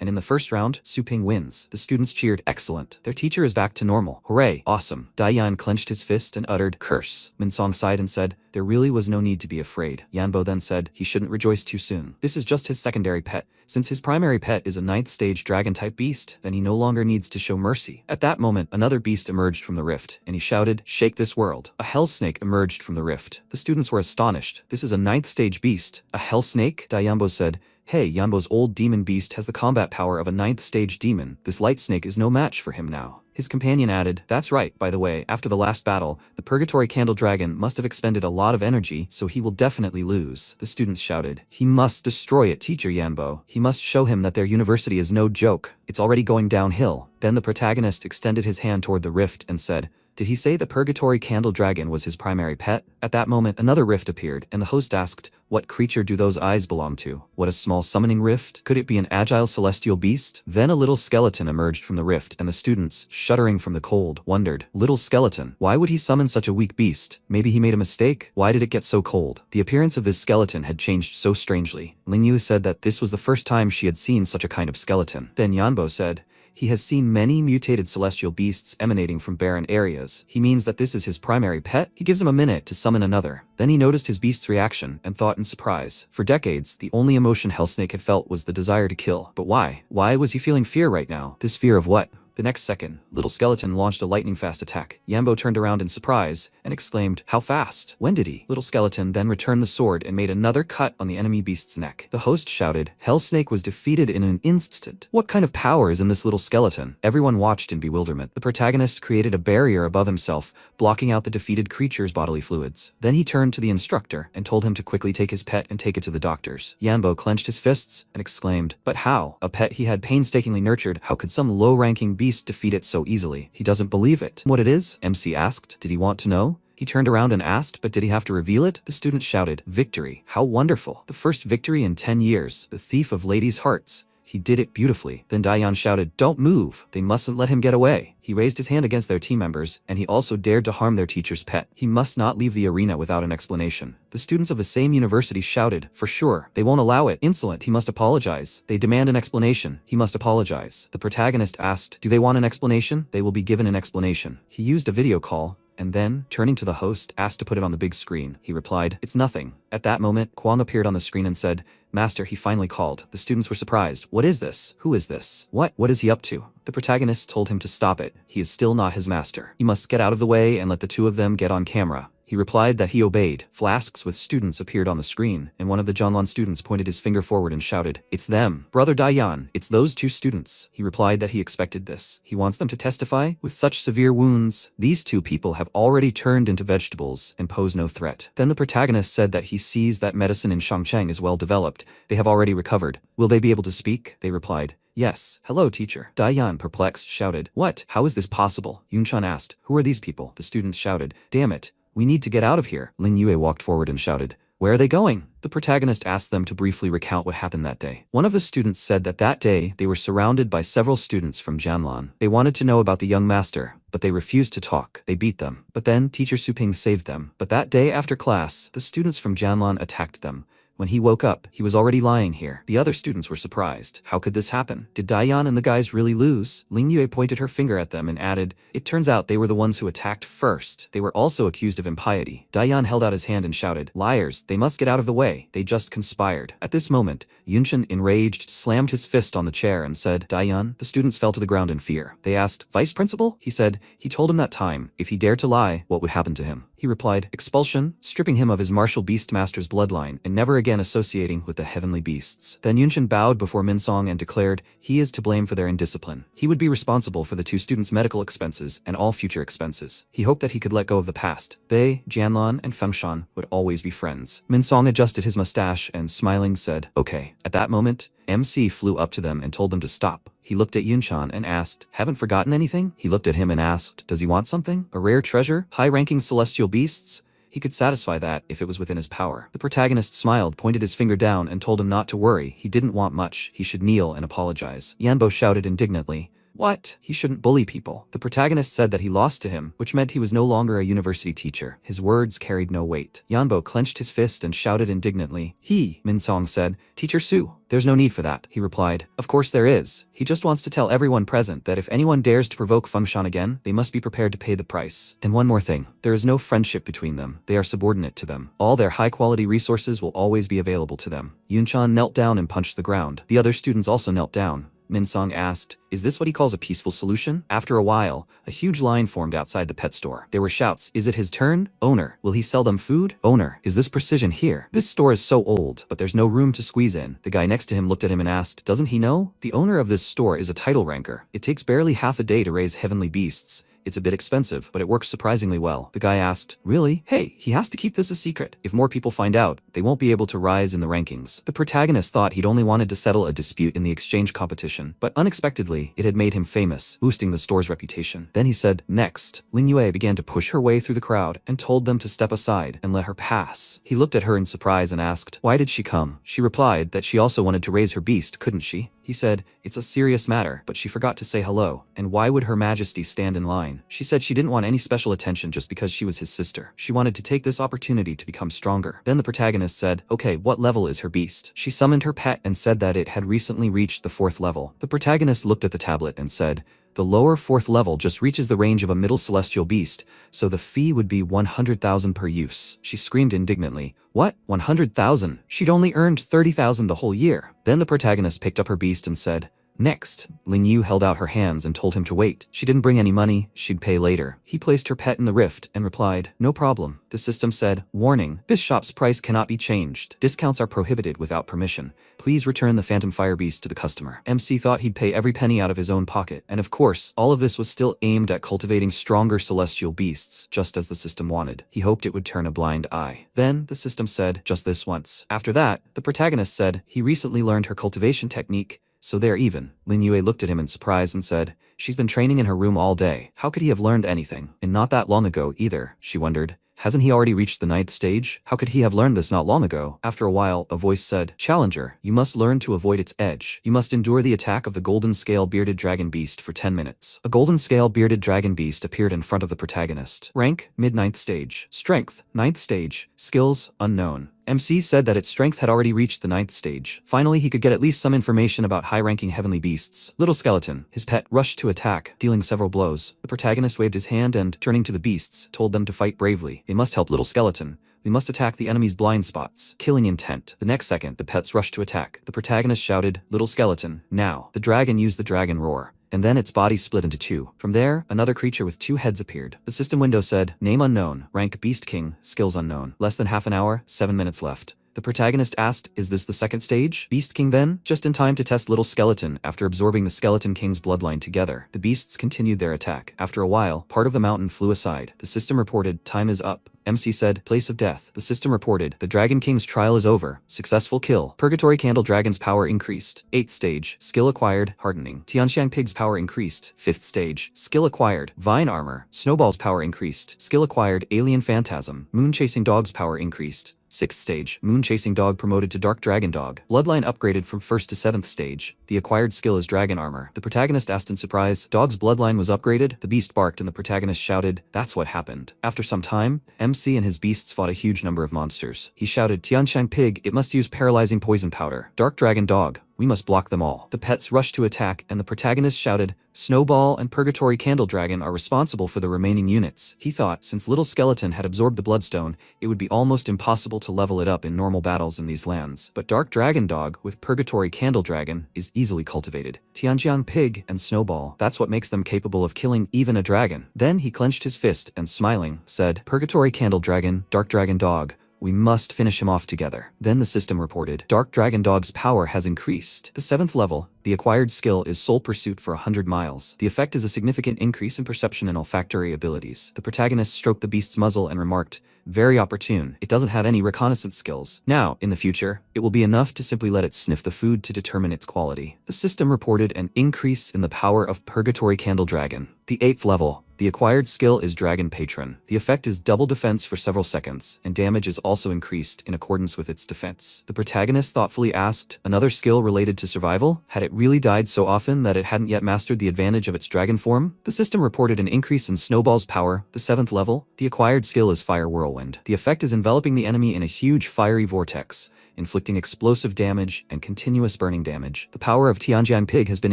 and in the first round, Su-ping wins. The students cheered, "Excellent. Their teacher is back to normal. Hooray. Awesome." Dai-yan clenched his fist and uttered, "Curse." Min-song sighed and said, "There really was no need to be afraid." Yanbo then said, "He shouldn't rejoice too soon. This is just his secondary pet. Since his primary pet is a 9th stage dragon-type beast, then he no longer needs to show mercy." At that moment, another beast emerged from the rift, and he shouted, "Shake this world." A hell snake emerged from the rift. The students were astonished. "This is a 9th stage beast. A hell snake?" Dayambo said, "Hey, Yanbo's old demon beast has the combat power of a 9th stage demon. This light snake is no match for him now." His companion added, "That's right, by the way, after the last battle, the Purgatory Candle Dragon must have expended a lot of energy, so he will definitely lose." The students shouted, "He must destroy it, Teacher Yanbo. He must show him that their university is no joke. It's already going downhill." Then the protagonist extended his hand toward the rift and said, "Did he say the Purgatory Candle Dragon was his primary pet?" At that moment, another rift appeared, and the host asked, "What creature do those eyes belong to? What a small summoning rift? Could it be an agile celestial beast?" Then a little skeleton emerged from the rift, and the students, shuddering from the cold, wondered, "Little skeleton, why would he summon such a weak beast? Maybe he made a mistake? Why did it get so cold?" The appearance of this skeleton had changed so strangely. Ling Yu said that this was the first time she had seen such a kind of skeleton. Then Yanbo said, "He has seen many mutated celestial beasts emanating from barren areas. He means that this is his primary pet? He gives him a minute to summon another." Then he noticed his beast's reaction and thought in surprise. For decades, the only emotion Hellsnake had felt was the desire to kill. But why? Why was he feeling fear right now? This fear of what? The next second, Little Skeleton launched a lightning-fast attack. Yanbo turned around in surprise and exclaimed, "How fast? When did he?" Little Skeleton then returned the sword and made another cut on the enemy beast's neck. The host shouted, "Hellsnake was defeated in an instant. What kind of power is in this little skeleton?" Everyone watched in bewilderment. The protagonist created a barrier above himself, blocking out the defeated creature's bodily fluids. Then he turned to the instructor and told him to quickly take his pet and take it to the doctors. Yanbo clenched his fists and exclaimed, "But how? A pet he had painstakingly nurtured, how could some low-ranking beast defeat it so easily?" He doesn't believe it. "What it is?" MC asked. Did he want to know? He turned around and asked, but did he have to reveal it? The student shouted, "Victory! How wonderful! The first victory in 10 years. The thief of ladies' hearts. He did it beautifully." Then Dayan shouted, "Don't move! They mustn't let him get away." He raised his hand against their team members, and he also dared to harm their teacher's pet. He must not leave the arena without an explanation. The students of the same university shouted, "For sure! They won't allow it! Insolent! He must apologize! They demand an explanation! He must apologize!" The protagonist asked, "Do they want an explanation?" "They will be given an explanation." He used a video call, and then, turning to the host, asked to put it on the big screen. He replied, "It's nothing." At that moment, Kwang appeared on the screen and said, "Master, he finally called." The students were surprised. "What is this? Who is this? What is he up to?" The protagonist told him to stop it. He is still not his master. He must get out of the way and let the two of them get on camera. He replied that he obeyed. Flasks with students appeared on the screen, and one of the Jonlon students pointed his finger forward and shouted, "It's them! Brother Dayan, it's those two students." He replied that he expected this. He wants them to testify? With such severe wounds, these two people have already turned into vegetables and pose no threat. Then the protagonist said that he sees that medicine in Shangcheng is well developed. They have already recovered. Will they be able to speak? They replied, "Yes." "Hello, teacher." Dayan, perplexed, shouted, "What? How is this possible?" Yunchan asked, "Who are these people?" The students shouted, "Damn it. We need to get out of here." Ling Yue walked forward and shouted, "Where are they going?" The protagonist asked them to briefly recount what happened that day. One of the students said that that day they were surrounded by several students from Janlon. They wanted to know about the young master, but they refused to talk. They beat them. But then teacher Suping saved them. But that day after class, the students from Janlon attacked them. When he woke up, he was already lying here. The other students were surprised. How could this happen? Did Dayan and the guys really lose? Ling Yue pointed her finger at them and added, it turns out they were the ones who attacked first. They were also accused of impiety. Dayan held out his hand and shouted, liars, they must get out of the way. They just conspired. At this moment, Yunshin, enraged, slammed his fist on the chair and said, Dayan. The students fell to the ground in fear. They asked, Vice Principal? He said, he told him that time, if he dared to lie, what would happen to him? He replied, expulsion, stripping him of his martial beastmaster's bloodline, and never again associating with the heavenly beasts. Then Yunshin bowed before Minsong and declared, he is to blame for their indiscipline. He would be responsible for the two students' medical expenses and all future expenses. He hoped that he could let go of the past. They, Jianlan and Fengshan, would always be friends. Minsong adjusted his mustache and, smiling, said, okay. At that moment, MC flew up to them and told them to stop. He looked at Yunshan and asked, haven't forgotten anything? He looked at him and asked, does he want something? A rare treasure? High-ranking celestial beasts? He could satisfy that if it was within his power. The protagonist smiled, pointed his finger down, and told him not to worry. He didn't want much. He should kneel and apologize. Yanbo shouted indignantly, what? He shouldn't bully people. The protagonist said that he lost to him, which meant he was no longer a university teacher. His words carried no weight. Yanbo clenched his fist and shouted indignantly. Minsong said, Teacher Su, there's no need for that. He replied, of course there is. He just wants to tell everyone present that if anyone dares to provoke Fengshan again, they must be prepared to pay the price. And one more thing, there is no friendship between them. They are subordinate to them. All their high-quality resources will always be available to them. Yunshan knelt down and punched the ground. The other students also knelt down. Minsong asked, is this what he calls a peaceful solution? After a while, a huge line formed outside the pet store. There were shouts, is it his turn? Owner, will he sell them food? Owner, is this precision here? This store is so old, but there's no room to squeeze in. The guy next to him looked at him and asked, doesn't he know? The owner of this store is a title ranker. It takes barely half a day to raise heavenly beasts. It's a bit expensive, but it works surprisingly well. The guy asked, really? Hey, he has to keep this a secret. If more people find out, they won't be able to rise in the rankings. The protagonist thought he'd only wanted to settle a dispute in the exchange competition, but unexpectedly, it had made him famous, boosting the store's reputation. Then he said, next. Ling Yue began to push her way through the crowd and told them to step aside and let her pass. He looked at her in surprise and asked, why did she come? She replied that she also wanted to raise her beast, couldn't she? He said, it's a serious matter, but she forgot to say hello, and why would Her Majesty stand in line? She said she didn't want any special attention just because she was his sister. She wanted to take this opportunity to become stronger. Then the protagonist said, okay, what level is her beast? She summoned her pet and said that it had recently reached the 4th level. The protagonist looked at the tablet and said, the lower 4th level just reaches the range of a middle celestial beast, so the fee would be 100,000 per use. She screamed indignantly, what? 100,000? She'd only earned 30,000 the whole year. Then the protagonist picked up her beast and said, next. Ling Yu held out her hands and told him to wait. She didn't bring any money, she'd pay later. He placed her pet in the rift and replied, no problem. The system said, warning, this shop's price cannot be changed. Discounts are prohibited without permission. Please return the Phantom Fire Beast to the customer. MC thought he'd pay every penny out of his own pocket, and of course, all of this was still aimed at cultivating stronger celestial beasts, just as the system wanted. He hoped it would turn a blind eye. Then, the system said, just this once. After that, the protagonist said, he recently learned her cultivation technique, so they're even. Lin Yue looked at him in surprise and said, she's been training in her room all day. How could he have learned anything? And not that long ago either, she wondered. Hasn't he already reached the 9th stage? How could he have learned this not long ago? After a while, a voice said, Challenger, you must learn to avoid its edge. You must endure the attack of the golden scale bearded dragon beast for 10 minutes. A golden scale bearded dragon beast appeared in front of the protagonist. Rank, mid-9th stage. Strength, 9th stage. Skills, unknown. MC said that its strength had already reached the 9th stage. Finally, he could get at least some information about high-ranking heavenly beasts. Little Skeleton, his pet, rushed to attack, dealing several blows. The protagonist waved his hand and, turning to the beasts, told them to fight bravely. They must help Little Skeleton. We must attack the enemy's blind spots. Killing intent. The next second, the pets rushed to attack. The protagonist shouted, Little Skeleton, now. The dragon used the dragon roar. And then its body split into two. From there, another creature with 2 heads appeared. The system window said, name unknown, rank Beast King, skills unknown. Less than half an hour, 7 minutes left. The protagonist asked, is this the 2nd stage? Beast King then? Just in time to test Little Skeleton after absorbing the Skeleton King's bloodline together. The beasts continued their attack. After a while, part of the mountain flew aside. The system reported, time is up. MC said, place of death. The system reported, the Dragon King's trial is over. Successful kill. Purgatory Candle Dragon's power increased. 8th stage. Skill acquired. Hardening. Tianxiang Pig's power increased. 5th stage. Skill acquired. Vine Armor. Snowball's power increased. Skill acquired. Alien Phantasm. Moon Chasing Dog's power increased. 6th stage. Moon Chasing Dog promoted to Dark Dragon Dog. Bloodline upgraded from 1st to 7th stage. The acquired skill is Dragon Armor. The protagonist asked in surprise, Dog's bloodline was upgraded? The beast barked and the protagonist shouted, that's what happened. After some time, MC and his beasts fought a huge number of monsters. He shouted, Tianqiang Pig, it must use paralyzing poison powder. Dark Dragon Dog, we must block them all. The pets rushed to attack, and the protagonist shouted, Snowball and Purgatory Candle Dragon are responsible for the remaining units. He thought, since Little Skeleton had absorbed the Bloodstone, it would be almost impossible to level it up in normal battles in these lands. But Dark Dragon Dog, with Purgatory Candle Dragon, is easily cultivated. Tianjiang Pig and Snowball, that's what makes them capable of killing even a dragon. Then he clenched his fist and, smiling, said, Purgatory Candle Dragon, Dark Dragon Dog, we must finish him off together. Then the system reported, Dark Dragon Dog's power has increased. The 7th level, the acquired skill is Soul Pursuit for 100 miles. The effect is a significant increase in perception and olfactory abilities. The protagonist stroked the beast's muzzle and remarked, very opportune. It doesn't have any reconnaissance skills. Now, in the future, it will be enough to simply let it sniff the food to determine its quality. The system reported an increase in the power of Purgatory Candle Dragon. The 8th level, the acquired skill is Dragon Patron. The effect is double defense for several seconds, and damage is also increased in accordance with its defense. The protagonist thoughtfully asked, another skill related to survival? Had it really died so often that it hadn't yet mastered the advantage of its dragon form? The system reported an increase in Snowball's power. The 7th level, the acquired skill is Fire Whirlwind. The effect is enveloping the enemy in a huge fiery vortex, inflicting explosive damage and continuous burning damage. The power of Tianjiang Pig has been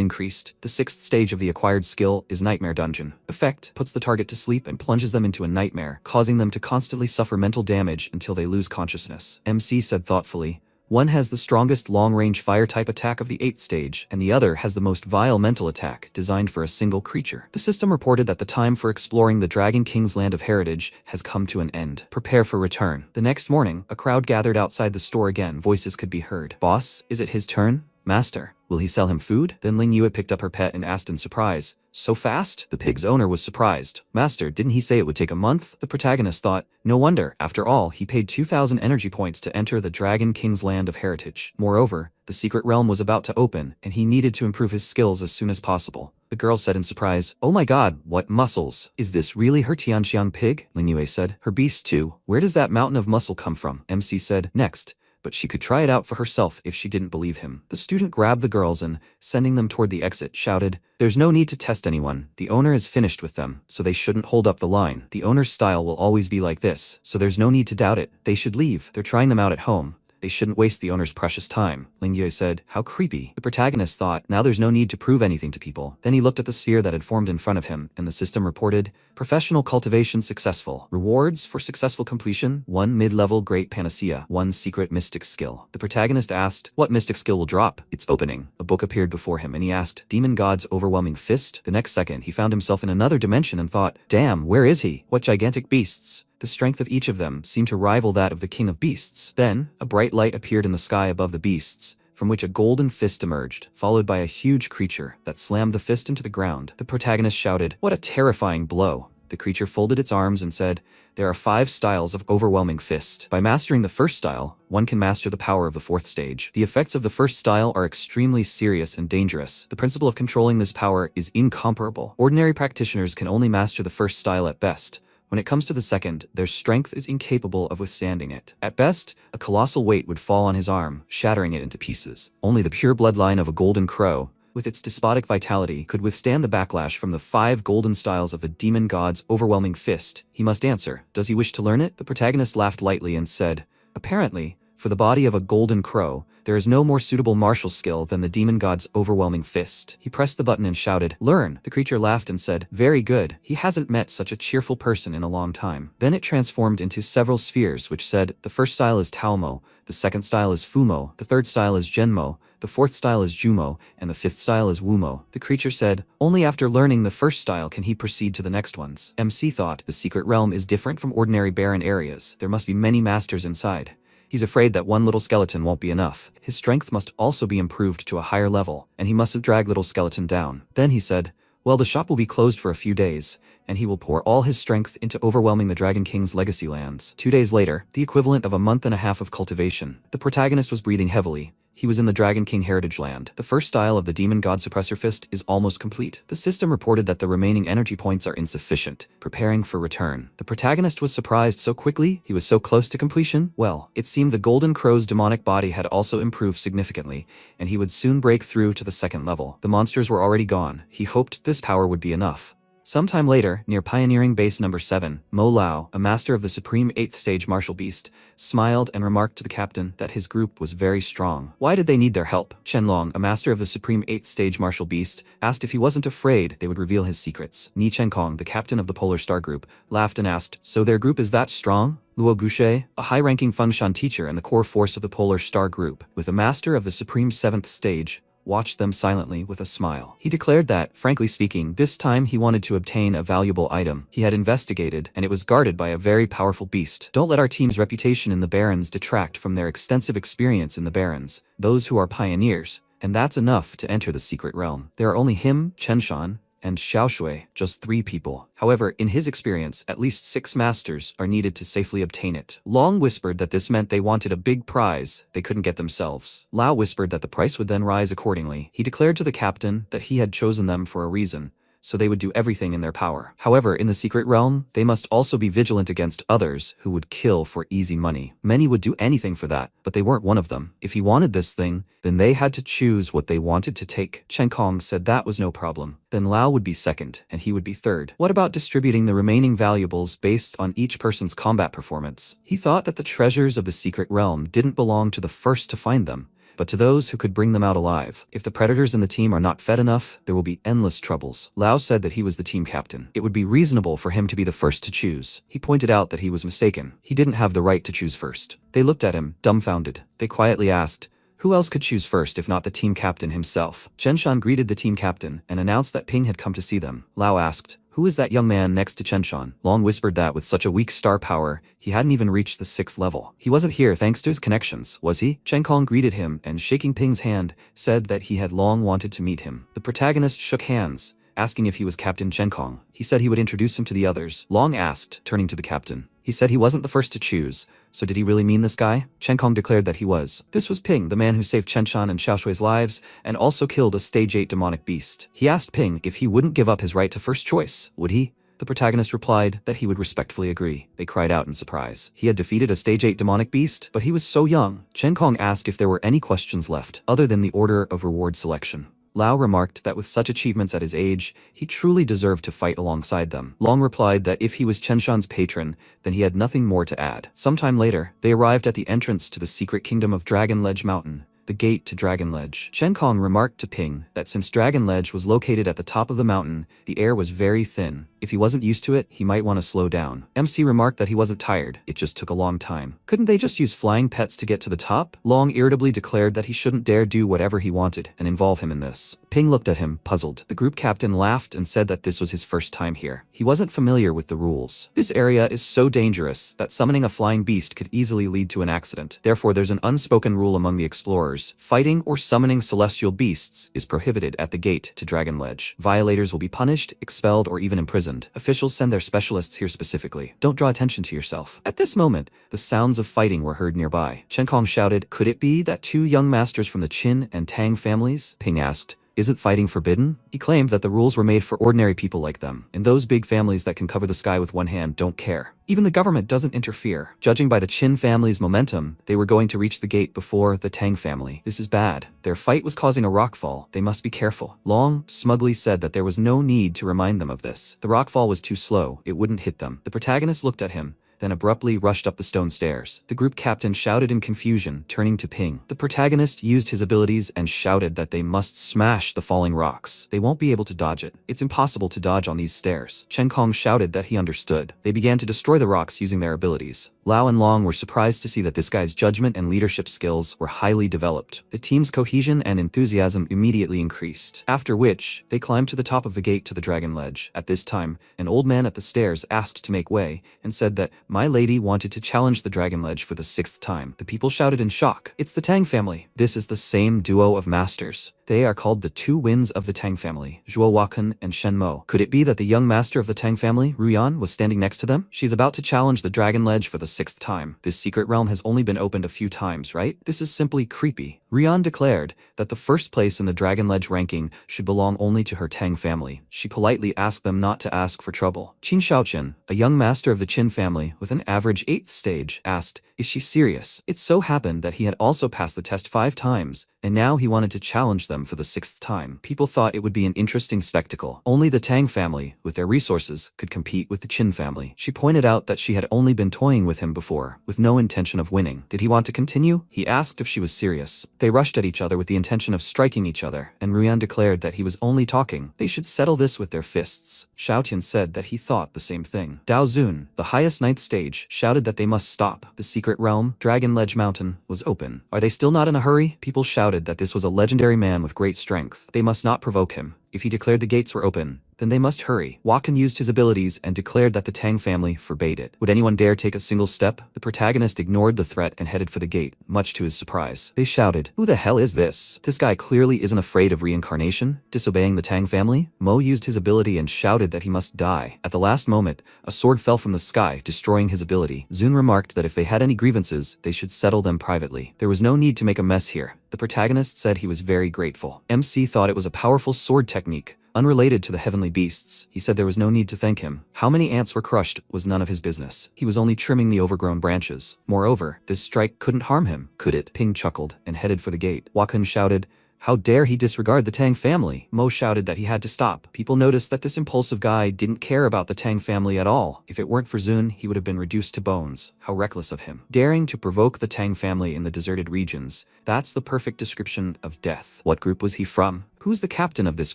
increased. The 6th stage of the acquired skill is Nightmare Dungeon. Effect puts the target to sleep and plunges them into a nightmare, causing them to constantly suffer mental damage until they lose consciousness. MC said thoughtfully, one has the strongest long-range fire-type attack of the 8th stage, and the other has the most vile mental attack, designed for a single creature. The system reported that the time for exploring the Dragon King's Land of Heritage has come to an end. Prepare for return. The next morning, a crowd gathered outside the store again. Voices could be heard. Boss, is it his turn? Master, will he sell him food? Then Ling Yue picked up her pet and asked in surprise, so fast? The pig's owner was surprised. Master, didn't he say it would take a month? The protagonist thought, no wonder. After all, he paid 2,000 energy points to enter the Dragon King's Land of Heritage. Moreover, the secret realm was about to open, and he needed to improve his skills as soon as possible. The girl said in surprise, oh my god, what muscles? Is this really her Tianqiang Pig? Ling Yue said, her beast too. Where does that mountain of muscle come from? MC said, next. But she could try it out for herself if she didn't believe him. The student grabbed the girls and, sending them toward the exit, shouted, there's no need to test anyone. The owner is finished with them, so they shouldn't hold up the line. The owner's style will always be like this, so there's no need to doubt it. They should leave. They're trying them out at home. They shouldn't waste the owner's precious time. Ling Yue said, how creepy. The protagonist thought, now there's no need to prove anything to people. Then he looked at the sphere that had formed in front of him, and the system reported, professional cultivation successful. Rewards for successful completion, 1 mid-level great panacea, 1 secret mystic skill. The protagonist asked, what mystic skill will drop? It's opening. A book appeared before him, and he asked, Demon God's Overwhelming Fist? The next second, he found himself in another dimension and thought, damn, where is he? What gigantic beasts? The strength of each of them seemed to rival that of the king of beasts. Then, a bright light appeared in the sky above the beasts, from which a golden fist emerged, followed by a huge creature that slammed the fist into the ground. The protagonist shouted, what a terrifying blow. The creature folded its arms and said, there are 5 styles of Overwhelming Fist. By mastering the first style, one can master the power of the 4th stage. The effects of the first style are extremely serious and dangerous. The principle of controlling this power is incomparable. Ordinary practitioners can only master the first style at best. When it comes to the second, their strength is incapable of withstanding it. At best, a colossal weight would fall on his arm, shattering it into pieces. Only the pure bloodline of a golden crow, with its despotic vitality, could withstand the backlash from the 5 golden styles of the demon god's overwhelming fist. He must answer. Does he wish to learn it? The protagonist laughed lightly and said, apparently, for the body of a golden crow, there is no more suitable martial skill than the demon god's overwhelming fist. He pressed the button and shouted, learn. The creature laughed and said, very good. He hasn't met such a cheerful person in a long time. Then it transformed into several spheres which said, the first style is Taomo, the second style is Fumo, the third style is Genmo, the 4th style is Jumo, and the 5th style is Wumo. The creature said, only after learning the first style can he proceed to the next ones. MC thought, the secret realm is different from ordinary barren areas. There must be many masters inside. He's afraid that one little skeleton won't be enough. His strength must also be improved to a higher level, and he mustn't drag little skeleton down. Then he said, well, the shop will be closed for a few days, and he will pour all his strength into overwhelming the Dragon King's legacy lands. 2 days later, the equivalent of a month and a half of cultivation, the protagonist was breathing heavily. He was in the Dragon King Heritage Land. The first style of the Demon God Suppressor Fist is almost complete. The system reported that the remaining energy points are insufficient, preparing for return. The protagonist was surprised so quickly, he was so close to completion. Well, it seemed the Golden Crow's demonic body had also improved significantly, and he would soon break through to the 2nd level. The monsters were already gone. He hoped this power would be enough. Sometime later, near pioneering base number 7, Mo Lao, a master of the supreme 8th stage martial beast, smiled and remarked to the captain that his group was very strong. Why did they need their help? Chenlong, a master of the supreme 8th stage martial beast, asked if he wasn't afraid they would reveal his secrets. Ni Chenkong, the captain of the Polar Star group, laughed and asked, "So their group is that strong?" Luo Gushe, a high-ranking Fengshan teacher and the core force of the Polar Star group, with a master of the supreme 7th stage, watched them silently with a smile. He declared that, frankly speaking, this time he wanted to obtain a valuable item he had investigated, and it was guarded by a very powerful beast. Don't let our team's reputation in the Barrens detract from their extensive experience in the Barrens, those who are pioneers, and that's enough to enter the secret realm. There are only him, Chenshan, and Xiaoshui, just 3 people. However, in his experience, at least 6 masters are needed to safely obtain it. Long whispered that this meant they wanted a big prize they couldn't get themselves. Lao whispered that the price would then rise accordingly. He declared to the captain that he had chosen them for a reason, so they would do everything in their power. However, in the secret realm, they must also be vigilant against others who would kill for easy money. Many would do anything for that, but they weren't one of them. If he wanted this thing, then they had to choose what they wanted to take. Chen Kong said that was no problem. Then Lao would be second, and he would be third. What about distributing the remaining valuables based on each person's combat performance? He thought that the treasures of the secret realm didn't belong to the first to find them, but to those who could bring them out alive. If the predators in the team are not fed enough, there will be endless troubles. Lao said that he was the team captain. It would be reasonable for him to be the first to choose. He pointed out that he was mistaken. He didn't have the right to choose first. They looked at him, dumbfounded. They quietly asked, who else could choose first if not the team captain himself? Chenshan greeted the team captain and announced that Ping had come to see them. Lao asked, who is that young man next to Chenshan? Long whispered that with such a weak star power, he hadn't even reached the 6th level. He wasn't here thanks to his connections, was he? Chen Kong greeted him and, shaking Ping's hand, said that he had long wanted to meet him. The protagonist shook hands, asking if he was Captain Chen Kong. He said he would introduce him to the others. Long asked, turning to the captain. He said he wasn't the first to choose, so did he really mean this guy? Chen Kong declared that he was. This was Ping, the man who saved Chenshan and Xiaoshui's lives, and also killed a stage 8 demonic beast. He asked Ping if he wouldn't give up his right to first choice, would he? The protagonist replied that he would respectfully agree. They cried out in surprise. He had defeated a stage 8 demonic beast, but he was so young. Chen Kong asked if there were any questions left, other than the order of reward selection. Lao remarked that with such achievements at his age, he truly deserved to fight alongside them. Long replied that if he was Chenshan's patron, then he had nothing more to add. Sometime later, they arrived at the entrance to the secret kingdom of Dragon Ledge Mountain, the gate to Dragon Ledge. Chen Kong remarked to Ping that since Dragon Ledge was located at the top of the mountain, the air was very thin. If he wasn't used to it, he might want to slow down. MC remarked that he wasn't tired, it just took a long time. Couldn't they just use flying pets to get to the top? Long irritably declared that he shouldn't dare do whatever he wanted and involve him in this. Ping looked at him, puzzled. The group captain laughed and said that this was his first time here. He wasn't familiar with the rules. This area is so dangerous that summoning a flying beast could easily lead to an accident. Therefore, there's an unspoken rule among the explorers. Fighting or summoning celestial beasts is prohibited at the gate to Dragon Ledge. Violators will be punished, expelled, or even imprisoned. Officials send their specialists here specifically. Don't draw attention to yourself. At this moment, the sounds of fighting were heard nearby. Chen Kong shouted, could it be that 2 young masters from the Qin and Tang families? Ping asked, isn't fighting forbidden? He claimed that the rules were made for ordinary people like them, and those big families that can cover the sky with one hand don't care. Even the government doesn't interfere. Judging by the Qin family's momentum, they were going to reach the gate before the Tang family. This is bad. Their fight was causing a rockfall. They must be careful. Long smugly said that there was no need to remind them of this. The rockfall was too slow. It wouldn't hit them. The protagonist looked at him, then abruptly rushed up the stone stairs. The group captain shouted in confusion, turning to Ping. The protagonist used his abilities and shouted that they must smash the falling rocks. They won't be able to dodge it. It's impossible to dodge on these stairs. Chen Kong shouted that he understood. They began to destroy the rocks using their abilities. Lao and Long were surprised to see that this guy's judgment and leadership skills were highly developed. The team's cohesion and enthusiasm immediately increased, after which, they climbed to the top of the gate to the Dragon Ledge. At this time, an old man at the stairs asked to make way, and said that my lady wanted to challenge the Dragon Ledge for the 6th time. The people shouted in shock. It's the Tang family. This is the same duo of masters. They are called the 2 winds of the Tang family, Zhuo Wakan and Shen Mo. Could it be that the young master of the Tang family, Ruyan, was standing next to them? She's about to challenge the Dragon Ledge for the 6th time. This secret realm has only been opened a few times, right? This is simply creepy. Rian declared that the first place in the Dragon Ledge ranking should belong only to her Tang family. She politely asked them not to ask for trouble. Qin Shaoqian, a young master of the Qin family with an average 8th stage, asked, "Is she serious?" It so happened that he had also passed the test 5 times, and now he wanted to challenge them for the 6th time. People thought it would be an interesting spectacle. Only the Tang family, with their resources, could compete with the Qin family. She pointed out that she had only been toying with him before, with no intention of winning. Did he want to continue? He asked if she was serious. They rushed at each other with the intention of striking each other, and Rian declared that he was only talking. They should settle this with their fists. Shaotian said that he thought the same thing. Dao Zun, the highest 9th stage, shouted that they must stop. The secret realm, Dragon Ledge Mountain, was open. Are they still not in a hurry? People shouted that this was a legendary man with great strength. They must not provoke him. If he declared the gates were open, then they must hurry. Wakan used his abilities and declared that the Tang family forbade it. Would anyone dare take a single step? The protagonist ignored the threat and headed for the gate, much to his surprise. They shouted, "Who the hell is this? This guy clearly isn't afraid of reincarnation, disobeying the Tang family." Mo used his ability and shouted that he must die. At the last moment, a sword fell from the sky, destroying his ability. Zun remarked that if they had any grievances, they should settle them privately. There was no need to make a mess here. The protagonist said he was very grateful. MC thought it was a powerful sword technique, unrelated to the heavenly beasts. He said there was no need to thank him. How many ants were crushed was none of his business. He was only trimming the overgrown branches. Moreover, this strike couldn't harm him, could it? Ping chuckled and headed for the gate. Wakun shouted, "How dare he disregard the Tang family?" Mo shouted that he had to stop. People noticed that this impulsive guy didn't care about the Tang family at all. If it weren't for Zun, he would have been reduced to bones. How reckless of him. Daring to provoke the Tang family in the deserted regions. That's the perfect description of death. What group was he from? Who's the captain of this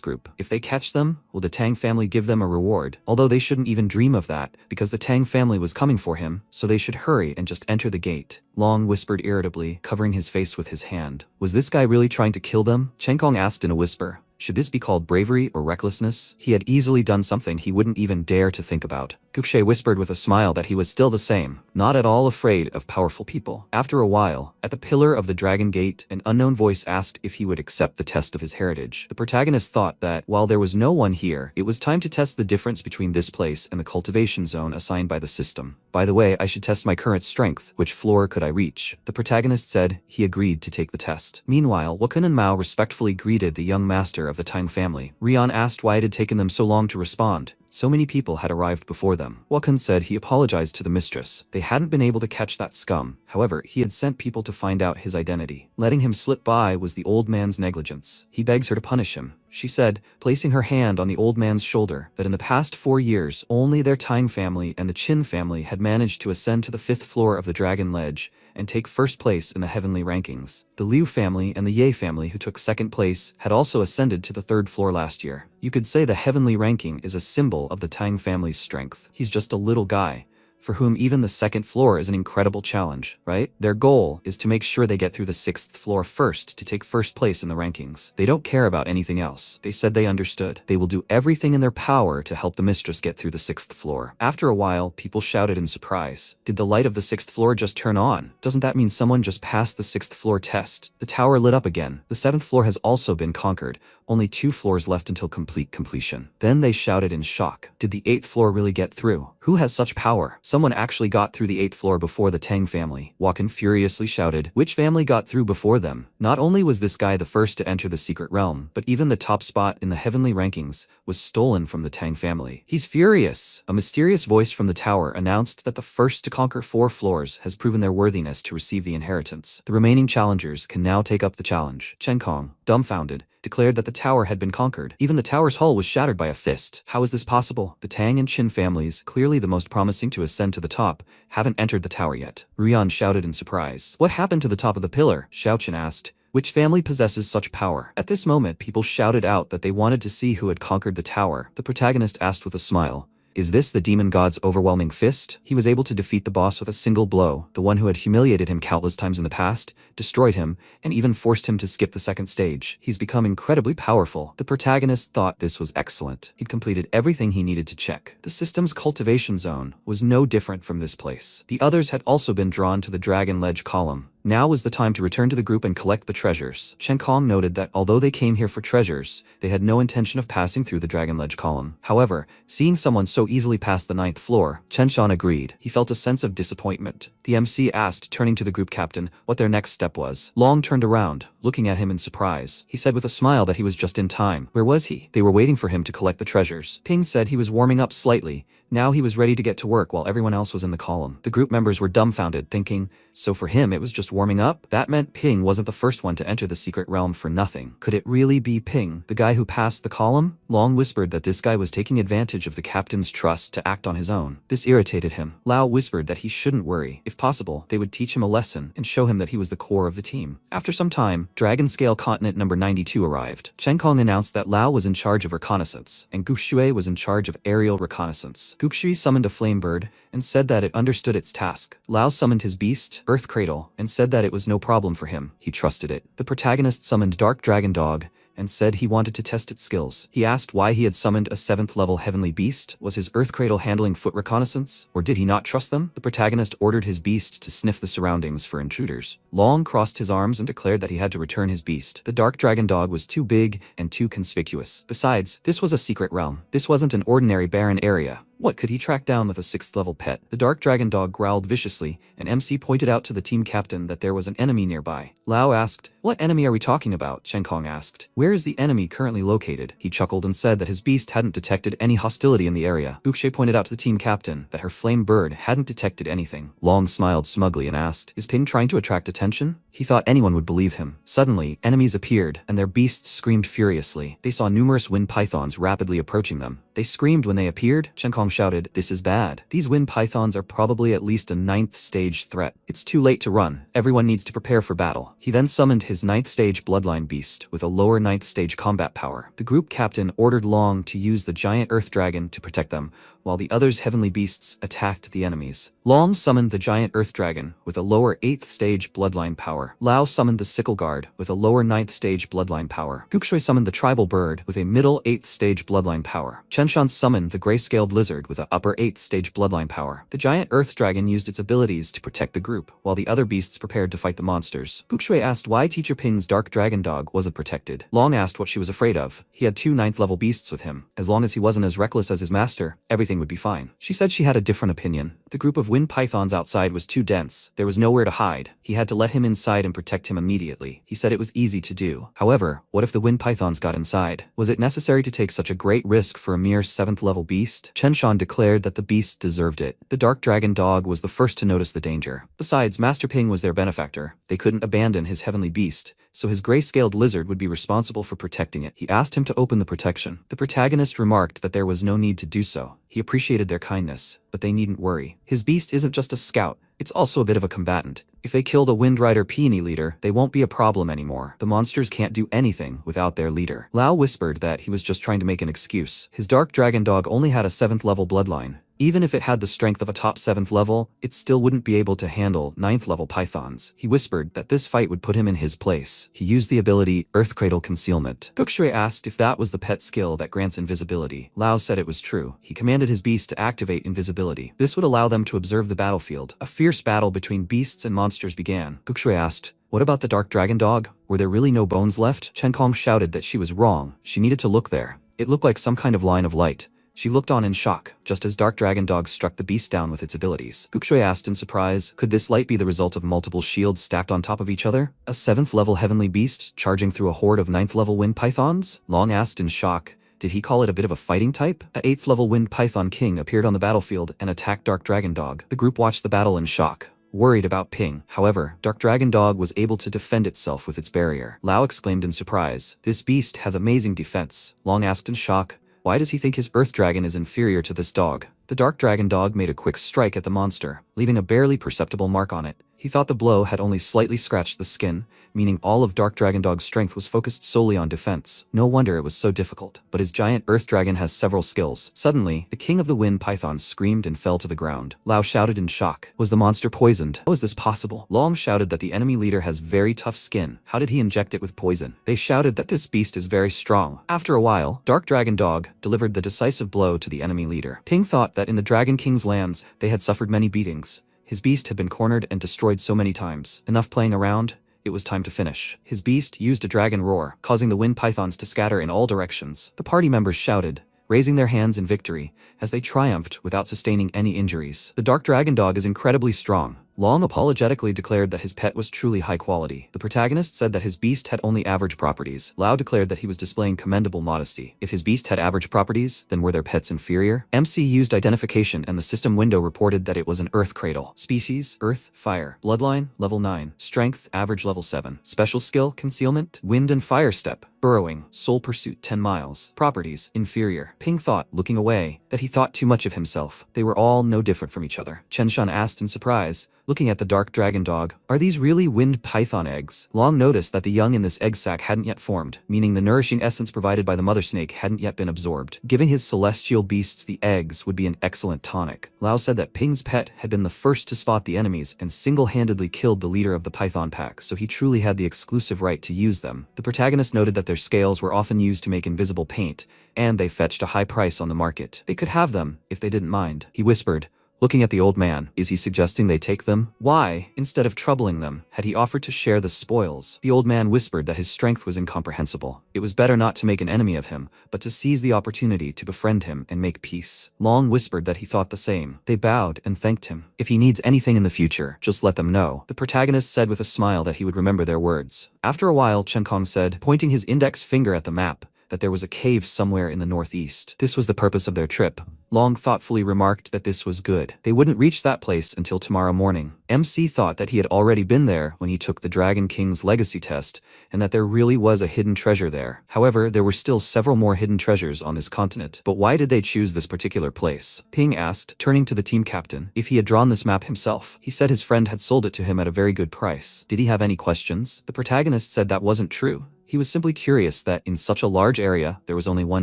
group? If they catch them, will the Tang family give them a reward? Although they shouldn't even dream of that, because the Tang family was coming for him, so they should hurry and just enter the gate. Long whispered irritably, covering his face with his hand. Was this guy really trying to kill them? Chen Kong asked in a whisper. Should this be called bravery or recklessness? He had easily done something he wouldn't even dare to think about. Gukshe whispered with a smile that he was still the same, not at all afraid of powerful people. After a while, at the pillar of the Dragon Gate, an unknown voice asked if he would accept the test of his heritage. The protagonist thought that, while there was no one here, it was time to test the difference between this place and the cultivation zone assigned by the system. By the way, I should test my current strength. Which floor could I reach? The protagonist said he agreed to take the test. Meanwhile, Wakun and Mao respectfully greeted the young master of the Tang family. Rian asked why it had taken them so long to respond. So many people had arrived before them. Wakun said he apologized to the mistress. They hadn't been able to catch that scum. However, he had sent people to find out his identity. Letting him slip by was the old man's negligence. He begs her to punish him. She said, placing her hand on the old man's shoulder, that in the past 4 years, only their Tang family and the Qin family had managed to ascend to the 5th floor of the Dragon Ledge and take first place in the heavenly rankings. The Liu family and the Ye family, who took 2nd place, had also ascended to the 3rd floor last year. You could say the heavenly ranking is a symbol of the Tang family's strength. He's just a little guy, for whom even the 2nd floor is an incredible challenge, right? Their goal is to make sure they get through the 6th floor first to take first place in the rankings. They don't care about anything else. They said they understood. They will do everything in their power to help the mistress get through the 6th floor. After a while, people shouted in surprise. Did the light of the 6th floor just turn on? Doesn't that mean someone just passed the 6th floor test? The tower lit up again. The 7th floor has also been conquered. Only 2 floors left until completion. Then they shouted in shock. Did the 8th floor really get through? Who has such power? Someone actually got through the 8th floor before the Tang family. Wakan furiously shouted. Which family got through before them? Not only was this guy the first to enter the secret realm, but even the top spot in the heavenly rankings was stolen from the Tang family. He's furious. A mysterious voice from the tower announced that the first to conquer 4 floors has proven their worthiness to receive the inheritance. The remaining challengers can now take up the challenge. Chen Kong, dumbfounded, declared that the tower had been conquered. Even the tower's hull was shattered by a fist. How is this possible? The Tang and Qin families, clearly the most promising to ascend to the top, haven't entered the tower yet. Rian shouted in surprise. What happened to the top of the pillar? Xiaoqin asked. Which family possesses such power? At this moment, people shouted out that they wanted to see who had conquered the tower. The protagonist asked with a smile. Is this the demon god's overwhelming fist? He was able to defeat the boss with a single blow. The one who had humiliated him countless times in the past, destroyed him, and even forced him to skip the 2nd stage. He's become incredibly powerful. The protagonist thought this was excellent. He'd completed everything he needed to check. The system's cultivation zone was no different from this place. The others had also been drawn to the Dragon Ledge column. Now was the time to return to the group and collect the treasures. Chen Kong noted that although they came here for treasures, they had no intention of passing through the Dragon Ledge column. However, seeing someone so easily pass the 9th floor, Chen Shan agreed. He felt a sense of disappointment. The MC asked, turning to the group captain, what their next step was. Long turned around, looking at him in surprise. He said with a smile that he was just in time. Where was he? They were waiting for him to collect the treasures. Ping said he was warming up slightly. Now he was ready to get to work while everyone else was in the column. The group members were dumbfounded, thinking, so for him it was just warming up? That meant Ping wasn't the first one to enter the secret realm for nothing. Could it really be Ping, the guy who passed the column? Long whispered that this guy was taking advantage of the captain's trust to act on his own. This irritated him. Lao whispered that he shouldn't worry. If possible, they would teach him a lesson and show him that he was the core of the team. After some time, Dragon Scale Continent number 92 arrived. Chen Kong announced that Lao was in charge of reconnaissance, and Guxue was in charge of aerial reconnaissance. Guxue summoned a flame bird and said that it understood its task. Lao summoned his beast, Earth Cradle, and said that it was no problem for him. He trusted it. The protagonist summoned Dark Dragon Dog and said he wanted to test its skills. He asked why he had summoned a 7th level heavenly beast. Was his Earth Cradle handling foot reconnaissance, or did he not trust them? The protagonist ordered his beast to sniff the surroundings for intruders. Long crossed his arms and declared that he had to return his beast. The Dark Dragon Dog was too big and too conspicuous. Besides, this was a secret realm. This wasn't an ordinary barren area. What could he track down with a 6th level pet? The Dark Dragon Dog growled viciously, and MC pointed out to the team captain that there was an enemy nearby. Lao asked, what enemy are we talking about? Chen Kong asked. Where is the enemy currently located? He chuckled and said that his beast hadn't detected any hostility in the area. Guxue pointed out to the team captain that her flame bird hadn't detected anything. Long smiled smugly and asked, is Ping trying to attract attention? He thought anyone would believe him. Suddenly, enemies appeared, and their beasts screamed furiously. They saw numerous wind pythons rapidly approaching them. They screamed when they appeared. Chen Kong shouted, this is bad. These wind pythons are probably at least a 9th stage threat. It's too late to run. Everyone needs to prepare for battle. He then summoned his 9th stage bloodline beast with a lower 9th stage combat power. The group captain ordered Long to use the giant earth dragon to protect them, while the others' heavenly beasts attacked the enemies. Long summoned the giant earth dragon with a lower 8th stage bloodline power. Lao summoned the sickle guard with a lower 9th stage bloodline power. Guxue summoned the tribal bird with a middle 8th stage bloodline power. Chen Shan summoned the gray-scaled lizard with a upper 8th stage bloodline power. The giant earth dragon used its abilities to protect the group, while the other beasts prepared to fight the monsters. Guxue asked why Teacher Ping's dark dragon dog wasn't protected. Long asked what she was afraid of. He had 2 9th level beasts with him. As long as he wasn't as reckless as his master, everything would be fine. She said she had a different opinion. The group of wind pythons outside was too dense. There was nowhere to hide. He had to let him inside and protect him immediately. He said it was easy to do. However, what if the wind pythons got inside? Was it necessary to take such a great risk for a mere 7th level beast? Chen Shan declared that the beast deserved it. The dark dragon dog was the first to notice the danger. Besides, Master Ping was their benefactor. They couldn't abandon his heavenly beast, so his gray-scaled lizard would be responsible for protecting it. He asked him to open the protection. The protagonist remarked that there was no need to do so. He appreciated their kindness, but they needn't worry. His beast isn't just a scout, it's also a bit of a combatant. If they kill the Wind Rider Peony leader, they won't be a problem anymore. The monsters can't do anything without their leader. Lao whispered that he was just trying to make an excuse. His dark dragon dog only had a 7th level bloodline. Even if it had the strength of a top 7th level, it still wouldn't be able to handle 9th level pythons. He whispered that this fight would put him in his place. He used the ability Earth Cradle Concealment. Guxue asked if that was the pet skill that grants invisibility. Lao said it was true. He commanded his beast to activate invisibility. This would allow them to observe the battlefield. A fierce battle between beasts and monsters began. Guxue asked, what about the dark dragon dog? Were there really no bones left? Chen Kong shouted that she was wrong. She needed to look there. It looked like some kind of line of light. She looked on in shock, just as Dark Dragon Dog struck the beast down with its abilities. Guxue asked in surprise, could this light be the result of multiple shields stacked on top of each other? A 7th level heavenly beast charging through a horde of 9th level wind pythons? Long asked in shock, did he call it a bit of a fighting type? A 8th level wind python king appeared on the battlefield and attacked Dark Dragon Dog. The group watched the battle in shock, worried about Ping. However, Dark Dragon Dog was able to defend itself with its barrier. Lao exclaimed in surprise, this beast has amazing defense. Long asked in shock, why does he think his Earth Dragon is inferior to this dog? The Dark Dragon Dog made a quick strike at the monster, leaving a barely perceptible mark on it. He thought the blow had only slightly scratched the skin, meaning all of Dark Dragon Dog's strength was focused solely on defense. No wonder it was so difficult. But his giant Earth Dragon has several skills. Suddenly, the king of the wind pythons screamed and fell to the ground. Lao shouted in shock. Was the monster poisoned? How is this possible? Long shouted that the enemy leader has very tough skin. How did he inject it with poison? They shouted that this beast is very strong. After a while, Dark Dragon Dog delivered the decisive blow to the enemy leader. Ping thought that in the Dragon King's lands, they had suffered many beatings. His beast had been cornered and destroyed so many times. Enough playing around. It was time to finish. His beast used a dragon roar, causing the wind pythons to scatter in all directions. The party members shouted, raising their hands in victory, as they triumphed without sustaining any injuries. The dark dragon dog is incredibly strong. Long apologetically declared that his pet was truly high quality. The protagonist said that his beast had only average properties. Lao declared that he was displaying commendable modesty. If his beast had average properties, then were their pets inferior? MC used identification and the system window reported that it was an earth cradle. Species, earth, fire. Bloodline, level 9. Strength, average level 7. Special skill, concealment, wind and fire step. Burrowing, soul pursuit 10 miles. Properties, inferior. Ping thought, looking away, that he thought too much of himself. They were all no different from each other. Chen Shan asked in surprise, looking at the dark dragon dog, "Are these really wind python eggs?" Long noticed that the young in this egg sac hadn't yet formed, meaning the nourishing essence provided by the mother snake hadn't yet been absorbed. Giving his celestial beasts the eggs would be an excellent tonic. Lao said that Ping's pet had been the first to spot the enemies and single-handedly killed the leader of the python pack, so he truly had the exclusive right to use them. The protagonist noted that their scales were often used to make invisible paint, and they fetched a high price on the market. They could have them, if they didn't mind. He whispered, looking at the old man, is he suggesting they take them? Why, instead of troubling them, had he offered to share the spoils? The old man whispered that his strength was incomprehensible. It was better not to make an enemy of him, but to seize the opportunity to befriend him and make peace. Long whispered that he thought the same. They bowed and thanked him. If he needs anything in the future, just let them know. The protagonist said with a smile that he would remember their words. After a while, Chen Kong said, pointing his index finger at the map, that there was a cave somewhere in the northeast. This was the purpose of their trip. Long thoughtfully remarked that this was good. They wouldn't reach that place until tomorrow morning. MC thought that he had already been there when he took the Dragon King's legacy test, and that there really was a hidden treasure there. However, there were still several more hidden treasures on this continent. But why did they choose this particular place? Ping asked, turning to the team captain, if he had drawn this map himself. He said his friend had sold it to him at a very good price. Did he have any questions? The protagonist said that wasn't true. He was simply curious that in such a large area, there was only one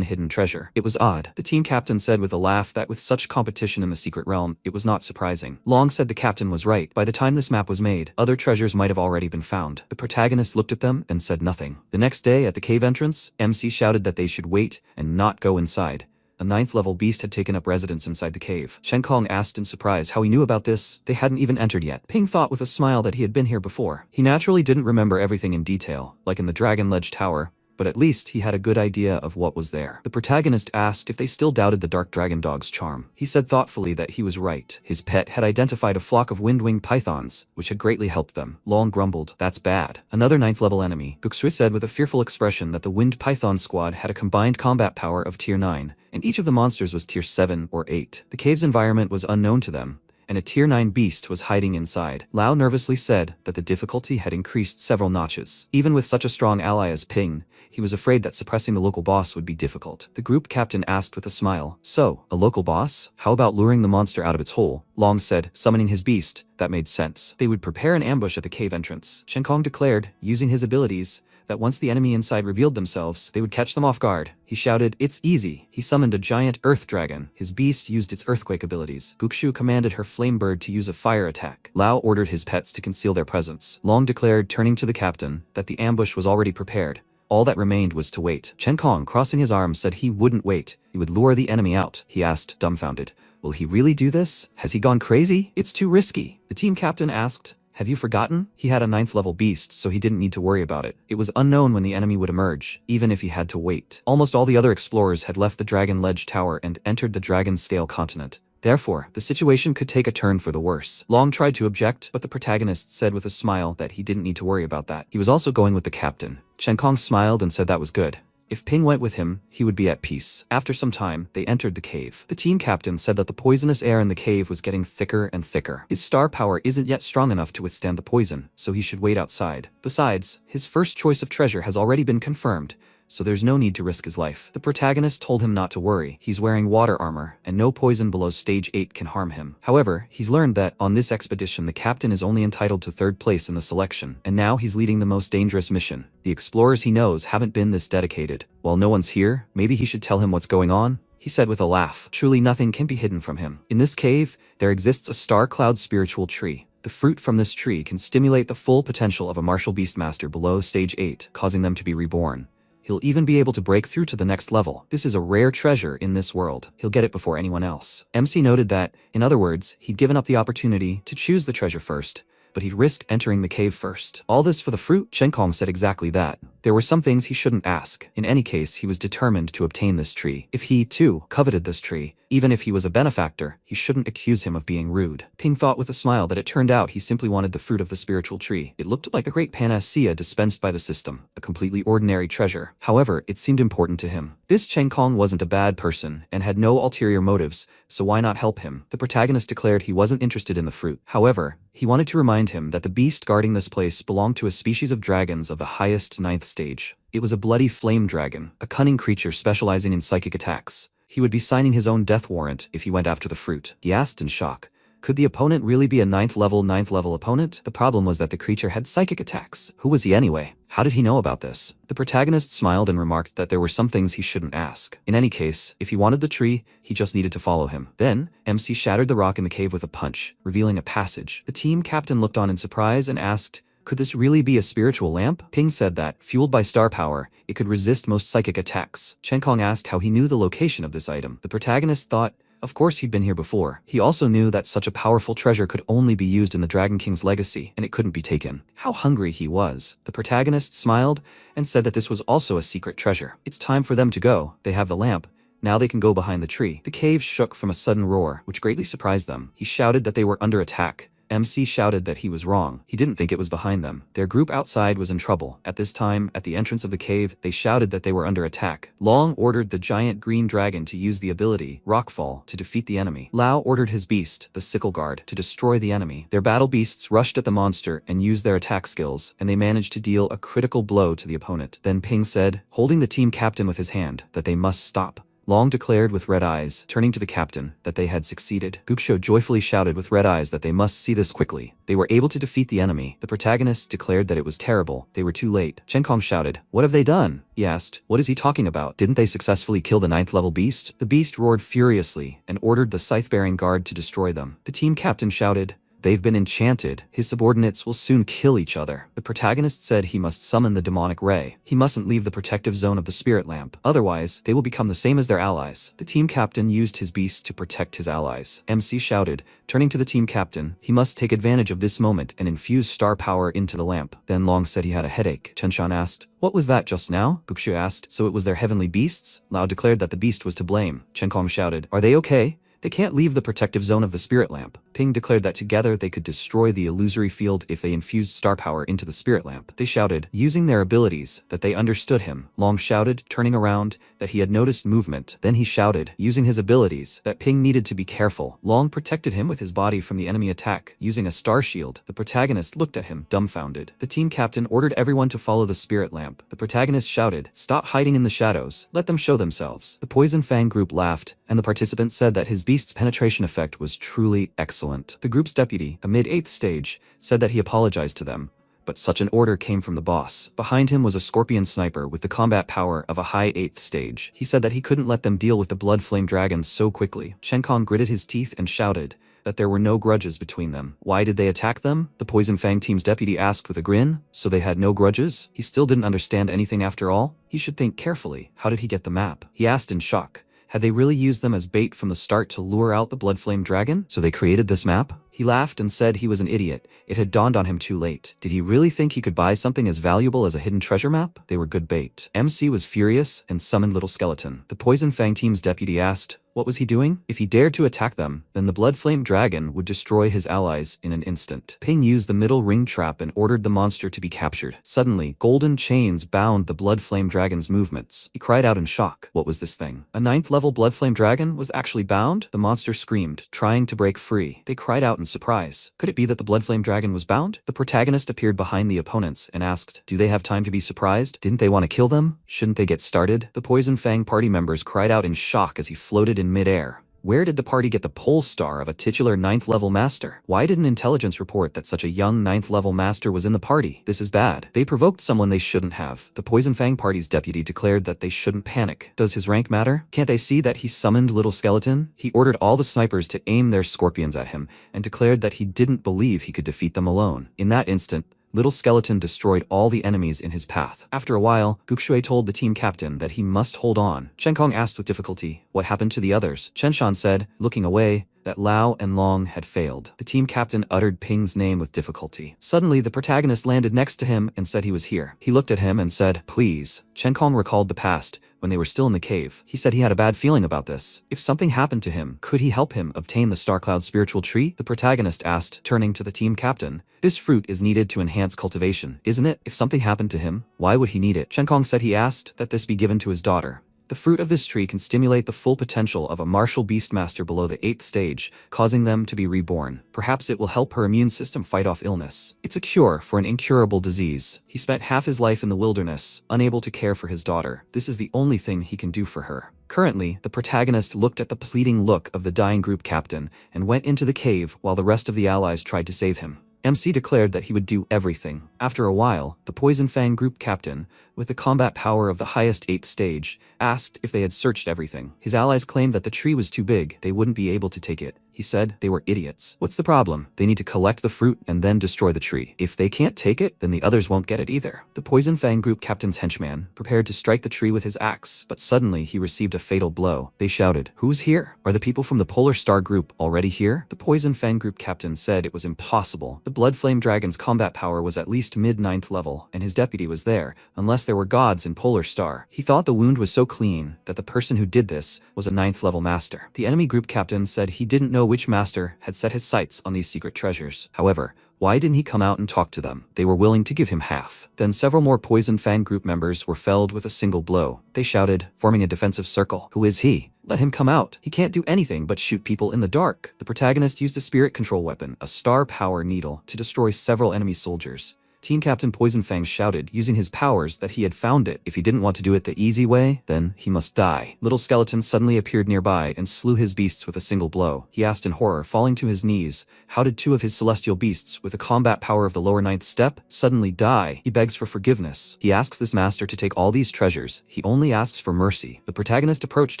hidden treasure. It was odd. The team captain said with a laugh that with such competition in the secret realm, it was not surprising. Long said the captain was right. By the time this map was made, other treasures might have already been found. The protagonist looked at them and said nothing. The next day at the cave entrance, MC shouted that they should wait and not go inside. A 9th level beast had taken up residence inside the cave. Chen Kong asked in surprise how he knew about this. They hadn't even entered yet. Ping thought with a smile that he had been here before. He naturally didn't remember everything in detail, like in the Dragon Ledge Tower, but at least he had a good idea of what was there. The protagonist asked if they still doubted the dark dragon dog's charm. He said thoughtfully that he was right. His pet had identified a flock of wind-winged pythons, which had greatly helped them. Long grumbled, "That's bad." Another 9th level enemy, Guxui said with a fearful expression that the wind python squad had a combined combat power of tier 9, and each of the monsters was tier 7 or 8. The cave's environment was unknown to them, and a tier 9 beast was hiding inside. Lao nervously said that the difficulty had increased several notches. Even with such a strong ally as Ping, he was afraid that suppressing the local boss would be difficult. The group captain asked with a smile, "So, a local boss? How about luring the monster out of its hole?" Long said, summoning his beast. That made sense. They would prepare an ambush at the cave entrance. Chen Kong declared, using his abilities, that once the enemy inside revealed themselves, they would catch them off guard. He shouted, "It's easy." He summoned a giant earth dragon. His beast used its earthquake abilities. Guxu commanded her flame bird to use a fire attack. Lao ordered his pets to conceal their presence. Long declared, turning to the captain, that the ambush was already prepared. All that remained was to wait. Chen Kong, crossing his arms, said he wouldn't wait. He would lure the enemy out. He asked, dumbfounded, "Will he really do this? Has he gone crazy? It's too risky." The team captain asked, "Have you forgotten? He had a 9th level beast, so he didn't need to worry about it. It was unknown when the enemy would emerge, even if he had to wait." Almost all the other explorers had left the Dragon Ledge Tower and entered the Dragon Scale continent. Therefore, the situation could take a turn for the worse. Long tried to object, but the protagonist said with a smile that he didn't need to worry about that. He was also going with the captain. Chen Kong smiled and said that was good. If Ping went with him, he would be at peace. After some time, they entered the cave. The team captain said that the poisonous air in the cave was getting thicker and thicker. His star power isn't yet strong enough to withstand the poison, so he should wait outside. Besides, his first choice of treasure has already been confirmed, so there's no need to risk his life. The protagonist told him not to worry. He's wearing water armor, and no poison below stage 8 can harm him. However, he's learned that on this expedition the captain is only entitled to 3rd place in the selection, and now he's leading the most dangerous mission. The explorers he knows haven't been this dedicated. While no one's here, maybe he should tell him what's going on? He said with a laugh. Truly nothing can be hidden from him. In this cave, there exists a star cloud spiritual tree. The fruit from this tree can stimulate the full potential of a martial beastmaster below stage 8, causing them to be reborn. He'll even be able to break through to the next level. This is a rare treasure in this world. He'll get it before anyone else. MC noted that, in other words, he'd given up the opportunity to choose the treasure first, but he'd risked entering the cave first. All this for the fruit? Chen Kong said exactly that. There were some things he shouldn't ask. In any case, he was determined to obtain this tree. If he, too, coveted this tree, even if he was a benefactor, he shouldn't accuse him of being rude. Ping thought with a smile that it turned out he simply wanted the fruit of the spiritual tree. It looked like a great panacea dispensed by the system, a completely ordinary treasure. However, it seemed important to him. This Chen Kong wasn't a bad person and had no ulterior motives, so why not help him? The protagonist declared he wasn't interested in the fruit. However, he wanted to remind him that the beast guarding this place belonged to a species of dragons of the highest 9th stage. It was a bloody flame dragon, a cunning creature specializing in psychic attacks. He would be signing his own death warrant if he went after the fruit. He asked in shock, could the opponent really be a 9th level opponent? The problem was that the creature had psychic attacks. Who was he anyway? How did he know about this? The protagonist smiled and remarked that there were some things he shouldn't ask. In any case, if he wanted the tree, he just needed to follow him. Then, MC shattered the rock in the cave with a punch, revealing a passage. The team captain looked on in surprise and asked, could this really be a spiritual lamp? Ping said that, fueled by star power, it could resist most psychic attacks. Chen Kong asked how he knew the location of this item. The protagonist thought, of course he'd been here before. He also knew that such a powerful treasure could only be used in the Dragon King's legacy, and it couldn't be taken. How hungry he was. The protagonist smiled and said that this was also a secret treasure. It's time for them to go. They have the lamp. Now they can go behind the tree. The cave shook from a sudden roar, which greatly surprised them. He shouted that they were under attack. MC shouted that he was wrong. He didn't think it was behind them. Their group outside was in trouble. At this time, at the entrance of the cave, they shouted that they were under attack. Long ordered the giant green dragon to use the ability, Rockfall, to defeat the enemy. Lao ordered his beast, the Sickle Guard, to destroy the enemy. Their battle beasts rushed at the monster and used their attack skills, and they managed to deal a critical blow to the opponent. Then Ping said, holding the team captain with his hand, that they must stop. Long declared with red eyes, turning to the captain, that they had succeeded. Guksho joyfully shouted with red eyes that they must see this quickly. They were able to defeat the enemy. The protagonists declared that it was terrible. They were too late. Chen Kong shouted, what have they done? He asked, what is he talking about? Didn't they successfully kill the 9th level beast? The beast roared furiously and ordered the scythe-bearing guard to destroy them. The team captain shouted, they've been enchanted. His subordinates will soon kill each other. The protagonist said he must summon the demonic ray. He mustn't leave the protective zone of the spirit lamp. Otherwise, they will become the same as their allies. The team captain used his beast to protect his allies. MC shouted, turning to the team captain, he must take advantage of this moment and infuse star power into the lamp. Then Long said he had a headache. Chen Shan asked, what was that just now? Gukshu asked, so it was their heavenly beasts? Lao declared that the beast was to blame. Chen Kong shouted, are they okay? They can't leave the protective zone of the spirit lamp. Ping declared that together they could destroy the illusory field if they infused star power into the spirit lamp. They shouted, using their abilities, that they understood him. Long shouted, turning around, that he had noticed movement. Then he shouted, using his abilities, that Ping needed to be careful. Long protected him with his body from the enemy attack, using a star shield. The protagonist looked at him, dumbfounded. The team captain ordered everyone to follow the spirit lamp. The protagonist shouted, stop hiding in the shadows. Let them show themselves. The Poison Fang group laughed, and the participants said that his beast's penetration effect was truly excellent. The group's deputy, a mid-8th stage, said that he apologized to them, but such an order came from the boss. Behind him was a scorpion sniper with the combat power of a high 8th stage. He said that he couldn't let them deal with the blood flame dragons so quickly. Chen Kong gritted his teeth and shouted that there were no grudges between them. Why did they attack them? The Poison Fang team's deputy asked with a grin. So they had no grudges? He still didn't understand anything after all? He should think carefully. How did he get the map? He asked in shock. Had they really used them as bait from the start to lure out the blood flame dragon? So they created this map? He laughed and said he was an idiot. It had dawned on him too late. Did he really think he could buy something as valuable as a hidden treasure map? They were good bait. MC was furious and summoned Little Skeleton. The Poison Fang team's deputy asked, what was he doing? If he dared to attack them, then the blood flame dragon would destroy his allies in an instant. Ping used the middle ring trap and ordered the monster to be captured. Suddenly, golden chains bound the blood flame dragon's movements. He cried out in shock. What was this thing? A 9th level blood flame dragon was actually bound? The monster screamed, trying to break free. They cried out in surprise. Could it be that the blood flame dragon was bound? The protagonist appeared behind the opponents and asked, do they have time to be surprised? Didn't they want to kill them? Shouldn't they get started? The Poison Fang party members cried out in shock as he floated in midair. Where did the party get the pole star of a titular 9th level master? Why didn't intelligence report that such a young 9th level master was in the party? This is bad. They provoked someone they shouldn't have. The Poison Fang party's deputy declared that they shouldn't panic. Does his rank matter? Can't they see that he summoned Little Skeleton? He ordered all the snipers to aim their scorpions at him and declared that he didn't believe he could defeat them alone. In that instant, Little Skeleton destroyed all the enemies in his path. After a while, Gukshui told the team captain that he must hold on. Chen Kong asked with difficulty what happened to the others. Chen Shan said, looking away, that Lao and Long had failed. The team captain uttered Ping's name with difficulty. Suddenly, the protagonist landed next to him and said he was here. He looked at him and said, please. Chen Kong recalled the past, when they were still in the cave. He said he had a bad feeling about this. If something happened to him, could he help him obtain the Star Cloud spiritual tree? The protagonist asked, turning to the team captain. This fruit is needed to enhance cultivation, isn't it? If something happened to him, why would he need it? Chen Kong said he asked that this be given to his daughter. The fruit of this tree can stimulate the full potential of a martial beastmaster below the 8th stage, causing them to be reborn. Perhaps it will help her immune system fight off illness. It's a cure for an incurable disease. He spent half his life in the wilderness, unable to care for his daughter. This is the only thing he can do for her. Currently, the protagonist looked at the pleading look of the dying group captain and went into the cave while the rest of the allies tried to save him. MC declared that he would do everything. After a while, the Poison Fang group captain, with the combat power of the highest 8th stage, asked if they had searched everything. His allies claimed that the tree was too big, they wouldn't be able to take it. He said they were idiots. What's the problem? They need to collect the fruit and then destroy the tree. If they can't take it, then the others won't get it either. The Poison Fang group captain's henchman prepared to strike the tree with his axe, but suddenly he received a fatal blow. They shouted, "Who's here? Are the people from the Polar Star group already here?" The Poison Fang group captain said it was impossible. The Blood Flame Dragon's combat power was at least mid-9th level, and his deputy was there, unless there were gods in Polar Star. He thought the wound was so clean that the person who did this was a 9th level master. The enemy group captain said he didn't know which master had set his sights on these secret treasures. However, why didn't he come out and talk to them? They were willing to give him half. Then several more Poison Fang group members were felled with a single blow. They shouted, forming a defensive circle. Who is he? Let him come out. He can't do anything but shoot people in the dark. The protagonist used a spirit control weapon, a star power needle, to destroy several enemy soldiers. Team Captain Poison Fang shouted, using his powers, that he had found it. If he didn't want to do it the easy way, then he must die. Little Skeleton suddenly appeared nearby and slew his beasts with a single blow. He asked in horror, falling to his knees, how did 2 of his celestial beasts, with the combat power of the lower 9th step, suddenly die? He begs for forgiveness. He asks this master to take all these treasures. He only asks for mercy. The protagonist approached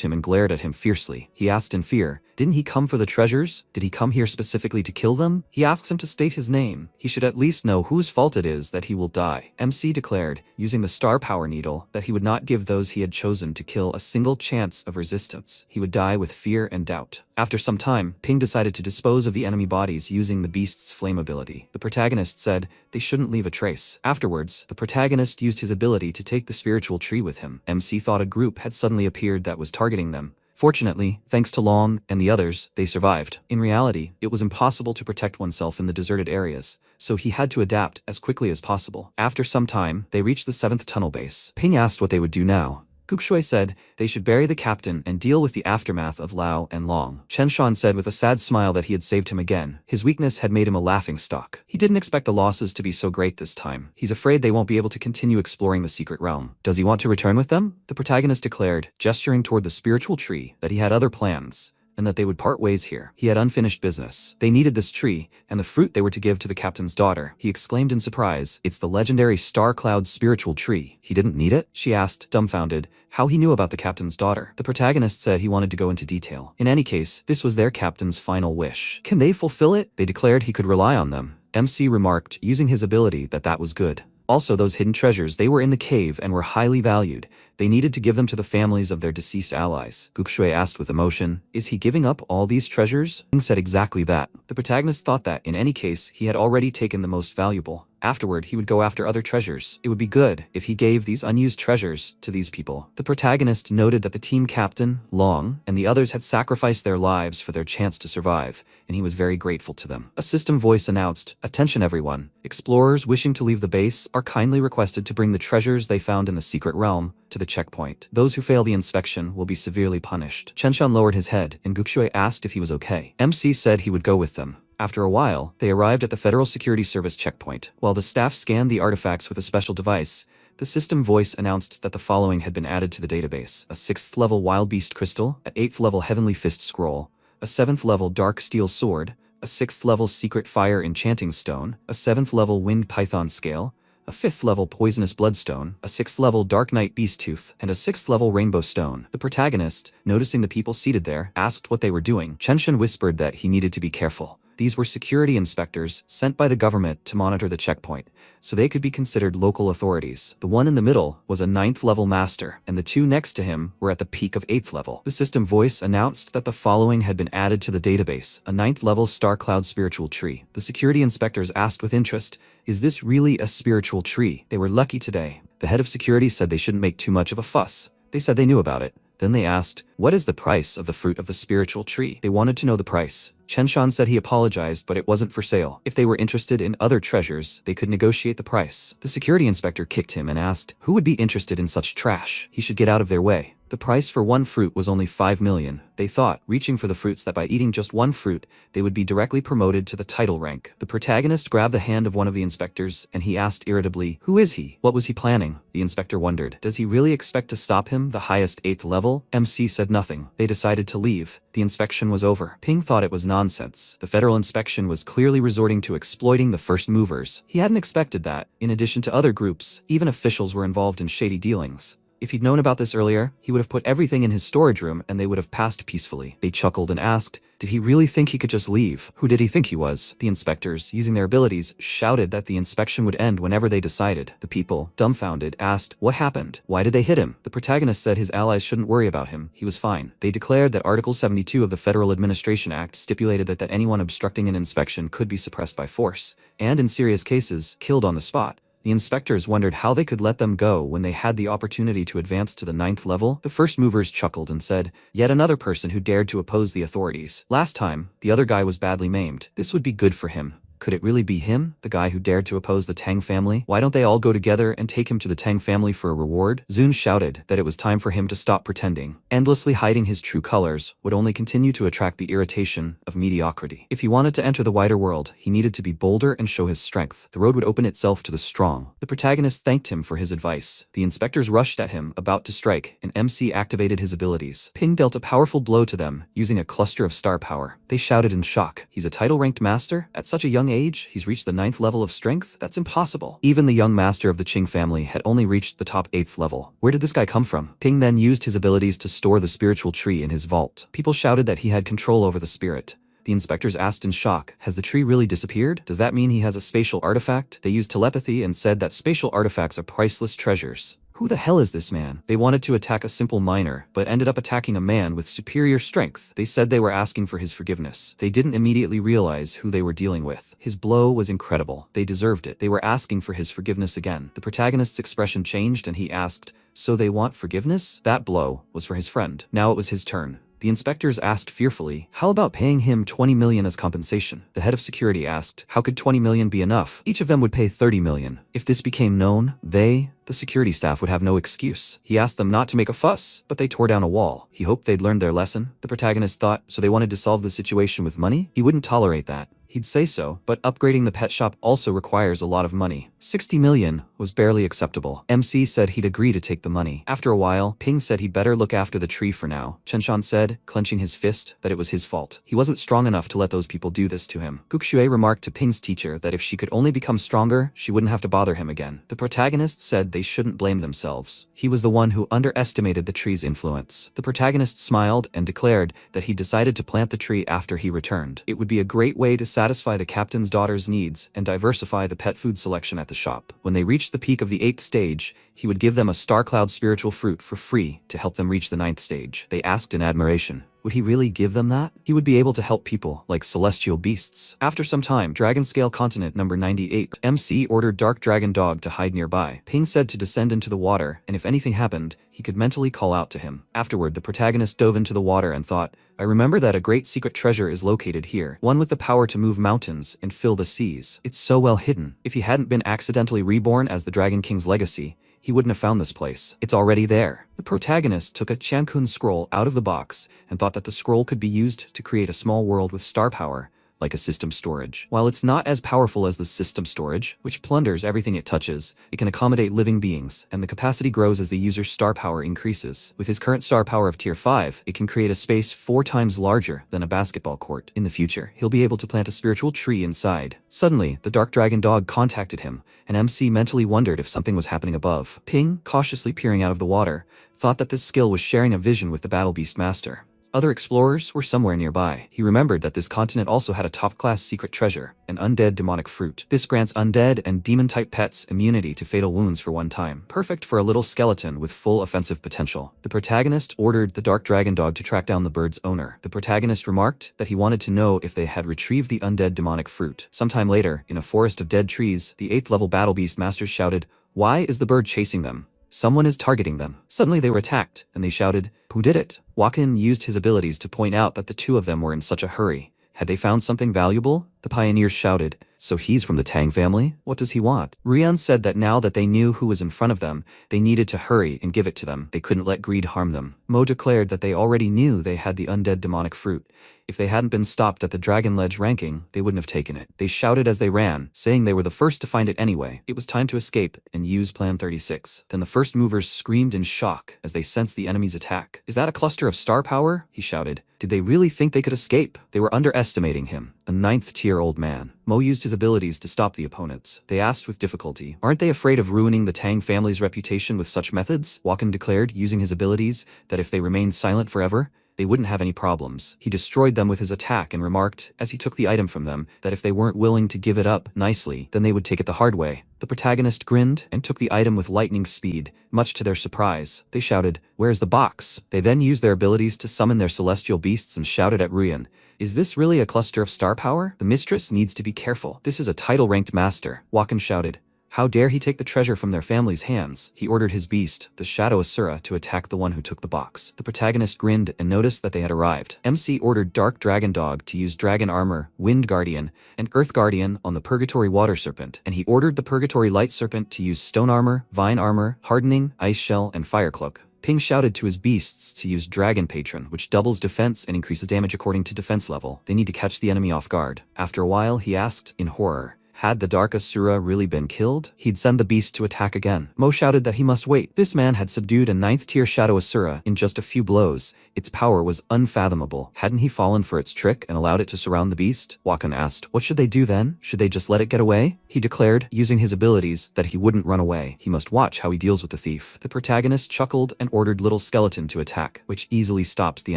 him and glared at him fiercely. He asked in fear, didn't he come for the treasures? Did he come here specifically to kill them? He asks him to state his name. He should at least know whose fault it is that he will die. MC declared, using the star power needle, that he would not give those he had chosen to kill a single chance of resistance. He would die with fear and doubt. After some time, Ping decided to dispose of the enemy bodies using the beast's flame ability. The protagonist said they shouldn't leave a trace. Afterwards, the protagonist used his ability to take the spiritual tree with him. MC thought a group had suddenly appeared that was targeting them. Fortunately, thanks to Long and the others, they survived. In reality, it was impossible to protect oneself in the deserted areas, so he had to adapt as quickly as possible. After some time, they reached the 7th tunnel base. Ping asked what they would do now. Gukshui said they should bury the captain and deal with the aftermath of Lao and Long. Chen Shan said with a sad smile that he had saved him again. His weakness had made him a laughingstock. He didn't expect the losses to be so great this time. He's afraid they won't be able to continue exploring the secret realm. Does he want to return with them? The protagonist declared, gesturing toward the spiritual tree, that he had other plans, and that they would part ways here. He had unfinished business. They needed this tree, and the fruit they were to give to the captain's daughter. He exclaimed in surprise, it's the legendary Star Cloud spiritual tree. He didn't need it? She asked, dumbfounded, how he knew about the captain's daughter. The protagonist said he wanted to go into detail. In any case, this was their captain's final wish. Can they fulfill it? They declared he could rely on them. MC remarked, using his ability, that was good. Also, those hidden treasures, they were in the cave and were highly valued. They needed to give them to the families of their deceased allies. Gukshui asked with emotion, is he giving up all these treasures? Ping said exactly that. The protagonist thought that, in any case, he had already taken the most valuable. Afterward, he would go after other treasures. It would be good if he gave these unused treasures to these people. The protagonist noted that the team captain, Long, and the others had sacrificed their lives for their chance to survive, and he was very grateful to them. A system voice announced, attention everyone. Explorers wishing to leave the base are kindly requested to bring the treasures they found in the secret realm to the checkpoint. Those who fail the inspection will be severely punished. Chen Shan lowered his head, and Gukshui asked if he was okay. MC said he would go with them. After a while, they arrived at the Federal Security Service checkpoint. While the staff scanned the artifacts with a special device, the system voice announced that the following had been added to the database: a 6th level Wild Beast Crystal, an 8th level Heavenly Fist Scroll, a 7th level Dark Steel Sword, a 6th level Secret Fire Enchanting Stone, a 7th level Winged Python Scale, a 5th level Poisonous Bloodstone, a 6th level Dark Knight Beast Tooth, and a 6th level Rainbow Stone. The protagonist, noticing the people seated there, asked what they were doing. Chen Shan whispered that he needed to be careful. These were security inspectors sent by the government to monitor the checkpoint, so they could be considered local authorities. The one in the middle was a 9th level master, and the two next to him were at the peak of 8th level. The system voice announced that the following had been added to the database: a 9th level star cloud spiritual tree. The security inspectors asked with interest, "Is this really a spiritual tree?" They were lucky today. The head of security said they shouldn't make too much of a fuss. They said they knew about it. Then they asked, "What is the price of the fruit of the spiritual tree?" They wanted to know the price. Chenshan said he apologized, but it wasn't for sale. If they were interested in other treasures, they could negotiate the price. The security inspector kicked him and asked, "Who would be interested in such trash? He should get out of their way." The price for one fruit was only 5 million. They thought, reaching for the fruits, that by eating just one fruit, they would be directly promoted to the title rank. The protagonist grabbed the hand of one of the inspectors, and he asked irritably, "Who is he? What was he planning?" The inspector wondered, does he really expect to stop him, the highest 8th level? MC said nothing. They decided to leave. The inspection was over. Ping thought it was nonsense. The federal inspection was clearly resorting to exploiting the first movers. He hadn't expected that. In addition to other groups, even officials were involved in shady dealings. If he'd known about this earlier, he would have put everything in his storage room and they would have passed peacefully. They chuckled and asked, did he really think he could just leave? Who did he think he was? The inspectors, using their abilities, shouted that the inspection would end whenever they decided. The people, dumbfounded, asked, what happened? Why did they hit him? The protagonist said his allies shouldn't worry about him. He was fine. They declared that Article 72 of the Federal Administration Act stipulated that anyone obstructing an inspection could be suppressed by force, and in serious cases, killed on the spot. The inspectors wondered how they could let them go when they had the opportunity to advance to the 9th level. The first movers chuckled and said, yet another person who dared to oppose the authorities. Last time, the other guy was badly maimed. This would be good for him. Could it really be him, the guy who dared to oppose the Tang family? Why don't they all go together and take him to the Tang family for a reward? Zun shouted that it was time for him to stop pretending. Endlessly hiding his true colors would only continue to attract the irritation of mediocrity. If he wanted to enter the wider world, he needed to be bolder and show his strength. The road would open itself to the strong. The protagonist thanked him for his advice. The inspectors rushed at him, about to strike, and MC activated his abilities. Ping dealt a powerful blow to them, using a cluster of star power. They shouted in shock. He's a title-ranked master? At such a young age, he's reached the 9th level of strength? That's impossible. Even the young master of the Qing family had only reached the top 8th level. Where did this guy come from? Ping then used his abilities to store the spiritual tree in his vault. People shouted that he had control over the spirit. The inspectors asked in shock, has the tree really disappeared? Does that mean he has a spatial artifact? They used telepathy and said that spatial artifacts are priceless treasures. Who the hell is this man? They wanted to attack a simple miner, but ended up attacking a man with superior strength. They said they were asking for his forgiveness. They didn't immediately realize who they were dealing with. His blow was incredible. They deserved it. They were asking for his forgiveness again. The protagonist's expression changed and he asked, so they want forgiveness? That blow was for his friend. Now it was his turn. The inspectors asked fearfully, how about paying him 20 million as compensation? The head of security asked, how could 20 million be enough? Each of them would pay 30 million. If this became known, the security staff would have no excuse. He asked them not to make a fuss, but they tore down a wall. He hoped they'd learned their lesson. The protagonist thought, so they wanted to solve the situation with money? He wouldn't tolerate that. He'd say so, but upgrading the pet shop also requires a lot of money. 60 million was barely acceptable. MC said he'd agree to take the money. After a while, Ping said he'd better look after the tree for now. Chenshan said, clenching his fist, that it was his fault. He wasn't strong enough to let those people do this to him. Guxue remarked to Ping's teacher that if she could only become stronger, she wouldn't have to bother him again. The protagonist said they shouldn't blame themselves. He was the one who underestimated the tree's influence. The protagonist smiled and declared that he decided to plant the tree after he returned. It would be a great way to satisfy the captain's daughter's needs and diversify the pet food selection at the shop. When they reached the peak of the 8th stage, he would give them a star cloud spiritual fruit for free to help them reach the 9th stage. They asked in admiration, would he really give them that? He would be able to help people like celestial beasts. After some time, Dragon Scale Continent number 98, MC ordered Dark Dragon Dog to hide nearby. Ping said to descend into the water, and if anything happened, he could mentally call out to him. Afterward, the protagonist dove into the water and thought, I remember that a great secret treasure is located here, one with the power to move mountains and fill the seas. It's so well hidden. If he hadn't been accidentally reborn as the Dragon King's legacy, he wouldn't have found this place. It's already there. The protagonist took a Chankun scroll out of the box and thought that the scroll could be used to create a small world with star power, like a system storage. While it's not as powerful as the system storage, which plunders everything it touches, it can accommodate living beings, and the capacity grows as the user's star power increases. With his current star power of tier 5, it can create a space 4 times larger than a basketball court. In the future, he'll be able to plant a spiritual tree inside. Suddenly, the Dark Dragon Dog contacted him, and MC mentally wondered if something was happening above. Ping, cautiously peering out of the water, thought that this skill was sharing a vision with the Battle Beast Master. Other explorers were somewhere nearby. He remembered that this continent also had a top-class secret treasure, an undead demonic fruit. This grants undead and demon-type pets immunity to fatal wounds for one time, perfect for a little skeleton with full offensive potential. The protagonist ordered the dark dragon dog to track down the bird's owner. The protagonist remarked that he wanted to know if they had retrieved the undead demonic fruit. Sometime later, in a forest of dead trees, the 8th level battle beast masters shouted, "Why is the bird chasing them? Someone is targeting them." Suddenly they were attacked, and they shouted, "Who did it?" Wakan used his abilities to point out that the two of them were in such a hurry. Had they found something valuable? The pioneers shouted, "So he's from the Tang family? What does he want?" Rian said that now that they knew who was in front of them, they needed to hurry and give it to them. They couldn't let greed harm them. Mo declared that they already knew they had the undead demonic fruit. If they hadn't been stopped at the Dragon Ledge ranking, they wouldn't have taken it. They shouted as they ran, saying they were the first to find it anyway. It was time to escape and use Plan 36. Then the first movers screamed in shock as they sensed the enemy's attack. "Is that a cluster of star power?" he shouted. Did they really think they could escape? They were underestimating him, a 9th-tier old man. Mo used his abilities to stop the opponents. They asked with difficulty, "Aren't they afraid of ruining the Tang family's reputation with such methods?" Wakan declared, using his abilities, that if they remained silent forever, they wouldn't have any problems. He destroyed them with his attack and remarked, as he took the item from them, that if they weren't willing to give it up nicely, then they would take it the hard way. The protagonist grinned and took the item with lightning speed. Much to their surprise, they shouted, "Where's the box?" They then used their abilities to summon their celestial beasts and shouted at Ruyan, "Is this really a cluster of star power? The mistress needs to be careful. This is a title-ranked master." Wakan shouted, "How dare he take the treasure from their family's hands?" He ordered his beast, the Shadow Asura, to attack the one who took the box. The protagonist grinned and noticed that they had arrived. MC ordered Dark Dragon Dog to use Dragon Armor, Wind Guardian, and Earth Guardian on the Purgatory Water Serpent, and he ordered the Purgatory Light Serpent to use Stone Armor, Vine Armor, Hardening, Ice Shell, and Fire Cloak. Ping shouted to his beasts to use Dragon Patron, which doubles defense and increases damage according to defense level. They need to catch the enemy off guard. After a while, he asked, in horror, had the Dark Asura really been killed? He'd send the beast to attack again. Mo shouted that he must wait. This man had subdued a 9th-tier Shadow Asura in just a few blows. Its power was unfathomable. Hadn't he fallen for its trick and allowed it to surround the beast? Wakan asked, "What should they do then? Should they just let it get away?" He declared, using his abilities, that he wouldn't run away. He must watch how he deals with the thief. The protagonist chuckled and ordered Little Skeleton to attack, which easily stops the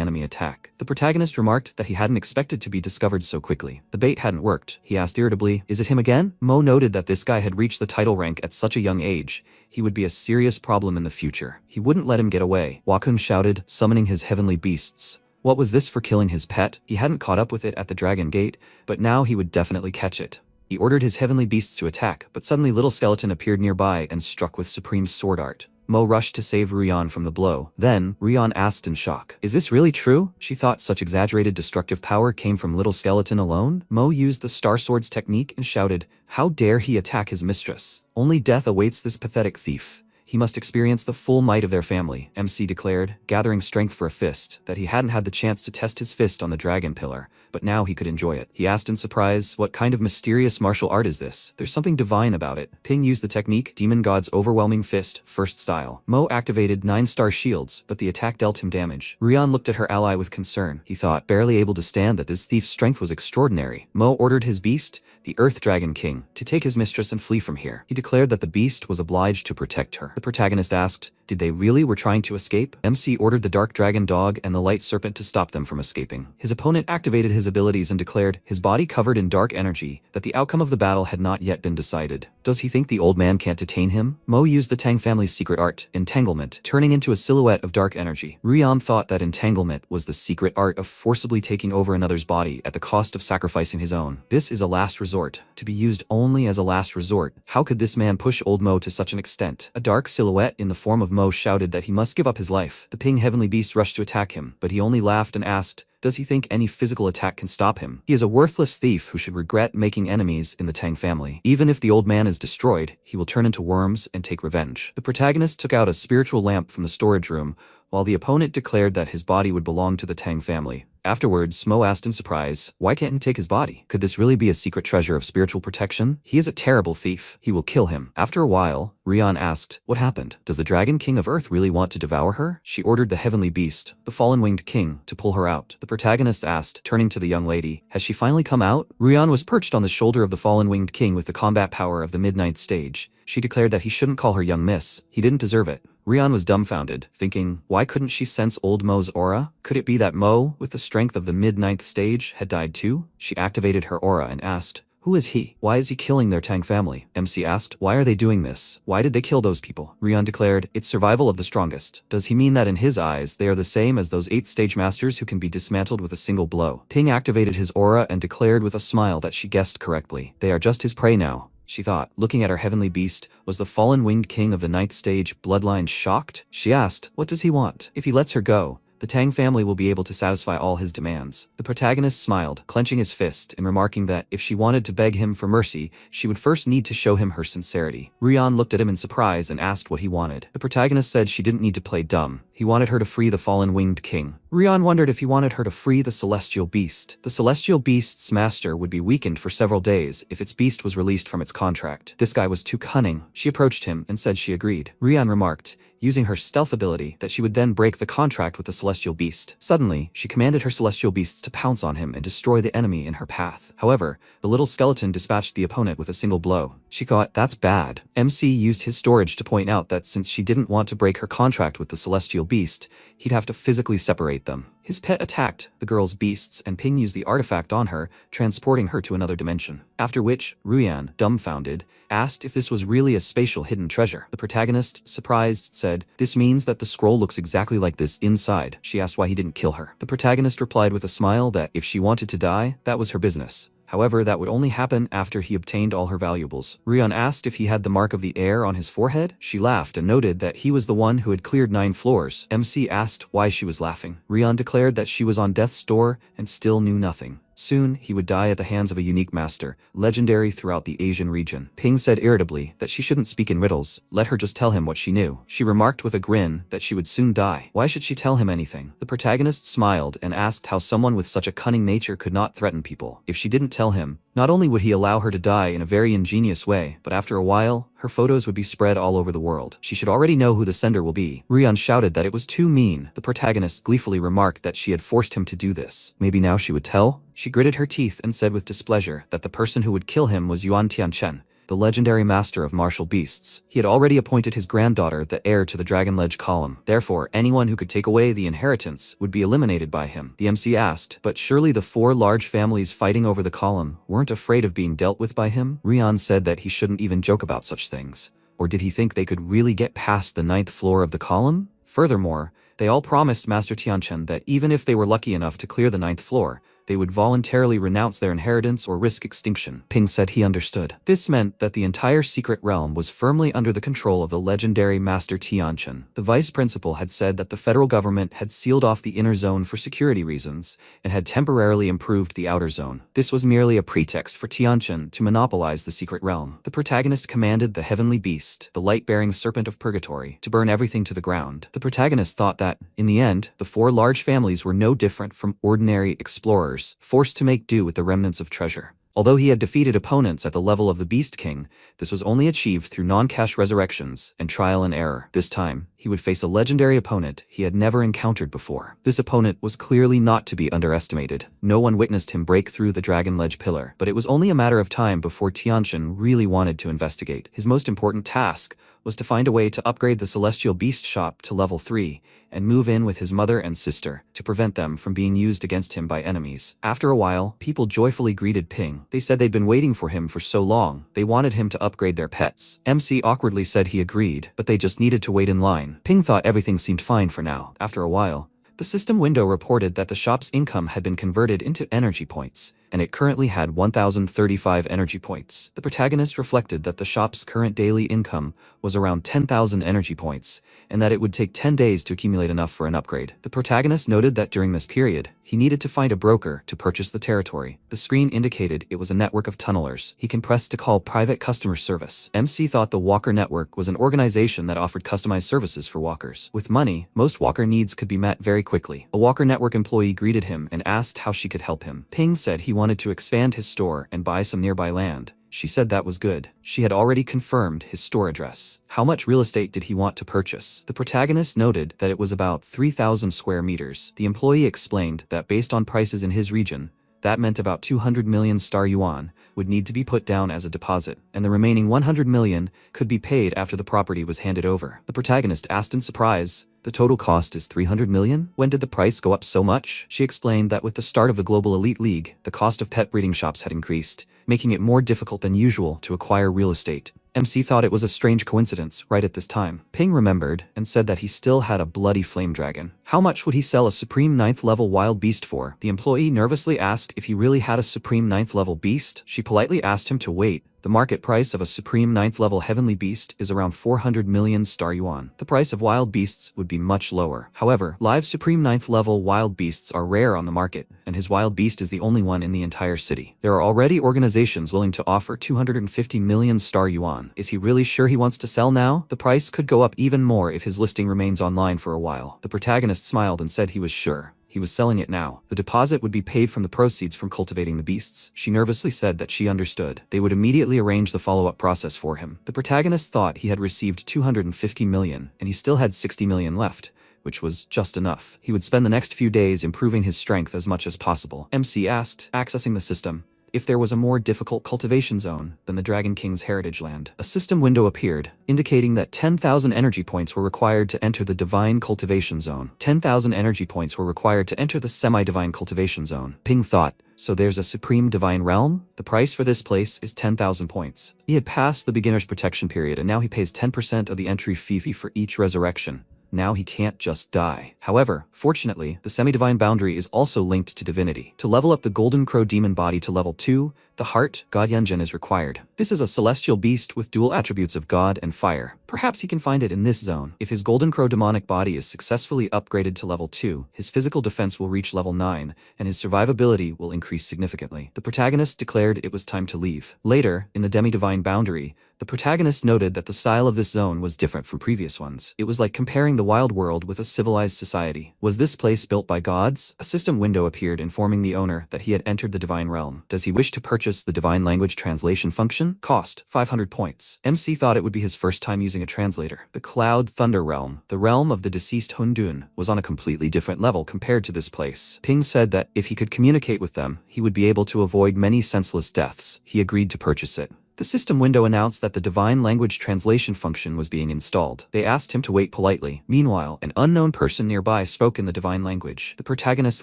enemy attack. The protagonist remarked that he hadn't expected to be discovered so quickly. The bait hadn't worked. He asked irritably, "Is it him again?" Mo noted that this guy had reached the title rank at such a young age. He would be a serious problem in the future. He wouldn't let him get away. Wakun shouted, summoning his heavenly beasts. What was this for killing his pet? He hadn't caught up with it at the Dragon Gate, but now he would definitely catch it. He ordered his heavenly beasts to attack, but suddenly Little Skeleton appeared nearby and struck with supreme sword art. Mo rushed to save Rian from the blow. Then, Rian asked in shock, "Is this really true?" She thought such exaggerated destructive power came from Little Skeleton alone. Mo used the Star Sword's technique and shouted, "How dare he attack his mistress? Only death awaits this pathetic thief. He must experience the full might of their family," MC declared, gathering strength for a fist, that he hadn't had the chance to test his fist on the dragon pillar, but now he could enjoy it. He asked in surprise, "What kind of mysterious martial art is this? There's something divine about it." Ping used the technique, Demon God's Overwhelming Fist, first style. Mo activated 9-star shields, but the attack dealt him damage. Rian looked at her ally with concern. He thought, barely able to stand, that this thief's strength was extraordinary. Mo ordered his beast, the Earth Dragon King, to take his mistress and flee from here. He declared that the beast was obliged to protect her. The protagonist asked, "Did they really were trying to escape?" MC ordered the Dark Dragon Dog and the Light Serpent to stop them from escaping. His opponent activated his abilities and declared, his body covered in dark energy, that the outcome of the battle had not yet been decided. Does he think the old man can't detain him? Mo used the Tang family's secret art, Entanglement, turning into a silhouette of dark energy. Rian thought that Entanglement was the secret art of forcibly taking over another's body at the cost of sacrificing his own. This is a last resort, to be used only as a last resort. How could this man push old Mo to such an extent? A dark silhouette in the form of Mo shouted that he must give up his life. The Ping Heavenly Beast rushed to attack him, but he only laughed and asked, does he think any physical attack can stop him? He is a worthless thief who should regret making enemies in the Tang family. Even if the old man is destroyed, he will turn into worms and take revenge. The protagonist took out a spiritual lamp from the storage room, while the opponent declared that his body would belong to the Tang family. Afterwards, Mo asked in surprise, why can't he take his body? Could this really be a secret treasure of spiritual protection? He is a terrible thief. He will kill him. After a while, Rian asked, what happened? Does the Dragon King of Earth really want to devour her? She ordered the Heavenly Beast, the Fallen Winged King, to pull her out. The protagonist asked, turning to the young lady, has she finally come out? Rian was perched on the shoulder of the Fallen Winged King with the combat power of the Midnight Stage. She declared that he shouldn't call her young miss. He didn't deserve it. Rian was dumbfounded, thinking, why couldn't she sense old Mo's aura? Could it be that Mo, with the strength of the mid-9th stage, had died too? She activated her aura and asked, who is he? Why is he killing their Tang family? MC asked, why are they doing this? Why did they kill those people? Rian declared, it's survival of the strongest. Does he mean that in his eyes, they are the same as those 8th stage masters who can be dismantled with a single blow? Ping activated his aura and declared with a smile that she guessed correctly. They are just his prey now, she thought. Looking at her heavenly beast, was the fallen winged king of the 9th stage bloodline shocked? She asked, what does he want? If he lets her go, the Tang family will be able to satisfy all his demands. The protagonist smiled, clenching his fist and remarking that if she wanted to beg him for mercy, she would first need to show him her sincerity. Rian looked at him in surprise and asked what he wanted. The protagonist said she didn't need to play dumb. He wanted her to free the fallen winged king. Rian wondered if he wanted her to free the celestial beast. The celestial beast's master would be weakened for several days if its beast was released from its contract. This guy was too cunning. She approached him and said she agreed. Rian remarked, using her stealth ability, that she would then break the contract with the celestial beast. Suddenly, she commanded her celestial beasts to pounce on him and destroy the enemy in her path. However, the little skeleton dispatched the opponent with a single blow. She thought, that's bad. MC used his storage to point out that since she didn't want to break her contract with the celestial beast, he'd have to physically separate them. His pet attacked the girl's beasts and Ping used the artifact on her, transporting her to another dimension. After which, Ruyan, dumbfounded, asked if this was really a spatial hidden treasure. The protagonist, surprised, said, this means that the scroll looks exactly like this inside. She asked why he didn't kill her. The protagonist replied with a smile that if she wanted to die, that was her business. However, that would only happen after he obtained all her valuables. Rian asked if he had the mark of the heir on his forehead. She laughed and noted that he was the one who had cleared 9 floors. MC asked why she was laughing. Rian declared that she was on death's door and still knew nothing. Soon, he would die at the hands of a unique master, legendary throughout the Asian region. Ping said irritably that she shouldn't speak in riddles, let her just tell him what she knew. She remarked with a grin that she would soon die. Why should she tell him anything? The protagonist smiled and asked how someone with such a cunning nature could not threaten people. If she didn't tell him, not only would he allow her to die in a very ingenious way, but after a while, her photos would be spread all over the world. She should already know who the sender will be. Rian shouted that it was too mean. The protagonist gleefully remarked that she had forced him to do this. Maybe now she would tell? She gritted her teeth and said with displeasure that the person who would kill him was Yuan Tianchen, the legendary master of martial beasts. He had already appointed his granddaughter the heir to the Dragon Ledge column. Therefore, anyone who could take away the inheritance would be eliminated by him. The MC asked, but surely the 4 large families fighting over the column weren't afraid of being dealt with by him? Rian said that he shouldn't even joke about such things. Or did he think they could really get past the 9th floor of the column? Furthermore, they all promised Master Tianchen that even if they were lucky enough to clear the 9th floor, they would voluntarily renounce their inheritance or risk extinction. Ping said he understood. This meant that the entire secret realm was firmly under the control of the legendary Master Tianchen. The vice principal had said that the federal government had sealed off the inner zone for security reasons and had temporarily improved the outer zone. This was merely a pretext for Tianchen to monopolize the secret realm. The protagonist commanded the heavenly beast, the light-bearing serpent of purgatory, to burn everything to the ground. The protagonist thought that, in the end, the 4 large families were no different from ordinary explorers, forced to make do with the remnants of treasure. Although he had defeated opponents at the level of the Beast King, this was only achieved through non-cash resurrections and trial and error. This time, he would face a legendary opponent he had never encountered before. This opponent was clearly not to be underestimated. No one witnessed him break through the Dragon Ledge pillar, but it was only a matter of time before Tianchen really wanted to investigate. His most important task was to find a way to upgrade the Celestial Beast Shop to level 3 and move in with his mother and sister to prevent them from being used against him by enemies. After a while, people joyfully greeted Ping. They said they'd been waiting for him for so long, they wanted him to upgrade their pets. MC awkwardly said he agreed, but they just needed to wait in line. Ping thought everything seemed fine for now. After a while, the system window reported that the shop's income had been converted into energy points, and it currently had 1,035 energy points. The protagonist reflected that the shop's current daily income was around 10,000 energy points, and that it would take 10 days to accumulate enough for an upgrade. The protagonist noted that during this period, he needed to find a broker to purchase the territory. The screen indicated it was a network of tunnelers. He can press to call private customer service. MC thought the Walker Network was an organization that offered customized services for walkers. With money, most walker needs could be met very quickly. A Walker Network employee greeted him and asked how she could help him. Ping said he wanted to expand his store and buy some nearby land. She said that was good. She had already confirmed his store address. How much real estate did he want to purchase? The protagonist noted that it was about 3,000 square meters. The employee explained that based on prices in his region, That meant about 200 million star yuan would need to be put down as a deposit, and the remaining 100 million could be paid after the property was handed over. The protagonist asked in surprise, "The total cost is 300 million? When did the price go up so much?" She explained that with the start of the Global Elite League, the cost of pet breeding shops had increased, making it more difficult than usual to acquire real estate. MC thought it was a strange coincidence right at this time. Ping remembered and said that he still had a bloody flame dragon. How much would he sell a Supreme 9th level wild beast for? The employee nervously asked if he really had a Supreme 9th level beast. She politely asked him to wait. The market price of a Supreme 9th level heavenly beast is around 400 million star yuan. The price of wild beasts would be much lower. However, live Supreme 9th level wild beasts are rare on the market, and his wild beast is the only one in the entire city. There are already organizations willing to offer 250 million star yuan. Is he really sure he wants to sell now? The price could go up even more if his listing remains online for a while. The protagonist smiled and said he was sure. He was selling it now. The deposit would be paid from the proceeds from cultivating the beasts. She nervously said that she understood. They would immediately arrange the follow-up process for him. The protagonist thought he had received 250 million, and he still had 60 million left, which was just enough. He would spend the next few days improving his strength as much as possible. MC asked, accessing the system, if there was a more difficult cultivation zone than the Dragon King's heritage land. A system window appeared, indicating that 10,000 energy points were required to enter the Divine Cultivation Zone. 10,000 energy points were required to enter the Semi-Divine Cultivation Zone. Ping thought, so there's a Supreme Divine Realm? The price for this place is 10,000 points. He had passed the beginner's protection period, and now he pays 10% of the entry fee for each resurrection. Now he can't just die. However, fortunately, the semi-divine boundary is also linked to divinity. To level up the Golden Crow demon body to level 2, the heart, God Yenjin, is required. This is a celestial beast with dual attributes of God and fire. Perhaps he can find it in this zone. If his Golden Crow demonic body is successfully upgraded to level 2, his physical defense will reach level 9, and his survivability will increase significantly. The protagonist declared it was time to leave. Later, in the demi-divine boundary, the protagonist noted that the style of this zone was different from previous ones. It was like comparing the wild world with a civilized society. Was this place built by gods? A system window appeared informing the owner that he had entered the divine realm. Does he wish to purchase the divine language translation function? Cost, 500 points. MC thought it would be his first time using a translator. The Cloud Thunder Realm, the realm of the deceased Hundun, was on a completely different level compared to this place. Ping said that if he could communicate with them, he would be able to avoid many senseless deaths. He agreed to purchase it. The system window announced that the divine language translation function was being installed. They asked him to wait politely. Meanwhile, an unknown person nearby spoke in the divine language. The protagonist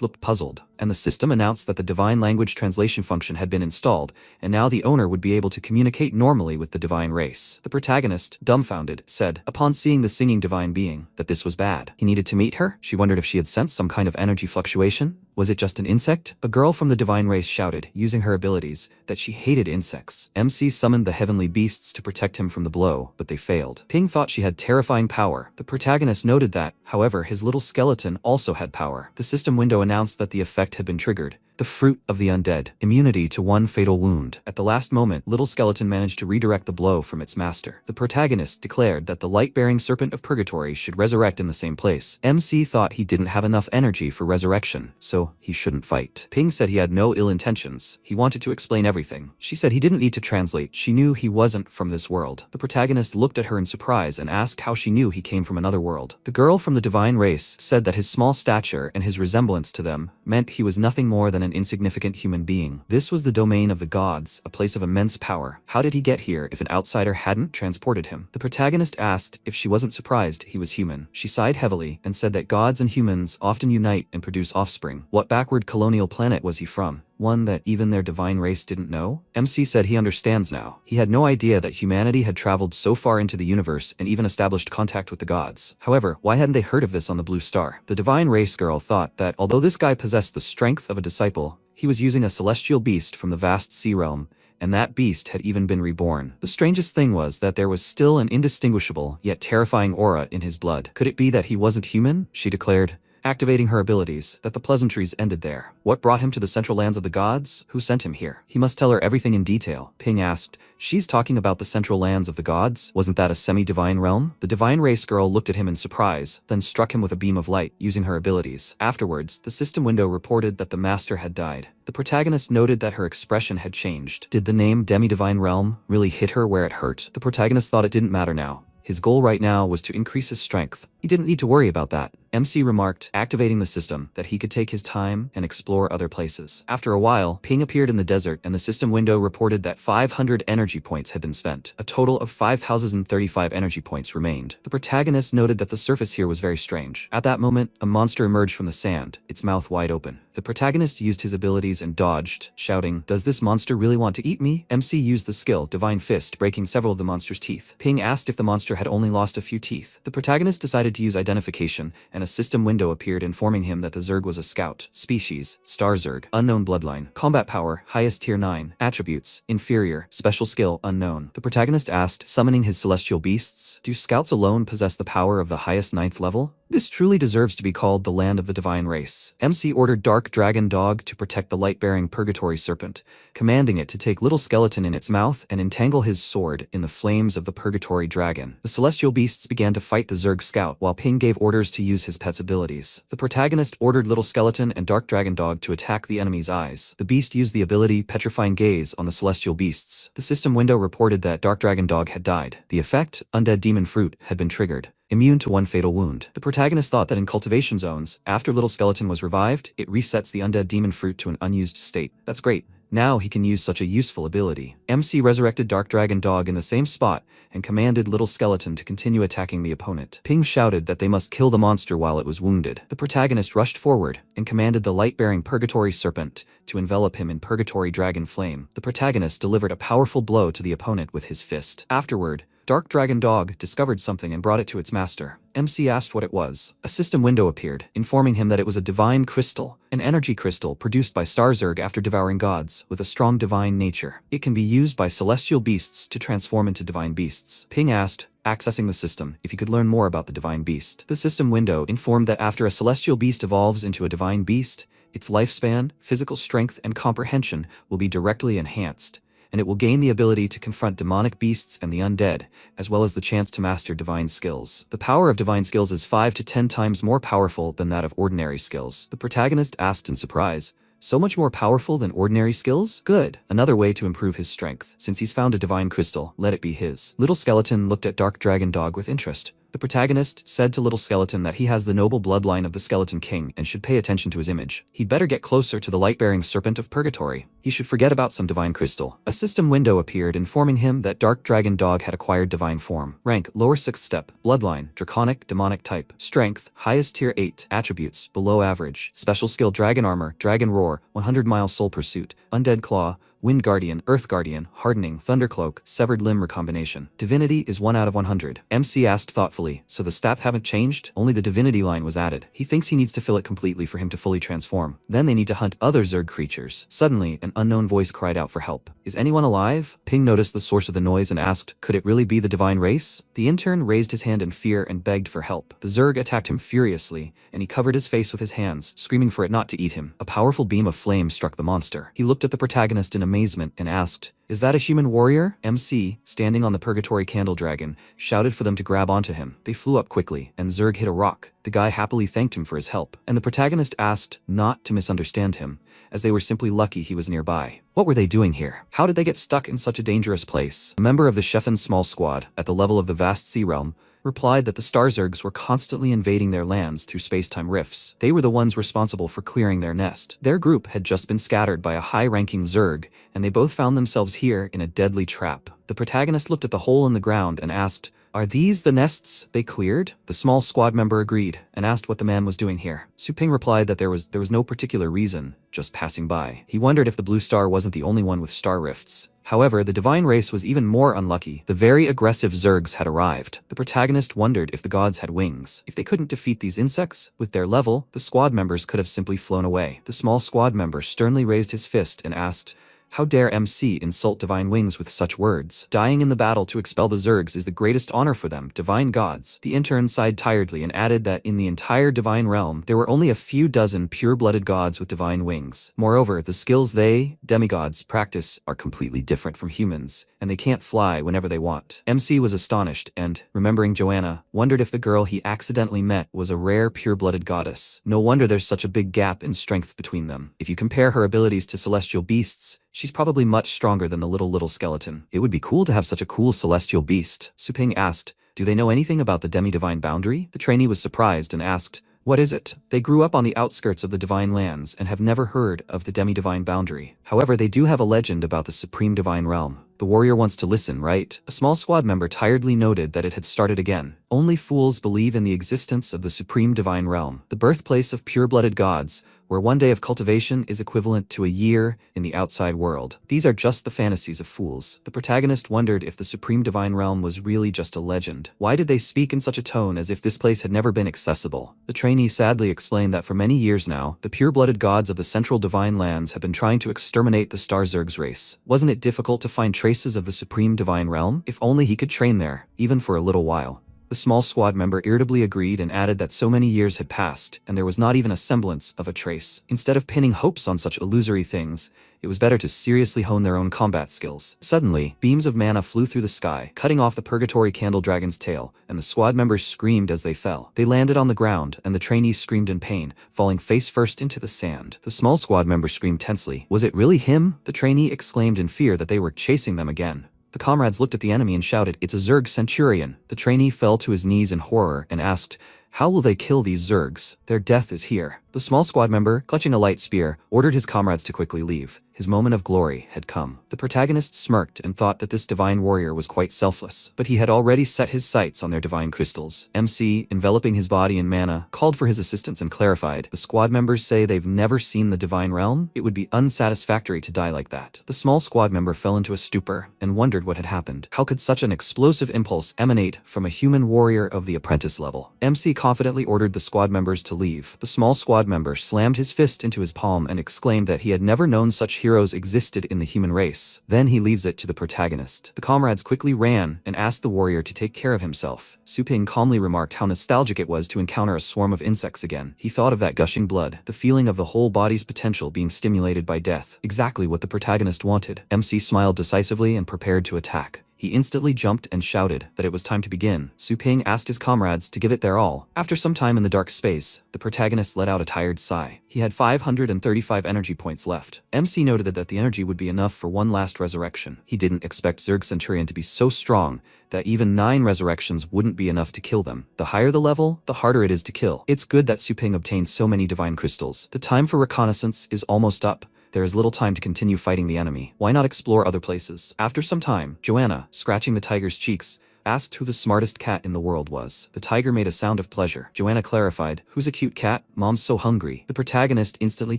looked puzzled, and the system announced that the divine language translation function had been installed, and now the owner would be able to communicate normally with the divine race. The protagonist, dumbfounded, said, upon seeing the singing divine being, that this was bad. He needed to meet her? She wondered if she had sensed some kind of energy fluctuation. Was it just an insect? A girl from the divine race shouted, using her abilities, that she hated insects. MC summoned the heavenly beasts to protect him from the blow, but they failed. Ping thought she had terrifying power. The protagonist noted that, however, his little skeleton also had power. The system window announced that the effect had been triggered. The fruit of the undead. Immunity to one fatal wound. At the last moment, Little Skeleton managed to redirect the blow from its master. The protagonist declared that the light-bearing serpent of purgatory should resurrect in the same place. MC thought he didn't have enough energy for resurrection, so he shouldn't fight. Ping said he had no ill intentions. He wanted to explain everything. She said he didn't need to translate. She knew he wasn't from this world. The protagonist looked at her in surprise and asked how she knew he came from another world. The girl from the divine race said that his small stature and his resemblance to them meant he was nothing more than an insignificant human being. This was the domain of the gods, a place of immense power. How did he get here if an outsider hadn't transported him? The protagonist asked if she wasn't surprised he was human. She sighed heavily and said that gods and humans often unite and produce offspring. What backward colonial planet was he from? One that even their divine race didn't know? MC said he understands now. He had no idea that humanity had traveled so far into the universe and even established contact with the gods. However, why hadn't they heard of this on the Blue Star? The divine race girl thought that although this guy possessed the strength of a disciple, he was using a celestial beast from the vast sea realm, and that beast had even been reborn. The strangest thing was that there was still an indistinguishable, yet terrifying aura in his blood. Could it be that he wasn't human? She declared, activating her abilities, that the pleasantries ended there. What brought him to the central lands of the gods? Who sent him here? He must tell her everything in detail. Ping asked, she's talking about the central lands of the gods? Wasn't that a semi-divine realm? The divine race girl looked at him in surprise, then struck him with a beam of light, using her abilities. Afterwards, the system window reported that the master had died. The protagonist noted that her expression had changed. Did the name Demi-Divine Realm really hit her where it hurt? The protagonist thought it didn't matter now. His goal right now was to increase his strength, He didn't need to worry about that. MC remarked, activating the system, that he could take his time and explore other places. After a while, Ping appeared in the desert and the system window reported that 500 energy points had been spent. A total of 5,035 energy points remained. The protagonist noted that the surface here was very strange. At that moment, a monster emerged from the sand, its mouth wide open. The protagonist used his abilities and dodged, shouting, "Does this monster really want to eat me?" MC used the skill Divine Fist, breaking several of the monster's teeth. Ping asked if the monster had only lost a few teeth. The protagonist decided to use identification, and a system window appeared informing him that the Zerg was a scout. Species, Star Zerg, unknown bloodline. Combat power, highest tier 9. Attributes, inferior. Special skill, unknown. The protagonist asked, summoning his celestial beasts, do scouts alone possess the power of the highest 9th level? This truly deserves to be called the land of the divine race. MC ordered Dark Dragon Dog to protect the light-bearing Purgatory Serpent, commanding it to take Little Skeleton in its mouth and entangle his sword in the flames of the Purgatory Dragon. The celestial beasts began to fight the Zerg scout while Ping gave orders to use his pet's abilities. The protagonist ordered Little Skeleton and Dark Dragon Dog to attack the enemy's eyes. The beast used the ability Petrifying Gaze on the celestial beasts. The system window reported that Dark Dragon Dog had died. The effect, Undead Demon Fruit, had been triggered. Immune to 1 fatal wound. The protagonist thought that in cultivation zones, after Little Skeleton was revived, it resets the undead demon fruit to an unused state. That's great. Now he can use such a useful ability. MC resurrected Dark Dragon Dog in the same spot and commanded Little Skeleton to continue attacking the opponent. Ping shouted that they must kill the monster while it was wounded. The protagonist rushed forward and commanded the light-bearing Purgatory Serpent to envelop him in Purgatory Dragon Flame. The protagonist delivered a powerful blow to the opponent with his fist. Afterward, Dark Dragon Dog discovered something and brought it to its master. MC asked what it was. A system window appeared, informing him that it was a divine crystal, an energy crystal produced by Star Zerg after devouring gods, with a strong divine nature. It can be used by celestial beasts to transform into divine beasts. Ping asked, accessing the system, if he could learn more about the divine beast. The system window informed that after a celestial beast evolves into a divine beast, its lifespan, physical strength, and comprehension will be directly enhanced, and it will gain the ability to confront demonic beasts and the undead, as well as the chance to master divine skills. The power of divine skills is 5 to 10 times more powerful than that of ordinary skills. The protagonist asked in surprise, so much more powerful than ordinary skills? Good. Another way to improve his strength. Since he's found a divine crystal, let it be his. Little Skeleton looked at Dark Dragon Dog with interest. The protagonist said to Little Skeleton that he has the noble bloodline of the Skeleton King and should pay attention to his image. He'd better get closer to the light-bearing Serpent of Purgatory. He should forget about some divine crystal. A system window appeared informing him that Dark Dragon Dog had acquired divine form. Rank, lower 6th step. Bloodline, Draconic, Demonic type. Strength, highest tier 8. Attributes, below average. Special skill Dragon Armor, Dragon Roar, 100-mile Soul Pursuit. Undead Claw, Wind Guardian, Earth Guardian, Hardening, Thundercloak, Severed Limb Recombination. Divinity is 1 out of 100. MC asked thoughtfully, so the stats haven't changed? Only the divinity line was added. He thinks he needs to fill it completely for him to fully transform. Then they need to hunt other Zerg creatures. Suddenly, an unknown voice cried out for help. Is anyone alive? Ping noticed the source of the noise and asked, could it really be the divine race? The intern raised his hand in fear and begged for help. The Zerg attacked him furiously, and he covered his face with his hands, screaming for it not to eat him. A powerful beam of flame struck the monster. He looked at the protagonist in amazement and asked, is that a human warrior? MC, standing on the Purgatory Candle Dragon, shouted for them to grab onto him. They flew up quickly, and Zerg hit a rock. The guy happily thanked him for his help, and the protagonist asked not to misunderstand him, as they were simply lucky he was nearby. What were they doing here? How did they get stuck in such a dangerous place? A member of the Sheffin Small Squad, at the level of the vast sea realm, replied that the Star Zergs were constantly invading their lands through space-time rifts. They were the ones responsible for clearing their nest. Their group had just been scattered by a high-ranking Zerg, and they both found themselves here in a deadly trap. The protagonist looked at the hole in the ground and asked, are these the nests they cleared? The small squad member agreed and asked what the man was doing here. Su Ping replied that there was no particular reason, just passing by. He wondered if the blue star wasn't the only one with star rifts. However, the divine race was even more unlucky. The very aggressive Zergs had arrived. The protagonist wondered if the gods had wings. If they couldn't defeat these insects, with their level, the squad members could have simply flown away. The small squad member sternly raised his fist and asked, how dare MC insult divine wings with such words? Dying in the battle to expel the Zergs is the greatest honor for them, divine gods. The intern sighed tiredly and added that in the entire divine realm, there were only a few dozen pure-blooded gods with divine wings. Moreover, the skills they, demigods, practice are completely different from humans, and they can't fly whenever they want. MC was astonished and, remembering Joanna, wondered if the girl he accidentally met was a rare pure-blooded goddess. No wonder there's such a big gap in strength between them. If you compare her abilities to celestial beasts, she's probably much stronger than the little skeleton. It would be cool to have such a cool celestial beast, Su Ping asked, Do they know anything about the demi-divine boundary? The trainee was surprised and asked, "What is it?" They grew up on the outskirts of the divine lands and have never heard of the demi-divine boundary. However, they do have a legend about the supreme divine realm. The warrior wants to listen, right? A small squad member tiredly noted that it had started again. Only fools believe in the existence of the supreme divine realm, the birthplace of pure-blooded gods, where one day of cultivation is equivalent to a year in the outside world. These are just the fantasies of fools. The protagonist wondered if the supreme divine realm was really just a legend. Why did they speak in such a tone as if this place had never been accessible? The trainee sadly explained that for many years now, the pure-blooded gods of the central divine lands have been trying to exterminate the Star Zerg's race. Wasn't it difficult to find traces of the supreme divine realm? If only he could train there, even for a little while. The small squad member irritably agreed and added that so many years had passed, and there was not even a semblance of a trace. Instead of pinning hopes on such illusory things, it was better to seriously hone their own combat skills. Suddenly, beams of mana flew through the sky, cutting off the Purgatory Candle Dragon's tail, and the squad members screamed as they fell. They landed on the ground, and the trainees screamed in pain, falling face first into the sand. The small squad member screamed tensely. Was it really him? The trainee exclaimed in fear that they were chasing them again. The comrades looked at the enemy and shouted, "It's a Zerg Centurion." The trainee fell to his knees in horror and asked, "How will they kill these Zergs? Their death is here." The small squad member, clutching a light spear, ordered his comrades to quickly leave. His moment of glory had come. The protagonist smirked and thought that this divine warrior was quite selfless, but he had already set his sights on their divine crystals. MC, enveloping his body in mana, called for his assistance and clarified, "The squad members say they've never seen the divine realm. It would be unsatisfactory to die like that." The small squad member fell into a stupor and wondered what had happened. How could such an explosive impulse emanate from a human warrior of the apprentice level? MC confidently ordered the squad members to leave. The small squad member slammed his fist into his palm and exclaimed that he had never known such heroes existed in the human race. Then he leaves it to the protagonist. The comrades quickly ran and asked the warrior to take care of himself. Su Ping calmly remarked how nostalgic it was to encounter a swarm of insects again. He thought of that gushing blood, the feeling of the whole body's potential being stimulated by death. Exactly what the protagonist wanted. MC smiled decisively and prepared to attack. He instantly jumped and shouted that it was time to begin. Su Ping asked his comrades to give it their all. After some time in the dark space, the protagonist let out a tired sigh. He had 535 energy points left. MC noted that the energy would be enough for one last resurrection. He didn't expect Zerg Centurion to be so strong that even 9 resurrections wouldn't be enough to kill them. The higher the level, the harder it is to kill. It's good that Su Ping obtained so many divine crystals. The time for reconnaissance is almost up. There is little time to continue fighting the enemy. Why not explore other places? After some time, Joanna, scratching the tiger's cheeks, asked who the smartest cat in the world was. The tiger made a sound of pleasure. Joanna clarified, "Who's a cute cat? Mom's so hungry." The protagonist instantly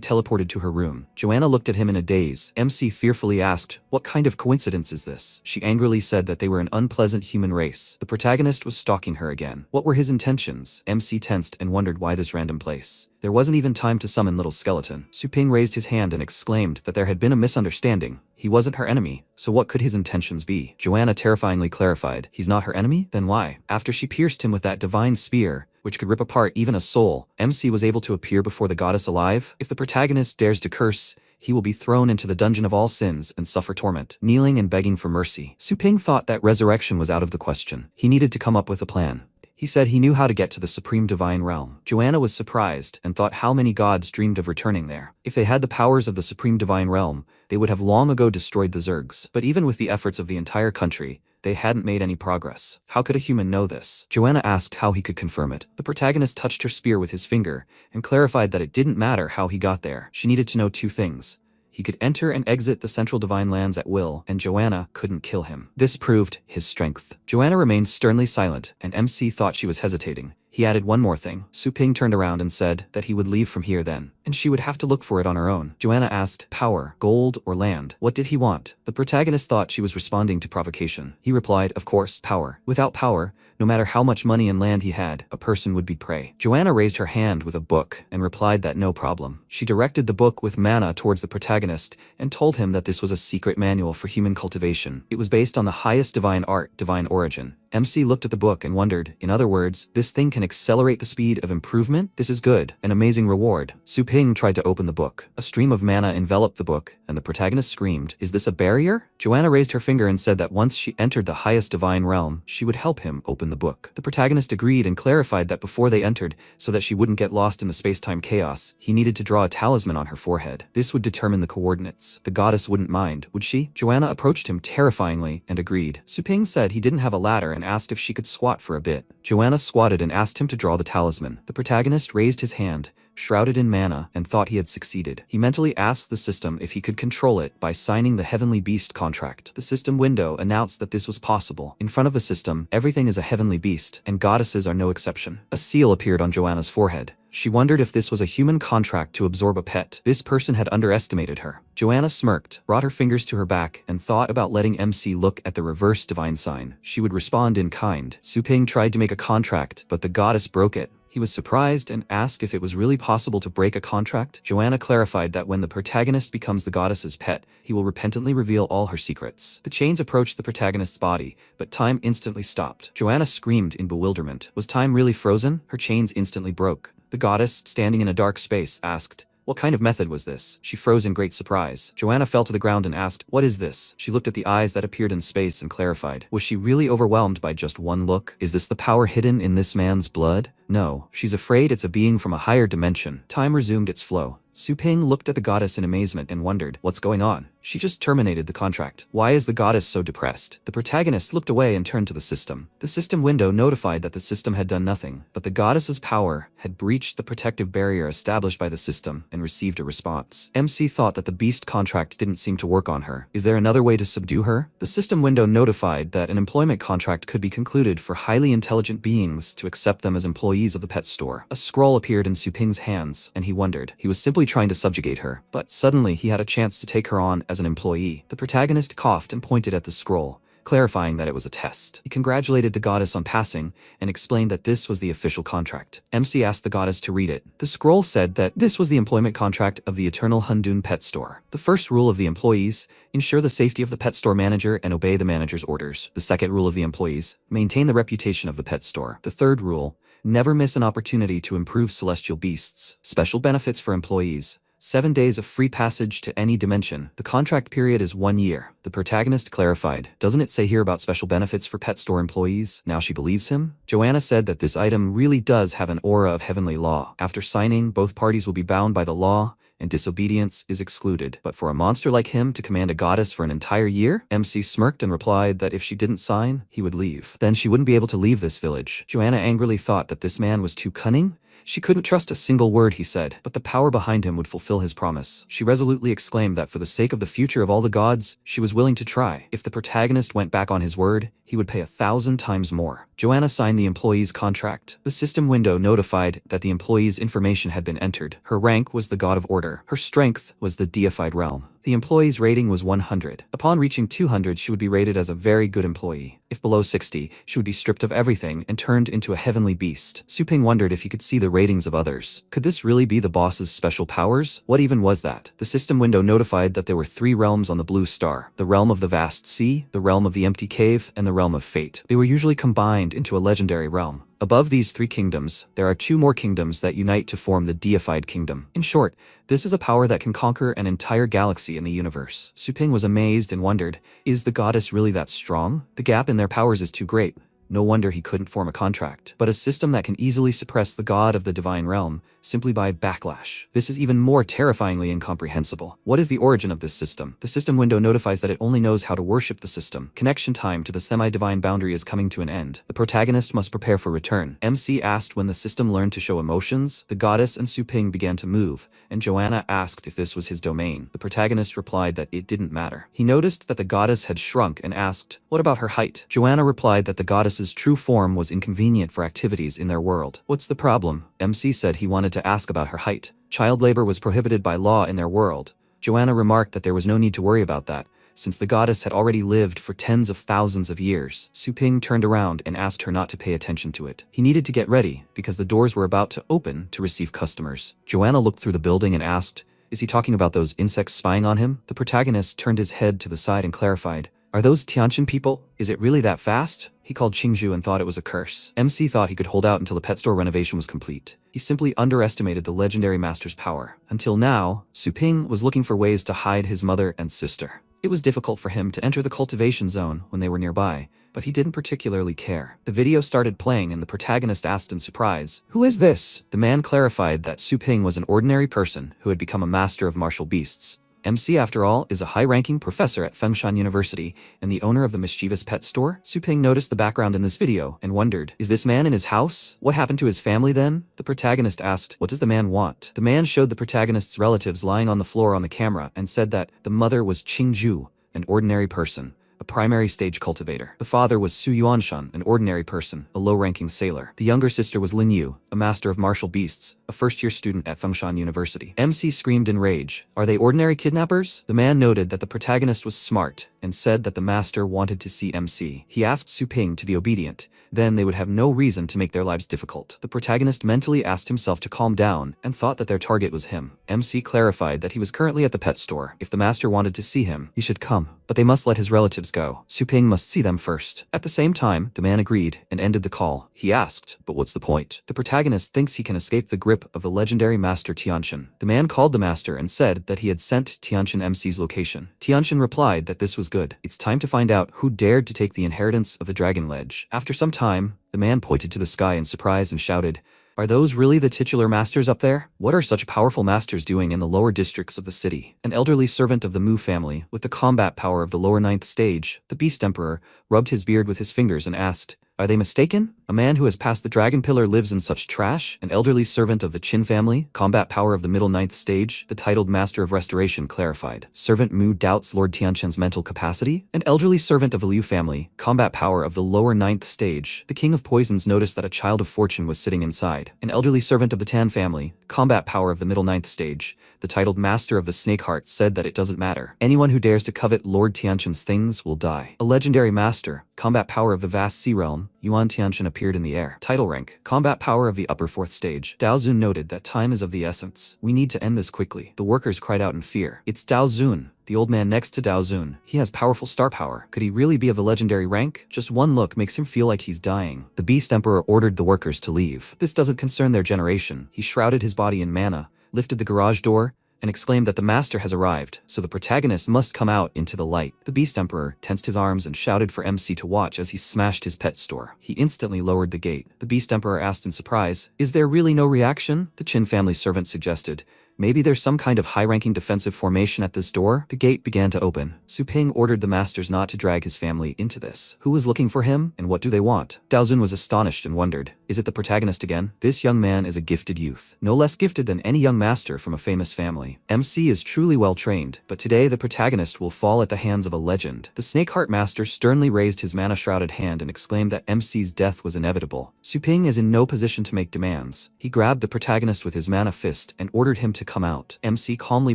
teleported to her room. Joanna looked at him in a daze. MC fearfully asked, "What kind of coincidence is this?" She angrily said that they were an unpleasant human race. The protagonist was stalking her again. What were his intentions? MC tensed and wondered why this random place. There wasn't even time to summon Little Skeleton. Su Ping raised his hand and exclaimed that there had been a misunderstanding. He wasn't her enemy, so what could his intentions be? Joanna terrifyingly clarified, "He's not her enemy? Then why?" After she pierced him with that divine spear, which could rip apart even a soul, MC was able to appear before the goddess alive. If the protagonist dares to curse, he will be thrown into the dungeon of all sins and suffer torment, kneeling and begging for mercy. Su Ping thought that resurrection was out of the question. He needed to come up with a plan. He said he knew how to get to the supreme divine realm. Joanna was surprised and thought how many gods dreamed of returning there. If they had the powers of the supreme divine realm, they would have long ago destroyed the Zergs. But even with the efforts of the entire country, they hadn't made any progress. How could a human know this? Joanna asked how he could confirm it. The protagonist touched her spear with his finger and clarified that it didn't matter how he got there. She needed to know 2 things. He could enter and exit the central divine lands at will, and Joanna couldn't kill him. This proved his strength. Joanna remained sternly silent, and MC thought she was hesitating. He added one more thing. Su Ping turned around and said that he would leave from here then, and she would have to look for it on her own. Joanna asked, power, gold, or land? What did he want? The protagonist thought she was responding to provocation. He replied, of course, power. Without power, no matter how much money and land he had, a person would be prey. Joanna raised her hand with a book and replied that no problem. She directed the book with mana towards the protagonist and told him that this was a secret manual for human cultivation. It was based on the highest divine art, divine origin. MC looked at the book and wondered, in other words, this thing can accelerate the speed of improvement? This is good, an amazing reward. Su Ping tried to open the book. A stream of mana enveloped the book, and the protagonist screamed, is this a barrier? Joanna raised her finger and said that once she entered the highest divine realm, she would help him open than the book. The protagonist agreed and clarified that before they entered, so that she wouldn't get lost in the space-time chaos, he needed to draw a talisman on her forehead. This would determine the coordinates. The goddess wouldn't mind, would she? Joanna approached him terrifyingly and agreed. Suping said he didn't have a ladder and asked if she could squat for a bit. Joanna squatted and asked him to draw the talisman. The protagonist raised his hand, shrouded in mana, and thought he had succeeded. He mentally asked the system if he could control it by signing the Heavenly Beast contract. The system window announced that this was possible. In front of the system, everything is a heavenly beast, and goddesses are no exception. A seal appeared on Joanna's forehead. She wondered if this was a human contract to absorb a pet. This person had underestimated her. Joanna smirked, brought her fingers to her back, and thought about letting MC look at the reverse divine sign. She would respond in kind. Suping tried to make a contract, but the goddess broke it. He was surprised and asked if it was really possible to break a contract. Joanna clarified that when the protagonist becomes the goddess's pet, he will repentantly reveal all her secrets. The chains approached the protagonist's body, but time instantly stopped. Joanna screamed in bewilderment. Was time really frozen? Her chains instantly broke. The goddess, standing in a dark space, asked, "What kind of method was this?" She froze in great surprise. Joanna fell to the ground and asked, "What is this?" She looked at the eyes that appeared in space and clarified. Was she really overwhelmed by just one look? Is this the power hidden in this man's blood? No, she's afraid it's a being from a higher dimension. Time resumed its flow. Suping looked at the goddess in amazement and wondered, what's going on? She just terminated the contract. Why is the goddess so depressed? The protagonist looked away and turned to the system. The system window notified that the system had done nothing, but the goddess's power had breached the protective barrier established by the system and received a response. MC thought that the beast contract didn't seem to work on her. Is there another way to subdue her? The system window notified that an employment contract could be concluded for highly intelligent beings to accept them as employees of the pet store. A scroll appeared in Suping's hands, and he wondered. He was simply trying to subjugate her, but suddenly he had a chance to take her on as an employee. The protagonist coughed and pointed at the scroll, clarifying that it was a test. He congratulated the goddess on passing and explained that this was the official contract. MC asked the goddess to read it. The scroll said that this was the employment contract of the Eternal Hundun Pet Store. The first rule of the employees: ensure the safety of the pet store manager and obey the manager's orders. The second rule of the employees: maintain the reputation of the pet store. The third rule: never miss an opportunity to improve celestial beasts. Special benefits for employees: 7 days of free passage to any dimension. The contract period is 1 year. The protagonist clarified. Doesn't it say here about special benefits for pet store employees? Now she believes him? Joanna said that this item really does have an aura of heavenly law. After signing, both parties will be bound by the law, and disobedience is excluded. But for a monster like him to command a goddess for an entire year? MC smirked and replied that if she didn't sign, he would leave. Then she wouldn't be able to leave this village. Joanna angrily thought that this man was too cunning. She couldn't trust a single word he said, but the power behind him would fulfill his promise. She resolutely exclaimed that for the sake of the future of all the gods, she was willing to try. If the protagonist went back on his word, he would pay 1,000 times more. Joanna signed the employee's contract. The system window notified that the employee's information had been entered. Her rank was the God of Order. Her strength was the deified realm. The employee's rating was 100. Upon reaching 200, she would be rated as a very good employee. If below 60, she would be stripped of everything and turned into a heavenly beast. Suping wondered if he could see the ratings of others. Could this really be the boss's special powers? What even was that? The system window notified that there were 3 realms on the blue star: the realm of the vast sea, the realm of the empty cave, and the realm of fate. They were usually combined into a legendary realm. Above these 3 kingdoms, there are 2 more kingdoms that unite to form the deified kingdom. In short, this is a power that can conquer an entire galaxy in the universe. Suping was amazed and wondered, is the goddess really that strong? The gap in their powers is too great. No wonder he couldn't form a contract. But a system that can easily suppress the god of the divine realm simply by backlash. This is even more terrifyingly incomprehensible. What is the origin of this system? The system window notifies that it only knows how to worship the system. Connection time to the semi-divine boundary is coming to an end. The protagonist must prepare for return. MC asked when the system learned to show emotions. The goddess and Suping began to move, and Joanna asked if this was his domain. The protagonist replied that it didn't matter. He noticed that the goddess had shrunk and asked, "What about her height?" Joanna replied that the goddess's true form was inconvenient for activities in their world. What's the problem? MC said he wanted to ask about her height. Child labor was prohibited by law in their world. Joanna remarked that there was no need to worry about that, since the goddess had already lived for tens of thousands of years. Suping turned around and asked her not to pay attention to it. He needed to get ready, because the doors were about to open to receive customers. Joanna looked through the building and asked, "Is he talking about those insects spying on him?" The protagonist turned his head to the side and clarified, "Are those Tianjin people? Is it really that fast?" He called Qingzhu and thought it was a curse. MC thought he could hold out until the pet store renovation was complete. He simply underestimated the legendary master's power. Until now, Suping was looking for ways to hide his mother and sister. It was difficult for him to enter the cultivation zone when they were nearby, but he didn't particularly care. The video started playing and the protagonist asked in surprise, "Who is this?" The man clarified that Su Ping was an ordinary person who had become a master of martial beasts. MC, after all, is a high-ranking professor at Fengshan University and the owner of the mischievous pet store. Su Ping noticed the background in this video and wondered, is this man in his house? What happened to his family then? The protagonist asked, what does the man want? The man showed the protagonist's relatives lying on the floor on the camera and said that the mother was Qingju, an ordinary person, a primary stage cultivator. The father was Su Yuanshan, an ordinary person, a low-ranking sailor. The younger sister was Lin Yu, a master of martial beasts, a first-year student at Fengshan University. MC screamed in rage, "Are they ordinary kidnappers?" The man noted that the protagonist was smart and said that the master wanted to see MC. He asked Su Ping to be obedient, then they would have no reason to make their lives difficult. The protagonist mentally asked himself to calm down and thought that their target was him. MC clarified that he was currently at the pet store. If the master wanted to see him, he should come, but they must let his relatives go. Su Ping must see them first. At the same time, the man agreed and ended the call. He asked, but what's the point? The protagonist thinks he can escape the grip of the legendary master Tianqian. The man called the master and said that he had sent Tianqian MC's location. Tianqian replied that this was good. It's time to find out who dared to take the inheritance of the Dragon Ledge. After some time, the man pointed to the sky in surprise and shouted, "Are those really the titular masters up there? What are such powerful masters doing in the lower districts of the city?" An elderly servant of the Mu family, with the combat power of the lower ninth stage, the Beast Emperor, rubbed his beard with his fingers and asked, "Are they mistaken? A man who has passed the Dragon Pillar lives in such trash?" An elderly servant of the Qin family, combat power of the middle ninth stage, the titled Master of Restoration, clarified. Servant Mu doubts Lord Tianqian's mental capacity. An elderly servant of the Liu family, combat power of the lower ninth stage, the King of Poisons noticed that a child of fortune was sitting inside. An elderly servant of the Tan family, combat power of the middle ninth stage, the titled Master of the Snake Heart, said that it doesn't matter. Anyone who dares to covet Lord Tianqian's things will die. A legendary master, combat power of the vast sea realm, Yuan Tianqian, appeared in the air. Title rank, combat power of the upper fourth stage. Dao Zun noted that time is of the essence. We need to end this quickly. The workers cried out in fear. It's Dao Zun, the old man next to Dao Zun. He has powerful star power. Could he really be of the legendary rank? Just one look makes him feel like he's dying. The Beast Emperor ordered the workers to leave. This doesn't concern their generation. He shrouded his body in mana, lifted the garage door, and exclaimed that the master has arrived, so the protagonist must come out into the light. The Beast Emperor tensed his arms and shouted for MC to watch as he smashed his pet store. He instantly lowered the gate. The Beast Emperor asked in surprise, "Is there really no reaction?" The Qin family servant suggested, "Maybe there's some kind of high-ranking defensive formation at this door." The gate began to open. Su Ping ordered the masters not to drag his family into this. Who was looking for him, and what do they want? Dao Zun was astonished and wondered, is it the protagonist again? This young man is a gifted youth, no less gifted than any young master from a famous family. MC is truly well-trained, but today the protagonist will fall at the hands of a legend. The Snakeheart Master sternly raised his mana-shrouded hand and exclaimed that MC's death was inevitable. Su Ping is in no position to make demands. He grabbed the protagonist with his mana fist and ordered him to come out. MC calmly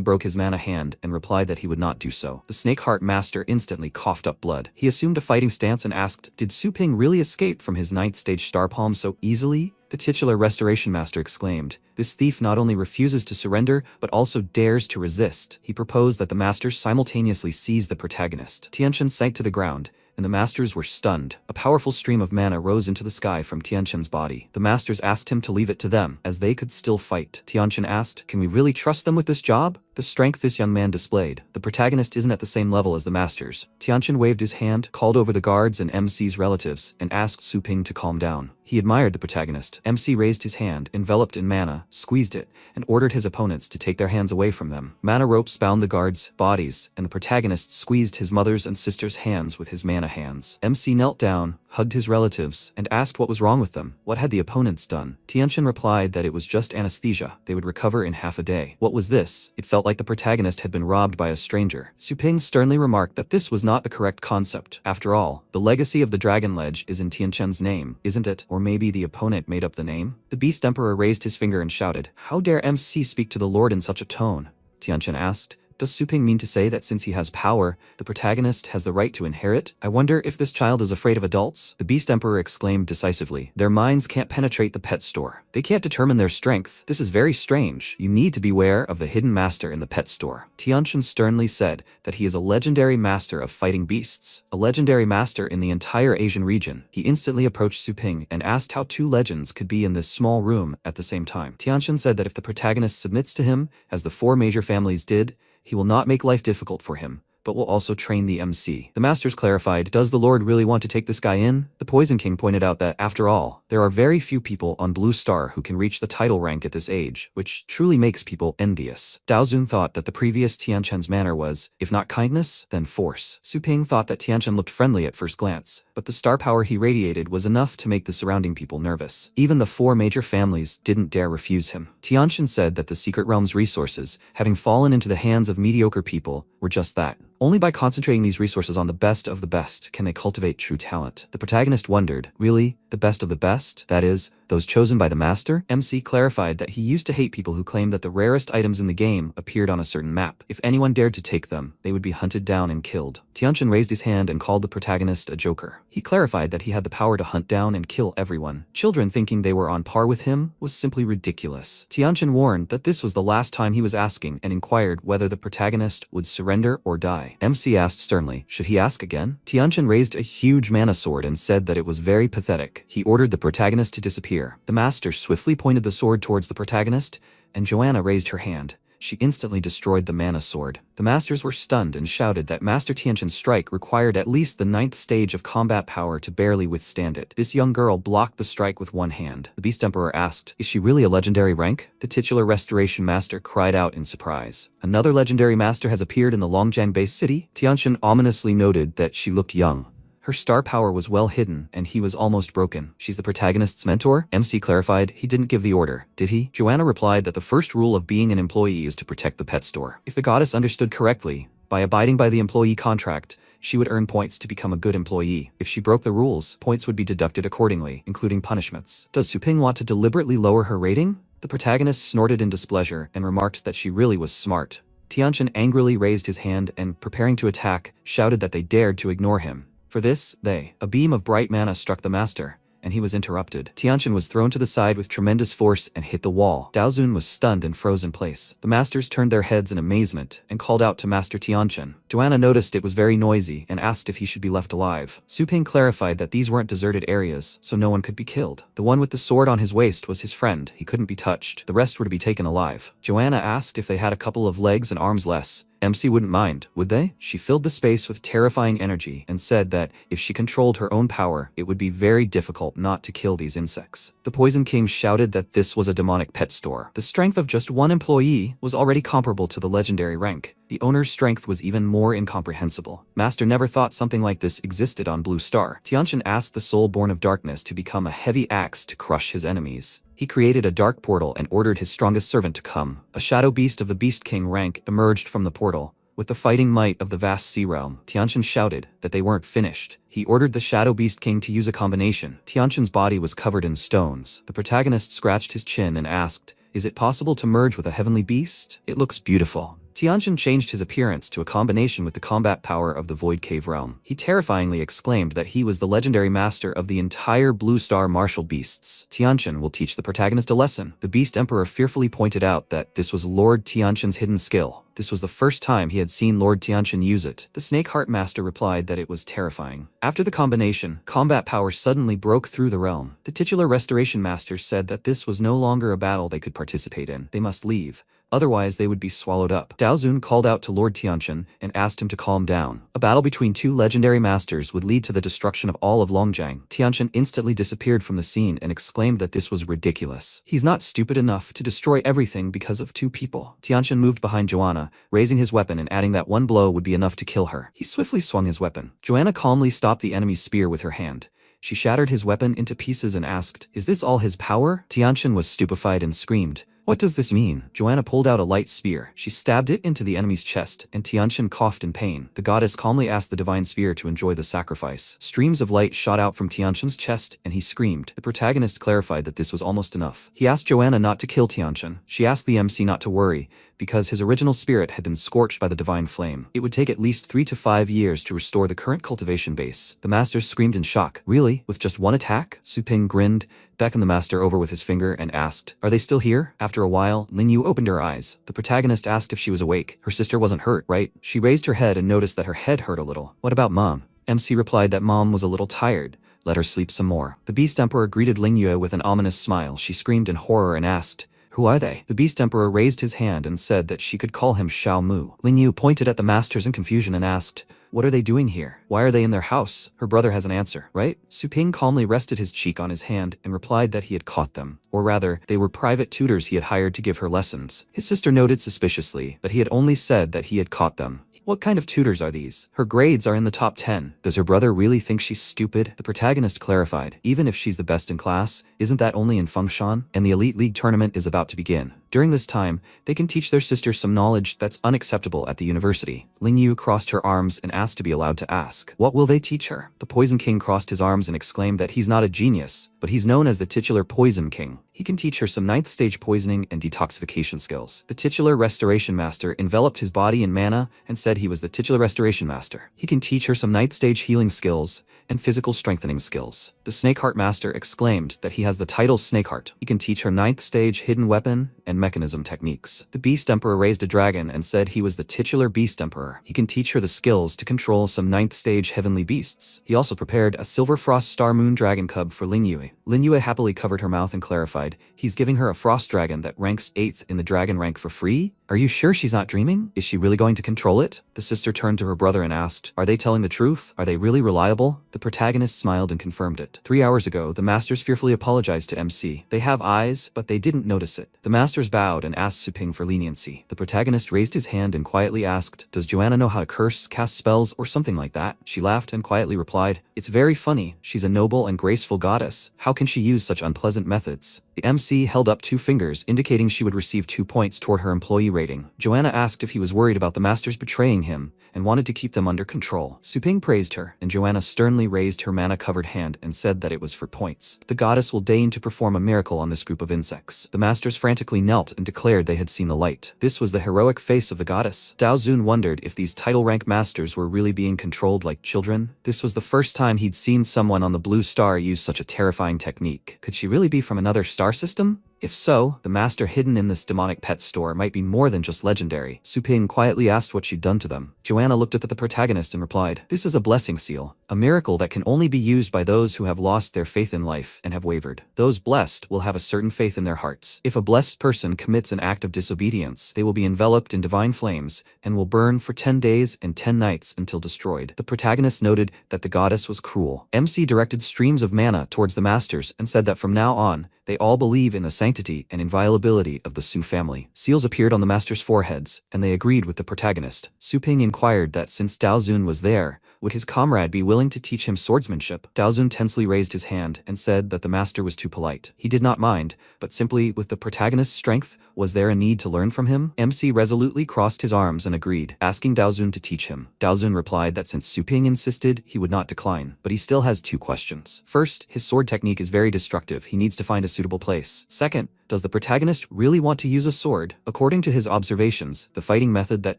broke his mana hand and replied that he would not do so. The Snakeheart Master instantly coughed up blood. He assumed a fighting stance and asked, did Su Ping really escape from his 9th stage star palm so easily? The titular Restoration Master exclaimed, "This thief not only refuses to surrender, but also dares to resist." He proposed that the masters simultaneously seize the protagonist. Tianqian sank to the ground, and the masters were stunned. A powerful stream of mana rose into the sky from Tianqian's body. The masters asked him to leave it to them, as they could still fight. Tianqian asked, "Can we really trust them with this job?" The strength this young man displayed. The protagonist isn't at the same level as the masters. Tianqian waved his hand, called over the guards and MC's relatives, and asked Su Ping to calm down. He admired the protagonist. MC raised his hand, enveloped in mana, squeezed it, and ordered his opponents to take their hands away from them. Mana ropes bound the guards' bodies, and the protagonist squeezed his mother's and sister's hands with his mana hands. MC knelt down, hugged his relatives, and asked what was wrong with them. What had the opponents done? Tianqian replied that it was just anesthesia. They would recover in half a day. What was this? It felt like the protagonist had been robbed by a stranger. Su Ping sternly remarked that this was not the correct concept. After all, the legacy of the Dragon Ledge is in Tianqian's name, isn't it? Or maybe the opponent made up the name? The Beast Emperor raised his finger and shouted, "How dare MC speak to the Lord in such a tone?" Tianqian asked, "Does Su Ping mean to say that since he has power, the protagonist has the right to inherit? I wonder if this child is afraid of adults?" The Beast Emperor exclaimed decisively, "Their minds can't penetrate the pet store. They can't determine their strength. This is very strange. You need to beware of the hidden master in the pet store." Tianqian sternly said that he is a legendary master of fighting beasts, a legendary master in the entire Asian region. He instantly approached Su Ping and asked how two legends could be in this small room at the same time. Tianqian said that if the protagonist submits to him, as the 4 major families did, he will not make life difficult for him, but will also train the MC. The masters clarified, does the Lord really want to take this guy in? The Poison King pointed out that, after all, there are very few people on Blue Star who can reach the title rank at this age, which truly makes people envious. Daozun thought that the previous Tianchen's manner was, if not kindness, then force. Su Ping thought that Tianchen looked friendly at first glance, but the star power he radiated was enough to make the surrounding people nervous. Even the 4 major families didn't dare refuse him. Tianchen said that the Secret Realm's resources, having fallen into the hands of mediocre people, were just that. Only by concentrating these resources on the best of the best can they cultivate true talent. The protagonist wondered, really? The best of the best? That is, those chosen by the master? MC clarified that he used to hate people who claimed that the rarest items in the game appeared on a certain map. If anyone dared to take them, they would be hunted down and killed. Tianchen raised his hand and called the protagonist a joker. He clarified that he had the power to hunt down and kill everyone. Children thinking they were on par with him was simply ridiculous. Tianchen warned that this was the last time he was asking and inquired whether the protagonist would surrender or die. MC asked sternly, should he ask again? Tianchen raised a huge mana sword and said that it was very pathetic. He ordered the protagonist to disappear. The master swiftly pointed the sword towards the protagonist, and Joanna raised her hand. She instantly destroyed the mana sword. The masters were stunned and shouted that Master Tianchen's strike required at least the 9th stage of combat power to barely withstand it. This young girl blocked the strike with one hand. The Beast Emperor asked, is she really a legendary rank? The titular Restoration Master cried out in surprise. Another legendary master has appeared in the Longjiang base city? Tianchen ominously noted that she looked young. Her star power was well hidden, and he was almost broken. She's the protagonist's mentor? MC clarified he didn't give the order, did he? Joanna replied that the first rule of being an employee is to protect the pet store. If the goddess understood correctly, by abiding by the employee contract, she would earn points to become a good employee. If she broke the rules, points would be deducted accordingly, including punishments. Does Su Ping want to deliberately lower her rating? The protagonist snorted in displeasure and remarked that she really was smart. Tianchen angrily raised his hand and, preparing to attack, shouted that they dared to ignore him. For this, a beam of bright mana struck the master, and he was interrupted. Tianchen was thrown to the side with tremendous force and hit the wall. Daozun was stunned and froze in place. The masters turned their heads in amazement and called out to Master Tianchen. Joanna noticed it was very noisy and asked if he should be left alive. Su Ping clarified that these weren't deserted areas, so no one could be killed. The one with the sword on his waist was his friend. He couldn't be touched. The rest were to be taken alive. Joanna asked if they had a couple of legs and arms less. MC wouldn't mind, would they? She filled the space with terrifying energy and said that if she controlled her own power, it would be very difficult not to kill these insects. The Poison King shouted that this was a demonic pet store. The strength of just one employee was already comparable to the legendary rank. The owner's strength was even more incomprehensible. Master never thought something like this existed on Blue Star. Tianchen asked the soul born of darkness to become a heavy axe to crush his enemies. He created a dark portal and ordered his strongest servant to come. A shadow beast of the Beast King rank emerged from the portal. With the fighting might of the vast sea realm, Tianchen shouted that they weren't finished. He ordered the Shadow Beast King to use a combination. Tianchen's body was covered in stones. The protagonist scratched his chin and asked, is it possible to merge with a heavenly beast? It looks beautiful. Tianchen changed his appearance to a combination with the combat power of the Void Cave realm. He terrifyingly exclaimed that he was the legendary master of the entire Blue Star martial beasts. Tianchen will teach the protagonist a lesson. The Beast Emperor fearfully pointed out that this was Lord Tianchen's hidden skill. This was the first time he had seen Lord Tianchen use it. The Snake Heart Master replied that it was terrifying. After the combination, combat power suddenly broke through the realm. The titular Restoration Master said that this was no longer a battle they could participate in. They must leave. Otherwise, they would be swallowed up. Daozun called out to Lord Tianchen and asked him to calm down. A battle between two legendary masters would lead to the destruction of all of Longjiang. Tianchen instantly disappeared from the scene and exclaimed that this was ridiculous. He's not stupid enough to destroy everything because of two people. Tianchen moved behind Joanna, raising his weapon and adding that one blow would be enough to kill her. He swiftly swung his weapon. Joanna calmly stopped the enemy's spear with her hand. She shattered his weapon into pieces and asked, is this all his power? Tianchen was stupefied and screamed, what does this mean? Joanna pulled out a light spear. She stabbed it into the enemy's chest, and Tianchen coughed in pain. The goddess calmly asked the divine spear to enjoy the sacrifice. Streams of light shot out from Tianchen's chest, and he screamed. The protagonist clarified that this was almost enough. He asked Joanna not to kill Tianchen. She asked the MC not to worry, because his original spirit had been scorched by the divine flame. It would take at least 3 to 5 years to restore the current cultivation base. The master screamed in shock. Really? With just one attack? Su Ping grinned, beckoned the master over with his finger, and asked, are they still here? After a while, Ling Yu opened her eyes. The protagonist asked if she was awake. Her sister wasn't hurt, right? She raised her head and noticed that her head hurt a little. What about Mom? MC replied that Mom was a little tired. Let her sleep some more. The Beast Emperor greeted Ling Yu with an ominous smile. She screamed in horror and asked, Who are they? The Beast Emperor raised his hand and said that she could call him Xiao Mu. Lin Yu pointed at the masters in confusion and asked, "What are they doing here? Why are they in their house?" Her brother has an answer, right? Su Ping calmly rested his cheek on his hand and replied that he had caught them. Or rather, they were private tutors he had hired to give her lessons. His sister noted suspiciously, but he had only said that he had caught them. What kind of tutors are these? Her grades are in the top 10. Does her brother really think she's stupid? The protagonist clarified, even if she's the best in class, isn't that only in Fengshan? And the Elite League tournament is about to begin. During this time, they can teach their sister some knowledge that's unacceptable at the university. Ling Yu crossed her arms and asked to be allowed to ask. What will they teach her? The Poison King crossed his arms and exclaimed that he's not a genius, but he's known as the titular Poison King. He can teach her some 9th stage poisoning and detoxification skills. The titular Restoration Master enveloped his body in mana and said he was the titular Restoration Master. He can teach her some 9th stage healing skills and physical strengthening skills. The Snakeheart Master exclaimed that he has the title Snakeheart. He can teach her 9th stage hidden weapon and mechanism techniques. The Beast Emperor raised a dragon and said he was the titular Beast Emperor. He can teach her the skills to control some 9th stage heavenly beasts. He also prepared a Silver Frost Star Moon Dragon Cub for Lin Yue. Lin Yue happily covered her mouth and clarified, he's giving her a frost dragon that ranks 8th in the dragon rank for free? Are you sure she's not dreaming? Is she really going to control it? The sister turned to her brother and asked, are they telling the truth? Are they really reliable? The protagonist smiled and confirmed it. 3 hours ago, the masters fearfully apologized to MC. They have eyes, but they didn't notice it. The masters bowed and asked Su Ping for leniency. The protagonist raised his hand and quietly asked, does Joanna know how to curse, cast spells, or something like that? She laughed and quietly replied, it's very funny. She's a noble and graceful goddess. How can she use such unpleasant methods? The MC held up 2 fingers, indicating she would receive 2 points toward her employee rating. Joanna asked if he was worried about the masters betraying him and wanted to keep them under control. Su Ping praised her, and Joanna sternly raised her mana-covered hand and said that it was for points. The goddess will deign to perform a miracle on this group of insects. The masters frantically knelt and declared they had seen the light. This was the heroic face of the goddess. Dao Zun wondered if these title-rank masters were really being controlled like children. This was the first time he'd seen someone on the Blue Star use such a terrifying technique. Could she really be from another star system? If so, the master hidden in this demonic pet store might be more than just legendary. Su Ping quietly asked what she'd done to them. Joanna looked at the protagonist and replied, this is a blessing seal, a miracle that can only be used by those who have lost their faith in life and have wavered. Those blessed will have a certain faith in their hearts. If a blessed person commits an act of disobedience, they will be enveloped in divine flames and will burn for 10 days and 10 nights until destroyed. The protagonist noted that the goddess was cruel. MC directed streams of mana towards the masters and said that from now on, they all believe in the sanctity and inviolability of the Su family. Seals appeared on the masters' foreheads, and they agreed with the protagonist. Su Ping inquired that since Dao Zun was there, would his comrade be willing to teach him swordsmanship? Dao Zun tensely raised his hand and said that the master was too polite. He did not mind, but simply with the protagonist's strength, was there a need to learn from him? MC resolutely crossed his arms and agreed, asking Dao Zun to teach him. Dao Zun replied that since Su Ping insisted, he would not decline, but he still has 2 questions. First, his sword technique is very destructive. He needs to find a suitable place. Second, does the protagonist really want to use a sword? According to his observations, the fighting method that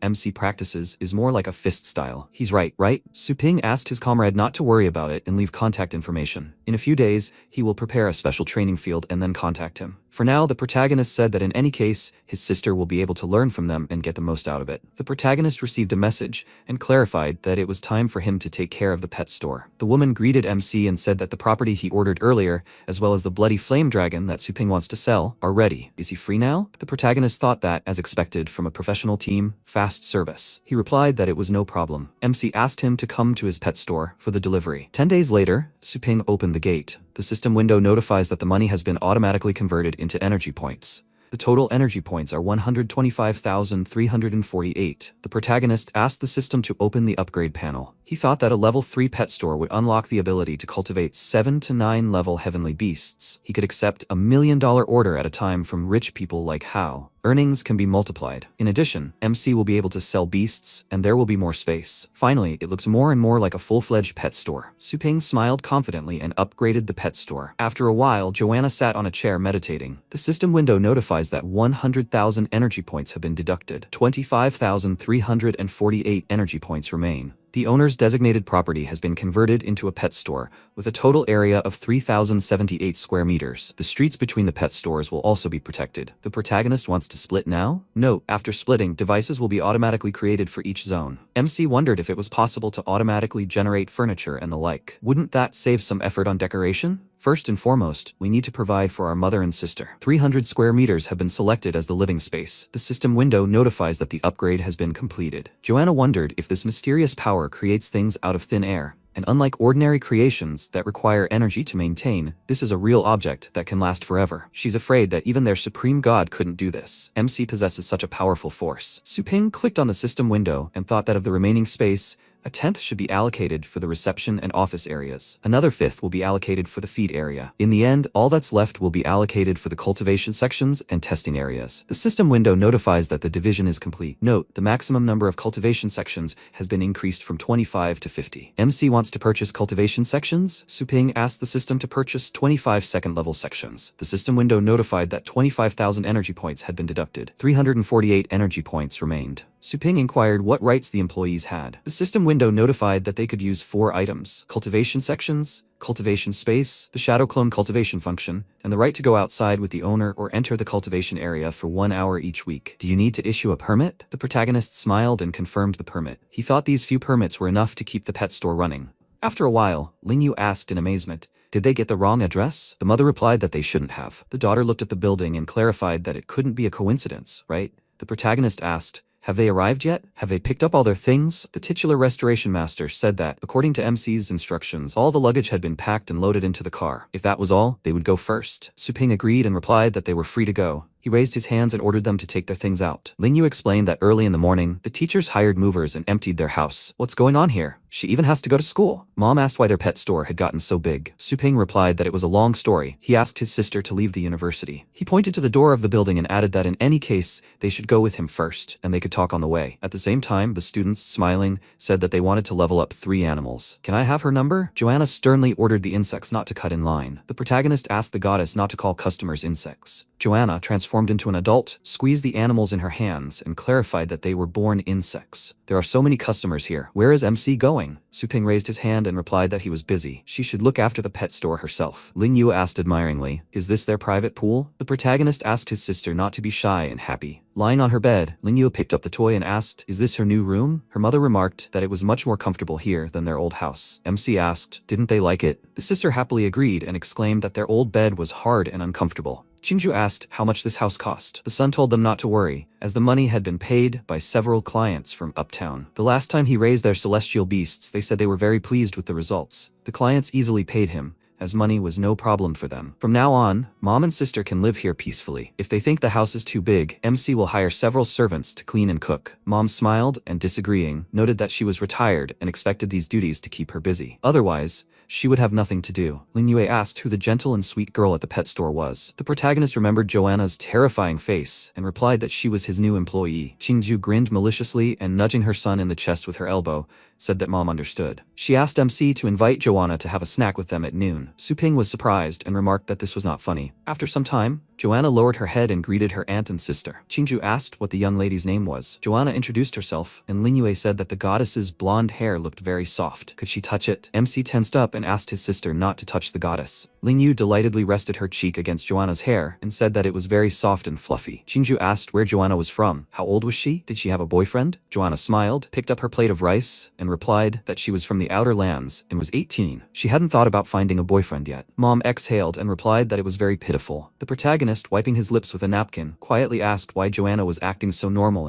MC practices is more like a fist style. He's right? Su Ping asked his comrade not to worry about it and leave contact information. In a few days, he will prepare a special training field and then contact him. For now, the protagonist said that in any case, his sister will be able to learn from them and get the most out of it. The protagonist received a message and clarified that it was time for him to take care of the pet store. The woman greeted MC and said that the property he ordered earlier, as well as the bloody flame dragon that Su Ping wants to sell, are ready. Is he free now? The protagonist thought that, as expected from a professional team, fast service. He replied that it was no problem. MC asked him to come to his pet store for the delivery. 10 days later, Su Ping opened the gate. The system window notifies that the money has been automatically converted into energy points. The total energy points are 125,348. The protagonist asked the system to open the upgrade panel. He thought that a level 3 pet store would unlock the ability to cultivate 7 to 9 level heavenly beasts. He could accept $1 million order at a time from rich people like Hao. Earnings can be multiplied. In addition, MC will be able to sell beasts, and there will be more space. Finally, it looks more and more like a full-fledged pet store. Su Ping smiled confidently and upgraded the pet store. After a while, Joanna sat on a chair meditating. The system window notifies that 100,000 energy points have been deducted. 25,348 energy points remain. The owner's designated property has been converted into a pet store with a total area of 3,078 square meters. The streets between the pet stores will also be protected. The protagonist wants to split now? Note, after splitting, devices will be automatically created for each zone. MC wondered if it was possible to automatically generate furniture and the like. Wouldn't that save some effort on decoration? First and foremost, we need to provide for our mother and sister. 300 square meters have been selected as the living space. The system window notifies that the upgrade has been completed. Joanna wondered if this mysterious power creates things out of thin air. And unlike ordinary creations that require energy to maintain, this is a real object that can last forever. She's afraid that even their supreme god couldn't do this. MC possesses such a powerful force. Suping clicked on the system window and thought that of the remaining space, a tenth should be allocated for the reception and office areas. Another fifth will be allocated for the feed area. In the end, all that's left will be allocated for the cultivation sections and testing areas. The system window notifies that the division is complete. Note, the maximum number of cultivation sections has been increased from 25 to 50. MC wants to purchase cultivation sections. Suping asked the system to purchase 25 second-level sections. The system window notified that 25,000 energy points had been deducted. 348 energy points remained. Suping inquired what rights the employees had. The system window notified that they could use 4 items: cultivation sections, cultivation space, the shadow clone cultivation function, and the right to go outside with the owner or enter the cultivation area for 1 hour each week. Do you need to issue a permit? The protagonist smiled and confirmed the permit. He thought these few permits were enough to keep the pet store running. After a while, Lingyu asked in amazement, did they get the wrong address? The mother replied that they shouldn't have. The daughter looked at the building and clarified that it couldn't be a coincidence, right? The protagonist asked, have they arrived yet? Have they picked up all their things? The titular restoration master said that, according to MC's instructions, all the luggage had been packed and loaded into the car. If that was all, they would go first. Suping agreed and replied that they were free to go. He raised his hands and ordered them to take their things out. Lingyu explained that early in the morning, the teachers hired movers and emptied their house. What's going on here? She even has to go to school. Mom asked why their pet store had gotten so big. Suping replied that it was a long story. He asked his sister to leave the university. He pointed to the door of the building and added that in any case, they should go with him first, and they could talk on the way. At the same time, the students, smiling, said that they wanted to level up 3 animals. Can I have her number? Joanna sternly ordered the insects not to cut in line. The protagonist asked the goddess not to call customers insects. Joanna, transformed into an adult, squeezed the animals in her hands and clarified that they were born insects. There are so many customers here. Where is MC going? Suping raised his hand and replied that he was busy. She should look after the pet store herself. Lingyu asked admiringly, is this their private pool? The protagonist asked his sister not to be shy and happy. Lying on her bed, Lingyu picked up the toy and asked, is this her new room? Her mother remarked that it was much more comfortable here than their old house. MC asked, didn't they like it? The sister happily agreed and exclaimed that their old bed was hard and uncomfortable. Chinju asked how much this house cost. The son told them not to worry, as the money had been paid by several clients from uptown. The last time he raised their celestial beasts, they said they were very pleased with the results. The clients easily paid him, as money was no problem for them. From now on, mom and sister can live here peacefully. If they think the house is too big, MC will hire several servants to clean and cook. Mom smiled and, disagreeing, noted that she was retired and expected these duties to keep her busy. Otherwise, she would have nothing to do. Lingyue asked who the gentle and sweet girl at the pet store was. The protagonist remembered Joanna's terrifying face and replied that she was his new employee. Qingju grinned maliciously and, nudging her son in the chest with her elbow, said that mom understood. She asked MC to invite Joanna to have a snack with them at noon. Suping was surprised and remarked that this was not funny. After some time, Joanna lowered her head and greeted her aunt and sister. Qingju asked what the young lady's name was. Joanna introduced herself, and Lingyue said that the goddess's blonde hair looked very soft. Could she touch it? MC tensed up and asked his sister not to touch the goddess. Lingyu delightedly rested her cheek against Joanna's hair and said that it was very soft and fluffy. Qingju asked where Joanna was from. How old was she? Did she have a boyfriend? Joanna smiled, picked up her plate of rice, and replied that she was from the outer lands and was 18. She hadn't thought about finding a boyfriend yet. Mom exhaled and replied that it was very pitiful. The protagonist, wiping his lips with a napkin, quietly asked why Joanna was acting so normal